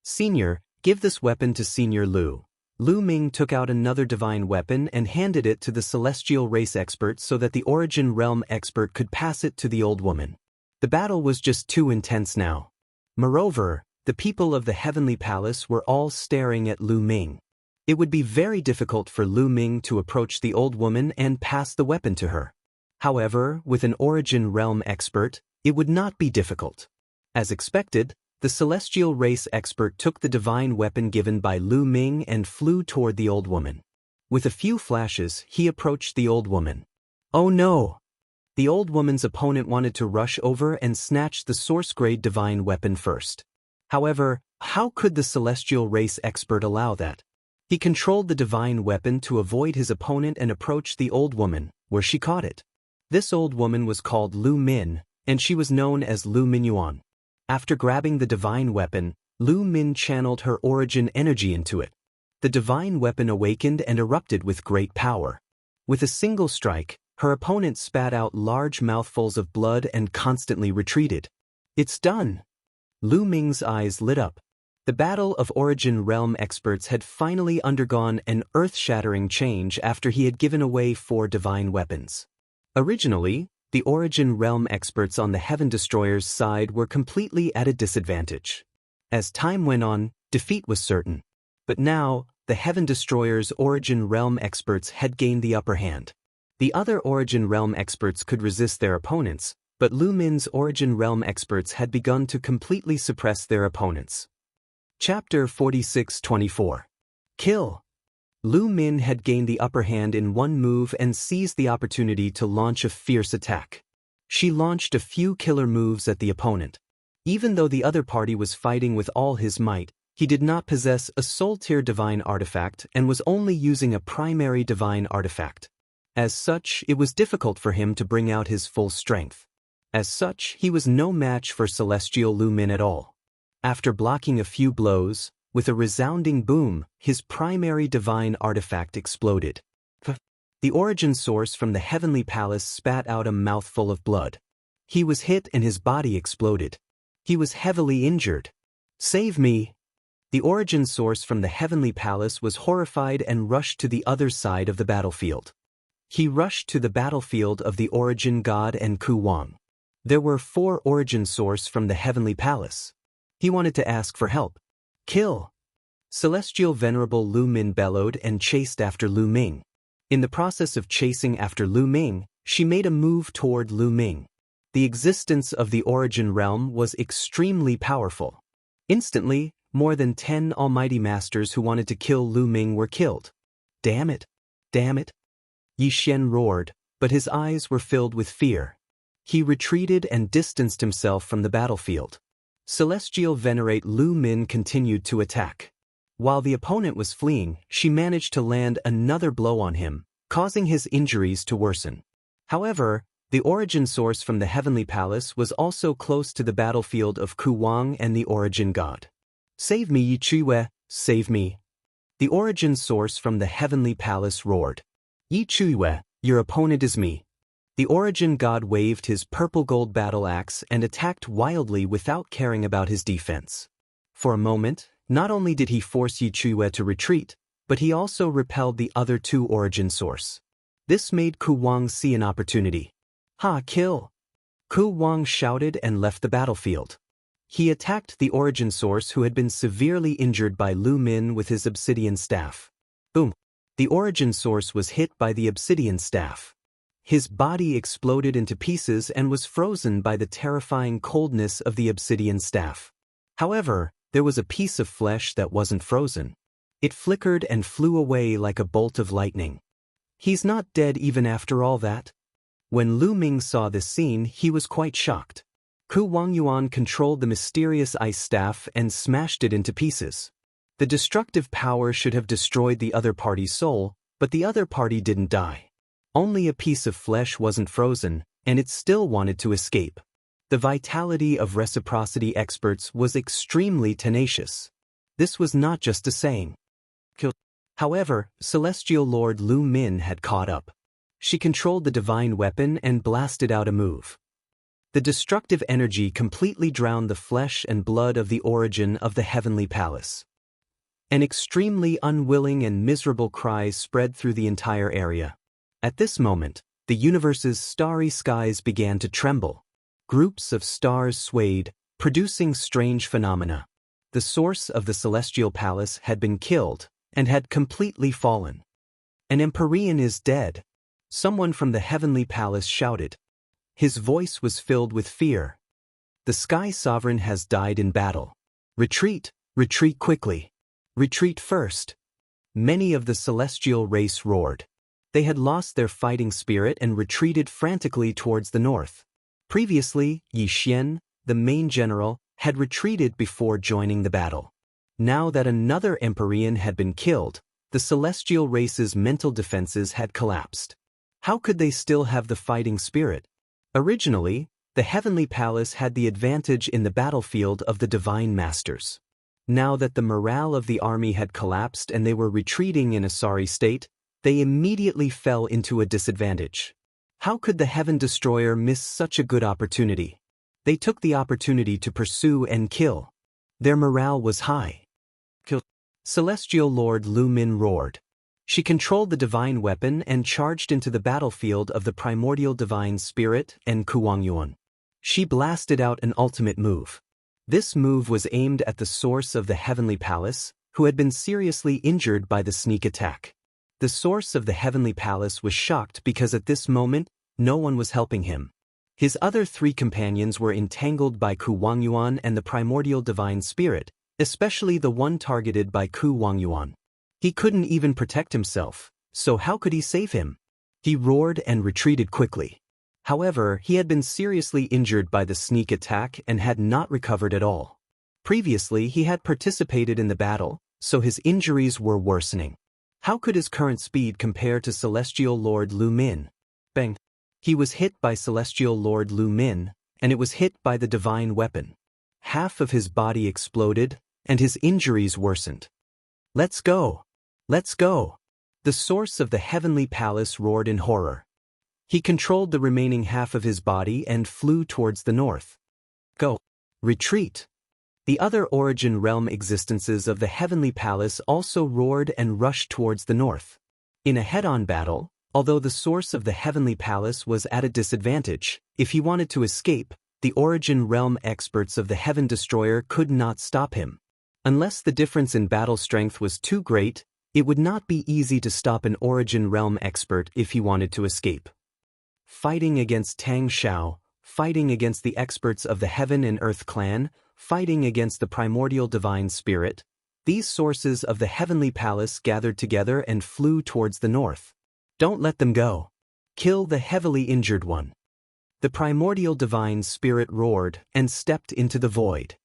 A: Senior, give this weapon to Senior Lu. Lu Ming took out another divine weapon and handed it to the celestial race expert so that the Origin Realm expert could pass it to the old woman. The battle was just too intense now. Moreover, the people of the Heavenly Palace were all staring at Lu Ming. It would be very difficult for Lu Ming to approach the old woman and pass the weapon to her. However, with an Origin Realm expert, it would not be difficult. As expected, the celestial race expert took the divine weapon given by Lu Ming and flew toward the old woman. With a few flashes, he approached the old woman. Oh no! The old woman's opponent wanted to rush over and snatch the source-grade divine weapon first. However, how could the celestial race expert allow that? He controlled the divine weapon to avoid his opponent and approached the old woman, where she caught it. This old woman was called Lu Min, and she was known as Lu Minyuan. After grabbing the divine weapon, Lu Min channeled her origin energy into it. The divine weapon awakened and erupted with great power. With a single strike, her opponent spat out large mouthfuls of blood and constantly retreated. It's done! Lu Ming's eyes lit up. The battle of Origin Realm experts had finally undergone an earth-shattering change after he had given away 4 divine weapons. Originally, the Origin Realm experts on the Heaven Destroyer's side were completely at a disadvantage. As time went on, defeat was certain. But now, the Heaven Destroyer's Origin Realm experts had gained the upper hand. The other Origin Realm experts could resist their opponents, but Lu Min's Origin Realm experts had begun to completely suppress their opponents. Chapter 46-24. Kill. Lu Min had gained the upper hand in one move and seized the opportunity to launch a fierce attack. She launched a few killer moves at the opponent. Even though the other party was fighting with all his might, he did not possess a soul-tier divine artifact and was only using a primary divine artifact. As such, it was difficult for him to bring out his full strength. As such, he was no match for Celestial Lu Min at all. After blocking a few blows, with a resounding boom, his primary divine artifact exploded. The origin source from the Heavenly Palace spat out a mouthful of blood. He was hit and his body exploded. He was heavily injured. Save me! The origin source from the Heavenly Palace was horrified and rushed to the other side of the battlefield. He rushed to the battlefield of the Origin God and Ku Wang. There were 4 origin source from the Heavenly Palace. He wanted to ask for help. Kill! Celestial Venerable Lu Min bellowed and chased after Lu Ming. In the process of chasing after Lu Ming, she made a move toward Lu Ming. The existence of the Origin Realm was extremely powerful. Instantly, more than 10 almighty masters who wanted to kill Lu Ming were killed. Damn it! Damn it! Yi Xian roared, but his eyes were filled with fear. He retreated and distanced himself from the battlefield. Celestial Venerate Lu Min continued to attack. While the opponent was fleeing, she managed to land another blow on him, causing his injuries to worsen. However, the origin source from the Heavenly Palace was also close to the battlefield of Ku Wang and the Origin God. Save me, Yi Chuiwe, save me! The origin source from the Heavenly Palace roared. Yi Chuiwe, your opponent is me. The Origin God waved his purple-gold battle axe and attacked wildly without caring about his defense. For a moment, not only did he force Yi Chuiwe to retreat, but he also repelled the other 2 origin source. This made Ku Wang see an opportunity. Ha, kill! Ku Wang shouted and left the battlefield. He attacked the origin source who had been severely injured by Lu Min with his obsidian staff. Boom! The origin source was hit by the obsidian staff. His body exploded into pieces and was frozen by the terrifying coldness of the obsidian staff. However, there was a piece of flesh that wasn't frozen. It flickered and flew away like a bolt of lightning. He's not dead even after all that? When Lu Ming saw this scene, he was quite shocked. Ku Wangyuan controlled the mysterious ice staff and smashed it into pieces. The destructive power should have destroyed the other party's soul, but the other party didn't die. Only a piece of flesh wasn't frozen, and it still wanted to escape. The vitality of reciprocity experts was extremely tenacious. This was not just a saying. However, Celestial Lord Lu Min had caught up. She controlled the divine weapon and blasted out a move. The destructive energy completely drowned the flesh and blood of the origin of the heavenly palace. An extremely unwilling and miserable cry spread through the entire area. At this moment, the universe's starry skies began to tremble. Groups of stars swayed, producing strange phenomena. The source of the celestial palace had been killed and had completely fallen. An Empyrean is dead, someone from the heavenly palace shouted. His voice was filled with fear. The Sky Sovereign has died in battle. Retreat, retreat quickly. Retreat first. Many of the celestial race roared. They had lost their fighting spirit and retreated frantically towards the north. Previously, Yi Xian, the main general, had retreated before joining the battle. Now that another Empyrean had been killed, the celestial race's mental defenses had collapsed. How could they still have the fighting spirit? Originally, the heavenly palace had the advantage in the battlefield of the divine masters. Now that the morale of the army had collapsed and they were retreating in a sorry state, they immediately fell into a disadvantage. How could the Heaven Destroyer miss such a good opportunity? They took the opportunity to pursue and kill. Their morale was high. Celestial Lord Lu Min roared. She controlled the divine weapon and charged into the battlefield of the primordial divine spirit and Ku Wangyuan. She blasted out an ultimate move. This move was aimed at the source of the heavenly palace, who had been seriously injured by the sneak attack. The source of the heavenly palace was shocked because at this moment, no one was helping him. His other three companions were entangled by Ku Wangyuan and the primordial divine spirit, especially the one targeted by Ku Wangyuan. He couldn't even protect himself, so how could he save him? He roared and retreated quickly. However, he had been seriously injured by the sneak attack and had not recovered at all. Previously, he had participated in the battle, so his injuries were worsening. How could his current speed compare to Celestial Lord Lu Min? Bang! He was hit by Celestial Lord Lu Min, and it was hit by the divine weapon. Half of his body exploded, and his injuries worsened. Let's go! Let's go! The source of the heavenly palace roared in horror. He controlled the remaining half of his body and flew towards the north. Go! Retreat! The other origin realm existences of the heavenly palace also roared and rushed towards the north. In a head-on battle, although the source of the heavenly palace was at a disadvantage, if he wanted to escape, the origin realm experts of the Heaven Destroyer could not stop him. Unless the difference in battle strength was too great, it would not be easy to stop an origin realm expert if he wanted to escape. Fighting against Tang Xiao, fighting against the experts of the Heaven and Earth clan, fighting against the primordial divine spirit, these sources of the heavenly palace gathered together and flew towards the north. Don't let them go. Kill the heavily injured one. The primordial divine spirit roared and stepped into the void.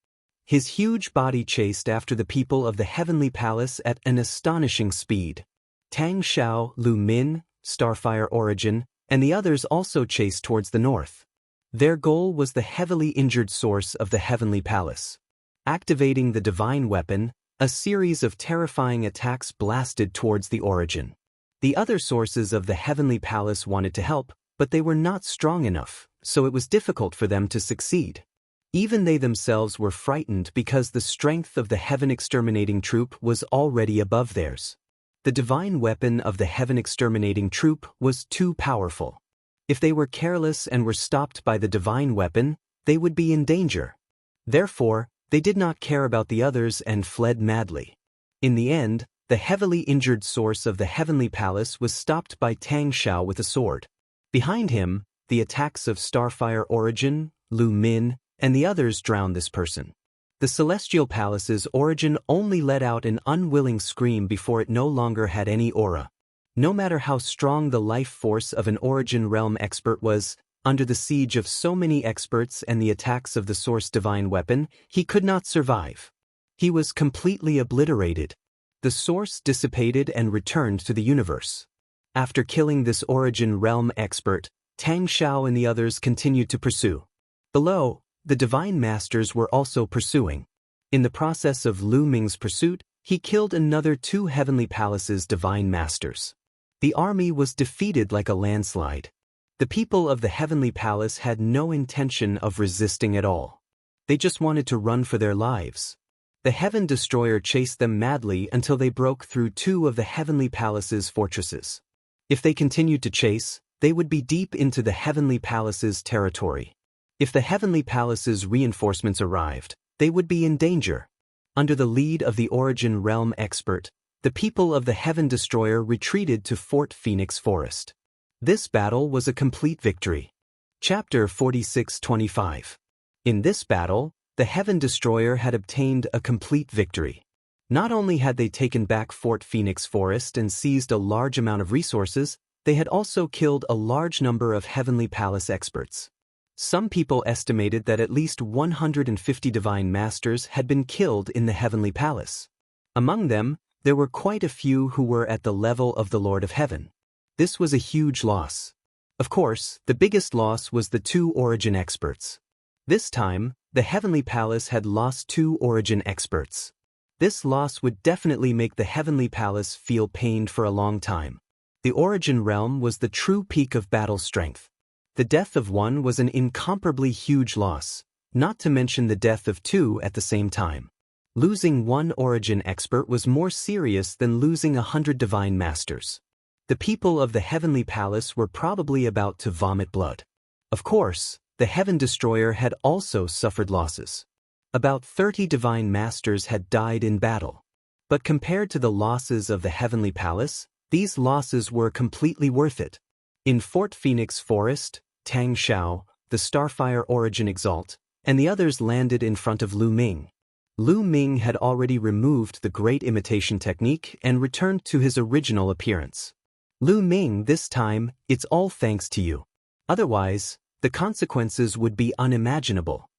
A: His huge body chased after the people of the heavenly palace at an astonishing speed. Tang Xiao, Lu Min, Starfire Origin, and the others also chased towards the north. Their goal was the heavily injured source of the heavenly palace. Activating the divine weapon, a series of terrifying attacks blasted towards the origin. The other sources of the heavenly palace wanted to help, but they were not strong enough, so it was difficult for them to succeed. Even they themselves were frightened because the strength of the Heaven Exterminating Troop was already above theirs. The divine weapon of the Heaven Exterminating Troop was too powerful. If they were careless and were stopped by the divine weapon, they would be in danger. Therefore, they did not care about the others and fled madly. In the end, the heavily injured source of the heavenly palace was stopped by Tang Xiao with a sword. Behind him, the attacks of Starfire Origin, Lu Min, and the others drowned this person. The celestial palace's origin only let out an unwilling scream before it no longer had any aura. No matter how strong the life force of an origin realm expert was, under the siege of so many experts and the attacks of the source divine weapon, he could not survive. He was completely obliterated. The source dissipated and returned to the universe. After killing this origin realm expert, Tang Xiao and the others continued to pursue. Below, the divine masters were also pursuing. In the process of Lu Ming's pursuit, he killed another 2 heavenly palaces' divine masters. The army was defeated like a landslide. The people of the heavenly palace had no intention of resisting at all. They just wanted to run for their lives. The Heaven Destroyer chased them madly until they broke through 2 of the heavenly palace's fortresses. If they continued to chase, they would be deep into the heavenly palace's territory. If the heavenly palace's reinforcements arrived, they would be in danger. Under the lead of the Origin Realm expert, the people of the Heaven Destroyer retreated to Fort Phoenix Forest. This battle was a complete victory. Chapter 46-25. In this battle, the Heaven Destroyer had obtained a complete victory. Not only had they taken back Fort Phoenix Forest and seized a large amount of resources, they had also killed a large number of Heavenly Palace experts. Some people estimated that at least 150 divine masters had been killed in the Heavenly Palace. Among them, there were quite a few who were at the level of the Lord of Heaven. This was a huge loss. Of course, the biggest loss was the 2 origin experts. This time, the Heavenly Palace had lost 2 origin experts. This loss would definitely make the Heavenly Palace feel pained for a long time. The Origin Realm was the true peak of battle strength. The death of one was an incomparably huge loss, not to mention the death of 2 at the same time. Losing 1 origin expert was more serious than losing 100 divine masters. The people of the Heavenly Palace were probably about to vomit blood. Of course, the Heaven Destroyer had also suffered losses. About 30 divine masters had died in battle. But compared to the losses of the Heavenly Palace, these losses were completely worth it. In Fort Phoenix Forest, Tang Xiao, the Starfire Origin Exalt, and the others landed in front of Lu Ming. Lu Ming had already removed the Great Imitation Technique and returned to his original appearance. Lu Ming, this time, it's all thanks to you. Otherwise, the consequences would be unimaginable.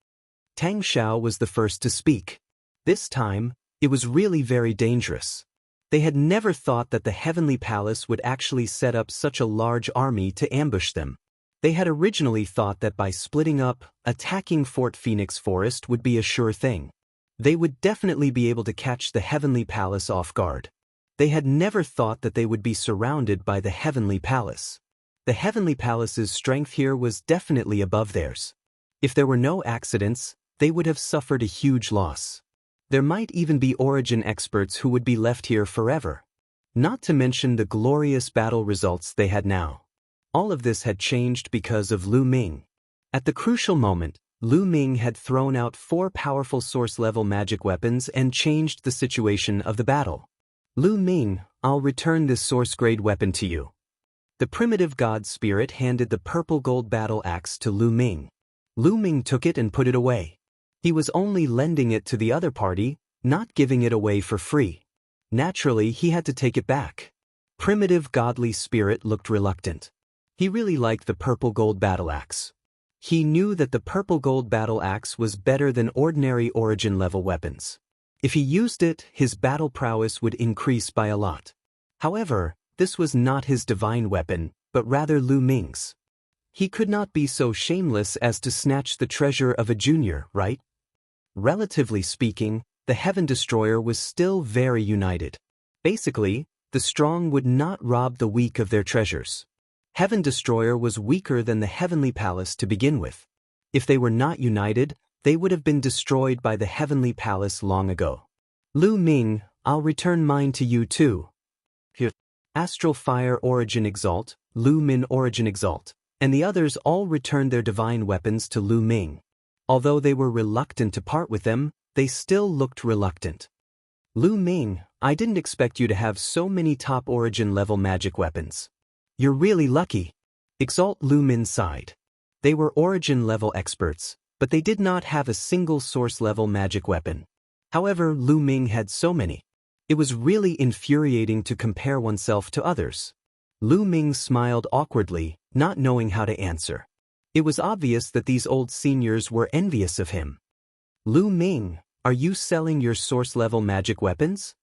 A: Tang Xiao was the first to speak. This time, it was really very dangerous. They had never thought that the Heavenly Palace would actually set up such a large army to ambush them. They had originally thought that by splitting up, attacking Fort Phoenix Forest would be a sure thing. They would definitely be able to catch the Heavenly Palace off guard. They had never thought that they would be surrounded by the Heavenly Palace. The Heavenly Palace's strength here was definitely above theirs. If there were no accidents, they would have suffered a huge loss. There might even be origin experts who would be left here forever. Not to mention the glorious battle results they had now. All of this had changed because of Lu Ming. At the crucial moment, Lu Ming had thrown out 4 powerful source-level magic weapons and changed the situation of the battle. Lu Ming, I'll return this source-grade weapon to you. The primitive god spirit handed the purple gold battle axe to Lu Ming. Lu Ming took it and put it away. He was only lending it to the other party, not giving it away for free. Naturally, he had to take it back. Primitive godly spirit looked reluctant. He really liked the purple gold battle axe. He knew that the purple gold battle axe was better than ordinary origin level weapons. If he used it, his battle prowess would increase by a lot. However, this was not his divine weapon, but rather Lu Ming's. He could not be so shameless as to snatch the treasure of a junior, right? Relatively speaking, the Heaven Destroyer was still very united. Basically, the strong would not rob the weak of their treasures. Heaven Destroyer was weaker than the Heavenly Palace to begin with. If they were not united, they would have been destroyed by the Heavenly Palace long ago. Lu Ming, I'll return mine to you too. Here. Astral Fire Origin Exalt, Lu Min Origin Exalt, and the others all returned their divine weapons to Lu Ming. Although they were reluctant to part with them, they still looked reluctant. Lu Ming, I didn't expect you to have so many top origin level magic weapons. You're really lucky. Exalt Lu Min sighed. They were origin level experts, but they did not have a single source level magic weapon. However, Lu Ming had so many. It was really infuriating to compare oneself to others. Lu Ming smiled awkwardly, not knowing how to answer. It was obvious that these old seniors were envious of him. Lu Ming, are you selling your source-level magic weapons?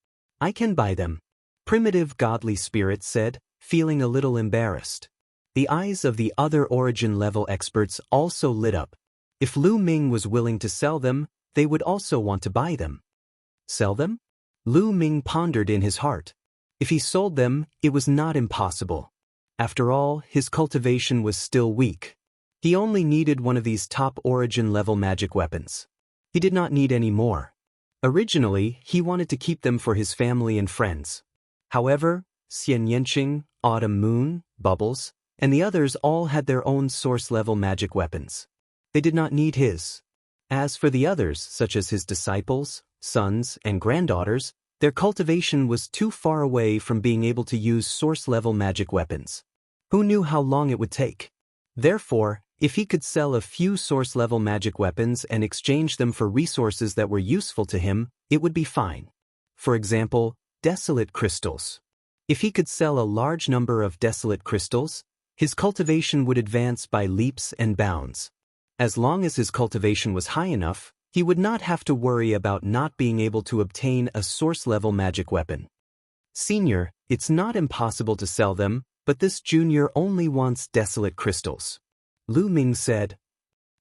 A: I can buy them. Primitive godly spirit said, feeling a little embarrassed. The eyes of the other origin-level experts also lit up. If Lu Ming was willing to sell them, they would also want to buy them. Sell them? Lu Ming pondered in his heart. If he sold them, it was not impossible. After all, his cultivation was still weak. He only needed one of these top origin-level magic weapons. He did not need any more. Originally, he wanted to keep them for his family and friends. However, Xian Yanqing, Autumn Moon, Bubbles, and the others all had their own source-level magic weapons. They did not need his. As for the others, such as his disciples, sons, and granddaughters, their cultivation was too far away from being able to use source-level magic weapons. Who knew how long it would take? Therefore, if he could sell a few source-level magic weapons and exchange them for resources that were useful to him, it would be fine. For example, desolate crystals. If he could sell a large number of desolate crystals, his cultivation would advance by leaps and bounds. As long as his cultivation was high enough, he would not have to worry about not being able to obtain a source-level magic weapon. Senior, it's not impossible to sell them, but this junior only wants desolate crystals. Lu Ming said.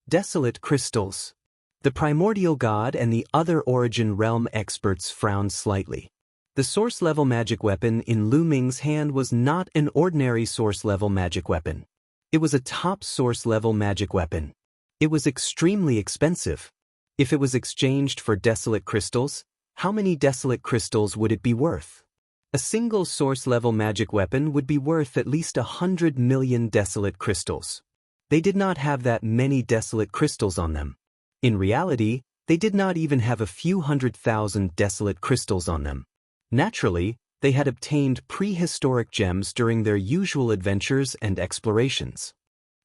A: Desolate crystals. The primordial god and the other origin realm experts frowned slightly. The source-level magic weapon in Lu Ming's hand was not an ordinary source-level magic weapon. It was a top source-level magic weapon. It was extremely expensive. If it was exchanged for desolate crystals, how many desolate crystals would it be worth? A single source-level magic weapon would be worth at least 100 million desolate crystals. They did not have that many desolate crystals on them. In reality, they did not even have a few 100,000 desolate crystals on them. Naturally, they had obtained prehistoric gems during their usual adventures and explorations.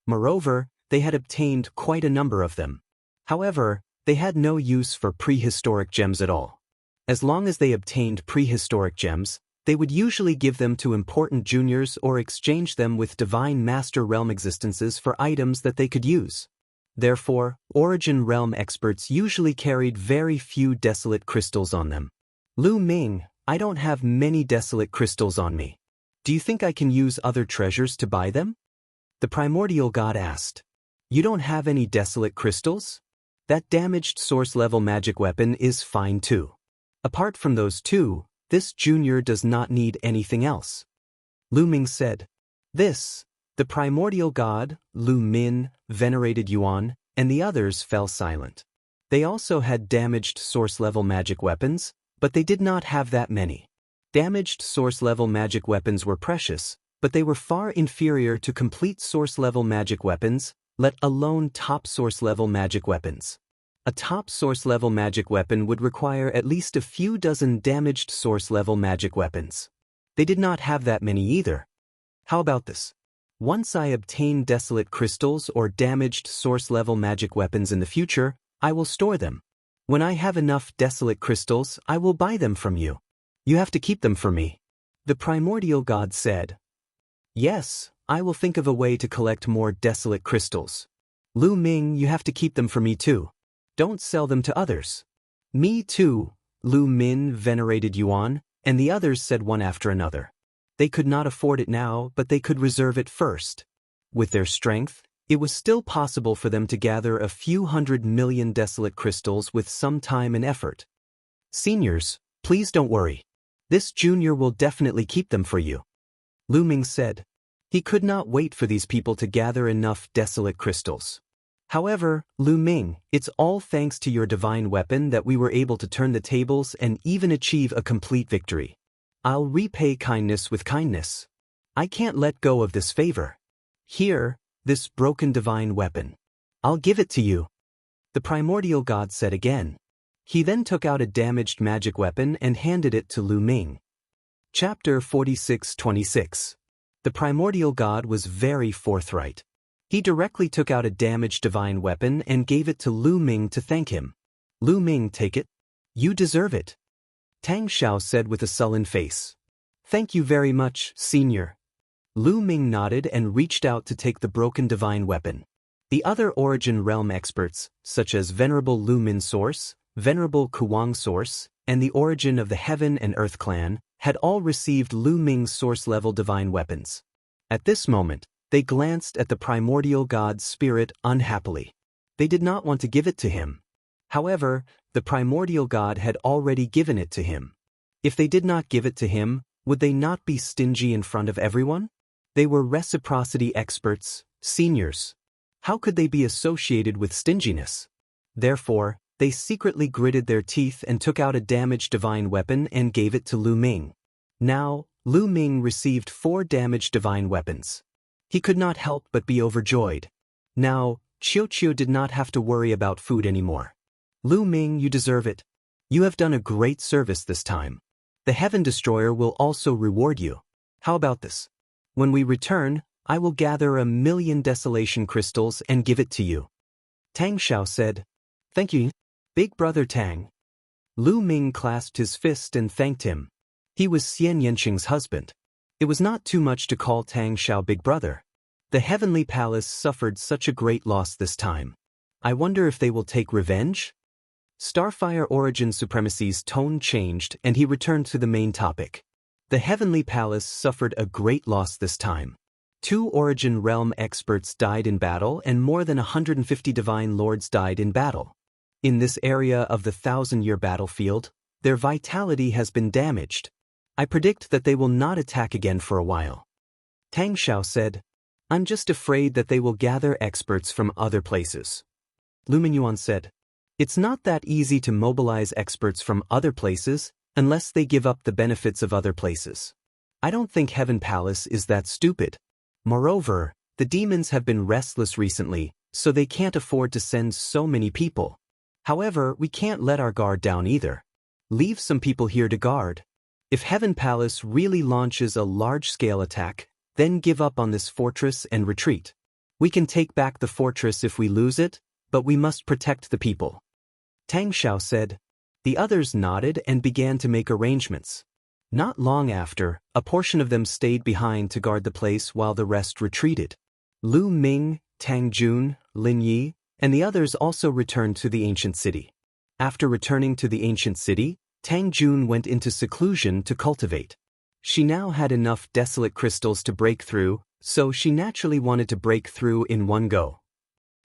A: Moreover, they had obtained quite a number of them. However, they had no use for prehistoric gems at all. As long as they obtained prehistoric gems, they would usually give them to important juniors or exchange them with divine master realm existences for items that they could use. Therefore, origin realm experts usually carried very few desolate crystals on them. Lu Ming, I don't have many desolate crystals on me. Do you think I can use other treasures to buy them? The primordial god asked. You don't have any desolate crystals? That damaged source-level magic weapon is fine too. Apart from those two, this junior does not need anything else. Lu Ming said. This, the primordial god, Lu Min, venerated Yuan, and the others fell silent. They also had damaged source-level magic weapons, but they did not have that many. Damaged source-level magic weapons were precious, but they were far inferior to complete source-level magic weapons, let alone top source-level magic weapons. A top source-level magic weapon would require at least a few dozen damaged source-level magic weapons. They did not have that many either. How about this? Once I obtain desolate crystals or damaged source-level magic weapons in the future, I will store them. When I have enough desolate crystals, I will buy them from you. You have to keep them for me. The primordial god said. Yes, I will think of a way to collect more desolate crystals. Lu Ming, you have to keep them for me too. Don't sell them to others. Me too, Lu Min venerated Yuan, and the others said one after another. They could not afford it now, but they could reserve it first. With their strength, it was still possible for them to gather a few 100 million desolate crystals with some time and effort. Seniors, please don't worry. This junior will definitely keep them for you. Lu Ming said. He could not wait for these people to gather enough desolate crystals. However, Lu Ming, it's all thanks to your divine weapon that we were able to turn the tables and even achieve a complete victory. I'll repay kindness with kindness. I can't let go of this favor. Here, This broken divine weapon. I'll give it to you. The primordial god said again. He then took out a damaged magic weapon and handed it to Lu Ming. Chapter 46:26. The primordial god was very forthright. He directly took out a damaged divine weapon and gave it to Lu Ming to thank him. Lu Ming, take it. You deserve it. Tang Xiao said with a sullen face. Thank you very much, senior. Lu Ming nodded and reached out to take the broken divine weapon. The other Origin Realm experts, such as Venerable Lu Min Source, Venerable Kuwang Source, and the Origin of the Heaven and Earth clan, had all received Lu Ming's source-level divine weapons. At this moment, they glanced at the primordial god's spirit unhappily. They did not want to give it to him. However, the primordial god had already given it to him. If they did not give it to him, would they not be stingy in front of everyone? They were reciprocity experts, seniors. How could they be associated with stinginess? Therefore, they secretly gritted their teeth and took out a damaged divine weapon and gave it to Lu Ming. Now, Lu Ming received 4 damaged divine weapons. He could not help but be overjoyed. Now, Qiu did not have to worry about food anymore. Lu Ming, you deserve it. You have done a great service this time. The Heaven Destroyer will also reward you. How about this? When we return, I will gather 1,000,000 desolation crystals and give it to you. Tang Xiao said. Thank you, Big Brother Tang. Lu Ming clasped his fist and thanked him. He was Xian Yanqing's husband. It was not too much to call Tang Xiao Big Brother. The Heavenly Palace suffered such a great loss this time. I wonder if they will take revenge? Starfire Origin Supremacy's tone changed and he returned to the main topic. The Heavenly Palace suffered a great loss this time. 2 Origin Realm experts died in battle and more than 150 Divine Lords died in battle. In this area of the 1,000-year battlefield, their vitality has been damaged. I predict that they will not attack again for a while. Tang Xiao said, I'm just afraid that they will gather experts from other places. Lu Minyuan said, it's not that easy to mobilize experts from other places unless they give up the benefits of other places. I don't think Heaven Palace is that stupid. Moreover, the demons have been restless recently, so they can't afford to send so many people. However, we can't let our guard down either. Leave some people here to guard. If Heaven Palace really launches a large-scale attack, then give up on this fortress and retreat. We can take back the fortress if we lose it, but we must protect the people. Tang Xiao said. The others nodded and began to make arrangements. Not long after, a portion of them stayed behind to guard the place while the rest retreated. Lu Ming, Tang Jun, Lin Yi, and the others also returned to the ancient city. After returning to the ancient city, Tang Jun went into seclusion to cultivate. She now had enough desolate crystals to break through, so she naturally wanted to break through in one go.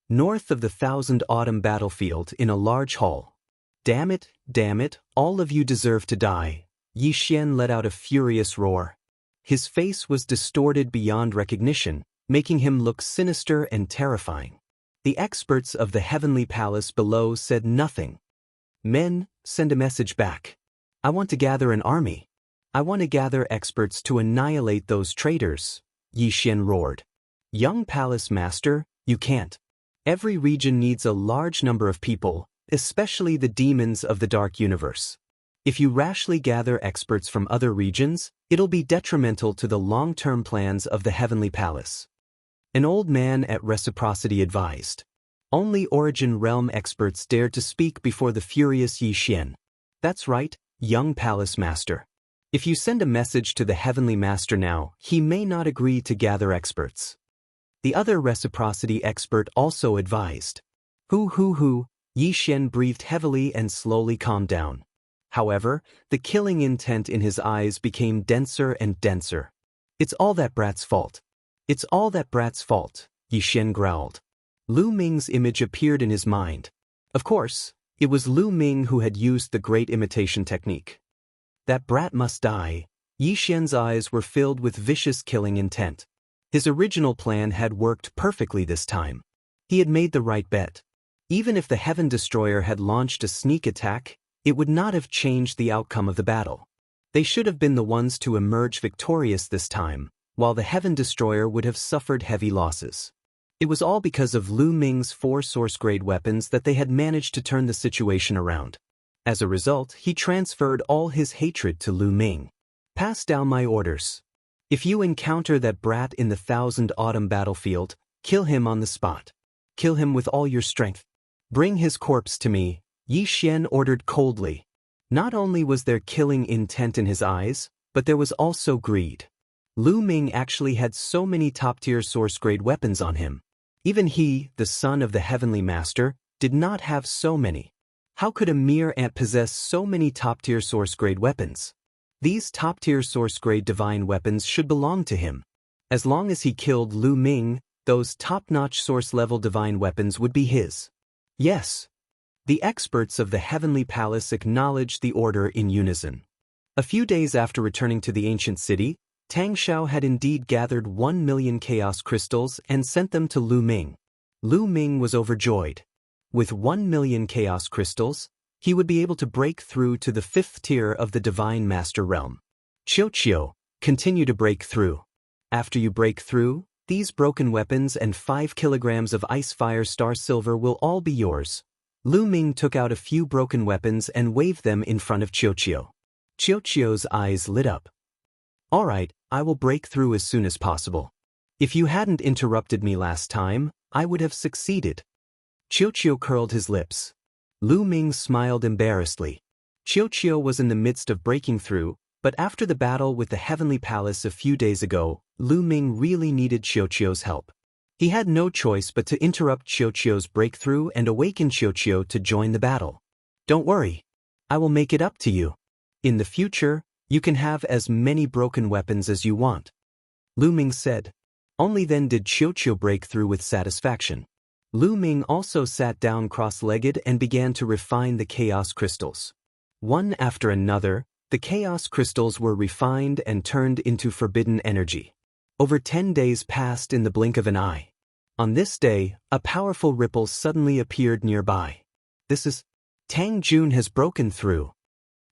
A: North of the 1,000 Autumn battlefield in a large hall. Damn it, all of you deserve to die. Yi Xian let out a furious roar. His face was distorted beyond recognition, making him look sinister and terrifying. The experts of the Heavenly Palace below said nothing. Men, send a message back. I want to gather an army. I want to gather experts to annihilate those traitors, Yi Xian roared. Young Palace Master, you can't. Every region needs a large number of people, especially the demons of the Dark Universe. If you rashly gather experts from other regions, it'll be detrimental to the long-term plans of the Heavenly Palace. An old man at Reciprocity advised. Only Origin Realm experts dared to speak before the furious Yi Xian. That's right, young Palace Master. If you send a message to the Heavenly Master now, he may not agree to gather experts. The other Reciprocity expert also advised. Yi Xian breathed heavily and slowly calmed down. However, the killing intent in his eyes became denser and denser. It's all that brat's fault. It's all that brat's fault, Yi Xian growled. Lu Ming's image appeared in his mind. Of course, it was Lu Ming who had used the great imitation technique. That brat must die. Yi Xian's eyes were filled with vicious killing intent. His original plan had worked perfectly this time. He had made the right bet. Even if the Heaven Destroyer had launched a sneak attack, it would not have changed the outcome of the battle. They should have been the ones to emerge victorious this time, while the Heaven Destroyer would have suffered heavy losses. It was all because of Lu Ming's 4 source-grade weapons that they had managed to turn the situation around. As a result, he transferred all his hatred to Lu Ming. Pass down my orders. If you encounter that brat in the Thousand Autumn battlefield, kill him on the spot. Kill him with all your strength. Bring his corpse to me, Yi Xian ordered coldly. Not only was there killing intent in his eyes, but there was also greed. Lu Ming actually had so many top-tier source-grade weapons on him. Even he, the son of the Heavenly Master, did not have so many. How could a mere ant possess so many top-tier source-grade weapons? These top-tier source-grade divine weapons should belong to him. As long as he killed Lu Ming, those top-notch source-level divine weapons would be his. Yes. The experts of the Heavenly Palace acknowledged the order in unison. A few days after returning to the ancient city, Tang Xiao had indeed gathered 1 million chaos crystals and sent them to Lu Ming. Lu Ming was overjoyed. With 1 million chaos crystals, he would be able to break through to the 5th tier of the Divine Master Realm. Qiu, continue to break through. After you break through, these broken weapons and 5 kilograms of Ice Fire Star Silver will all be yours. Lu Ming took out a few broken weapons and waved them in front of Qiu. Qiu's eyes lit up. All right, I will break through as soon as possible. If you hadn't interrupted me last time, I would have succeeded. Qiu curled his lips. Lu Ming smiled embarrassedly. Qiu was in the midst of breaking through, but after the battle with the Heavenly Palace a few days ago, Lu Ming really needed Qiu's help. He had no choice but to interrupt Qiu's breakthrough and awaken Qiu to join the battle. Don't worry. I will make it up to you. In the future, you can have as many broken weapons as you want. Lu Ming said. Only then did Qiu break through with satisfaction. Lu Ming also sat down cross-legged and began to refine the chaos crystals. One after another, the chaos crystals were refined and turned into forbidden energy. Over 10 days passed in the blink of an eye. On this day, a powerful ripple suddenly appeared nearby. This is... Tang Jun has broken through.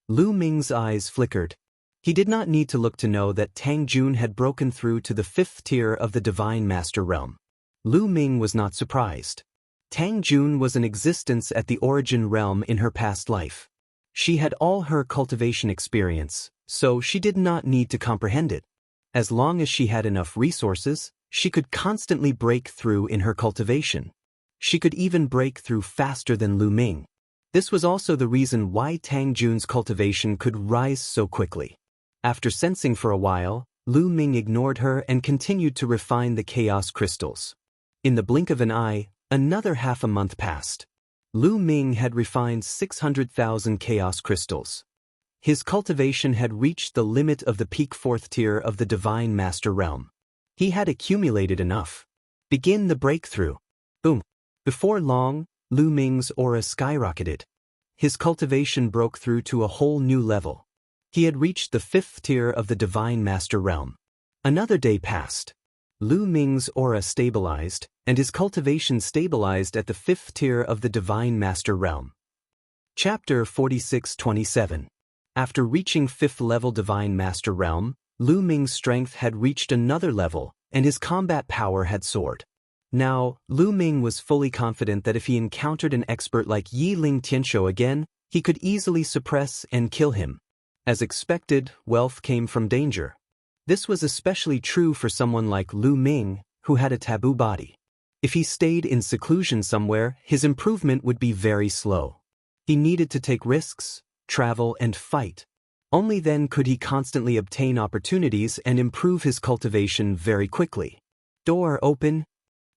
A: Lu Ming's eyes flickered. He did not need to look to know that Tang Jun had broken through to the 5th tier of the Divine Master Realm. Lu Ming was not surprised. Tang Jun was in existence at the Origin Realm in her past life. She had all her cultivation experience, so she did not need to comprehend it. As long as she had enough resources, she could constantly break through in her cultivation. She could even break through faster than Lu Ming. This was also the reason why Tang Jun's cultivation could rise so quickly. After sensing for a while, Lu Ming ignored her and continued to refine the chaos crystals. In the blink of an eye, another half a month passed. Lu Ming had refined 600,000 chaos crystals. His cultivation had reached the limit of the peak 4th tier of the Divine Master Realm. He had accumulated enough. Begin the breakthrough. Boom. Before long, Lu Ming's aura skyrocketed. His cultivation broke through to a whole new level. He had reached the 5th tier of the Divine Master Realm. Another day passed. Lu Ming's aura stabilized, and his cultivation stabilized at the 5th tier of the Divine Master Realm. Chapter 46-27. After reaching 5th level Divine Master Realm, Lu Ming's strength had reached another level, and his combat power had soared. Now, Lu Ming was fully confident that if he encountered an expert like Yi Ling Tianshou again, he could easily suppress and kill him. As expected, wealth came from danger. This was especially true for someone like Lu Ming, who had a taboo body. If he stayed in seclusion somewhere, his improvement would be very slow. He needed to take risks, travel, and fight. Only then could he constantly obtain opportunities and improve his cultivation very quickly. Door open!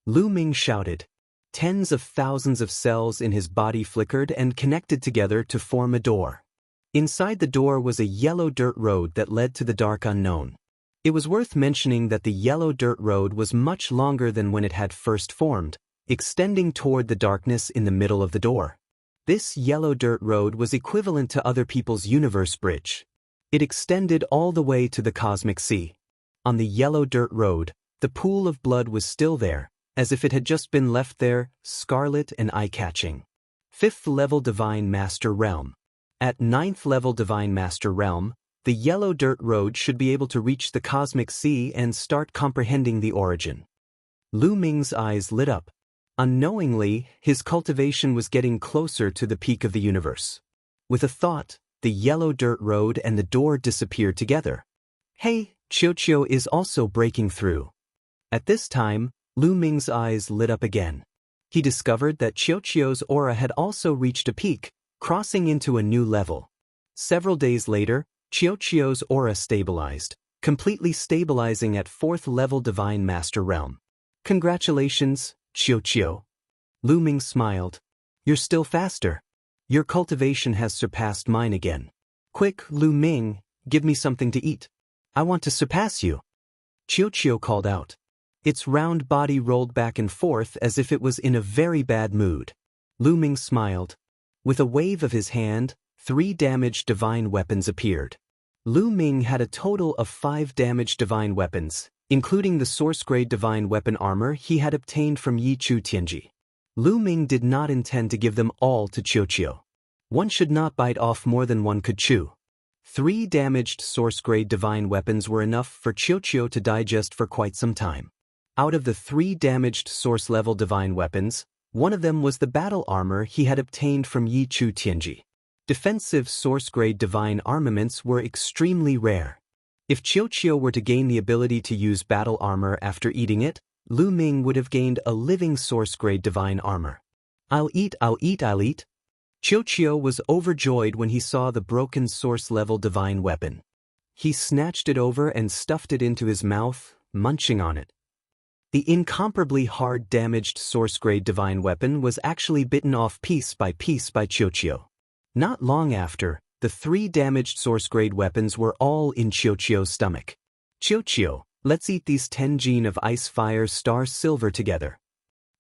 A: Lu Ming shouted. Tens of thousands of cells in his body flickered and connected together to form a door. Inside the door was a yellow dirt road that led to the dark unknown. It was worth mentioning that the yellow dirt road was much longer than when it had first formed, extending toward the darkness in the middle of the door. This yellow dirt road was equivalent to other people's universe bridge. It extended all the way to the cosmic sea. On the yellow dirt road, the pool of blood was still there, as if it had just been left there, scarlet and eye-catching. 5th level Divine Master Realm. At 9th level Divine Master Realm, the yellow dirt road should be able to reach the cosmic sea and start comprehending the origin. Lu Ming's eyes lit up. Unknowingly, his cultivation was getting closer to the peak of the universe. With a thought, the yellow dirt road and the door disappeared together. Hey, Qiuqiu is also breaking through. At this time, Lu Ming's eyes lit up again. He discovered that Qiuqiu's aura had also reached a peak, crossing into a new level. Several days later, Qiuqiu's aura stabilized, completely stabilizing at 4th level Divine Master Realm. Congratulations, Qiuqiu. Lu Ming smiled. You're still faster. Your cultivation has surpassed mine again. Quick, Lu Ming, give me something to eat. I want to surpass you. Qiuqiu called out. Its round body rolled back and forth as if it was in a very bad mood. Lu Ming smiled. With a wave of his hand, 3 damaged divine weapons appeared. Lu Ming had a total of 5 damaged divine weapons, including the source-grade divine weapon armor he had obtained from Yi Chu Tianji. Lu Ming did not intend to give them all to Qiuqiu. One should not bite off more than one could chew. 3 damaged source-grade divine weapons were enough for Qiuqiu to digest for quite some time. Out of the 3 damaged source-level divine weapons, one of them was the battle armor he had obtained from Yi Chu Tianji. Defensive source-grade divine armaments were extremely rare. If Qiuqiu were to gain the ability to use battle armor after eating it, Lu Ming would have gained a living source-grade divine armor. I'll eat. Qiuqiu was overjoyed when he saw the broken source-level divine weapon. He snatched it over and stuffed it into his mouth, munching on it. The incomparably hard damaged source-grade divine weapon was actually bitten off piece by Qiuqiu. Not long after, the 3 damaged source-grade weapons were all in Qiuqiu's stomach. Qiuqiu, let's eat these 10 gene of ice fire star silver together.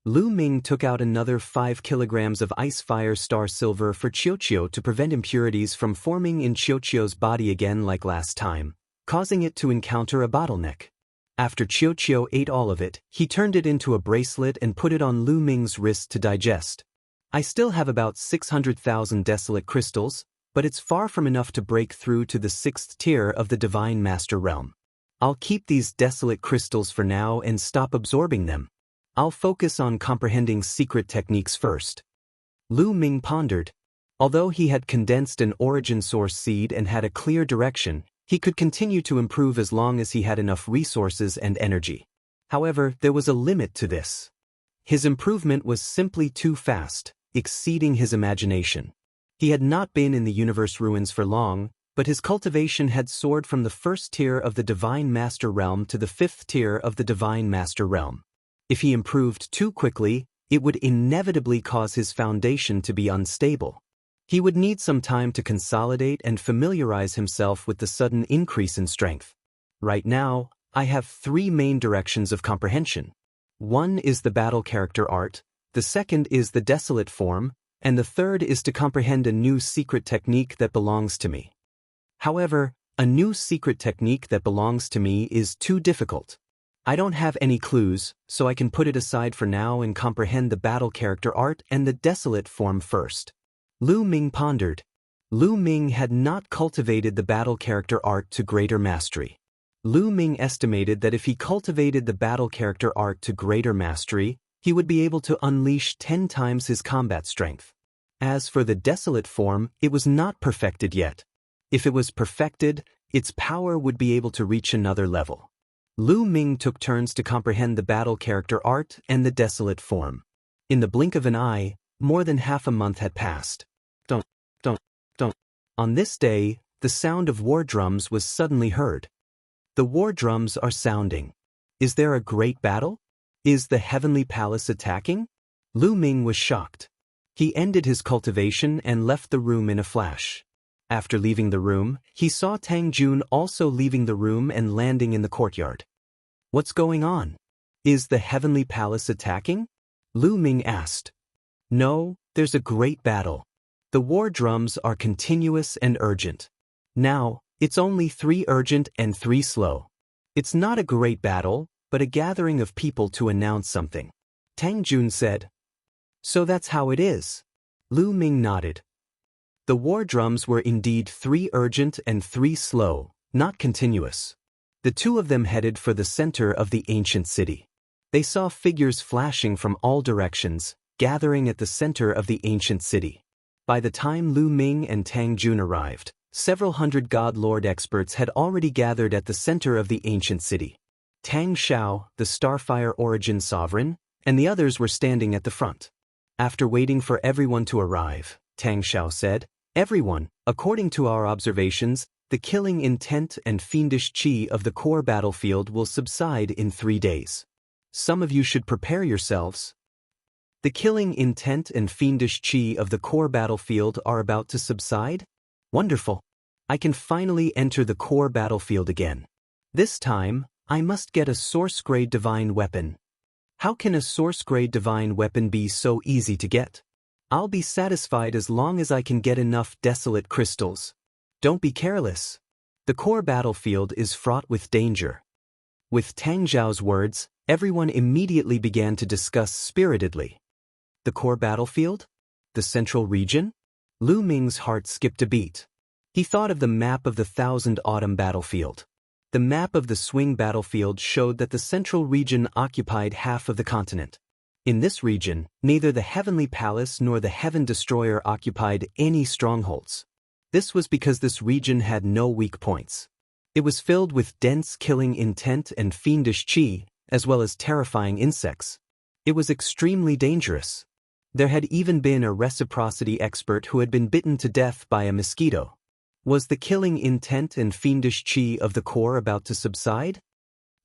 A: Lu Ming took out another 5 kilograms of ice fire star silver for Qiuqiu to prevent impurities from forming in Qiuqiu's body again like last time, causing it to encounter a bottleneck. After Qiuqiu ate all of it, he turned it into a bracelet and put it on Lu Ming's wrist to digest. I still have about 600,000 desolate crystals, but it's far from enough to break through to the 6th tier of the Divine Master Realm. I'll keep these desolate crystals for now and stop absorbing them. I'll focus on comprehending secret techniques first. Lu Ming pondered. Although he had condensed an origin source seed and had a clear direction, he could continue to improve as long as he had enough resources and energy. However, there was a limit to this. His improvement was simply too fast, exceeding his imagination. He had not been in the universe ruins for long, but his cultivation had soared from the 1st tier of the Divine Master Realm to the 5th tier of the Divine Master Realm. If he improved too quickly, it would inevitably cause his foundation to be unstable. He would need some time to consolidate and familiarize himself with the sudden increase in strength. Right now, I have 3 main directions of comprehension. One is the battle character art, the second is the desolate form, and the third is to comprehend a new secret technique that belongs to me. However, a new secret technique that belongs to me is too difficult. I don't have any clues, so I can put it aside for now and comprehend the battle character art and the desolate form first. Lu Ming pondered. Lu Ming had not cultivated the battle character art to greater mastery. Lu Ming estimated that if he cultivated the battle character art to greater mastery, he would be able to unleash 10 times his combat strength. As for the desolate form, it was not perfected yet. If it was perfected, its power would be able to reach another level. Lu Ming took turns to comprehend the battle character art and the desolate form. In the blink of an eye, more than half a month had passed. Dun, dun, dun. On this day, the sound of war drums was suddenly heard. The war drums are sounding. Is there a great battle? Is the heavenly palace attacking? Lu Ming was shocked. He ended his cultivation and left the room in a flash. After leaving the room, he saw Tang Jun also leaving the room and landing in the courtyard. What's going on? Is the heavenly palace attacking? Lu Ming asked. No, there's a great battle. The war drums are continuous and urgent. Now, it's only 3 urgent and 3 slow. It's not a great battle, but a gathering of people to announce something. Tang Jun said. So that's how it is. Lu Ming nodded. The war drums were indeed 3 urgent and 3 slow, not continuous. The 2 of them headed for the center of the ancient city. They saw figures flashing from all directions, gathering at the center of the ancient city. By the time Lu Ming and Tang Jun arrived, several hundred God Lord experts had already gathered at the center of the ancient city. Tang Xiao, the Starfire Origin Sovereign, and the others were standing at the front. After waiting for everyone to arrive, Tang Xiao said, "Everyone, according to our observations, the killing intent and fiendish qi of the core battlefield will subside in 3 days. Some of you should prepare yourselves. The killing intent and fiendish qi of the core battlefield are about to subside? Wonderful. I can finally enter the core battlefield again. This time, I must get a source-grade divine weapon. How can a source-grade divine weapon be so easy to get? I'll be satisfied as long as I can get enough desolate crystals. Don't be careless. The core battlefield is fraught with danger." With Tang Zhao's words, everyone immediately began to discuss spiritedly. The core battlefield? The central region? Lu Ming's heart skipped a beat. He thought of the map of the Thousand Autumn battlefield. The map of the Swing battlefield showed that the central region occupied half of the continent. In this region, neither the Heavenly Palace nor the Heaven Destroyer occupied any strongholds. This was because this region had no weak points. It was filled with dense killing intent and fiendish qi, as well as terrifying insects. It was extremely dangerous. There had even been a reciprocity expert who had been bitten to death by a mosquito. Was the killing intent and fiendish qi of the core about to subside?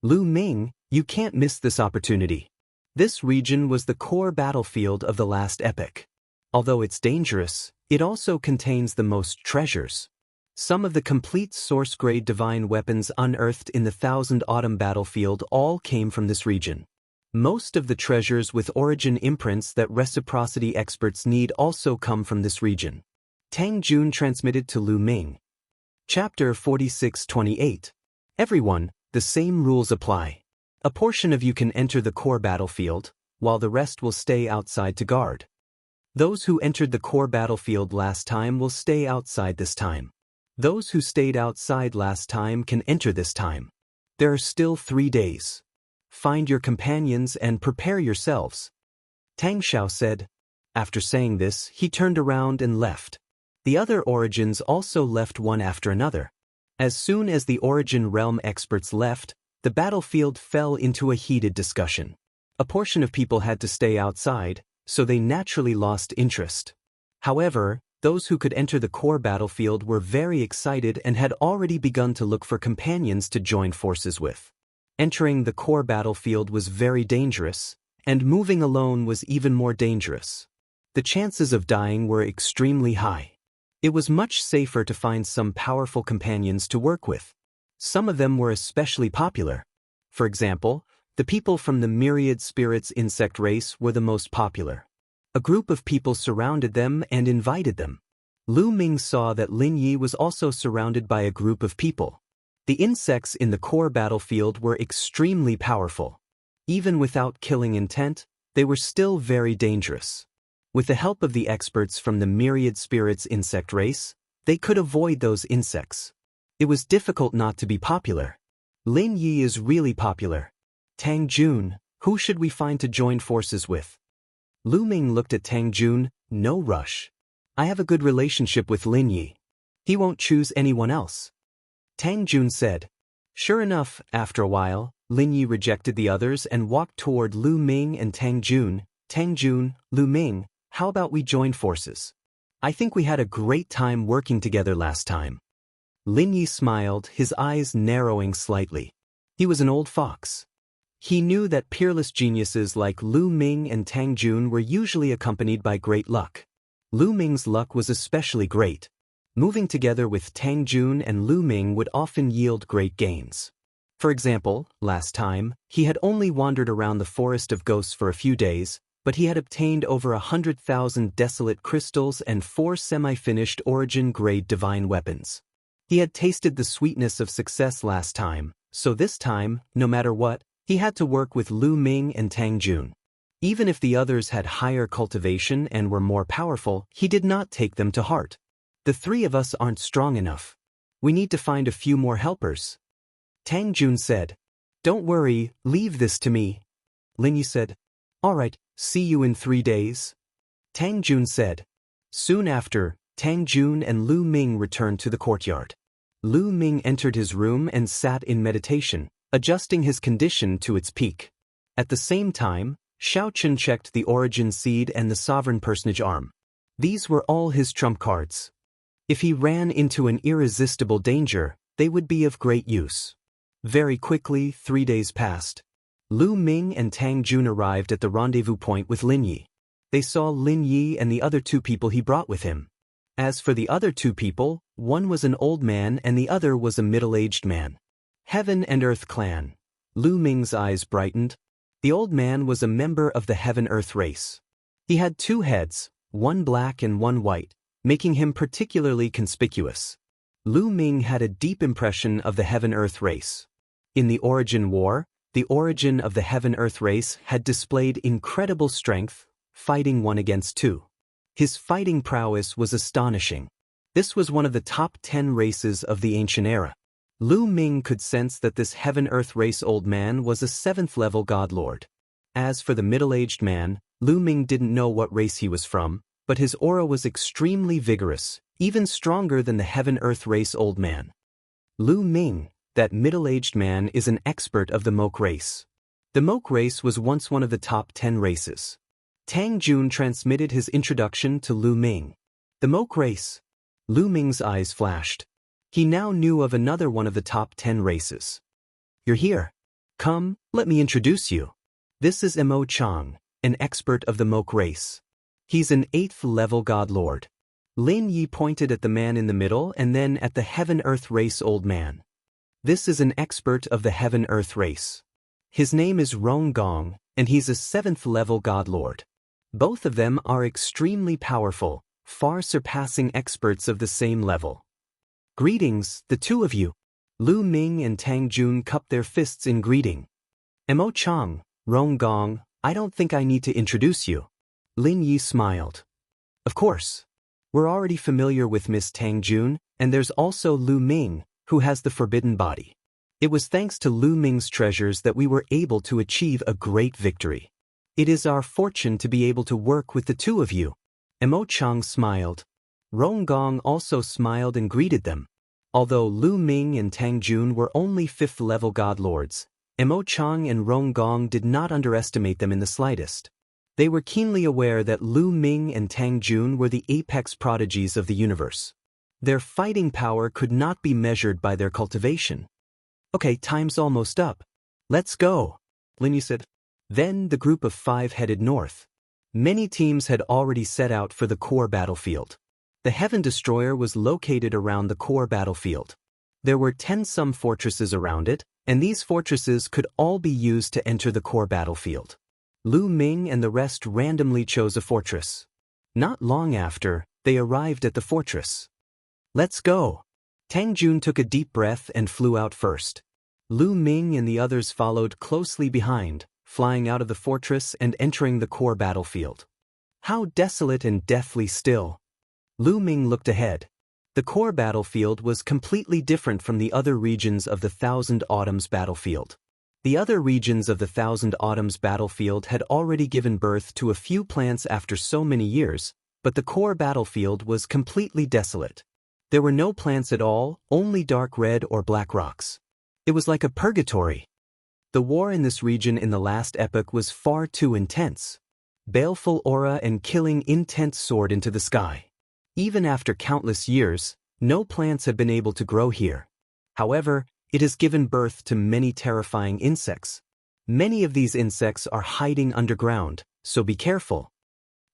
A: Lu Ming, you can't miss this opportunity. This region was the core battlefield of the last epoch. Although it's dangerous, it also contains the most treasures. Some of the complete source-grade divine weapons unearthed in the Thousand Autumn battlefield all came from this region. Most of the treasures with origin imprints that reciprocity experts need also come from this region. Tang Jun transmitted to Lu Ming. Chapter 46-28. Everyone, the same rules apply. A portion of you can enter the core battlefield, while the rest will stay outside to guard. Those who entered the core battlefield last time will stay outside this time. Those who stayed outside last time can enter this time. There are still 3 days. Find your companions and prepare yourselves. Tang Xiao said. After saying this, he turned around and left. The other origins also left one after another. As soon as the origin realm experts left, the battlefield fell into a heated discussion. A portion of people had to stay outside, so they naturally lost interest. However, those who could enter the core battlefield were very excited and had already begun to look for companions to join forces with. Entering the core battlefield was very dangerous, and moving alone was even more dangerous. The chances of dying were extremely high. It was much safer to find some powerful companions to work with. Some of them were especially popular. For example, the people from the Myriad Spirits insect race were the most popular. A group of people surrounded them and invited them. Lu Ming saw that Lin Yi was also surrounded by a group of people. The insects in the core battlefield were extremely powerful. Even without killing intent, they were still very dangerous. With the help of the experts from the Myriad Spirits insect race, they could avoid those insects. It was difficult not to be popular. Lin Yi is really popular. Tang Jun, who should we find to join forces with? Lu Ming looked at Tang Jun. No rush. I have a good relationship with Lin Yi. He won't choose anyone else. Tang Jun said. Sure enough, after a while, Lin Yi rejected the others and walked toward Lu Ming and Tang Jun. Tang Jun, Lu Ming, how about we join forces? I think we had a great time working together last time. Lin Yi smiled, his eyes narrowing slightly. He was an old fox. He knew that peerless geniuses like Lu Ming and Tang Jun were usually accompanied by great luck. Lu Ming's luck was especially great. Moving together with Tang Jun and Lu Ming would often yield great gains. For example, last time, he had only wandered around the Forest of Ghosts for a few days, but he had obtained over 100,000 desolate crystals and 4 semi-finished origin-grade divine weapons. He had tasted the sweetness of success last time, so this time, no matter what, he had to work with Lu Ming and Tang Jun. Even if the others had higher cultivation and were more powerful, he did not take them to heart. The 3 of us aren't strong enough. We need to find a few more helpers. Tang Jun said. Don't worry, leave this to me. Lin Yi said. All right, see you in 3 days. Tang Jun said. Soon after, Tang Jun and Lu Ming returned to the courtyard. Lu Ming entered his room and sat in meditation, adjusting his condition to its peak. At the same time, Xiao Chun checked the origin seed and the sovereign personage arm. These were all his trump cards. If he ran into an irresistible danger, they would be of great use. Very quickly, 3 days passed. Lu Ming and Tang Jun arrived at the rendezvous point with Lin Yi. They saw Lin Yi and the other 2 people he brought with him. As for the other 2 people, one was an old man and the other was a middle-aged man. Heaven and Earth clan. Lu Ming's eyes brightened. The old man was a member of the Heaven-Earth race. He had 2 heads, one black and one white, making him particularly conspicuous. Lu Ming had a deep impression of the Heaven-Earth race. In the Origin War, the origin of the Heaven-Earth race had displayed incredible strength, fighting 1 against 2. His fighting prowess was astonishing. This was one of the top 10 races of the ancient era. Lu Ming could sense that this Heaven-Earth race old man was a 7th-level godlord. As for the middle-aged man, Lu Ming didn't know what race he was from, but his aura was extremely vigorous, even stronger than the Heaven-Earth race old man. Lu Ming, that middle-aged man, is an expert of the Moke race. The Moke race was once one of the top 10 races. Tang Jun transmitted his introduction to Lu Ming. The Moke race. Lu Ming's eyes flashed. He now knew of another one of the top 10 races. You're here. Come, let me introduce you. This is Mo Chang, an expert of the Moke race. He's an 8th-level godlord. Lin Yi pointed at the man in the middle and then at the Heaven-Earth race old man. This is an expert of the Heaven-Earth race. His name is Rong Gong, and he's a 7th-level godlord. Both of them are extremely powerful, far surpassing experts of the same level. Greetings, the 2 of you. Lu Ming and Tang Jun cupped their fists in greeting. Mo Chang, Rong Gong, I don't think I need to introduce you. Lin Yi smiled. Of course. We're already familiar with Miss Tang Jun, and there's also Lu Ming, who has the forbidden body. It was thanks to Lu Ming's treasures that we were able to achieve a great victory. It is our fortune to be able to work with the 2 of you. Mo Chang smiled. Rong Gong also smiled and greeted them. Although Lu Ming and Tang Jun were only 5th-level godlords, Mo Chang and Rong Gong did not underestimate them in the slightest. They were keenly aware that Lu Ming and Tang Jun were the apex prodigies of the universe. Their fighting power could not be measured by their cultivation. Okay, time's almost up. Let's go, Lin Yi said. Then the group of 5 headed north. Many teams had already set out for the core battlefield. The Heaven Destroyer was located around the core battlefield. There were 10-some fortresses around it, and these fortresses could all be used to enter the core battlefield. Lu Ming and the rest randomly chose a fortress. Not long after, they arrived at the fortress. Let's go. Tang Jun took a deep breath and flew out first. Lu Ming and the others followed closely behind, flying out of the fortress and entering the core battlefield. How desolate and deathly still. Lu Ming looked ahead. The core battlefield was completely different from the other regions of the Thousand Autumns battlefield. The other regions of the Thousand Autumns battlefield had already given birth to a few plants after so many years, but the core battlefield was completely desolate. There were no plants at all, only dark red or black rocks. It was like a purgatory. The war in this region in the last epoch was far too intense. Baleful aura and killing intent soared into the sky. Even after countless years, no plants have been able to grow here. However, it has given birth to many terrifying insects. Many of these insects are hiding underground, so be careful.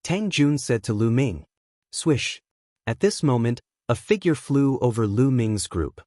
A: Tang Jun said to Lu Ming. Swish. At this moment, a figure flew over Lu Ming's group.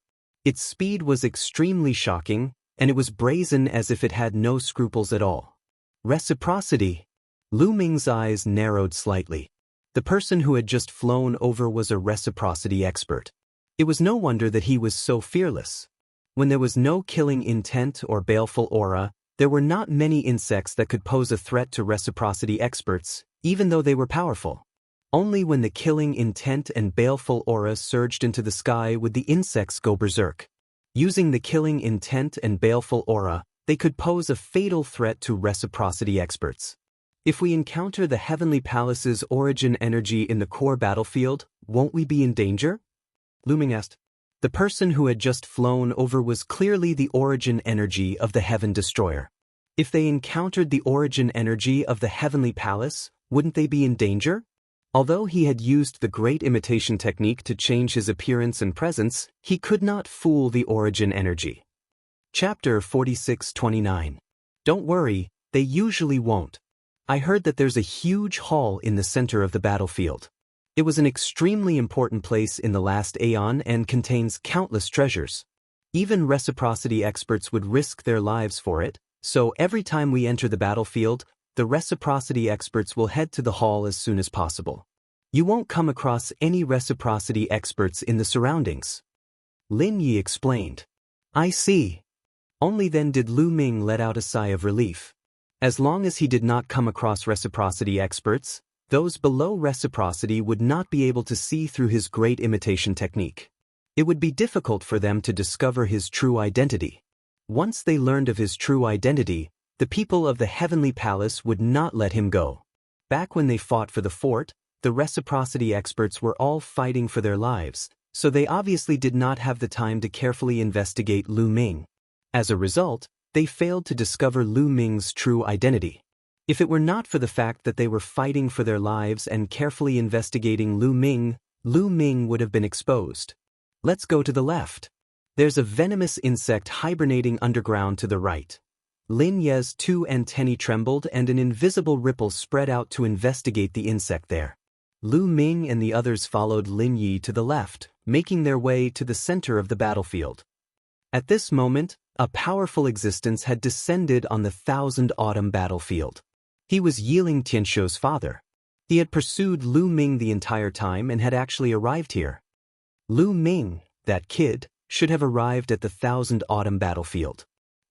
A: Its speed was extremely shocking, and it was brazen as if it had no scruples at all. Reciprocity. Lu Ming's eyes narrowed slightly. The person who had just flown over was a reciprocity expert. It was no wonder that he was so fearless. When there was no killing intent or baleful aura, there were not many insects that could pose a threat to reciprocity experts, even though they were powerful. Only when the killing intent and baleful aura surged into the sky would the insects go berserk. Using the killing intent and baleful aura, they could pose a fatal threat to reciprocity experts. If we encounter the Heavenly Palace's origin energy in the core battlefield, won't we be in danger? Lu Ming asked. The person who had just flown over was clearly the origin energy of the Heaven Destroyer. If they encountered the origin energy of the Heavenly Palace, wouldn't they be in danger? Although he had used the great imitation technique to change his appearance and presence, he could not fool the origin energy. Chapter 46:29. Don't worry, they usually won't. I heard that there's a huge hall in the center of the battlefield. It was an extremely important place in the last aeon and contains countless treasures. Even reciprocity experts would risk their lives for it, so every time we enter the battlefield, the reciprocity experts will head to the hall as soon as possible. You won't come across any reciprocity experts in the surroundings. Lin Yi explained. I see. Only then did Lu Ming let out a sigh of relief. As long as he did not come across reciprocity experts, those below reciprocity would not be able to see through his great imitation technique. It would be difficult for them to discover his true identity. Once they learned of his true identity, the people of the Heavenly Palace would not let him go. Back when they fought for the fort, the reciprocity experts were all fighting for their lives, so they obviously did not have the time to carefully investigate Lu Ming. As a result, they failed to discover Lu Ming's true identity. If it were not for the fact that they were fighting for their lives and carefully investigating Lu Ming would have been exposed. Let's go to the left. There's a venomous insect hibernating underground to the right. Lin Ye's two antennae trembled and an invisible ripple spread out to investigate the insect there. Lu Ming and the others followed Lin Yi to the left, making their way to the center of the battlefield. At this moment, a powerful existence had descended on the Thousand Autumn battlefield. He was Yiling Tianshou's father. He had pursued Lu Ming the entire time and had actually arrived here. Lu Ming, that kid, should have arrived at the Thousand Autumn battlefield.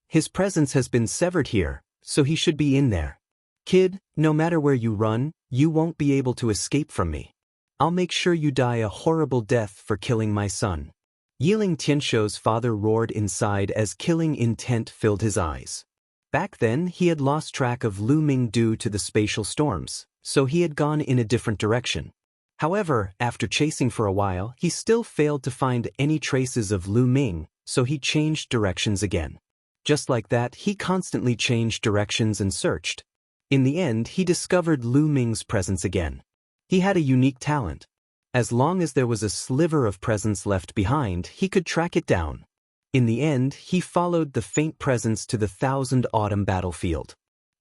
A: His presence has been severed here, so he should be in there. Kid, no matter where you run, you won't be able to escape from me. I'll make sure you die a horrible death for killing my son. Yiling Tianshou's father roared inside as killing intent filled his eyes. Back then, he had lost track of Lu Ming due to the spatial storms, so he had gone in a different direction. However, after chasing for a while, he still failed to find any traces of Lu Ming, so he changed directions again. Just like that, he constantly changed directions and searched. In the end, he discovered Lu Ming's presence again. He had a unique talent. As long as there was a sliver of presence left behind, he could track it down. In the end, he followed the faint presence to the Thousand Autumn battlefield.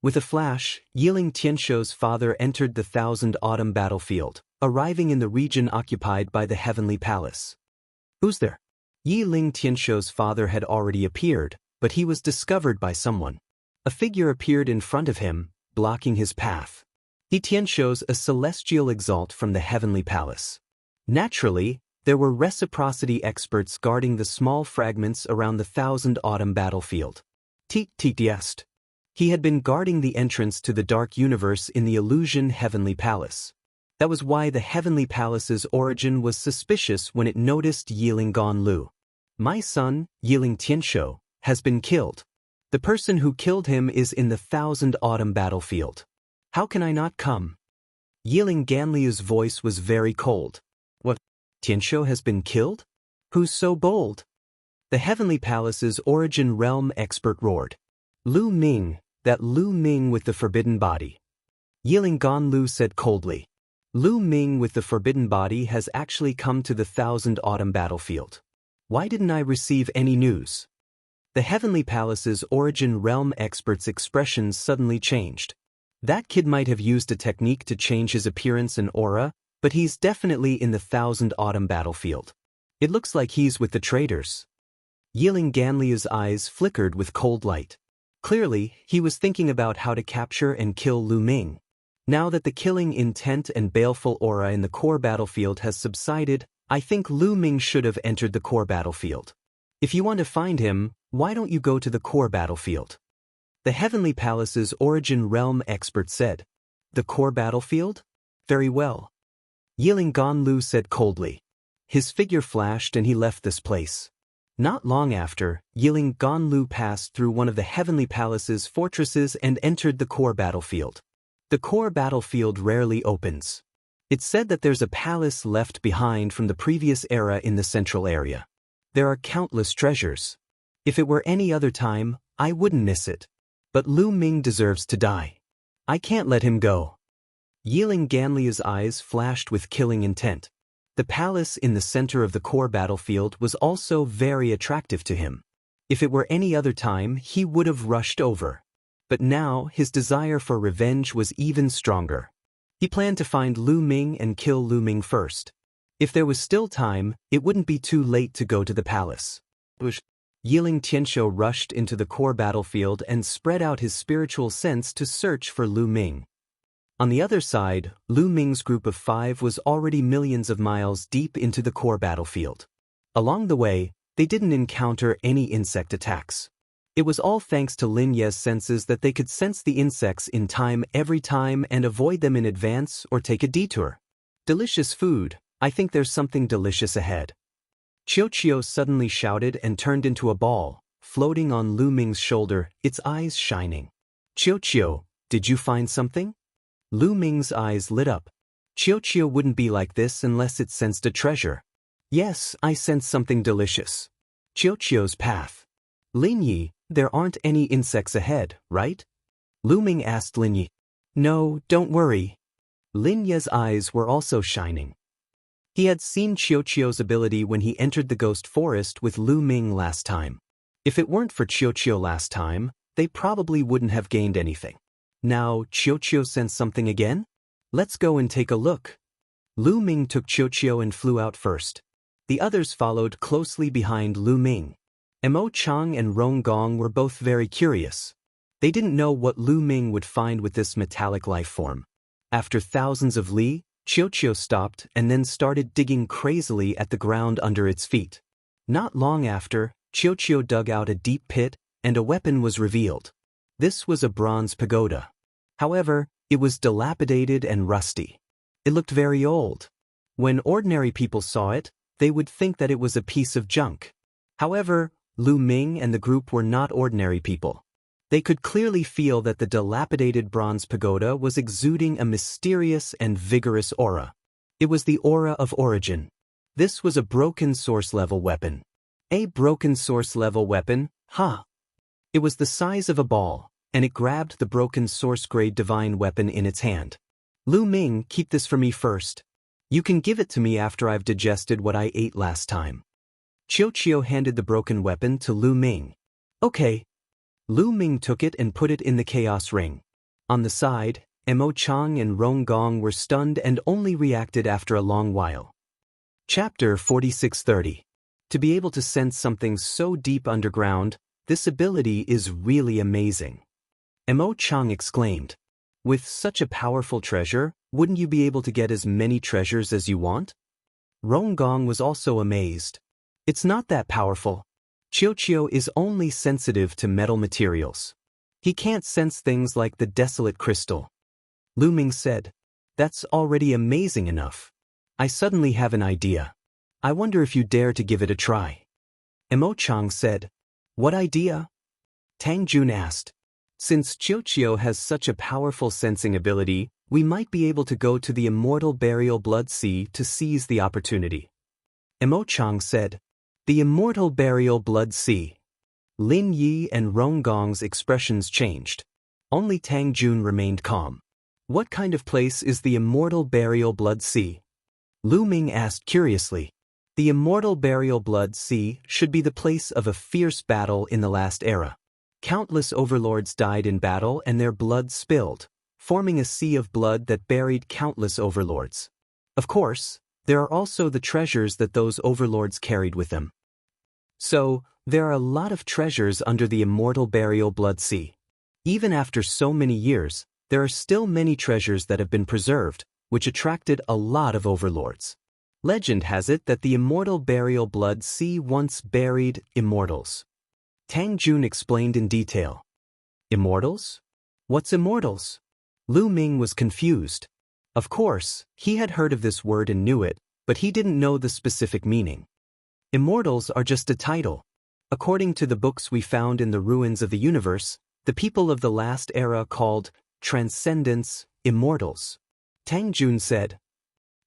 A: With a flash, Yiling Tianshou's father entered the Thousand Autumn battlefield, arriving in the region occupied by the Heavenly Palace. Who's there? Yiling Tianshou's father had already appeared, but he was discovered by someone. A figure appeared in front of him, blocking his path. He Tianshou's a celestial exalt from the Heavenly Palace. Naturally, there were reciprocity experts guarding the small fragments around the Thousand Autumn battlefield. Tiest. He had been guarding the entrance to the Dark Universe in the Illusion Heavenly Palace. That was why the Heavenly Palace's origin was suspicious when it noticed Yiling Ganlu. My son, Yiling Tianshou, has been killed. The person who killed him is in the Thousand Autumn battlefield. How can I not come? Yiling Ganliu's voice was very cold. What? Tianshou has been killed? Who's so bold? The Heavenly Palace's origin realm expert roared. Lu Ming, that Lu Ming with the forbidden body. Yiling Ganlu said coldly. Lu Ming with the forbidden body has actually come to the Thousand Autumn battlefield. Why didn't I receive any news? The Heavenly Palace's origin realm expert's expressions suddenly changed. That kid might have used a technique to change his appearance and aura, but he's definitely in the Thousand Autumn battlefield. It looks like he's with the traitors. Yiling Ganliu's eyes flickered with cold light. Clearly, he was thinking about how to capture and kill Lu Ming. Now that the killing intent and baleful aura in the core battlefield has subsided, I think Lu Ming should have entered the core battlefield. If you want to find him, why don't you go to the core battlefield? The Heavenly Palace's origin realm expert said. The core battlefield? Very well. Yiling Ganlu said coldly. His figure flashed and he left this place. Not long after, Yiling Ganlu passed through one of the Heavenly Palace's fortresses and entered the core battlefield. The core battlefield rarely opens. It's said that there's a palace left behind from the previous era in the central area. There are countless treasures. If it were any other time, I wouldn't miss it. But Lu Ming deserves to die. I can't let him go. Yiling Ganlia's eyes flashed with killing intent. The palace in the center of the core battlefield was also very attractive to him. If it were any other time, he would have rushed over. But now, his desire for revenge was even stronger. He planned to find Lu Ming and kill Lu Ming first. If there was still time, it wouldn't be too late to go to the palace. Yiling Tianshou rushed into the core battlefield and spread out his spiritual sense to search for Lu Ming. On the other side, Lu Ming's group of 5 was already millions of miles deep into the core battlefield. Along the way, they didn't encounter any insect attacks. It was all thanks to Lin Ye's senses that they could sense the insects in time every time and avoid them in advance or take a detour. Delicious food, I think there's something delicious ahead. Qiu suddenly shouted and turned into a ball, floating on Lu Ming's shoulder, its eyes shining. Qiu, did you find something? Lu Ming's eyes lit up. Qiu wouldn't be like this unless it sensed a treasure. Yes, I sense something delicious. Qiu's path. Lin Yi, there aren't any insects ahead, right? Lu Ming asked Lin Yi. No, don't worry. Lin Ye's eyes were also shining. He had seen Qiu's ability when he entered the ghost forest with Lu Ming last time. If it weren't for Qiu last time, they probably wouldn't have gained anything. Now, Qiu sensed something again? Let's go and take a look. Lu Ming took Qiu and flew out first. The others followed closely behind Lu Ming. Mo Chang and Rong Gong were both very curious. They didn't know what Lu Ming would find with this metallic life form. After thousands of li, Qiu stopped and then started digging crazily at the ground under its feet. Not long after, Qiu dug out a deep pit, and a weapon was revealed. This was a bronze pagoda. However, it was dilapidated and rusty. It looked very old. When ordinary people saw it, they would think that it was a piece of junk. However, Lu Ming and the group were not ordinary people. They could clearly feel that the dilapidated bronze pagoda was exuding a mysterious and vigorous aura. It was the aura of origin. This was a broken source-level weapon. A broken source-level weapon? Huh. It was the size of a ball, and it grabbed the broken source-grade divine weapon in its hand. Lu Ming, keep this for me first. You can give it to me after I've digested what I ate last time. Qiu handed the broken weapon to Lu Ming. Okay. Lu Ming took it and put it in the chaos ring. On the side, Mo Chang and Rong Gong were stunned and only reacted after a long while. Chapter 4630. To be able to sense something so deep underground, this ability is really amazing. Mo Chang exclaimed. With such a powerful treasure, wouldn't you be able to get as many treasures as you want? Rong Gong was also amazed. It's not that powerful. Qiu is only sensitive to metal materials. He can't sense things like the desolate crystal. Lu Ming said, That's already amazing enough. I suddenly have an idea. I wonder if you dare to give it a try. Mo Chang said, What idea? Tang Jun asked. Since Qiu has such a powerful sensing ability, we might be able to go to the Immortal Burial Blood Sea to seize the opportunity. Mo Chang said, The Immortal Burial Blood Sea. Lin Yi and Rong Gong's expressions changed. Only Tang Jun remained calm. What kind of place is the Immortal Burial Blood Sea? Lu Ming asked curiously. The Immortal Burial Blood Sea should be the place of a fierce battle in the last era. Countless overlords died in battle and their blood spilled, forming a sea of blood that buried countless overlords. Of course, there are also the treasures that those overlords carried with them. So, there are a lot of treasures under the Immortal Burial Blood Sea. Even after so many years, there are still many treasures that have been preserved, which attracted a lot of overlords. Legend has it that the Immortal Burial Blood Sea once buried immortals. Tang Jun explained in detail. Immortals? What's immortals? Lu Ming was confused. Of course, he had heard of this word and knew it, but he didn't know the specific meaning. Immortals are just a title. According to the books we found in the ruins of the universe, the people of the last era called Transcendents Immortals. Tang Jun said.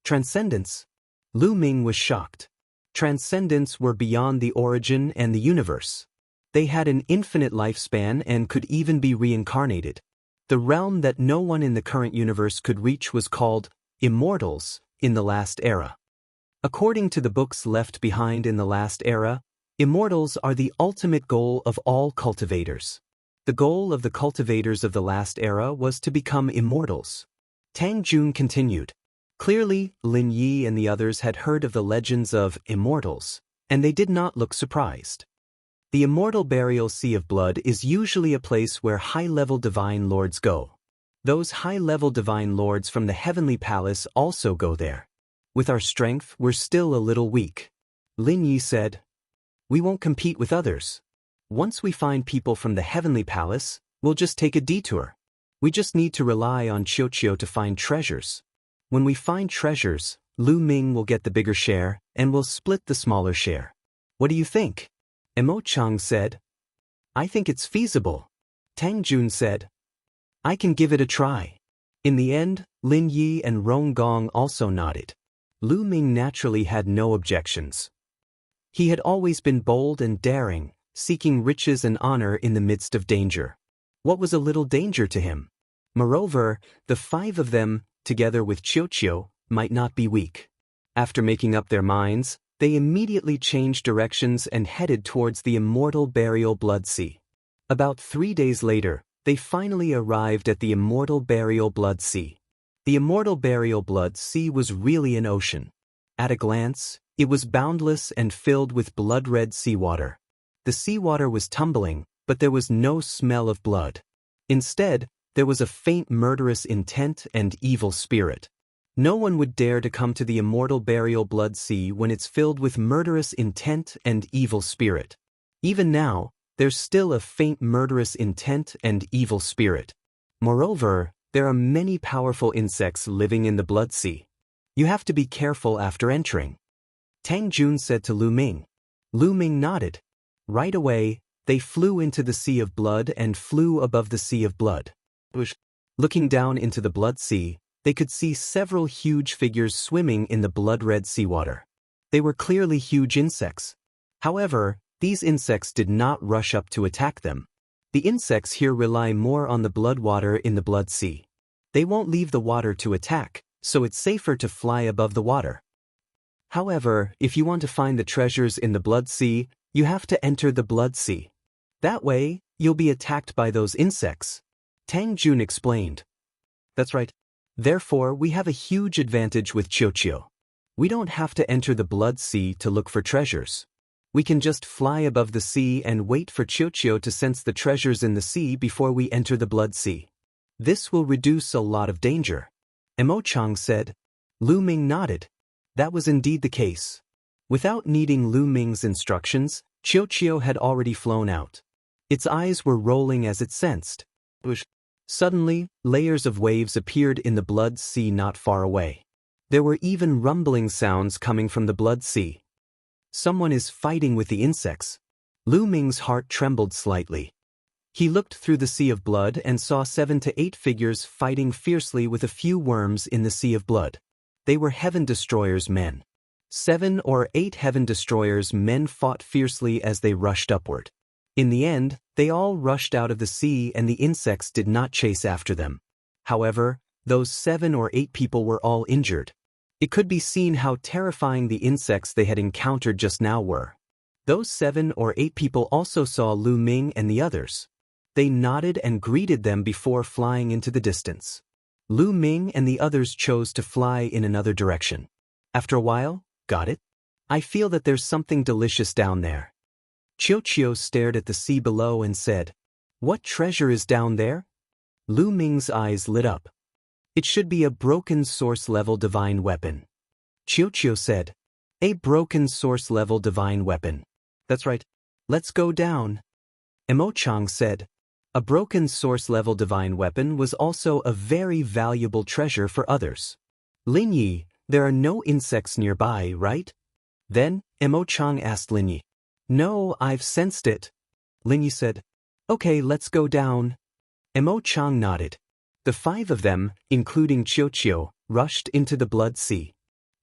A: Transcendents? Lu Ming was shocked. Transcendents were beyond the origin and the universe. They had an infinite lifespan and could even be reincarnated. The realm that no one in the current universe could reach was called Immortals in the last era. According to the books left behind in the last era, Immortals are the ultimate goal of all cultivators. The goal of the cultivators of the last era was to become immortals. Tang Jun continued. Clearly, Lin Yi and the others had heard of the legends of immortals, and they did not look surprised. The immortal burial sea of blood is usually a place where high-level divine lords go. Those high-level divine lords from the heavenly palace also go there. With our strength, we're still a little weak. Lin Yi said. We won't compete with others. Once we find people from the heavenly palace, we'll just take a detour. We just need to rely on Qiuqiu to find treasures. When we find treasures, Lu Ming will get the bigger share, and we'll split the smaller share. What do you think? Emo Chang said. I think it's feasible. Tang Jun said. I can give it a try. In the end, Lin Yi and Rong Gong also nodded. Lu Ming naturally had no objections. He had always been bold and daring, seeking riches and honor in the midst of danger. What was a little danger to him? Moreover, the five of them, together with Qiuqiu, might not be weak. After making up their minds, they immediately changed directions and headed towards the immortal burial blood sea. About 3 days later, they finally arrived at the immortal burial blood sea. The immortal burial blood sea was really an ocean. At a glance, it was boundless and filled with blood-red seawater. The seawater was tumbling, but there was no smell of blood. Instead, there was a faint murderous intent and evil spirit. No one would dare to come to the immortal burial blood sea when it's filled with murderous intent and evil spirit. Even now, there's still a faint murderous intent and evil spirit. Moreover, there are many powerful insects living in the blood sea. You have to be careful after entering. Tang Jun said to Lu Ming. Lu Ming nodded. Right away, they flew into the sea of blood and flew above the sea of blood. Looking down into the blood sea, they could see several huge figures swimming in the blood-red seawater. They were clearly huge insects. However, these insects did not rush up to attack them. The insects here rely more on the blood water in the blood sea. They won't leave the water to attack, so it's safer to fly above the water. However, if you want to find the treasures in the blood sea, you have to enter the blood sea. That way, you'll be attacked by those insects. Tang Jun explained. That's right. Therefore, we have a huge advantage with Qiuqiu. We don't have to enter the blood sea to look for treasures. We can just fly above the sea and wait for Qiuqiu to sense the treasures in the sea before we enter the blood sea. This will reduce a lot of danger. Emo Chang said. Lu Ming nodded. That was indeed the case. Without needing Lu Ming's instructions, Qiuqiu had already flown out. Its eyes were rolling as it sensed. Suddenly, layers of waves appeared in the blood sea not far away. There were even rumbling sounds coming from the blood sea. Someone is fighting with the insects. Lu Ming's heart trembled slightly. He looked through the sea of blood and saw 7 to 8 figures fighting fiercely with a few worms in the sea of blood. They were Heaven Destroyer's men. 7 or 8 Heaven Destroyer's men fought fiercely as they rushed upward. In the end, they all rushed out of the sea and the insects did not chase after them. However, those 7 or 8 people were all injured. It could be seen how terrifying the insects they had encountered just now were. Those 7 or 8 people also saw Lu Ming and the others. They nodded and greeted them before flying into the distance. Lu Ming and the others chose to fly in another direction. After a while, got it? I feel that there's something delicious down there. Qiuqiu stared at the sea below and said, What treasure is down there? Lu Ming's eyes lit up. It should be a broken source-level divine weapon. Qiuqiu said, A broken source-level divine weapon. That's right. Let's go down. Emo Chang said, A broken source-level divine weapon was also a very valuable treasure for others. Lin Yi, there are no insects nearby, right? Then, Emo Chang asked Lin Yi. No, I've sensed it. Lin Yi said. Okay, let's go down. Mo Chang nodded. The 5 of them, including Qiu, rushed into the blood sea.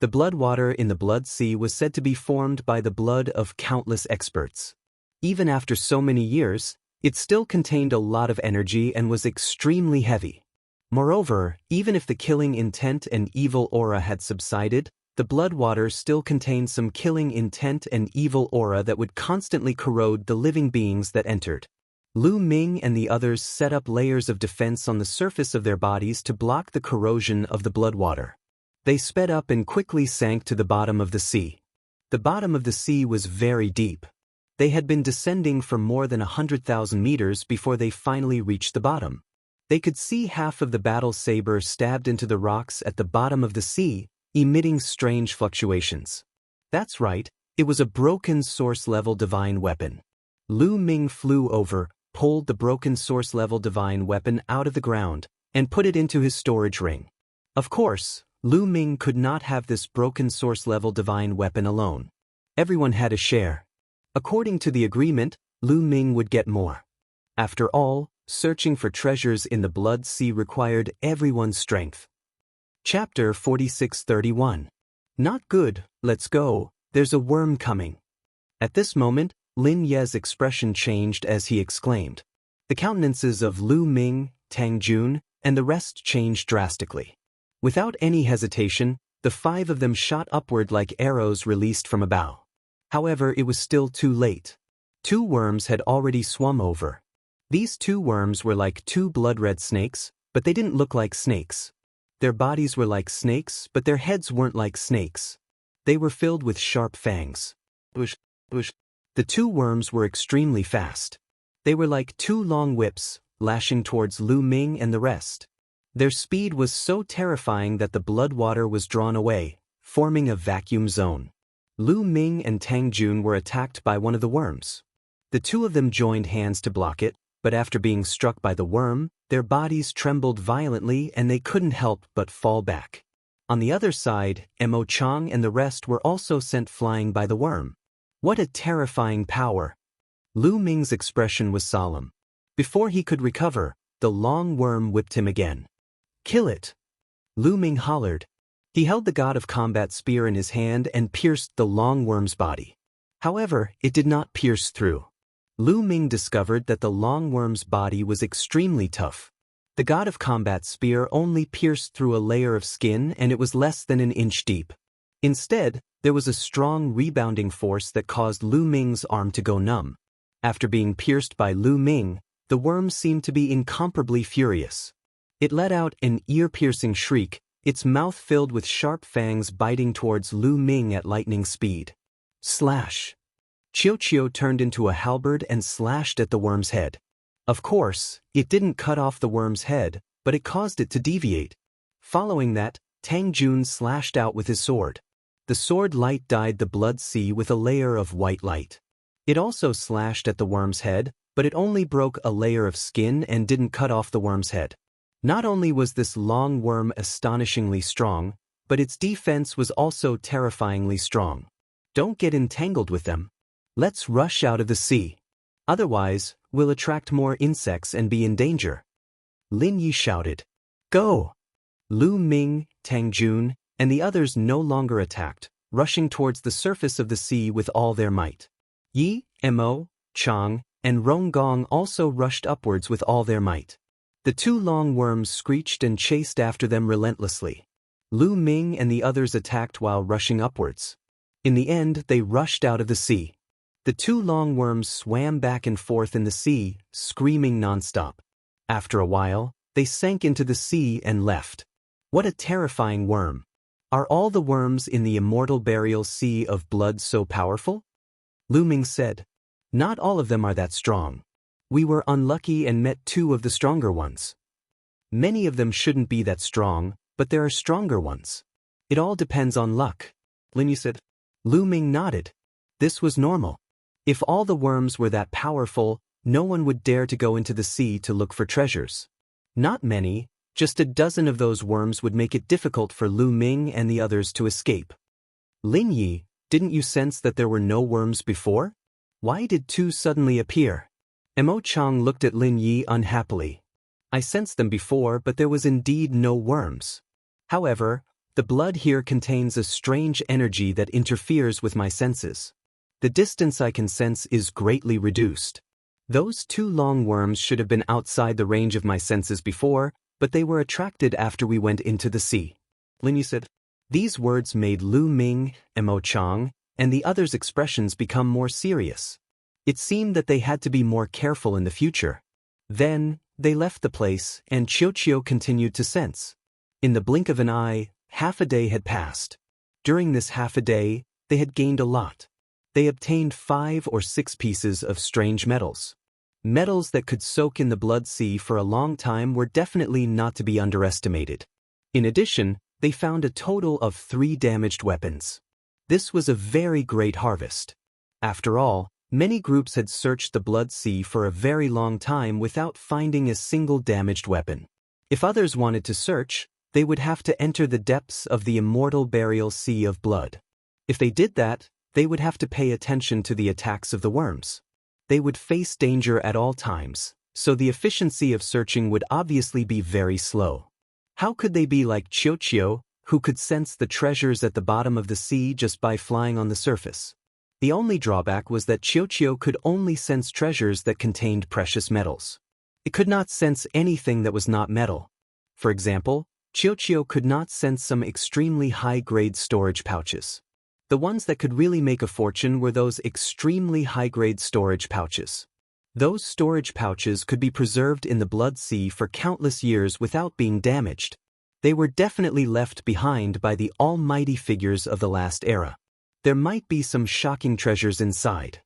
A: The blood water in the blood sea was said to be formed by the blood of countless experts. Even after so many years, it still contained a lot of energy and was extremely heavy. Moreover, even if the killing intent and evil aura had subsided, the blood water still contained some killing intent and evil aura that would constantly corrode the living beings that entered. Lu Ming and the others set up layers of defense on the surface of their bodies to block the corrosion of the blood water. They sped up and quickly sank to the bottom of the sea. The bottom of the sea was very deep. They had been descending for more than 100,000 meters before they finally reached the bottom. They could see half of the battle saber stabbed into the rocks at the bottom of the sea, emitting strange fluctuations. That's right, it was a broken source-level divine weapon. Lu Ming flew over, pulled the broken source-level divine weapon out of the ground, and put it into his storage ring. Of course, Lu Ming could not have this broken source-level divine weapon alone. Everyone had a share. According to the agreement, Lu Ming would get more. After all, searching for treasures in the blood sea required everyone's strength. Chapter 46:31. Not good, let's go, there's a worm coming. At this moment, Lin Ye's expression changed as he exclaimed. The countenances of Lu Ming, Tang Jun, and the rest changed drastically. Without any hesitation, the 5 of them shot upward like arrows released from a bow. However, it was still too late. 2 worms had already swum over. These 2 worms were like 2 blood-red snakes, but they didn't look like snakes. Their bodies were like snakes, but their heads weren't like snakes. They were filled with sharp fangs. The 2 worms were extremely fast. They were like 2 long whips, lashing towards Lu Ming and the rest. Their speed was so terrifying that the blood water was drawn away, forming a vacuum zone. Lu Ming and Tang Jun were attacked by one of the worms. The 2 of them joined hands to block it, but after being struck by the worm, their bodies trembled violently and they couldn't help but fall back. On the other side, Mo Chang and the rest were also sent flying by the worm. What a terrifying power! Lu Ming's expression was solemn. Before he could recover, the long worm whipped him again. Kill it! Lu Ming hollered. He held the God of Combat spear in his hand and pierced the long worm's body. However, it did not pierce through. Lu Ming discovered that the long worm's body was extremely tough. The God of Combat spear only pierced through a layer of skin and it was less than an inch deep. Instead, there was a strong rebounding force that caused Lu Ming's arm to go numb. After being pierced by Lu Ming, the worm seemed to be incomparably furious. It let out an ear-piercing shriek, its mouth filled with sharp fangs biting towards Lu Ming at lightning speed. Slash! Qiu turned into a halberd and slashed at the worm's head. Of course, it didn't cut off the worm's head, but it caused it to deviate. Following that, Tang Jun slashed out with his sword. The sword light dyed the blood sea with a layer of white light. It also slashed at the worm's head, but it only broke a layer of skin and didn't cut off the worm's head. Not only was this long worm astonishingly strong, but its defense was also terrifyingly strong. Don't get entangled with them. Let's rush out of the sea. Otherwise, we'll attract more insects and be in danger. Lin Yi shouted. Go! Lu Ming, Tang Jun, and the others no longer attacked, rushing towards the surface of the sea with all their might. Yi, Mo, Chang, and Rong Gong also rushed upwards with all their might. The 2 long worms screeched and chased after them relentlessly. Lu Ming and the others attacked while rushing upwards. In the end, they rushed out of the sea. The 2 long worms swam back and forth in the sea, screaming nonstop. After a while, they sank into the sea and left. What a terrifying worm! Are all the worms in the immortal burial sea of blood so powerful? Lu Ming said. Not all of them are that strong. We were unlucky and met 2 of the stronger ones. Many of them shouldn't be that strong, but there are stronger ones. It all depends on luck. Lin Yi said. Lu Ming nodded. This was normal. If all the worms were that powerful, no one would dare to go into the sea to look for treasures. Not many, just a dozen of those worms would make it difficult for Lu Ming and the others to escape. Lin Yi, didn't you sense that there were no worms before? Why did two suddenly appear? Mo Chang looked at Lin Yi unhappily. I sensed them before, but there was indeed no worms. However, the blood here contains a strange energy that interferes with my senses. The distance I can sense is greatly reduced. Those two long worms should have been outside the range of my senses before, but they were attracted after we went into the sea. Lin Yi said. These words made Lu Ming, Mo Chang, and the others' expressions become more serious. It seemed that they had to be more careful in the future. Then, they left the place, and Qiuqiu continued to sense. In the blink of an eye, half a day had passed. During this half a day, they had gained a lot. They obtained 5 or 6 pieces of strange metals. Metals that could soak in the blood sea for a long time were definitely not to be underestimated. In addition, they found a total of 3 damaged weapons. This was a very great harvest. After all, many groups had searched the blood sea for a very long time without finding a single damaged weapon. If others wanted to search, they would have to enter the depths of the immortal burial sea of blood. If they did that, they would have to pay attention to the attacks of the worms. They would face danger at all times, so the efficiency of searching would obviously be very slow. How could they be like Qiuqiu, who could sense the treasures at the bottom of the sea just by flying on the surface? The only drawback was that Qiuqiu could only sense treasures that contained precious metals. It could not sense anything that was not metal. For example, Qiuqiu could not sense some extremely high-grade storage pouches. The ones that could really make a fortune were those extremely high-grade storage pouches. Those storage pouches could be preserved in the blood sea for countless years without being damaged. They were definitely left behind by the almighty figures of the last era. There might be some shocking treasures inside.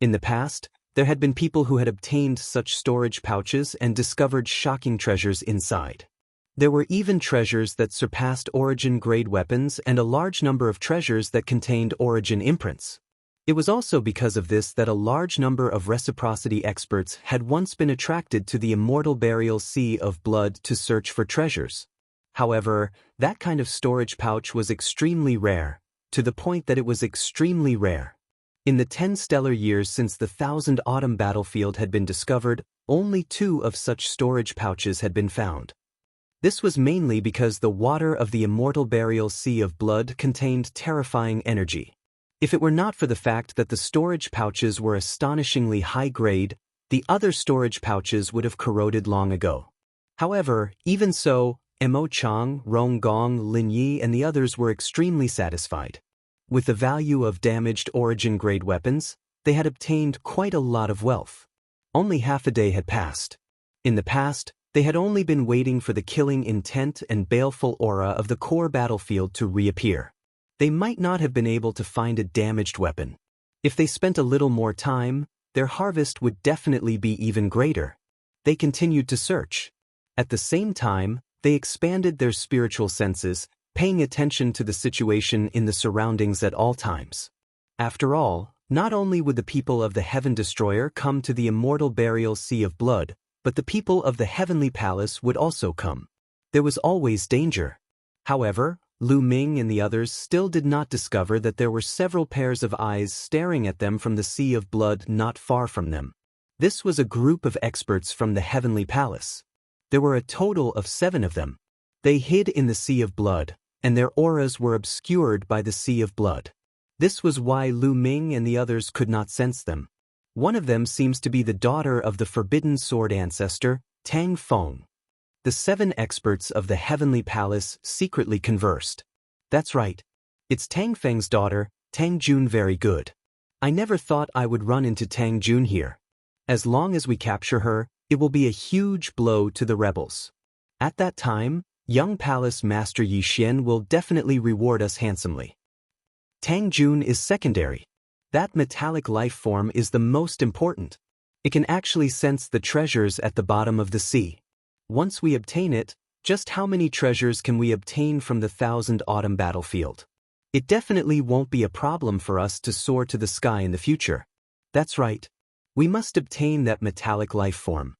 A: In the past, there had been people who had obtained such storage pouches and discovered shocking treasures inside. There were even treasures that surpassed origin-grade weapons and a large number of treasures that contained origin imprints. It was also because of this that a large number of reciprocity experts had once been attracted to the immortal burial sea of blood to search for treasures. However, that kind of storage pouch was extremely rare, to the point that it was extremely rare. In the 10 stellar years since the 1000 Autumn battlefield had been discovered, only 2 of such storage pouches had been found. This was mainly because the water of the immortal burial sea of blood contained terrifying energy. If it were not for the fact that the storage pouches were astonishingly high grade, the other storage pouches would have corroded long ago. However, even so, Mo Chang, Rong Gong, Lin Yi and the others were extremely satisfied. With the value of damaged origin-grade weapons, they had obtained quite a lot of wealth. Only half a day had passed. In the past, they had only been waiting for the killing intent and baleful aura of the core battlefield to reappear. They might not have been able to find a damaged weapon. If they spent a little more time, their harvest would definitely be even greater. They continued to search. At the same time, they expanded their spiritual senses, paying attention to the situation in the surroundings at all times. After all, not only would the people of the Heaven Destroyer come to the immortal burial sea of blood, but the people of the Heavenly Palace would also come. There was always danger. However, Lu Ming and the others still did not discover that there were several pairs of eyes staring at them from the sea of blood not far from them. This was a group of experts from the Heavenly Palace. There were a total of 7 of them. They hid in the sea of blood, and their auras were obscured by the sea of blood. This was why Lu Ming and the others could not sense them. One of them seems to be the daughter of the Forbidden Sword ancestor, Tang Feng. The 7 experts of the Heavenly Palace secretly conversed. That's right. It's Tang Feng's daughter, Tang Jun. Very good. I never thought I would run into Tang Jun here. As long as we capture her, it will be a huge blow to the rebels. At that time, young Palace Master Yi Xian will definitely reward us handsomely. Tang Jun is secondary. That metallic life form is the most important. It can actually sense the treasures at the bottom of the sea. Once we obtain it, just how many treasures can we obtain from the 1000 Autumn battlefield? It definitely won't be a problem for us to soar to the sky in the future. That's right. We must obtain that metallic life form.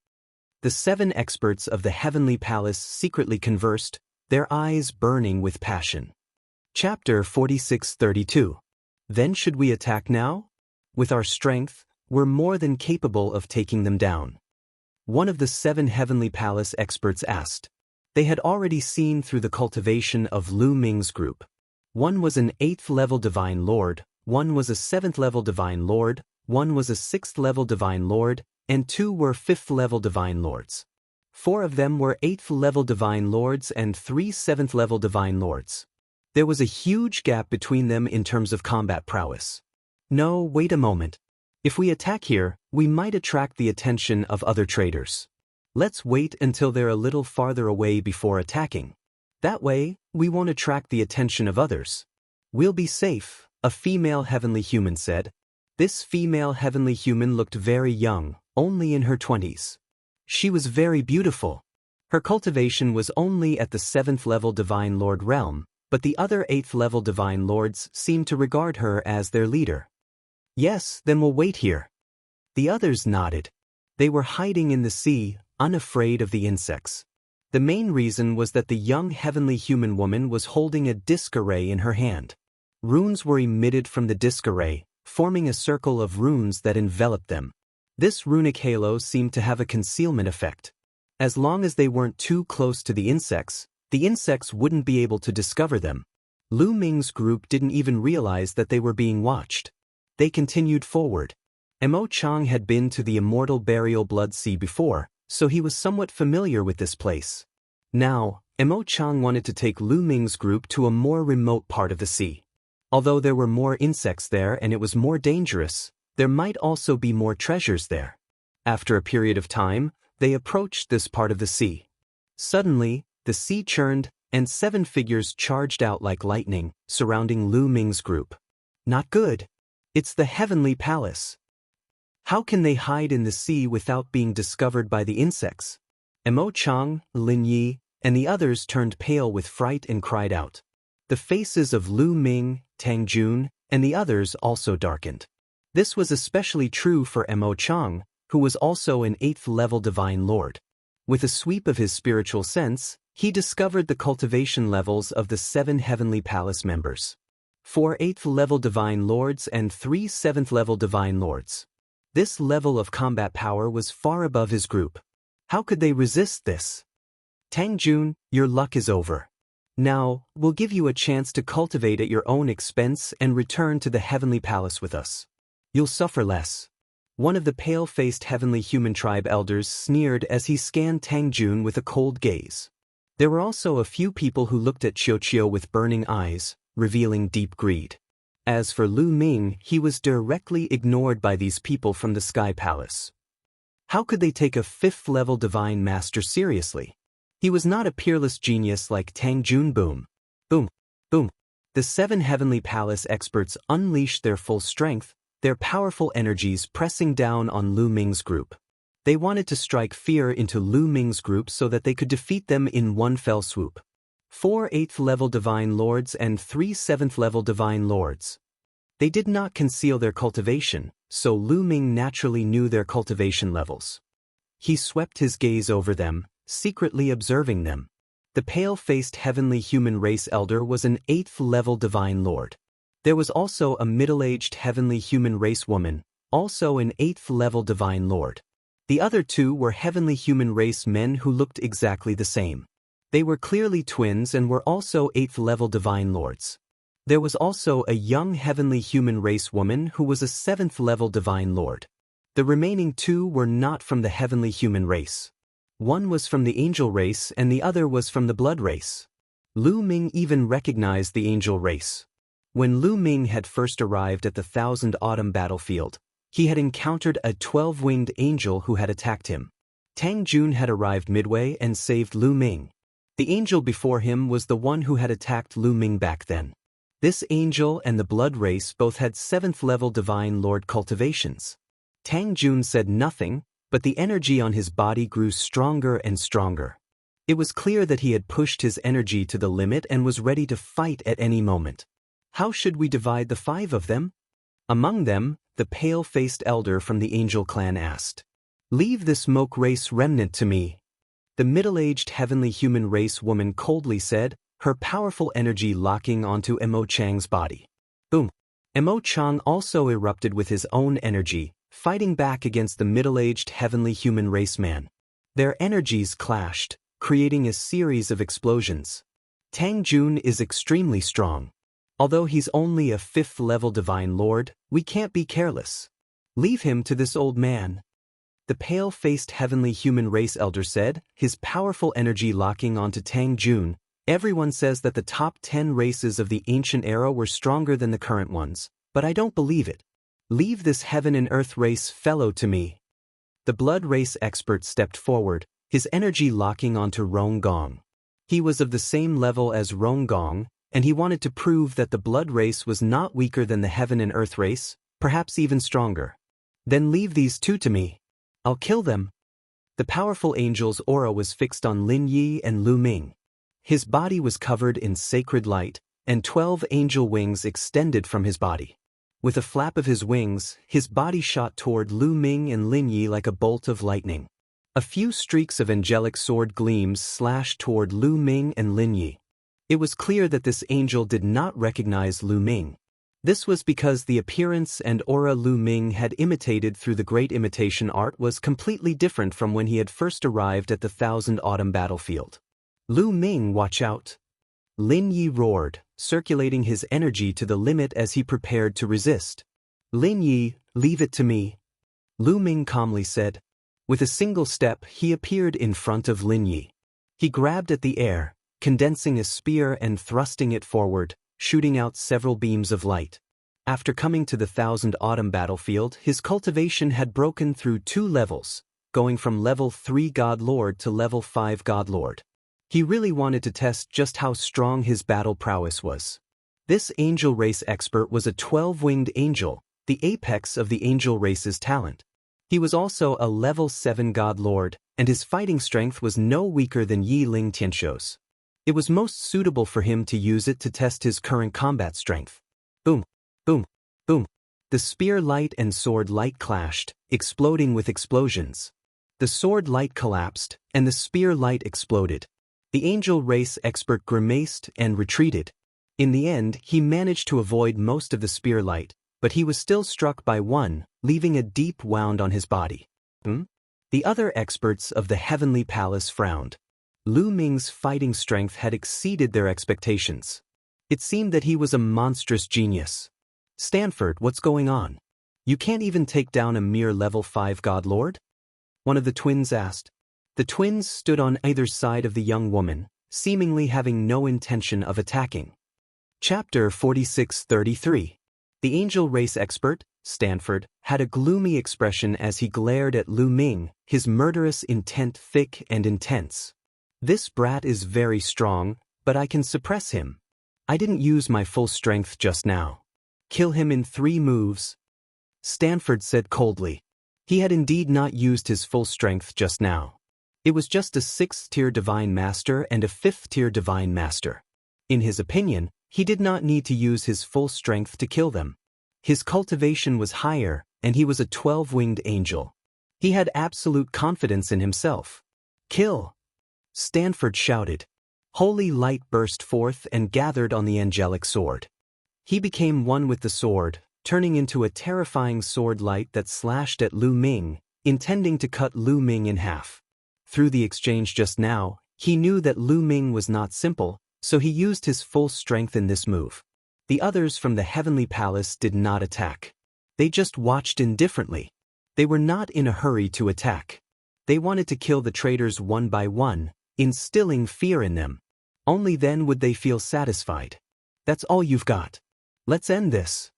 A: The 7 experts of the Heavenly Palace secretly conversed, their eyes burning with passion. Chapter 46-32. Then should we attack now? With our strength, were more than capable of taking them down. One of the 7 Heavenly Palace experts asked. They had already seen through the cultivation of Lu Ming's group. One was an 8th-level Divine Lord, one was a 7th-level Divine Lord, one was a 6th-level Divine Lord, and 2 were 5th-level Divine Lords. 4 of them were 8th-level Divine Lords and 3 7th-level Divine Lords. There was a huge gap between them in terms of combat prowess. No, wait a moment. If we attack here, we might attract the attention of other traders. Let's wait until they're a little farther away before attacking. That way, we won't attract the attention of others. We'll be safe, a female heavenly human said. This female heavenly human looked very young, only in her 20s. She was very beautiful. Her cultivation was only at the 7th-level Divine Lord realm, but the other 8th-level Divine Lords seemed to regard her as their leader. Yes, then we'll wait here. The others nodded. They were hiding in the sea, unafraid of the insects. The main reason was that the young heavenly human woman was holding a disc array in her hand. Runes were emitted from the disc array, forming a circle of runes that enveloped them. This runic halo seemed to have a concealment effect. As long as they weren't too close to the insects wouldn't be able to discover them. Lu Ming's group didn't even realize that they were being watched. They continued forward. Mo Chang had been to the Immortal Burial Blood Sea before, so he was somewhat familiar with this place. Now, Mo Chang wanted to take Lu Ming's group to a more remote part of the sea. Although there were more insects there and it was more dangerous, there might also be more treasures there. After a period of time, they approached this part of the sea. Suddenly, the sea churned, and 7 figures charged out like lightning, surrounding Lu Ming's group. Not good. It's the Heavenly Palace. How can they hide in the sea without being discovered by the insects? Mo Chang, Lin Yi, and the others turned pale with fright and cried out. The faces of Lu Ming, Tang Jun, and the others also darkened. This was especially true for Mo Chang, who was also an 8th-level Divine Lord. With a sweep of his spiritual sense, he discovered the cultivation levels of the 7 Heavenly Palace members. 4 8th-level Divine Lords and 3 7th-level Divine Lords. This level of combat power was far above his group. How could they resist this? Tang Jun, your luck is over. Now, we'll give you a chance to cultivate at your own expense and return to the Heavenly Palace with us. You'll suffer less. One of the pale-faced Heavenly Human Tribe elders sneered as he scanned Tang Jun with a cold gaze. There were also a few people who looked at Qiu with burning eyes, revealing deep greed. As for Lu Ming, he was directly ignored by these people from the Sky Palace. How could they take a 5th-level Divine Master seriously? He was not a peerless genius like Tang Jun. Boom. Boom. Boom. The 7 Heavenly Palace experts unleashed their full strength, their powerful energies pressing down on Lu Ming's group. They wanted to strike fear into Lu Ming's group so that they could defeat them in one fell swoop. 4 8th-level Divine Lords and 3 7th-level Divine Lords. They did not conceal their cultivation, so Lu Ming naturally knew their cultivation levels. He swept his gaze over them, secretly observing them. The pale-faced heavenly human race elder was an 8th-level Divine Lord. There was also a middle-aged heavenly human race woman, also an 8th-level Divine Lord. The other 2 were heavenly human race men who looked exactly the same. They were clearly twins and were also 8th-level Divine Lords. There was also a young heavenly human race woman who was a 7th-level Divine Lord. The remaining 2 were not from the heavenly human race. One was from the angel race and the other was from the blood race. Lu Ming even recognized the angel race. When Lu Ming had first arrived at the Thousand Autumn battlefield, he had encountered a 12-winged angel who had attacked him. Tang Jun had arrived midway and saved Lu Ming. The angel before him was the one who had attacked Lu Ming back then. This angel and the blood race both had 7th-level Divine Lord cultivations. Tang Jun said nothing, but the energy on his body grew stronger and stronger. It was clear that he had pushed his energy to the limit and was ready to fight at any moment. How should we divide the 5 of them? Among them, the pale-faced elder from the angel clan asked. Leave the smoke race remnant to me. The middle-aged heavenly human race woman coldly said, her powerful energy locking onto Mo Chang's body. Boom. Mo Chang also erupted with his own energy, fighting back against the middle-aged heavenly human race man. Their energies clashed, creating a series of explosions. Tang Jun is extremely strong. Although he's only a 5th-level divine lord, we can't be careless. Leave him to this old man. The pale-faced heavenly human race elder said, his powerful energy locking onto Tang Jun. Everyone says that the top 10 races of the ancient era were stronger than the current ones, but I don't believe it. Leave this heaven and earth race fellow to me. The blood race expert stepped forward, his energy locking onto Rong Gong. He was of the same level as Rong Gong, and he wanted to prove that the blood race was not weaker than the heaven and earth race, perhaps even stronger. Then leave these two to me. I'll kill them. The powerful angel's aura was fixed on Lin Yi and Lu Ming. His body was covered in sacred light, and 12 angel wings extended from his body. With a flap of his wings, his body shot toward Lu Ming and Lin Yi like a bolt of lightning. A few streaks of angelic sword gleams slashed toward Lu Ming and Lin Yi. It was clear that this angel did not recognize Lu Ming. This was because the appearance and aura Lu Ming had imitated through the great imitation art was completely different from when he had first arrived at the Thousand Autumn battlefield. Lu Ming, watch out! Lin Yi roared, circulating his energy to the limit as he prepared to resist. Lin Yi, leave it to me. Lu Ming calmly said. With a single step, he appeared in front of Lin Yi. He grabbed at the air, condensing a spear and thrusting it forward, shooting out several beams of light. After coming to the Thousand Autumn battlefield, his cultivation had broken through 2 levels, going from level 3 God Lord to level 5 God Lord. He really wanted to test just how strong his battle prowess was. This angel race expert was a 12-winged angel, the apex of the angel race's talent. He was also a level 7 God Lord, and his fighting strength was no weaker than Yi Ling Tianshou's. It was most suitable for him to use it to test his current combat strength. Boom, boom, boom. The spear light and sword light clashed, exploding with explosions. The sword light collapsed, and the spear light exploded. The angel race expert grimaced and retreated. In the end, he managed to avoid most of the spear light, but he was still struck by one, leaving a deep wound on his body. The other experts of the Heavenly Palace frowned. Lu Ming's fighting strength had exceeded their expectations. It seemed that he was a monstrous genius. Stanford, what's going on? You can't even take down a mere level 5 God Lord? One of the twins asked. The twins stood on either side of the young woman, seemingly having no intention of attacking. Chapter 46-33. The angel race expert, Stanford, had a gloomy expression as he glared at Lu Ming, his murderous intent thick and intense. This brat is very strong, but I can suppress him. I didn't use my full strength just now. Kill him in 3 moves. Stanford said coldly. He had indeed not used his full strength just now. It was just a 6th-tier Divine Master and a 5th-tier Divine Master. In his opinion, he did not need to use his full strength to kill them. His cultivation was higher, and he was a 12-winged angel. He had absolute confidence in himself. Kill! Stanford shouted. Holy light burst forth and gathered on the angelic sword. He became one with the sword, turning into a terrifying sword light that slashed at Lu Ming, intending to cut Lu Ming in half. Through the exchange just now, he knew that Lu Ming was not simple, so he used his full strength in this move. The others from the Heavenly Palace did not attack. They just watched indifferently. They were not in a hurry to attack. They wanted to kill the traitors one by one, instilling fear in them. Only then would they feel satisfied. That's all you've got. Let's end this.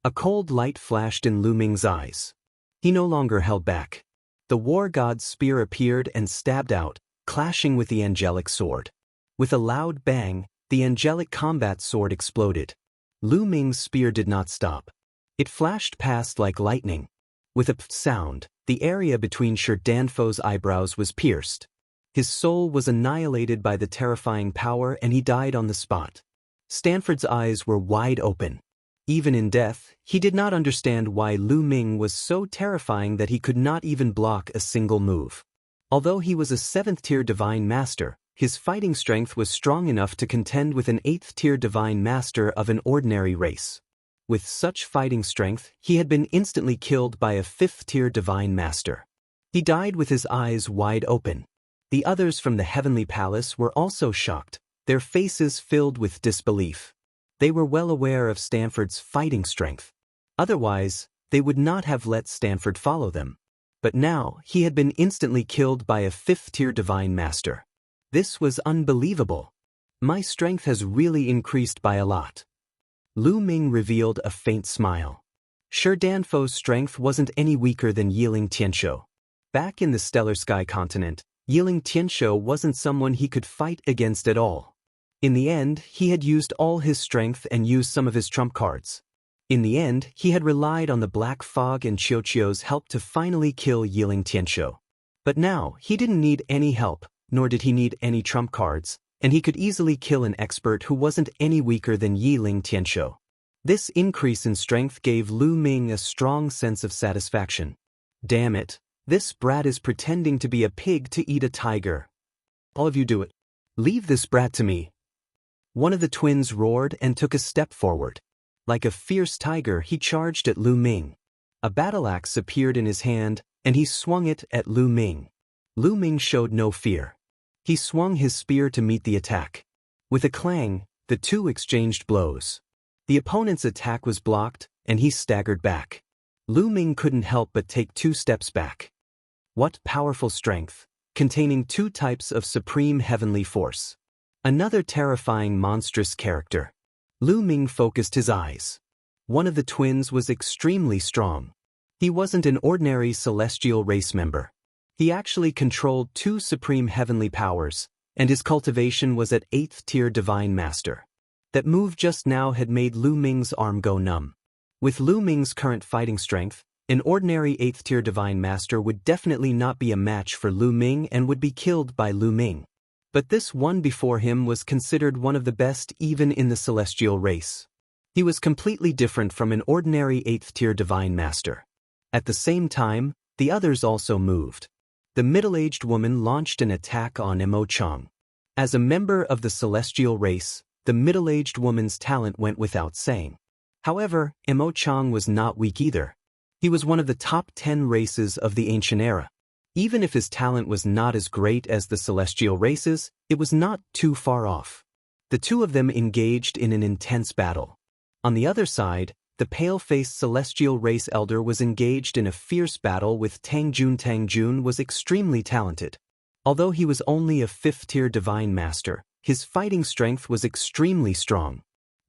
A: A cold light flashed in Lu Ming's eyes. He no longer held back. The war god's spear appeared and stabbed out, clashing with the angelic sword. With a loud bang, the angelic combat sword exploded. Lu Ming's spear did not stop. It flashed past like lightning. With a sound, the area between Shi Danfo's eyebrows was pierced. His soul was annihilated by the terrifying power and he died on the spot. Stanford's eyes were wide open. Even in death, he did not understand why Lu Ming was so terrifying that he could not even block a single move. Although he was a 7th-tier Divine Master, his fighting strength was strong enough to contend with an 8th-tier Divine Master of an ordinary race. With such fighting strength, he had been instantly killed by a 5th-tier divine master. He died with his eyes wide open. The others from the heavenly palace were also shocked, their faces filled with disbelief. They were well aware of Stanford's fighting strength. Otherwise, they would not have let Stanford follow them. But now, he had been instantly killed by a 5th-tier divine master. This was unbelievable. My strength has really increased by a lot. Lu Ming revealed a faint smile. Sure, Danfo's strength wasn't any weaker than Yiling Tianshou. Back in the Stellar Sky continent, Yiling Tianshou wasn't someone he could fight against at all. In the end, he had used all his strength and used some of his trump cards. In the end, he had relied on the Black Fog and Qiuqiu's help to finally kill Yiling Tianshou. But now, he didn't need any help, nor did he need any trump cards, and he could easily kill an expert who wasn't any weaker than Yiling Tianshou. This increase in strength gave Lu Ming a strong sense of satisfaction. Damn it, this brat is pretending to be a pig to eat a tiger. All of you do it. Leave this brat to me. One of the twins roared and took a step forward. Like a fierce tiger, he charged at Lu Ming. A battle axe appeared in his hand, and he swung it at Lu Ming. Lu Ming showed no fear. He swung his spear to meet the attack. With a clang, the two exchanged blows. The opponent's attack was blocked, and he staggered back. Lu Ming couldn't help but take 2 steps back. What powerful strength, containing 2 types of supreme heavenly force. Another terrifying monstrous character. Lu Ming focused his eyes. One of the twins was extremely strong. He wasn't an ordinary celestial race member. He actually controlled 2 supreme heavenly powers, and his cultivation was at 8th-tier divine master. That move just now had made Lu Ming's arm go numb. With Lu Ming's current fighting strength, an ordinary 8th-tier divine master would definitely not be a match for Lu Ming and would be killed by Lu Ming. But this one before him was considered one of the best even in the celestial race. He was completely different from an ordinary 8th-tier divine master. At the same time, the others also moved. The middle-aged woman launched an attack on Immortal. As a member of the celestial race, the middle-aged woman's talent went without saying. However, Immortal was not weak either. He was one of the top 10 races of the ancient era. Even if his talent was not as great as the celestial races, it was not too far off. The two of them engaged in an intense battle. On the other side, the pale-faced celestial race elder was engaged in a fierce battle with Tang Jun. Tang Jun was extremely talented. Although he was only a 5th-tier divine master, his fighting strength was extremely strong.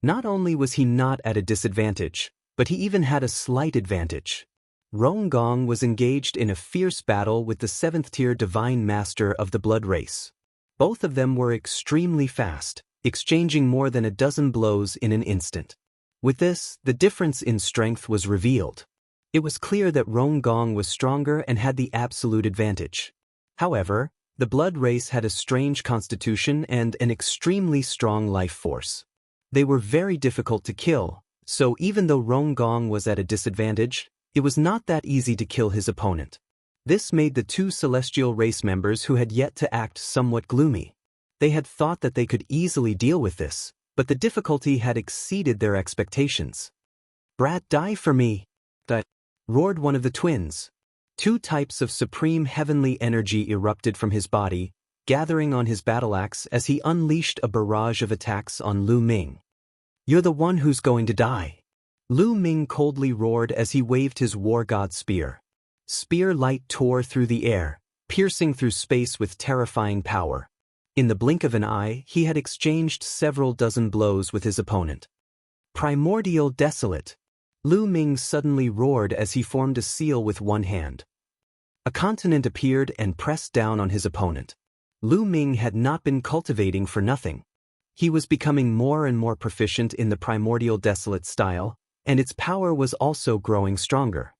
A: Not only was he not at a disadvantage, but he even had a slight advantage. Rong Gong was engaged in a fierce battle with the 7th-tier divine master of the blood race. Both of them were extremely fast, exchanging more than a dozen blows in an instant. With this, the difference in strength was revealed. It was clear that Rong Gong was stronger and had the absolute advantage. However, the blood race had a strange constitution and an extremely strong life force. They were very difficult to kill, so even though Rong Gong was at a disadvantage, it was not that easy to kill his opponent. This made the 2 celestial race members who had yet to act somewhat gloomy. They had thought that they could easily deal with this, but the difficulty had exceeded their expectations. "Brat, die for me!" roared one of the twins. 2 types of supreme heavenly energy erupted from his body, gathering on his battle axe as he unleashed a barrage of attacks on Lu Ming. "You're the one who's going to die!" Lu Ming coldly roared as he waved his war god spear. Spear light tore through the air, piercing through space with terrifying power. In the blink of an eye, he had exchanged several dozen blows with his opponent. "Primordial Desolate!" Lu Ming suddenly roared as he formed a seal with one hand. A continent appeared and pressed down on his opponent. Lu Ming had not been cultivating for nothing. He was becoming more and more proficient in the Primordial Desolate style, and its power was also growing stronger.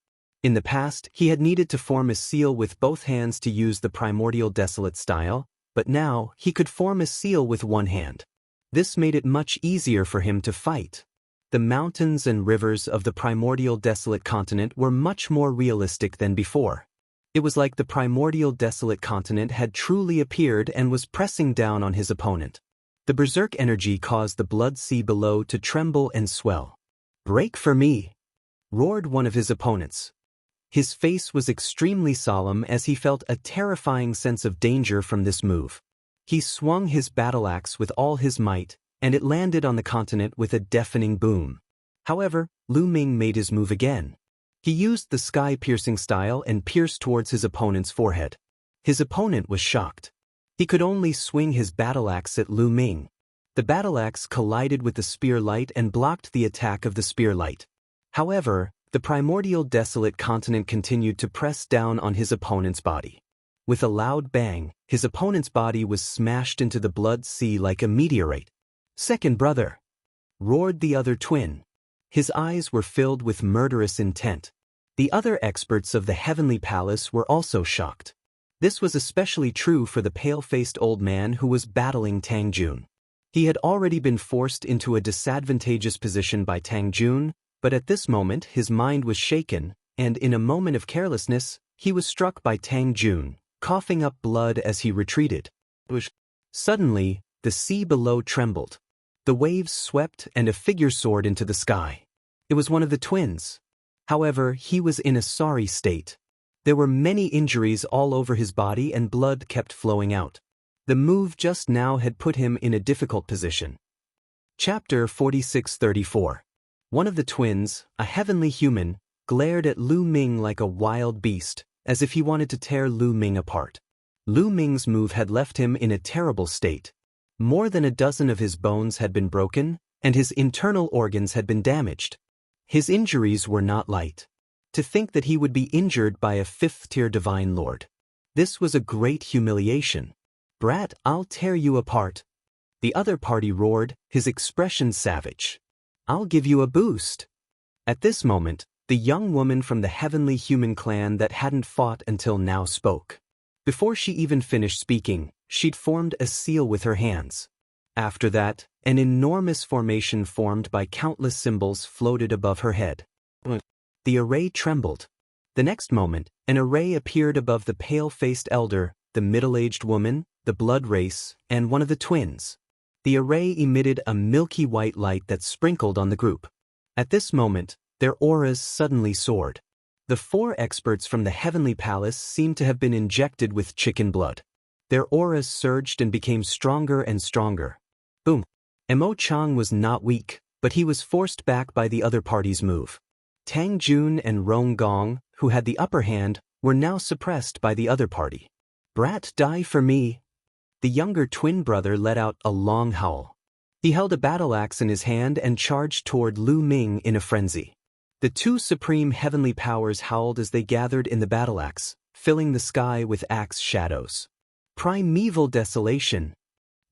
A: In the past, he had needed to form a seal with both hands to use the Primordial Desolate style, but now he could form a seal with one hand. This made it much easier for him to fight. The mountains and rivers of the Primordial Desolate continent were much more realistic than before. It was like the Primordial Desolate continent had truly appeared and was pressing down on his opponent. The berserk energy caused the blood sea below to tremble and swell. "Break for me!" roared one of his opponents. His face was extremely solemn as he felt a terrifying sense of danger from this move. He swung his battle axe with all his might, and it landed on the continent with a deafening boom. However, Lu Ming made his move again. He used the sky-piercing style and pierced towards his opponent's forehead. His opponent was shocked. He could only swing his battle axe at Lu Ming. The battle axe collided with the spear light and blocked the attack of the spear light. However, the primordial desolate continent continued to press down on his opponent's body. With a loud bang, his opponent's body was smashed into the blood sea like a meteorite. "Second brother!" roared the other twin. His eyes were filled with murderous intent. The other experts of the Heavenly Palace were also shocked. This was especially true for the pale-faced old man who was battling Tang Jun. He had already been forced into a disadvantageous position by Tang Jun, but at this moment his mind was shaken, and in a moment of carelessness, he was struck by Tang Jun, coughing up blood as he retreated. Suddenly, the sea below trembled. The waves swept and a figure soared into the sky. It was one of the twins. However, he was in a sorry state. There were many injuries all over his body and blood kept flowing out. The move just now had put him in a difficult position. Chapter 46-34. One of the twins, a heavenly human, glared at Lu Ming like a wild beast, as if he wanted to tear Lu Ming apart. Lu Ming's move had left him in a terrible state. More than a dozen of his bones had been broken, and his internal organs had been damaged. His injuries were not light. To think that he would be injured by a fifth-tier divine lord. This was a great humiliation. "Brat, I'll tear you apart." The other party roared, his expression savage. "I'll give you a boost." At this moment, the young woman from the heavenly human clan that hadn't fought until now spoke. Before she even finished speaking, she'd formed a seal with her hands. After that, an enormous formation formed by countless symbols floated above her head. The array trembled. The next moment, an array appeared above the pale-faced elder, the middle-aged woman, the blood race, and one of the twins. The array emitted a milky white light that sprinkled on the group. At this moment, their auras suddenly soared. The 4 experts from the Heavenly Palace seemed to have been injected with chicken blood. Their auras surged and became stronger and stronger. Boom! Mo Chang was not weak, but he was forced back by the other party's move. Tang Jun and Rong Gong, who had the upper hand, were now suppressed by the other party. "Brat, die for me!" The younger twin brother let out a long howl. He held a battle axe in his hand and charged toward Lu Ming in a frenzy. The 2 supreme heavenly powers howled as they gathered in the battle axe, filling the sky with axe shadows. Primeval desolation.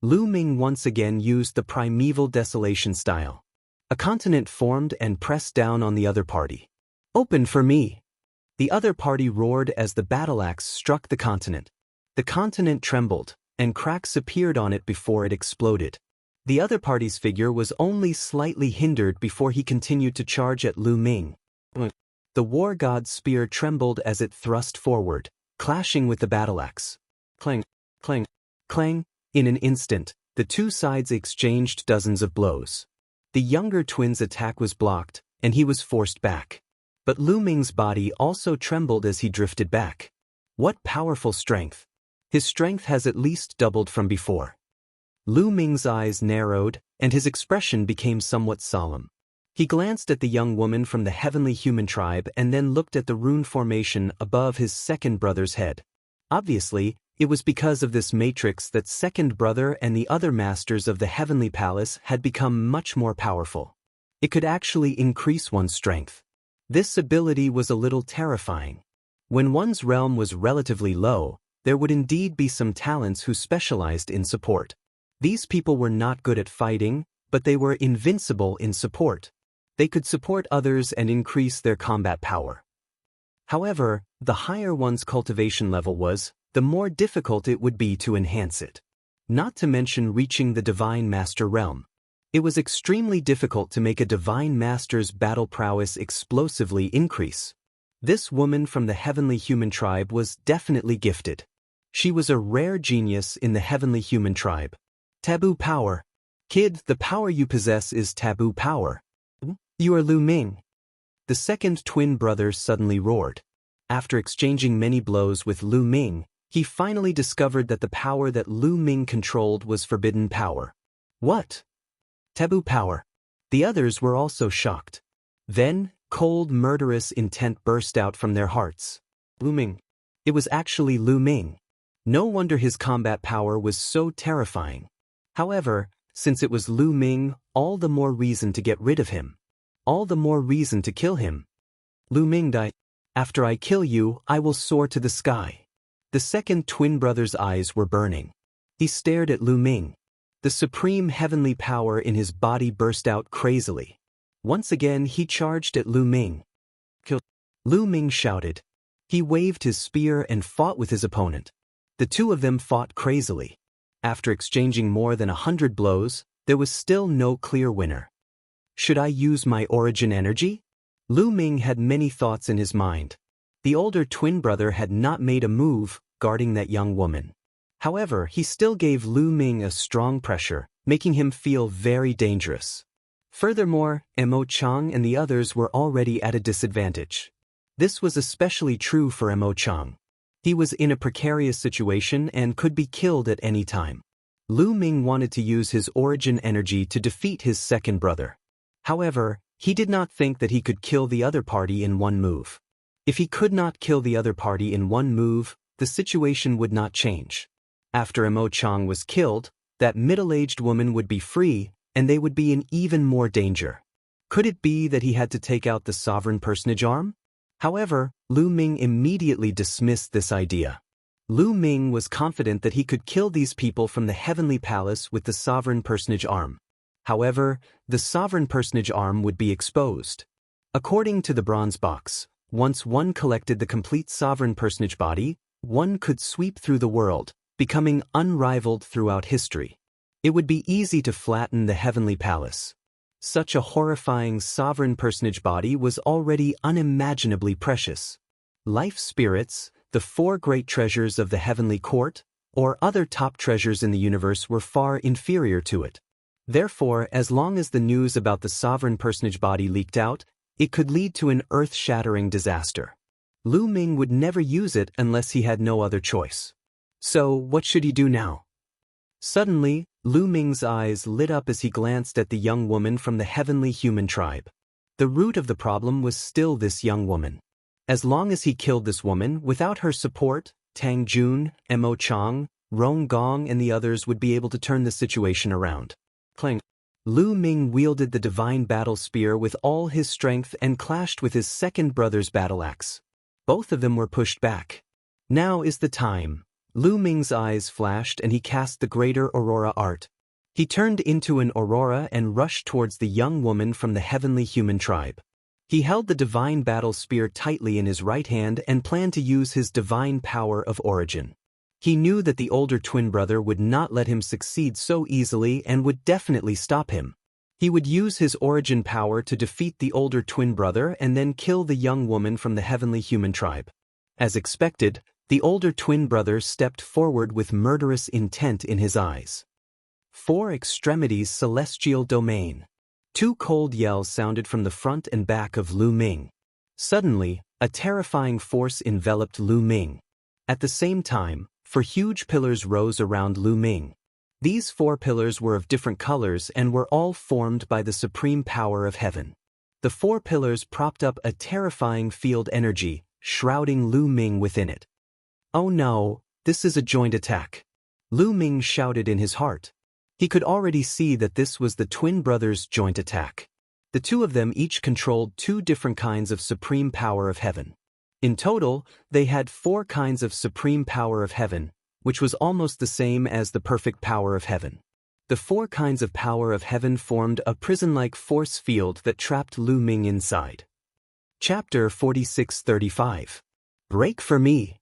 A: Lu Ming once again used the primeval desolation style. A continent formed and pressed down on the other party. "Open for me!" The other party roared as the battle axe struck the continent. The continent trembled, and cracks appeared on it before it exploded. The other party's figure was only slightly hindered before he continued to charge at Lu Ming. The war god's spear trembled as it thrust forward, clashing with the battle axe. Clang, clang, clang. In an instant, the 2 sides exchanged dozens of blows. The younger twin's attack was blocked, and he was forced back. But Lu Ming's body also trembled as he drifted back. What powerful strength! His strength has at least doubled from before. Lu Ming's eyes narrowed, and his expression became somewhat solemn. He glanced at the young woman from the heavenly human tribe and then looked at the rune formation above his second brother's head. Obviously, it was because of this matrix that second brother and the other masters of the Heavenly Palace had become much more powerful. It could actually increase one's strength. This ability was a little terrifying. When one's realm was relatively low, there would indeed be some talents who specialized in support. These people were not good at fighting, but they were invincible in support. They could support others and increase their combat power. However, the higher one's cultivation level was, the more difficult it would be to enhance it. Not to mention reaching the Divine Master realm. It was extremely difficult to make a Divine Master's battle prowess explosively increase. This woman from the heavenly human tribe was definitely gifted. She was a rare genius in the heavenly human tribe. Taboo power. Kid, the power you possess is taboo power. You are Lu Ming. The second twin brother suddenly roared. After exchanging many blows with Lu Ming, he finally discovered that the power that Lu Ming controlled was forbidden power. What? Taboo power. The others were also shocked. Then, cold, murderous intent burst out from their hearts. Lu Ming. It was actually Lu Ming. No wonder his combat power was so terrifying. However, since it was Lu Ming, all the more reason to get rid of him. All the more reason to kill him. Lu Ming died. After I kill you, I will soar to the sky. The second twin brother's eyes were burning. He stared at Lu Ming. The supreme heavenly power in his body burst out crazily. Once again he charged at Lu Ming. Kill! Lu Ming shouted. He waved his spear and fought with his opponent. The two of them fought crazily. After exchanging more than 100 blows, there was still no clear winner. Should I use my origin energy? Lu Ming had many thoughts in his mind. The older twin brother had not made a move, guarding that young woman. However, he still gave Lu Ming a strong pressure, making him feel very dangerous. Furthermore, Mo Chang and the others were already at a disadvantage. This was especially true for Mo Chang. He was in a precarious situation and could be killed at any time. Lu Ming wanted to use his origin energy to defeat his second brother. However, he did not think that he could kill the other party in one move. If he could not kill the other party in one move, the situation would not change. After Mo Chang was killed, that middle-aged woman would be free, and they would be in even more danger. Could it be that he had to take out the sovereign personage arm? However, Lu Ming immediately dismissed this idea. Lu Ming was confident that he could kill these people from the heavenly palace with the sovereign personage arm. However, the sovereign personage arm would be exposed. According to the bronze box, once one collected the complete sovereign personage body, one could sweep through the world, becoming unrivaled throughout history. It would be easy to flatten the heavenly palace. Such a horrifying sovereign personage body was already unimaginably precious. Life spirits, the 4 great treasures of the heavenly court, or other top treasures in the universe were far inferior to it. Therefore, as long as the news about the sovereign personage body leaked out, it could lead to an earth-shattering disaster. Lu Ming would never use it unless he had no other choice. So, what should he do now? Suddenly, Lu Ming's eyes lit up as he glanced at the young woman from the heavenly human tribe. The root of the problem was still this young woman. As long as he killed this woman, without her support, Tang Jun, Mo Chang, Rong Gong and the others would be able to turn the situation around. Clang. Lu Ming wielded the divine battle spear with all his strength and clashed with his second brother's battle axe. Both of them were pushed back. Now is the time. Lu Ming's eyes flashed and he cast the greater aurora art. He turned into an aurora and rushed towards the young woman from the heavenly human tribe. He held the divine battle spear tightly in his right hand and planned to use his divine power of origin. He knew that the older twin brother would not let him succeed so easily and would definitely stop him. He would use his origin power to defeat the older twin brother and then kill the young woman from the heavenly human tribe. As expected, the older twin brother stepped forward with murderous intent in his eyes. 4 extremities celestial domain. 2 cold yells sounded from the front and back of Lu Ming. Suddenly, a terrifying force enveloped Lu Ming. At the same time, 4 huge pillars rose around Lu Ming. These 4 pillars were of different colors and were all formed by the supreme power of heaven. The 4 pillars propped up a terrifying field energy, shrouding Lu Ming within it. Oh no, this is a joint attack. Lu Ming shouted in his heart. He could already see that this was the twin brothers' joint attack. The 2 of them each controlled 2 different kinds of supreme power of heaven. In total, they had 4 kinds of supreme power of heaven, which was almost the same as the perfect power of heaven. The 4 kinds of power of heaven formed a prison-like force field that trapped Lu Ming inside. Chapter 46-35. Break for me!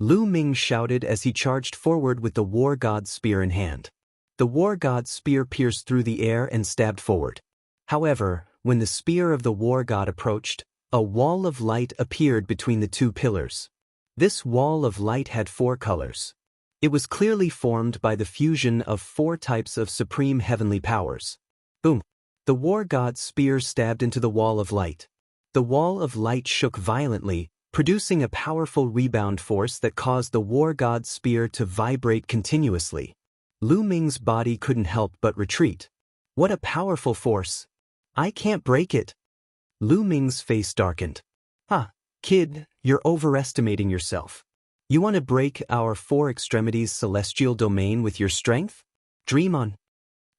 A: Lu Ming shouted as he charged forward with the war god's spear in hand. The war god's spear pierced through the air and stabbed forward. However, when the spear of the war god approached, a wall of light appeared between the 2 pillars. This wall of light had 4 colors. It was clearly formed by the fusion of 4 types of supreme heavenly powers. Boom! The war god's spear stabbed into the wall of light. The wall of light shook violently, producing a powerful rebound force that caused the war god's spear to vibrate continuously. Lu Ming's body couldn't help but retreat. What a powerful force! I can't break it. Lu Ming's face darkened. Kid, you're overestimating yourself. You want to break our four extremities celestial domain with your strength? Dream on.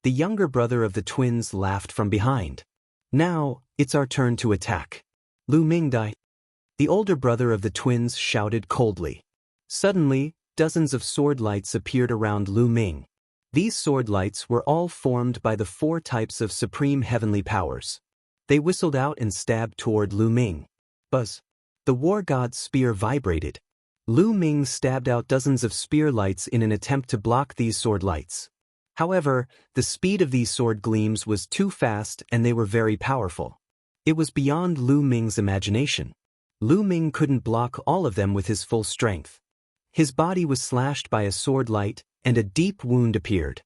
A: The younger brother of the twins laughed from behind. Now, it's our turn to attack. Lu Ming died. The older brother of the twins shouted coldly. Suddenly, dozens of sword lights appeared around Lu Ming. These sword lights were all formed by the four types of supreme heavenly powers. They whistled out and stabbed toward Lu Ming. Buzz. The war god's spear vibrated. Lu Ming stabbed out dozens of spear lights in an attempt to block these sword lights. However, the speed of these sword gleams was too fast and they were very powerful. It was beyond Lu Ming's imagination. Lu Ming couldn't block all of them with his full strength. His body was slashed by a sword light, and a deep wound appeared.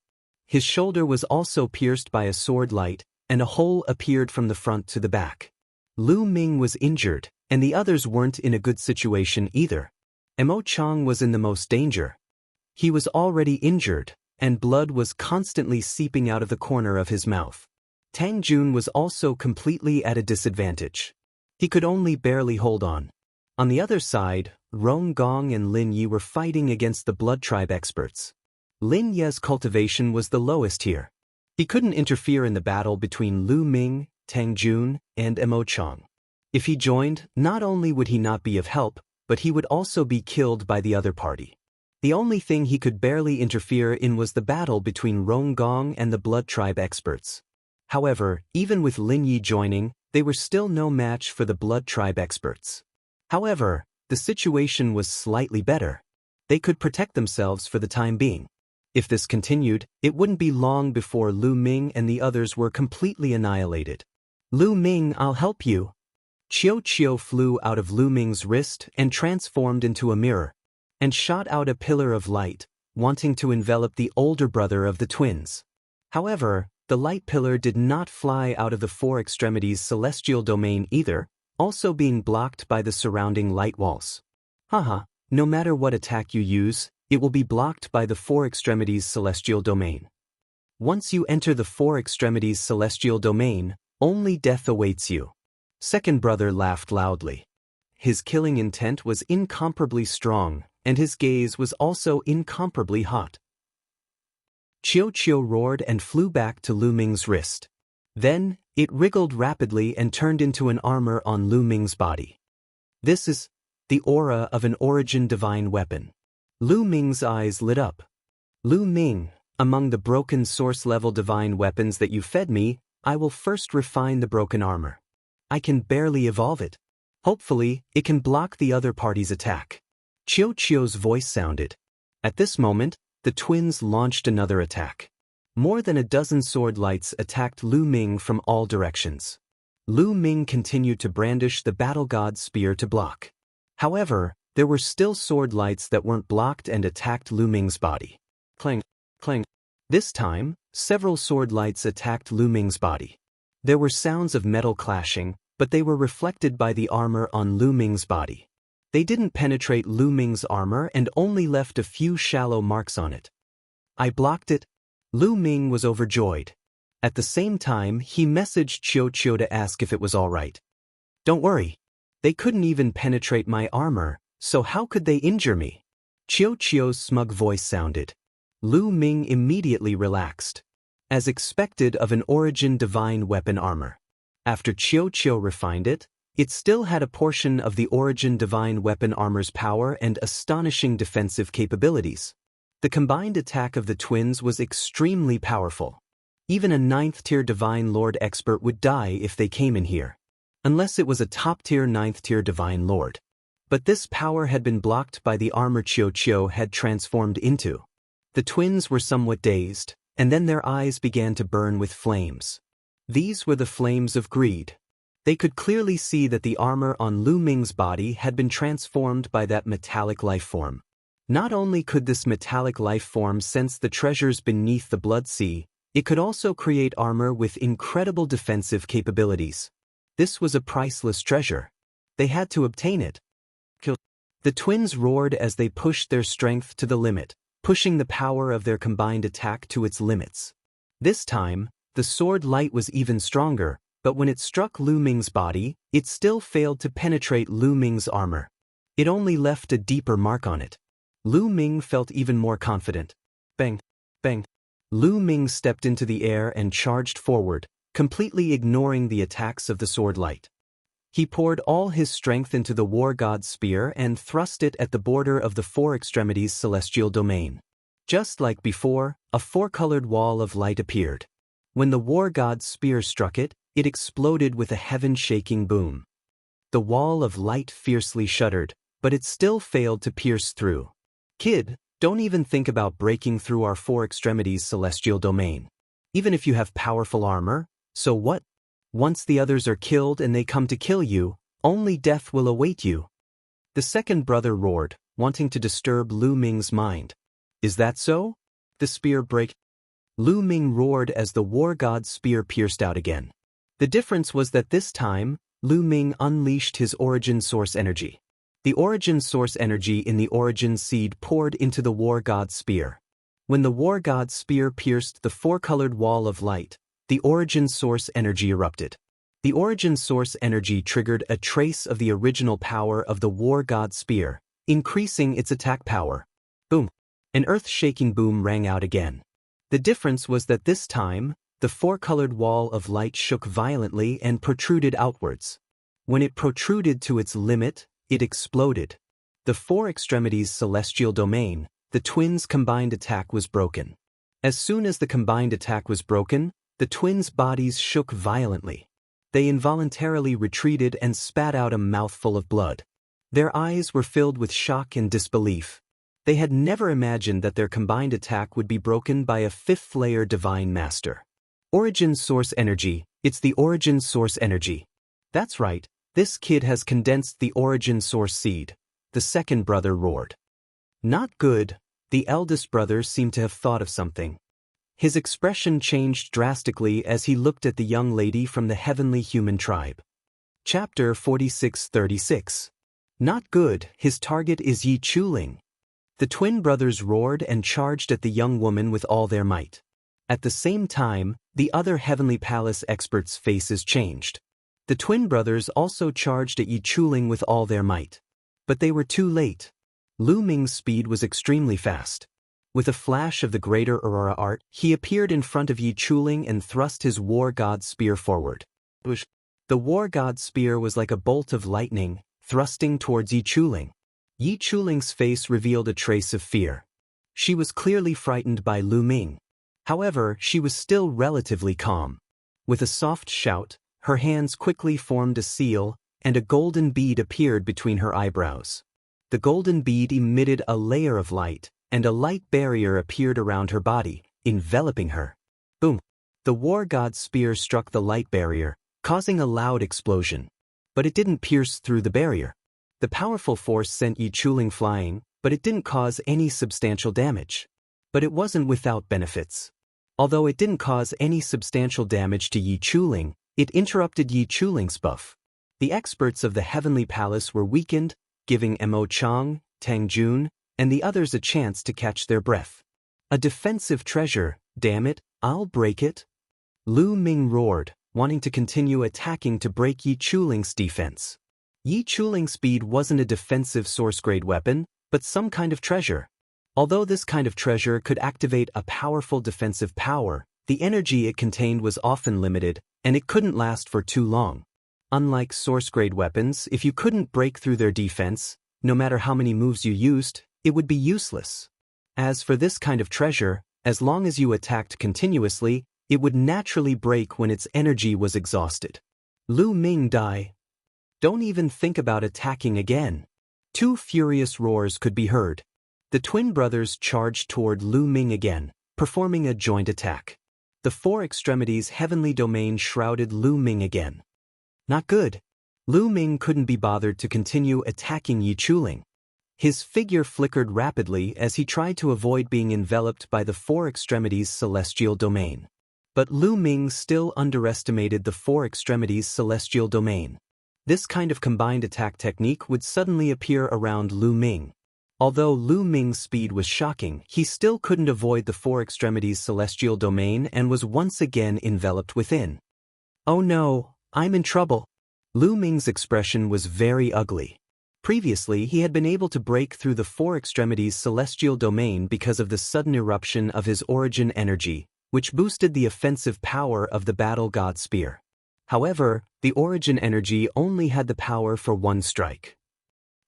A: His shoulder was also pierced by a sword light, and a hole appeared from the front to the back. Lu Ming was injured, and the others weren't in a good situation either. Mo Chang was in the most danger. He was already injured, and blood was constantly seeping out of the corner of his mouth. Tang Jun was also completely at a disadvantage. He could only barely hold on. On the other side, Rong Gong and Lin Yi were fighting against the blood tribe experts. Lin Ye's cultivation was the lowest here. He couldn't interfere in the battle between Lu Ming, Tang Jun, and Mo Chang. If he joined, not only would he not be of help, but he would also be killed by the other party. The only thing he could barely interfere in was the battle between Rong Gong and the blood tribe experts. However, even with Lin Yi joining, they were still no match for the blood tribe experts. However, the situation was slightly better. They could protect themselves for the time being. If this continued, it wouldn't be long before Lu Ming and the others were completely annihilated. Lu Ming, I'll help you. Chiu flew out of Lu Ming's wrist and transformed into a mirror, and shot out a pillar of light, wanting to envelop the older brother of the twins. However, the light pillar did not fly out of the four extremities celestial domain either, also being blocked by the surrounding light walls. No matter what attack you use, it will be blocked by the four extremities celestial domain. Once you enter the four extremities celestial domain, only death awaits you. Second brother laughed loudly. His killing intent was incomparably strong, and his gaze was also incomparably hot. Chiu roared and flew back to Lu Ming's wrist. Then, it wriggled rapidly and turned into an armor on Lu Ming's body. This is the aura of an origin divine weapon. Lu Ming's eyes lit up. Lu Ming, among the broken source-level divine weapons that you fed me, I will first refine the broken armor. I can barely evolve it. Hopefully, it can block the other party's attack. Chiu's voice sounded. At this moment, the twins launched another attack. More than a dozen sword lights attacked Lu Ming from all directions. Lu Ming continued to brandish the battle god's spear to block. However, there were still sword lights that weren't blocked and attacked Lu Ming's body. Clang, clang. This time, several sword lights attacked Lu Ming's body. There were sounds of metal clashing, but they were reflected by the armor on Lu Ming's body. They didn't penetrate Lu Ming's armor and only left a few shallow marks on it. I blocked it. Lu Ming was overjoyed. At the same time, he messaged Chiu to ask if it was all right. Don't worry. They couldn't even penetrate my armor, so how could they injure me? Chiu's smug voice sounded. Lu Ming immediately relaxed. As expected of an origin divine weapon armor. After Chiu refined it, it still had a portion of the origin divine weapon armor's power and astonishing defensive capabilities. The combined attack of the twins was extremely powerful. Even a 9th-tier divine lord expert would die if they came in here. Unless it was a top-tier 9th-tier divine lord. But this power had been blocked by the armor Chiu had transformed into. The twins were somewhat dazed, and then their eyes began to burn with flames. These were the flames of greed. They could clearly see that the armor on Lu Ming's body had been transformed by that metallic life form. Not only could this metallic life form sense the treasures beneath the blood sea, It could also create armor with incredible defensive capabilities. This was a priceless treasure. They had to obtain it. The twins roared as they pushed their strength to the limit, pushing the power of their combined attack to its limits. This time, the sword light was even stronger, but when it struck Lu Ming's body, it still failed to penetrate Lu Ming's armor. It only left a deeper mark on it. Lu Ming felt even more confident. Bang! Bang! Lu Ming stepped into the air and charged forward, completely ignoring the attacks of the sword light. He poured all his strength into the war god's spear and thrust it at the border of the four extremities celestial domain. Just like before, a four-colored wall of light appeared. When the war god's spear struck it, it exploded with a heaven-shaking boom. The wall of light fiercely shuddered, but it still failed to pierce through. Kid, don't even think about breaking through our four extremities celestial domain. Even if you have powerful armor, so what? Once the others are killed and they come to kill you, only death will await you. The second brother roared, wanting to disturb Lu Ming's mind. Is that so? The spear break. Lu Ming roared as the war god's spear pierced out again. The difference was that this time, Lu Ming unleashed his origin source energy. The origin source energy in the origin seed poured into the war god's spear. When the war god's spear pierced the four-colored wall of light, the origin source energy erupted. The origin source energy triggered a trace of the original power of the war god's spear, increasing its attack power. Boom! An earth-shaking boom rang out again. The difference was that this time, the four-colored wall of light shook violently and protruded outwards. When it protruded to its limit, it exploded. The four extremities celestial domain, the twins' combined attack was broken. As soon as the combined attack was broken, the twins' bodies shook violently. They involuntarily retreated and spat out a mouthful of blood. Their eyes were filled with shock and disbelief. They had never imagined that their combined attack would be broken by a fifth-layer divine master. Origin source energy, it's the origin source energy. That's right, this kid has condensed the origin source seed, the second brother roared. Not good, the eldest brother seemed to have thought of something. His expression changed drastically as he looked at the young lady from the heavenly human tribe. Chapter 46:36. Not good, his target is Yi Chuling. The twin brothers roared and charged at the young woman with all their might. At the same time, the other heavenly palace experts' faces changed. The twin brothers also charged at Yi Chuling with all their might. But they were too late. Lu Ming's speed was extremely fast. With a flash of the greater Aurora art, he appeared in front of Yi Chuling and thrust his war god's spear forward. The war god's spear was like a bolt of lightning, thrusting towards Yi Chuling. Yi Chuling's face revealed a trace of fear. She was clearly frightened by Lu Ming. However, she was still relatively calm. With a soft shout, her hands quickly formed a seal, and a golden bead appeared between her eyebrows. The golden bead emitted a layer of light, and a light barrier appeared around her body, enveloping her. Boom! The war god's spear struck the light barrier, causing a loud explosion. But it didn't pierce through the barrier. The powerful force sent Yi Chuling flying, but it didn't cause any substantial damage. But it wasn't without benefits. Although it didn't cause any substantial damage to Yi Chuling, it interrupted Yi Chuling's buff. The experts of the Heavenly Palace were weakened, giving Mo Chang, Tang Jun, and the others a chance to catch their breath. A defensive treasure, damn it, I'll break it. Lu Ming roared, wanting to continue attacking to break Yi Chuling's defense. Yi Chuling's speed wasn't a defensive source-grade weapon, but some kind of treasure. Although this kind of treasure could activate a powerful defensive power, the energy it contained was often limited, and it couldn't last for too long. Unlike source-grade weapons, if you couldn't break through their defense, no matter how many moves you used, it would be useless. As for this kind of treasure, as long as you attacked continuously, it would naturally break when its energy was exhausted. Lu Ming died. Don't even think about attacking again. Two furious roars could be heard. The twin brothers charged toward Lu Ming again, performing a joint attack. The four extremities heavenly domain shrouded Lu Ming again. Not good. Lu Ming couldn't be bothered to continue attacking Yi Chuling. His figure flickered rapidly as he tried to avoid being enveloped by the four extremities celestial domain. But Lu Ming still underestimated the four extremities celestial domain. This kind of combined attack technique would suddenly appear around Lu Ming. Although Lu Ming's speed was shocking, he still couldn't avoid the four extremities celestial domain and was once again enveloped within. "Oh no, I'm in trouble." Lu Ming's expression was very ugly. Previously, he had been able to break through the four extremities celestial domain because of the sudden eruption of his origin energy, which boosted the offensive power of the battle god spear. However, the origin energy only had the power for one strike.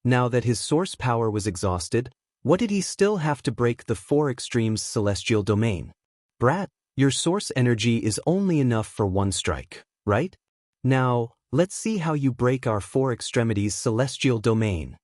A: Now that his source power was exhausted, what did he still have to break the four extremes celestial domain? "Brat, your source energy is only enough for one strike, right? Now, let's see how you break our four extremities celestial domain."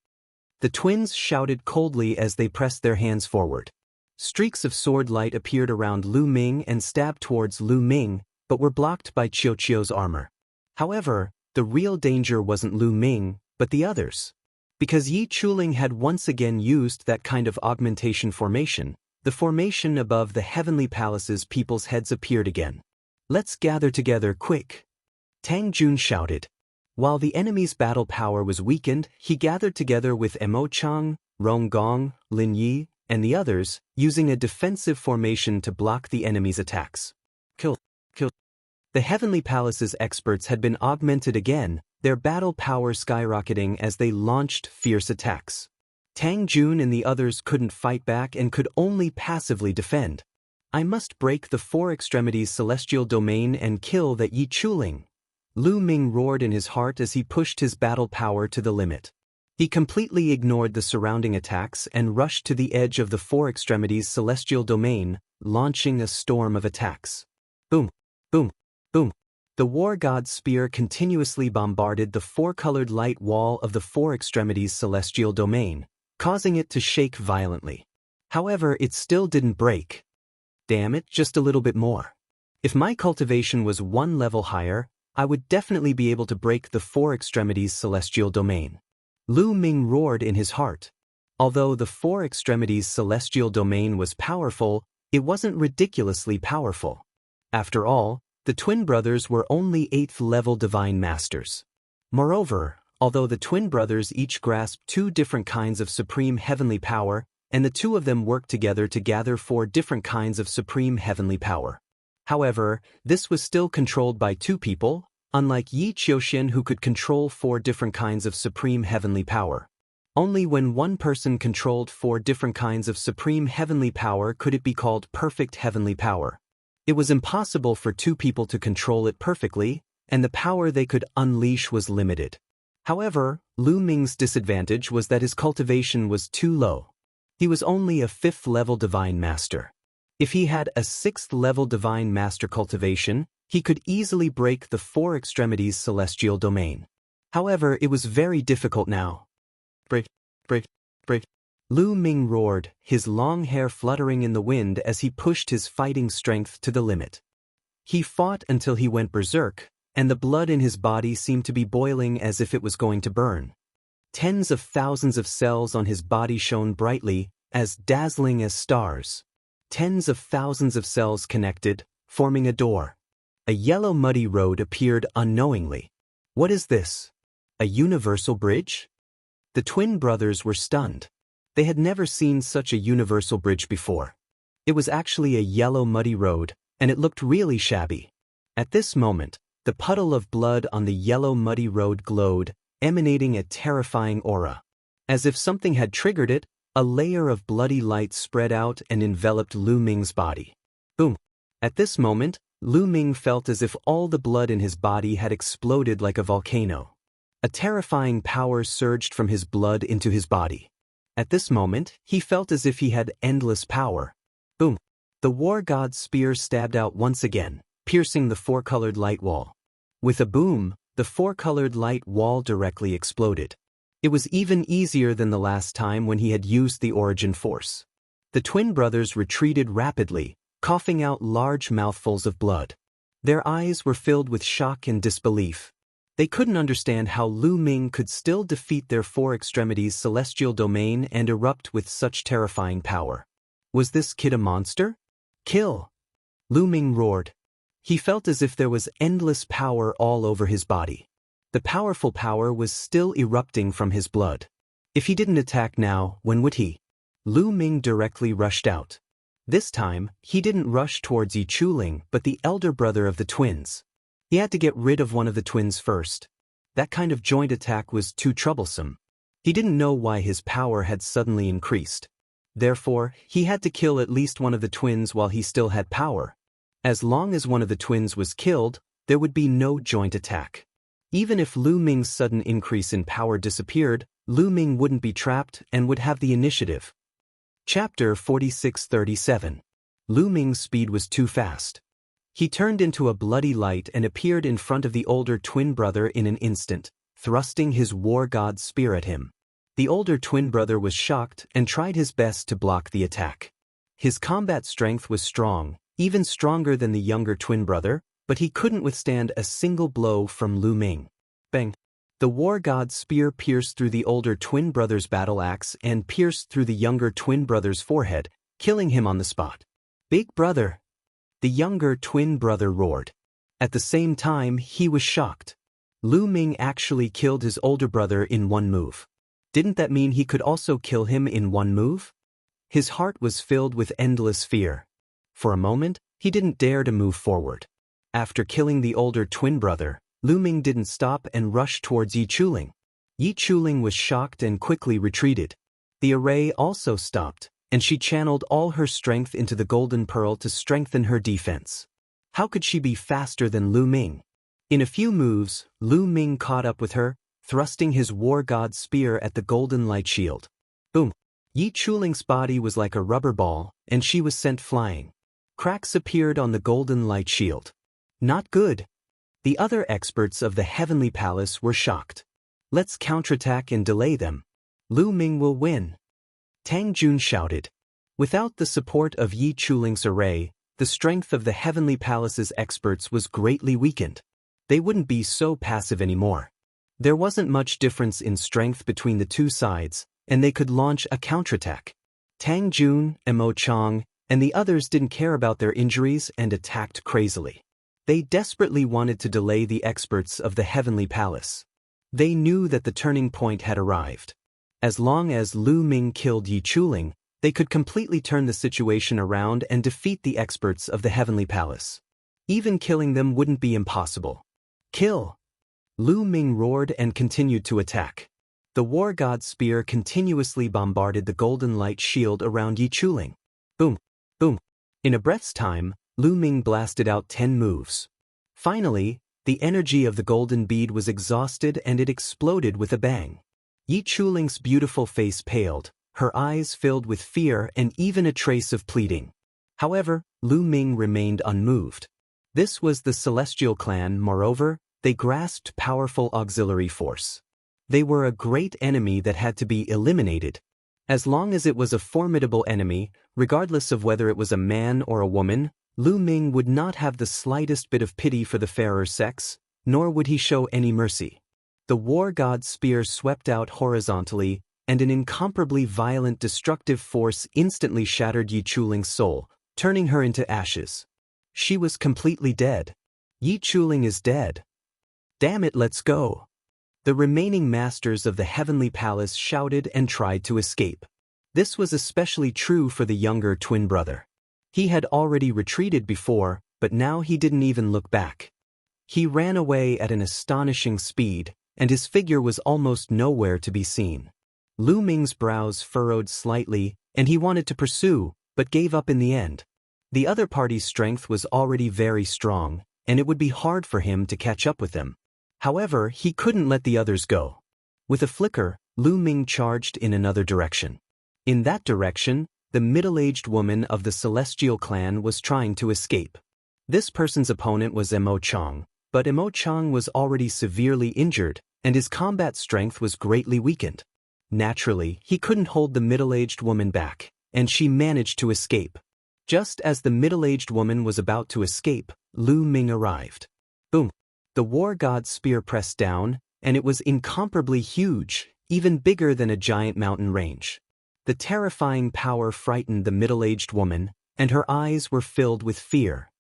A: The twins shouted coldly as they pressed their hands forward. Streaks of sword light appeared around Lu Ming and stabbed towards Lu Ming, but were blocked by Qiuqiu's armor. However, the real danger wasn't Lu Ming, but the others. Because Yi Chuling had once again used that kind of augmentation formation, the formation above the heavenly palace's people's heads appeared again. "Let's gather together quick," Tang Jun shouted. While the enemy's battle power was weakened, he gathered together with Emo Chang, Rong Gong, Lin Yi, and the others, using a defensive formation to block the enemy's attacks. Kill. The Heavenly Palace's experts had been augmented again, their battle power skyrocketing as they launched fierce attacks. Tang Jun and the others couldn't fight back and could only passively defend. "I must break the four extremities celestial domain and kill that Yi Chuling," Lu Ming roared in his heart as he pushed his battle power to the limit. He completely ignored the surrounding attacks and rushed to the edge of the four extremities celestial domain, launching a storm of attacks. Boom, boom, boom. The war god's spear continuously bombarded the four-colored light wall of the four extremities celestial domain, causing it to shake violently. However, it still didn't break. Damn it, just a little bit more. If my cultivation was one level higher, I would definitely be able to break the four extremities celestial domain. Lu Ming roared in his heart. Although the four extremities celestial domain was powerful, it wasn't ridiculously powerful. After all, the twin brothers were only 8th-level divine masters. Moreover, although the twin brothers each grasped two different kinds of supreme heavenly power, and the two of them worked together to gather four different kinds of supreme heavenly power. However, this was still controlled by two people, unlike Yi Qiuxian who could control four different kinds of supreme heavenly power. Only when one person controlled four different kinds of supreme heavenly power could it be called perfect heavenly power. It was impossible for two people to control it perfectly, and the power they could unleash was limited. However, Lu Ming's disadvantage was that his cultivation was too low. He was only a 5th-level divine master. If he had a 6th-level divine master cultivation, he could easily break the four extremities celestial domain. However, it was very difficult now. Break. Lu Ming roared, his long hair fluttering in the wind as he pushed his fighting strength to the limit. He fought until he went berserk, and the blood in his body seemed to be boiling as if it was going to burn. Tens of thousands of cells on his body shone brightly, as dazzling as stars. Tens of thousands of cells connected, forming a door. A yellow muddy road appeared unknowingly. What is this? A universal bridge? The twin brothers were stunned. They had never seen such a universal bridge before. It was actually a yellow muddy road, and it looked really shabby. At this moment, the puddle of blood on the yellow muddy road glowed, emanating a terrifying aura. As if something had triggered it, a layer of bloody light spread out and enveloped Lu Ming's body. Boom! At this moment, Lu Ming felt as if all the blood in his body had exploded like a volcano. A terrifying power surged from his blood into his body. At this moment, he felt as if he had endless power. Boom! The war god's spear stabbed out once again, piercing the four-colored light wall. With a boom, the four-colored light wall directly exploded. It was even easier than the last time when he had used the origin force. The twin brothers retreated rapidly, coughing out large mouthfuls of blood. Their eyes were filled with shock and disbelief. They couldn't understand how Lu Ming could still defeat their four extremities celestial domain and erupt with such terrifying power. Was this kid a monster? Kill! Lu Ming roared. He felt as if there was endless power all over his body. The powerful power was still erupting from his blood. If he didn't attack now, when would he? Lu Ming directly rushed out. This time, he didn't rush towards Yi Chuling but the elder brother of the twins. He had to get rid of one of the twins first. That kind of joint attack was too troublesome. He didn't know why his power had suddenly increased. Therefore, he had to kill at least one of the twins while he still had power. As long as one of the twins was killed, there would be no joint attack. Even if Lu Ming's sudden increase in power disappeared, Lu Ming wouldn't be trapped and would have the initiative. Chapter 4637. Lu Ming's speed was too fast. He turned into a bloody light and appeared in front of the older twin brother in an instant, thrusting his war god spear at him. The older twin brother was shocked and tried his best to block the attack. His combat strength was strong, even stronger than the younger twin brother, but he couldn't withstand a single blow from Lu Ming. Bang! The war god's spear pierced through the older twin brother's battle axe and pierced through the younger twin brother's forehead, killing him on the spot. "Big brother!" The younger twin brother roared. At the same time, he was shocked. Lu Ming actually killed his older brother in one move. Didn't that mean he could also kill him in one move? His heart was filled with endless fear. For a moment, he didn't dare to move forward. After killing the older twin brother, Lu Ming didn't stop and rushed towards Yi Chuling. Yi Chuling was shocked and quickly retreated. The array also stopped, and she channeled all her strength into the golden pearl to strengthen her defense. How could she be faster than Lu Ming? In a few moves, Lu Ming caught up with her, thrusting his war god spear at the golden light shield. Boom! Yi Chuling's body was like a rubber ball, and she was sent flying. Cracks appeared on the golden light shield. Not good. The other experts of the Heavenly Palace were shocked. Let's counterattack and delay them. Lu Ming will win. Tang Jun shouted. Without the support of Yi Chuling's array, the strength of the Heavenly Palace's experts was greatly weakened. They wouldn't be so passive anymore. There wasn't much difference in strength between the two sides, and they could launch a counterattack. Tang Jun, Mo Chang, and the others didn't care about their injuries and attacked crazily. They desperately wanted to delay the experts of the Heavenly Palace. They knew that the turning point had arrived. As long as Lu Ming killed Yi Chuling, they could completely turn the situation around and defeat the experts of the Heavenly Palace. Even killing them wouldn't be impossible. Kill! Lu Ming roared and continued to attack. The war god's spear continuously bombarded the golden light shield around Yi Chuling. Boom! Boom! In a breath's time, Lu Ming blasted out 10 moves. Finally, the energy of the golden bead was exhausted and it exploded with a bang. Yi Chuling's beautiful face paled, her eyes filled with fear and even a trace of pleading. However, Lu Ming remained unmoved. This was the Celestial Clan. Moreover, they grasped powerful auxiliary force. They were a great enemy that had to be eliminated. As long as it was a formidable enemy, regardless of whether it was a man or a woman, Lu Ming would not have the slightest bit of pity for the fairer sex, nor would he show any mercy. The war god's spear swept out horizontally, and an incomparably violent destructive force instantly shattered Yi Chuling's soul, turning her into ashes. She was completely dead. Yi Chuling is dead. Damn it, let's go! The remaining masters of the Heavenly Palace shouted and tried to escape. This was especially true for the younger twin brother. He had already retreated before, but now he didn't even look back. He ran away at an astonishing speed, and his figure was almost nowhere to be seen. Lu Ming's brows furrowed slightly, and he wanted to pursue, but gave up in the end. The other party's strength was already very strong, and it would be hard for him to catch up with them. However, he couldn't let the others go. With a flicker, Lu Ming charged in another direction. In that direction, the middle-aged woman of the Celestial Clan was trying to escape. This person's opponent was Mo Chang, but Mo Chang was already severely injured, and his combat strength was greatly weakened. Naturally, he couldn't hold the middle-aged woman back, and she managed to escape. Just as the middle-aged woman was about to escape, Lu Ming arrived. Boom! The war god's spear pressed down, and it was incomparably huge, even bigger than a giant mountain range. The terrifying power frightened the middle-aged woman, and her eyes were filled with fear.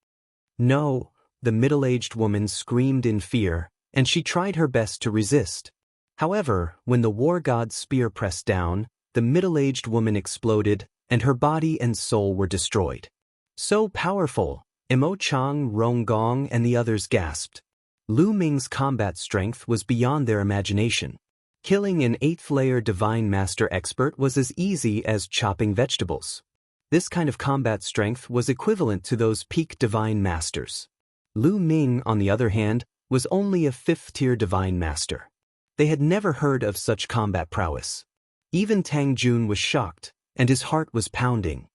A: No, the middle-aged woman screamed in fear, and she tried her best to resist. However, when the war god's spear pressed down, the middle-aged woman exploded, and her body and soul were destroyed. So powerful! Imo Chang, Rong Gong, and the others gasped. Lu Ming's combat strength was beyond their imagination. Killing an 8th-layer Divine Master expert was as easy as chopping vegetables. This kind of combat strength was equivalent to those peak Divine Masters. Lu Ming, on the other hand, was only a 5th-tier Divine Master. They had never heard of such combat prowess. Even Tang Jun was shocked, and his heart was pounding.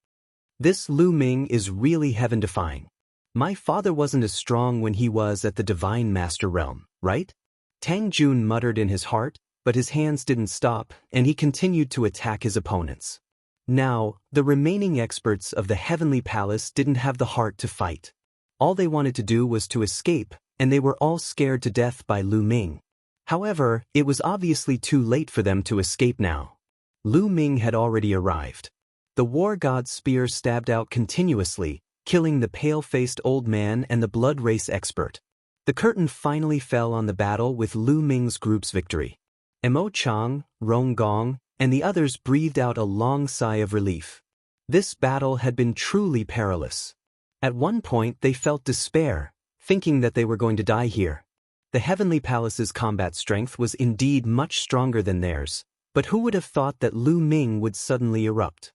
A: This Lu Ming is really heaven-defying. My father wasn't as strong when he was at the Divine Master realm, right? Tang Jun muttered in his heart, but his hands didn't stop, and he continued to attack his opponents. Now, the remaining experts of the Heavenly Palace didn't have the heart to fight. All they wanted to do was to escape, and they were all scared to death by Lu Ming. However, it was obviously too late for them to escape now. Lu Ming had already arrived. The war god's spear stabbed out continuously, killing the pale-faced old man and the blood race expert. The curtain finally fell on the battle with Lu Ming's group's victory. Imo Chang, Rong Gong, and the others breathed out a long sigh of relief. This battle had been truly perilous. At one point they felt despair, thinking that they were going to die here. The Heavenly Palace's combat strength was indeed much stronger than theirs, but who would have thought that Lu Ming would suddenly erupt?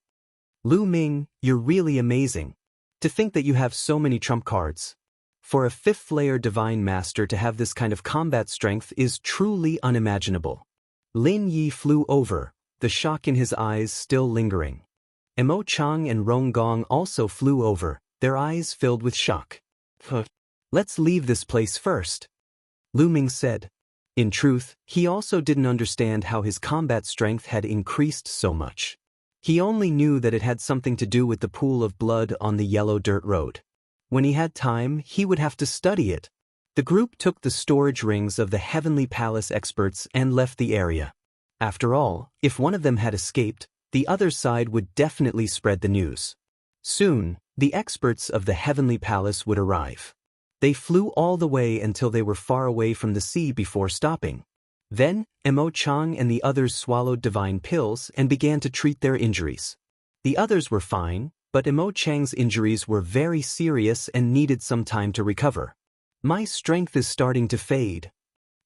A: Lu Ming, you're really amazing. To think that you have so many trump cards. For a 5th-layer Divine Master to have this kind of combat strength is truly unimaginable. Lin Yi flew over, the shock in his eyes still lingering. Imo Chang and Rong Gong also flew over, their eyes filled with shock. Let's leave this place first, Lu Ming said. In truth, he also didn't understand how his combat strength had increased so much. He only knew that it had something to do with the pool of blood on the yellow dirt road. When he had time, he would have to study it. The group took the storage rings of the Heavenly Palace experts and left the area. After all, if one of them had escaped, the other side would definitely spread the news. Soon, the experts of the Heavenly Palace would arrive. They flew all the way until they were far away from the sea before stopping. Then, Imo Chang and the others swallowed divine pills and began to treat their injuries. The others were fine, but Imo Chang's injuries were very serious and needed some time to recover. My strength is starting to fade.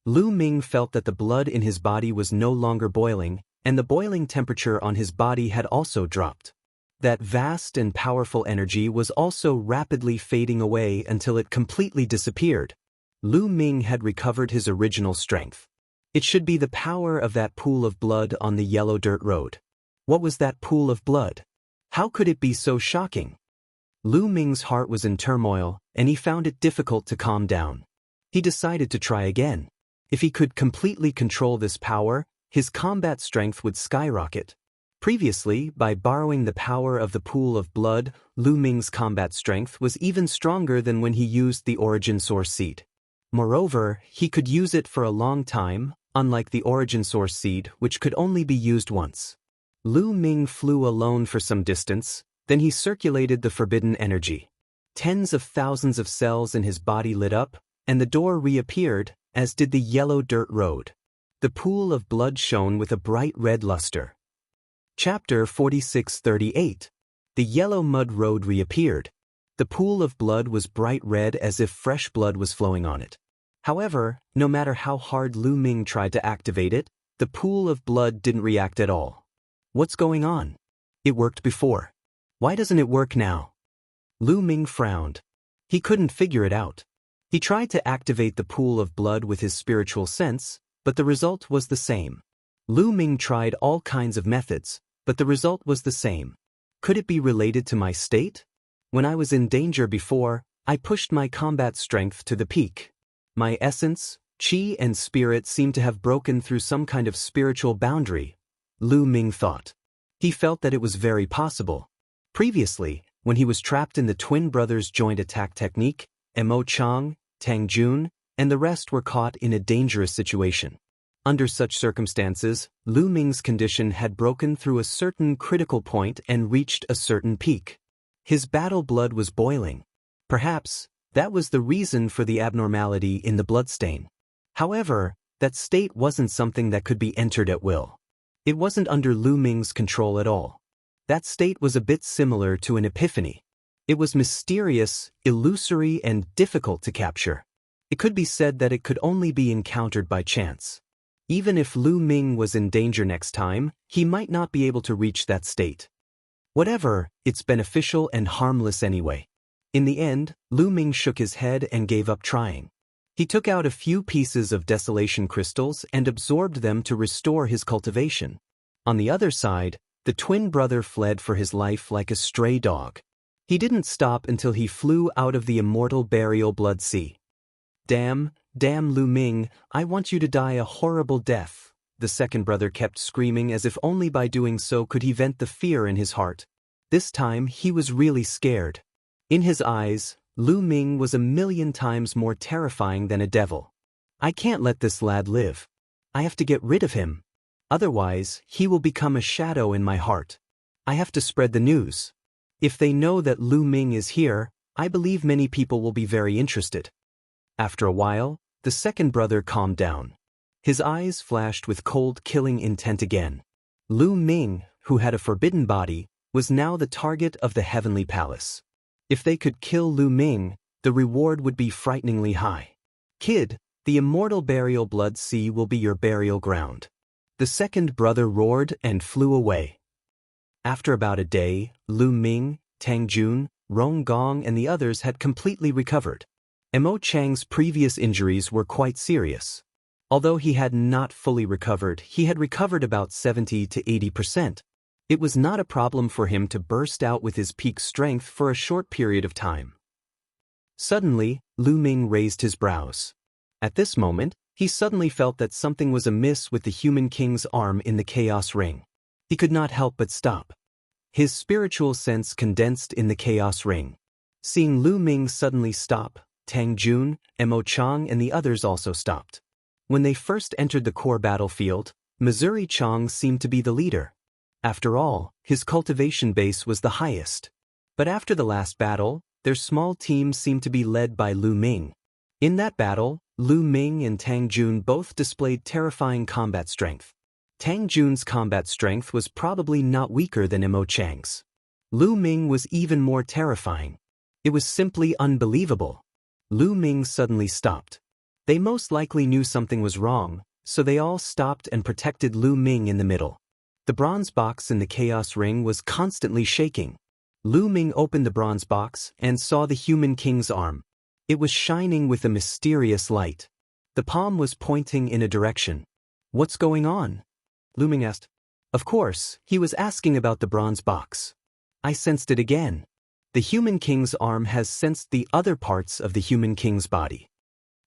A: Lu Ming felt that the blood in his body was no longer boiling, and the boiling temperature on his body had also dropped. That vast and powerful energy was also rapidly fading away until it completely disappeared. Lu Ming had recovered his original strength. It should be the power of that pool of blood on the yellow dirt road. What was that pool of blood? How could it be so shocking? Lu Ming's heart was in turmoil, and he found it difficult to calm down. He decided to try again. If he could completely control this power, his combat strength would skyrocket. Previously, by borrowing the power of the pool of blood, Lu Ming's combat strength was even stronger than when he used the origin source seed. Moreover, he could use it for a long time, unlike the origin source seed, which could only be used once. Lu Ming flew alone for some distance, then he circulated the forbidden energy. Tens of thousands of cells in his body lit up, and the door reappeared, as did the yellow dirt road. The pool of blood shone with a bright red luster. Chapter 46:38. The yellow mud road reappeared. The pool of blood was bright red as if fresh blood was flowing on it. However, no matter how hard Lu Ming tried to activate it, the pool of blood didn't react at all. What's going on? It worked before. Why doesn't it work now? Lu Ming frowned. He couldn't figure it out. He tried to activate the pool of blood with his spiritual sense, but the result was the same. Lu Ming tried all kinds of methods, but the result was the same. Could it be related to my state? When I was in danger before, I pushed my combat strength to the peak. My essence, chi and spirit seemed to have broken through some kind of spiritual boundary, Lu Ming thought. He felt that it was very possible. Previously, when he was trapped in the twin brothers' joint attack technique, Imo Chang, Tang Jun, and the rest were caught in a dangerous situation. Under such circumstances, Lu Ming's condition had broken through a certain critical point and reached a certain peak. His battle blood was boiling. Perhaps, That was the reason for the abnormality in the bloodstain. However, that state wasn't something that could be entered at will. It wasn't under Lu Ming's control at all. That state was a bit similar to an epiphany. It was mysterious, illusory, and difficult to capture. It could be said that it could only be encountered by chance. Even if Lu Ming was in danger next time, he might not be able to reach that state. Whatever, it's beneficial and harmless anyway. In the end, Lu Ming shook his head and gave up trying. He took out a few pieces of desolation crystals and absorbed them to restore his cultivation. On the other side, the twin brother fled for his life like a stray dog. He didn't stop until he flew out of the immortal burial blood sea. Damn Lu Ming, I want you to die a horrible death, the second brother kept screaming as if only by doing so could he vent the fear in his heart. This time he was really scared. In his eyes, Lu Ming was 1,000,000 times more terrifying than a devil. I can't let this lad live. I have to get rid of him. Otherwise, he will become a shadow in my heart. I have to spread the news. If they know that Lu Ming is here, I believe many people will be very interested. After a while, the second brother calmed down. His eyes flashed with cold, killing intent again. Lu Ming, who had a forbidden body, was now the target of the heavenly palace. If they could kill Lu Ming, the reward would be frighteningly high. Kid, the immortal burial blood sea will be your burial ground. The second brother roared and flew away. After about a day, Lu Ming, Tang Jun, Rong Gong and the others had completely recovered. Mo Chang's previous injuries were quite serious. Although he had not fully recovered, he had recovered about 70 to 80%. It was not a problem for him to burst out with his peak strength for a short period of time. Suddenly, Lu Ming raised his brows. At this moment, he suddenly felt that something was amiss with the human king's arm in the chaos ring. He could not help but stop. His spiritual sense condensed in the chaos ring. Seeing Lu Ming suddenly stop, Tang Jun, Mo Chang and the others also stopped. When they first entered the core battlefield, Missouri Chang seemed to be the leader. After all, his cultivation base was the highest. But after the last battle, their small team seemed to be led by Lu Ming. In that battle, Lu Ming and Tang Jun both displayed terrifying combat strength. Tang Jun's combat strength was probably not weaker than Mo Chang's. Lu Ming was even more terrifying. It was simply unbelievable. Lu Ming suddenly stopped. They most likely knew something was wrong, so they all stopped and protected Lu Ming in the middle. The bronze box in the chaos ring was constantly shaking. Lu Ming opened the bronze box and saw the human king's arm. It was shining with a mysterious light. The palm was pointing in a direction. What's going on? Lu Ming asked. Of course, he was asking about the bronze box. I sensed it again. The human king's arm has sensed the other parts of the human king's body.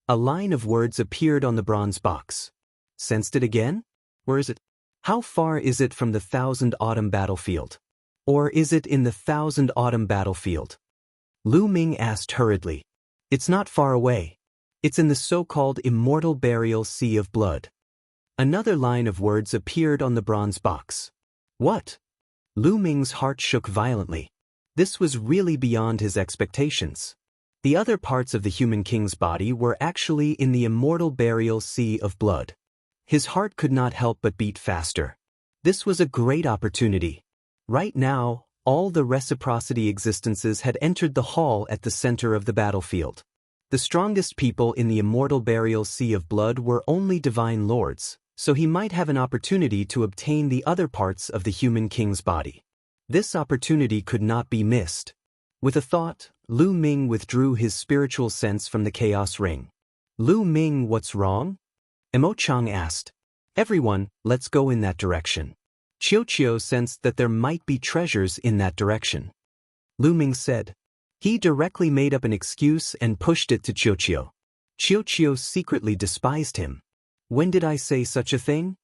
A: A line of words appeared on the bronze box. Sensed it again? Where is it? How far is it from the 1,000 Autumn battlefield? Or is it in the 1,000 Autumn battlefield? Lu Ming asked hurriedly. It's not far away. It's in the so-called Immortal Burial Sea of Blood. Another line of words appeared on the bronze box. What? Lu Ming's heart shook violently. This was really beyond his expectations. The other parts of the human king's body were actually in the Immortal Burial Sea of Blood. His heart could not help but beat faster. This was a great opportunity. Right now, all the reciprocity existences had entered the hall at the center of the battlefield. The strongest people in the Immortal Burial Sea of Blood were only divine lords, so he might have an opportunity to obtain the other parts of the human king's body. This opportunity could not be missed. With a thought, Lu Ming withdrew his spiritual sense from the chaos ring. Lu Ming, what's wrong? Mo Chang asked. Everyone, let's go in that direction. Chiu sensed that there might be treasures in that direction. Lu Ming said. He directly made up an excuse and pushed it to Chiu. Chiu secretly despised him. When did I say such a thing?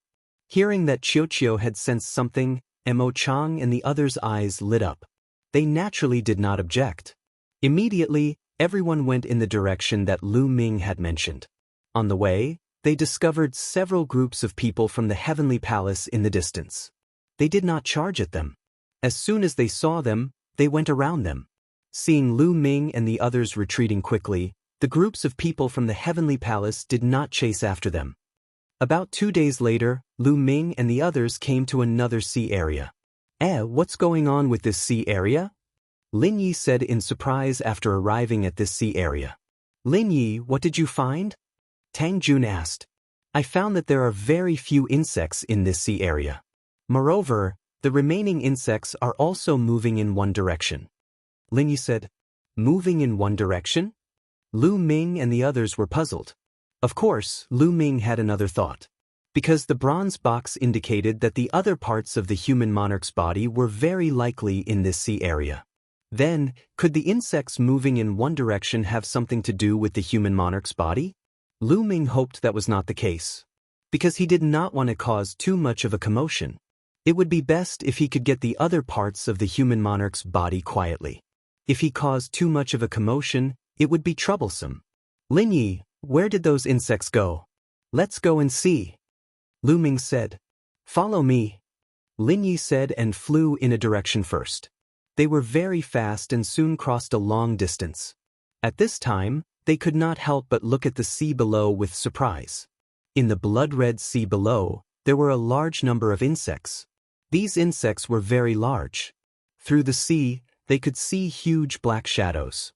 A: Hearing that Chiu had sensed something, Mo Chang and the others' eyes lit up. They naturally did not object. Immediately, everyone went in the direction that Lu Ming had mentioned. On the way, they discovered several groups of people from the heavenly palace in the distance. They did not charge at them. As soon as they saw them, they went around them. Seeing Lu Ming and the others retreating quickly, the groups of people from the Heavenly Palace did not chase after them. About 2 days later, Lu Ming and the others came to another sea area. What's going on with this sea area? Lin Yi said in surprise after arriving at this sea area. Lin Yi, what did you find? Tang Jun asked. I found that there are very few insects in this sea area. Moreover, the remaining insects are also moving in one direction. Lin Yi said, moving in one direction? Lu Ming and the others were puzzled. Of course, Lu Ming had another thought. Because the bronze box indicated that the other parts of the human monarch's body were very likely in this sea area. Then, could the insects moving in one direction have something to do with the human monarch's body? Lu Ming hoped that was not the case. Because he did not want to cause too much of a commotion. It would be best if he could get the other parts of the human monarch's body quietly. If he caused too much of a commotion, it would be troublesome. Lin Yi, where did those insects go? Let's go and see. Lu Ming said. Follow me. Lin Yi said and flew in a direction first. They were very fast and soon crossed a long distance. At this time, they could not help but look at the sea below with surprise. In the blood-red sea below, there were a large number of insects. These insects were very large. Through the sea, they could see huge black shadows.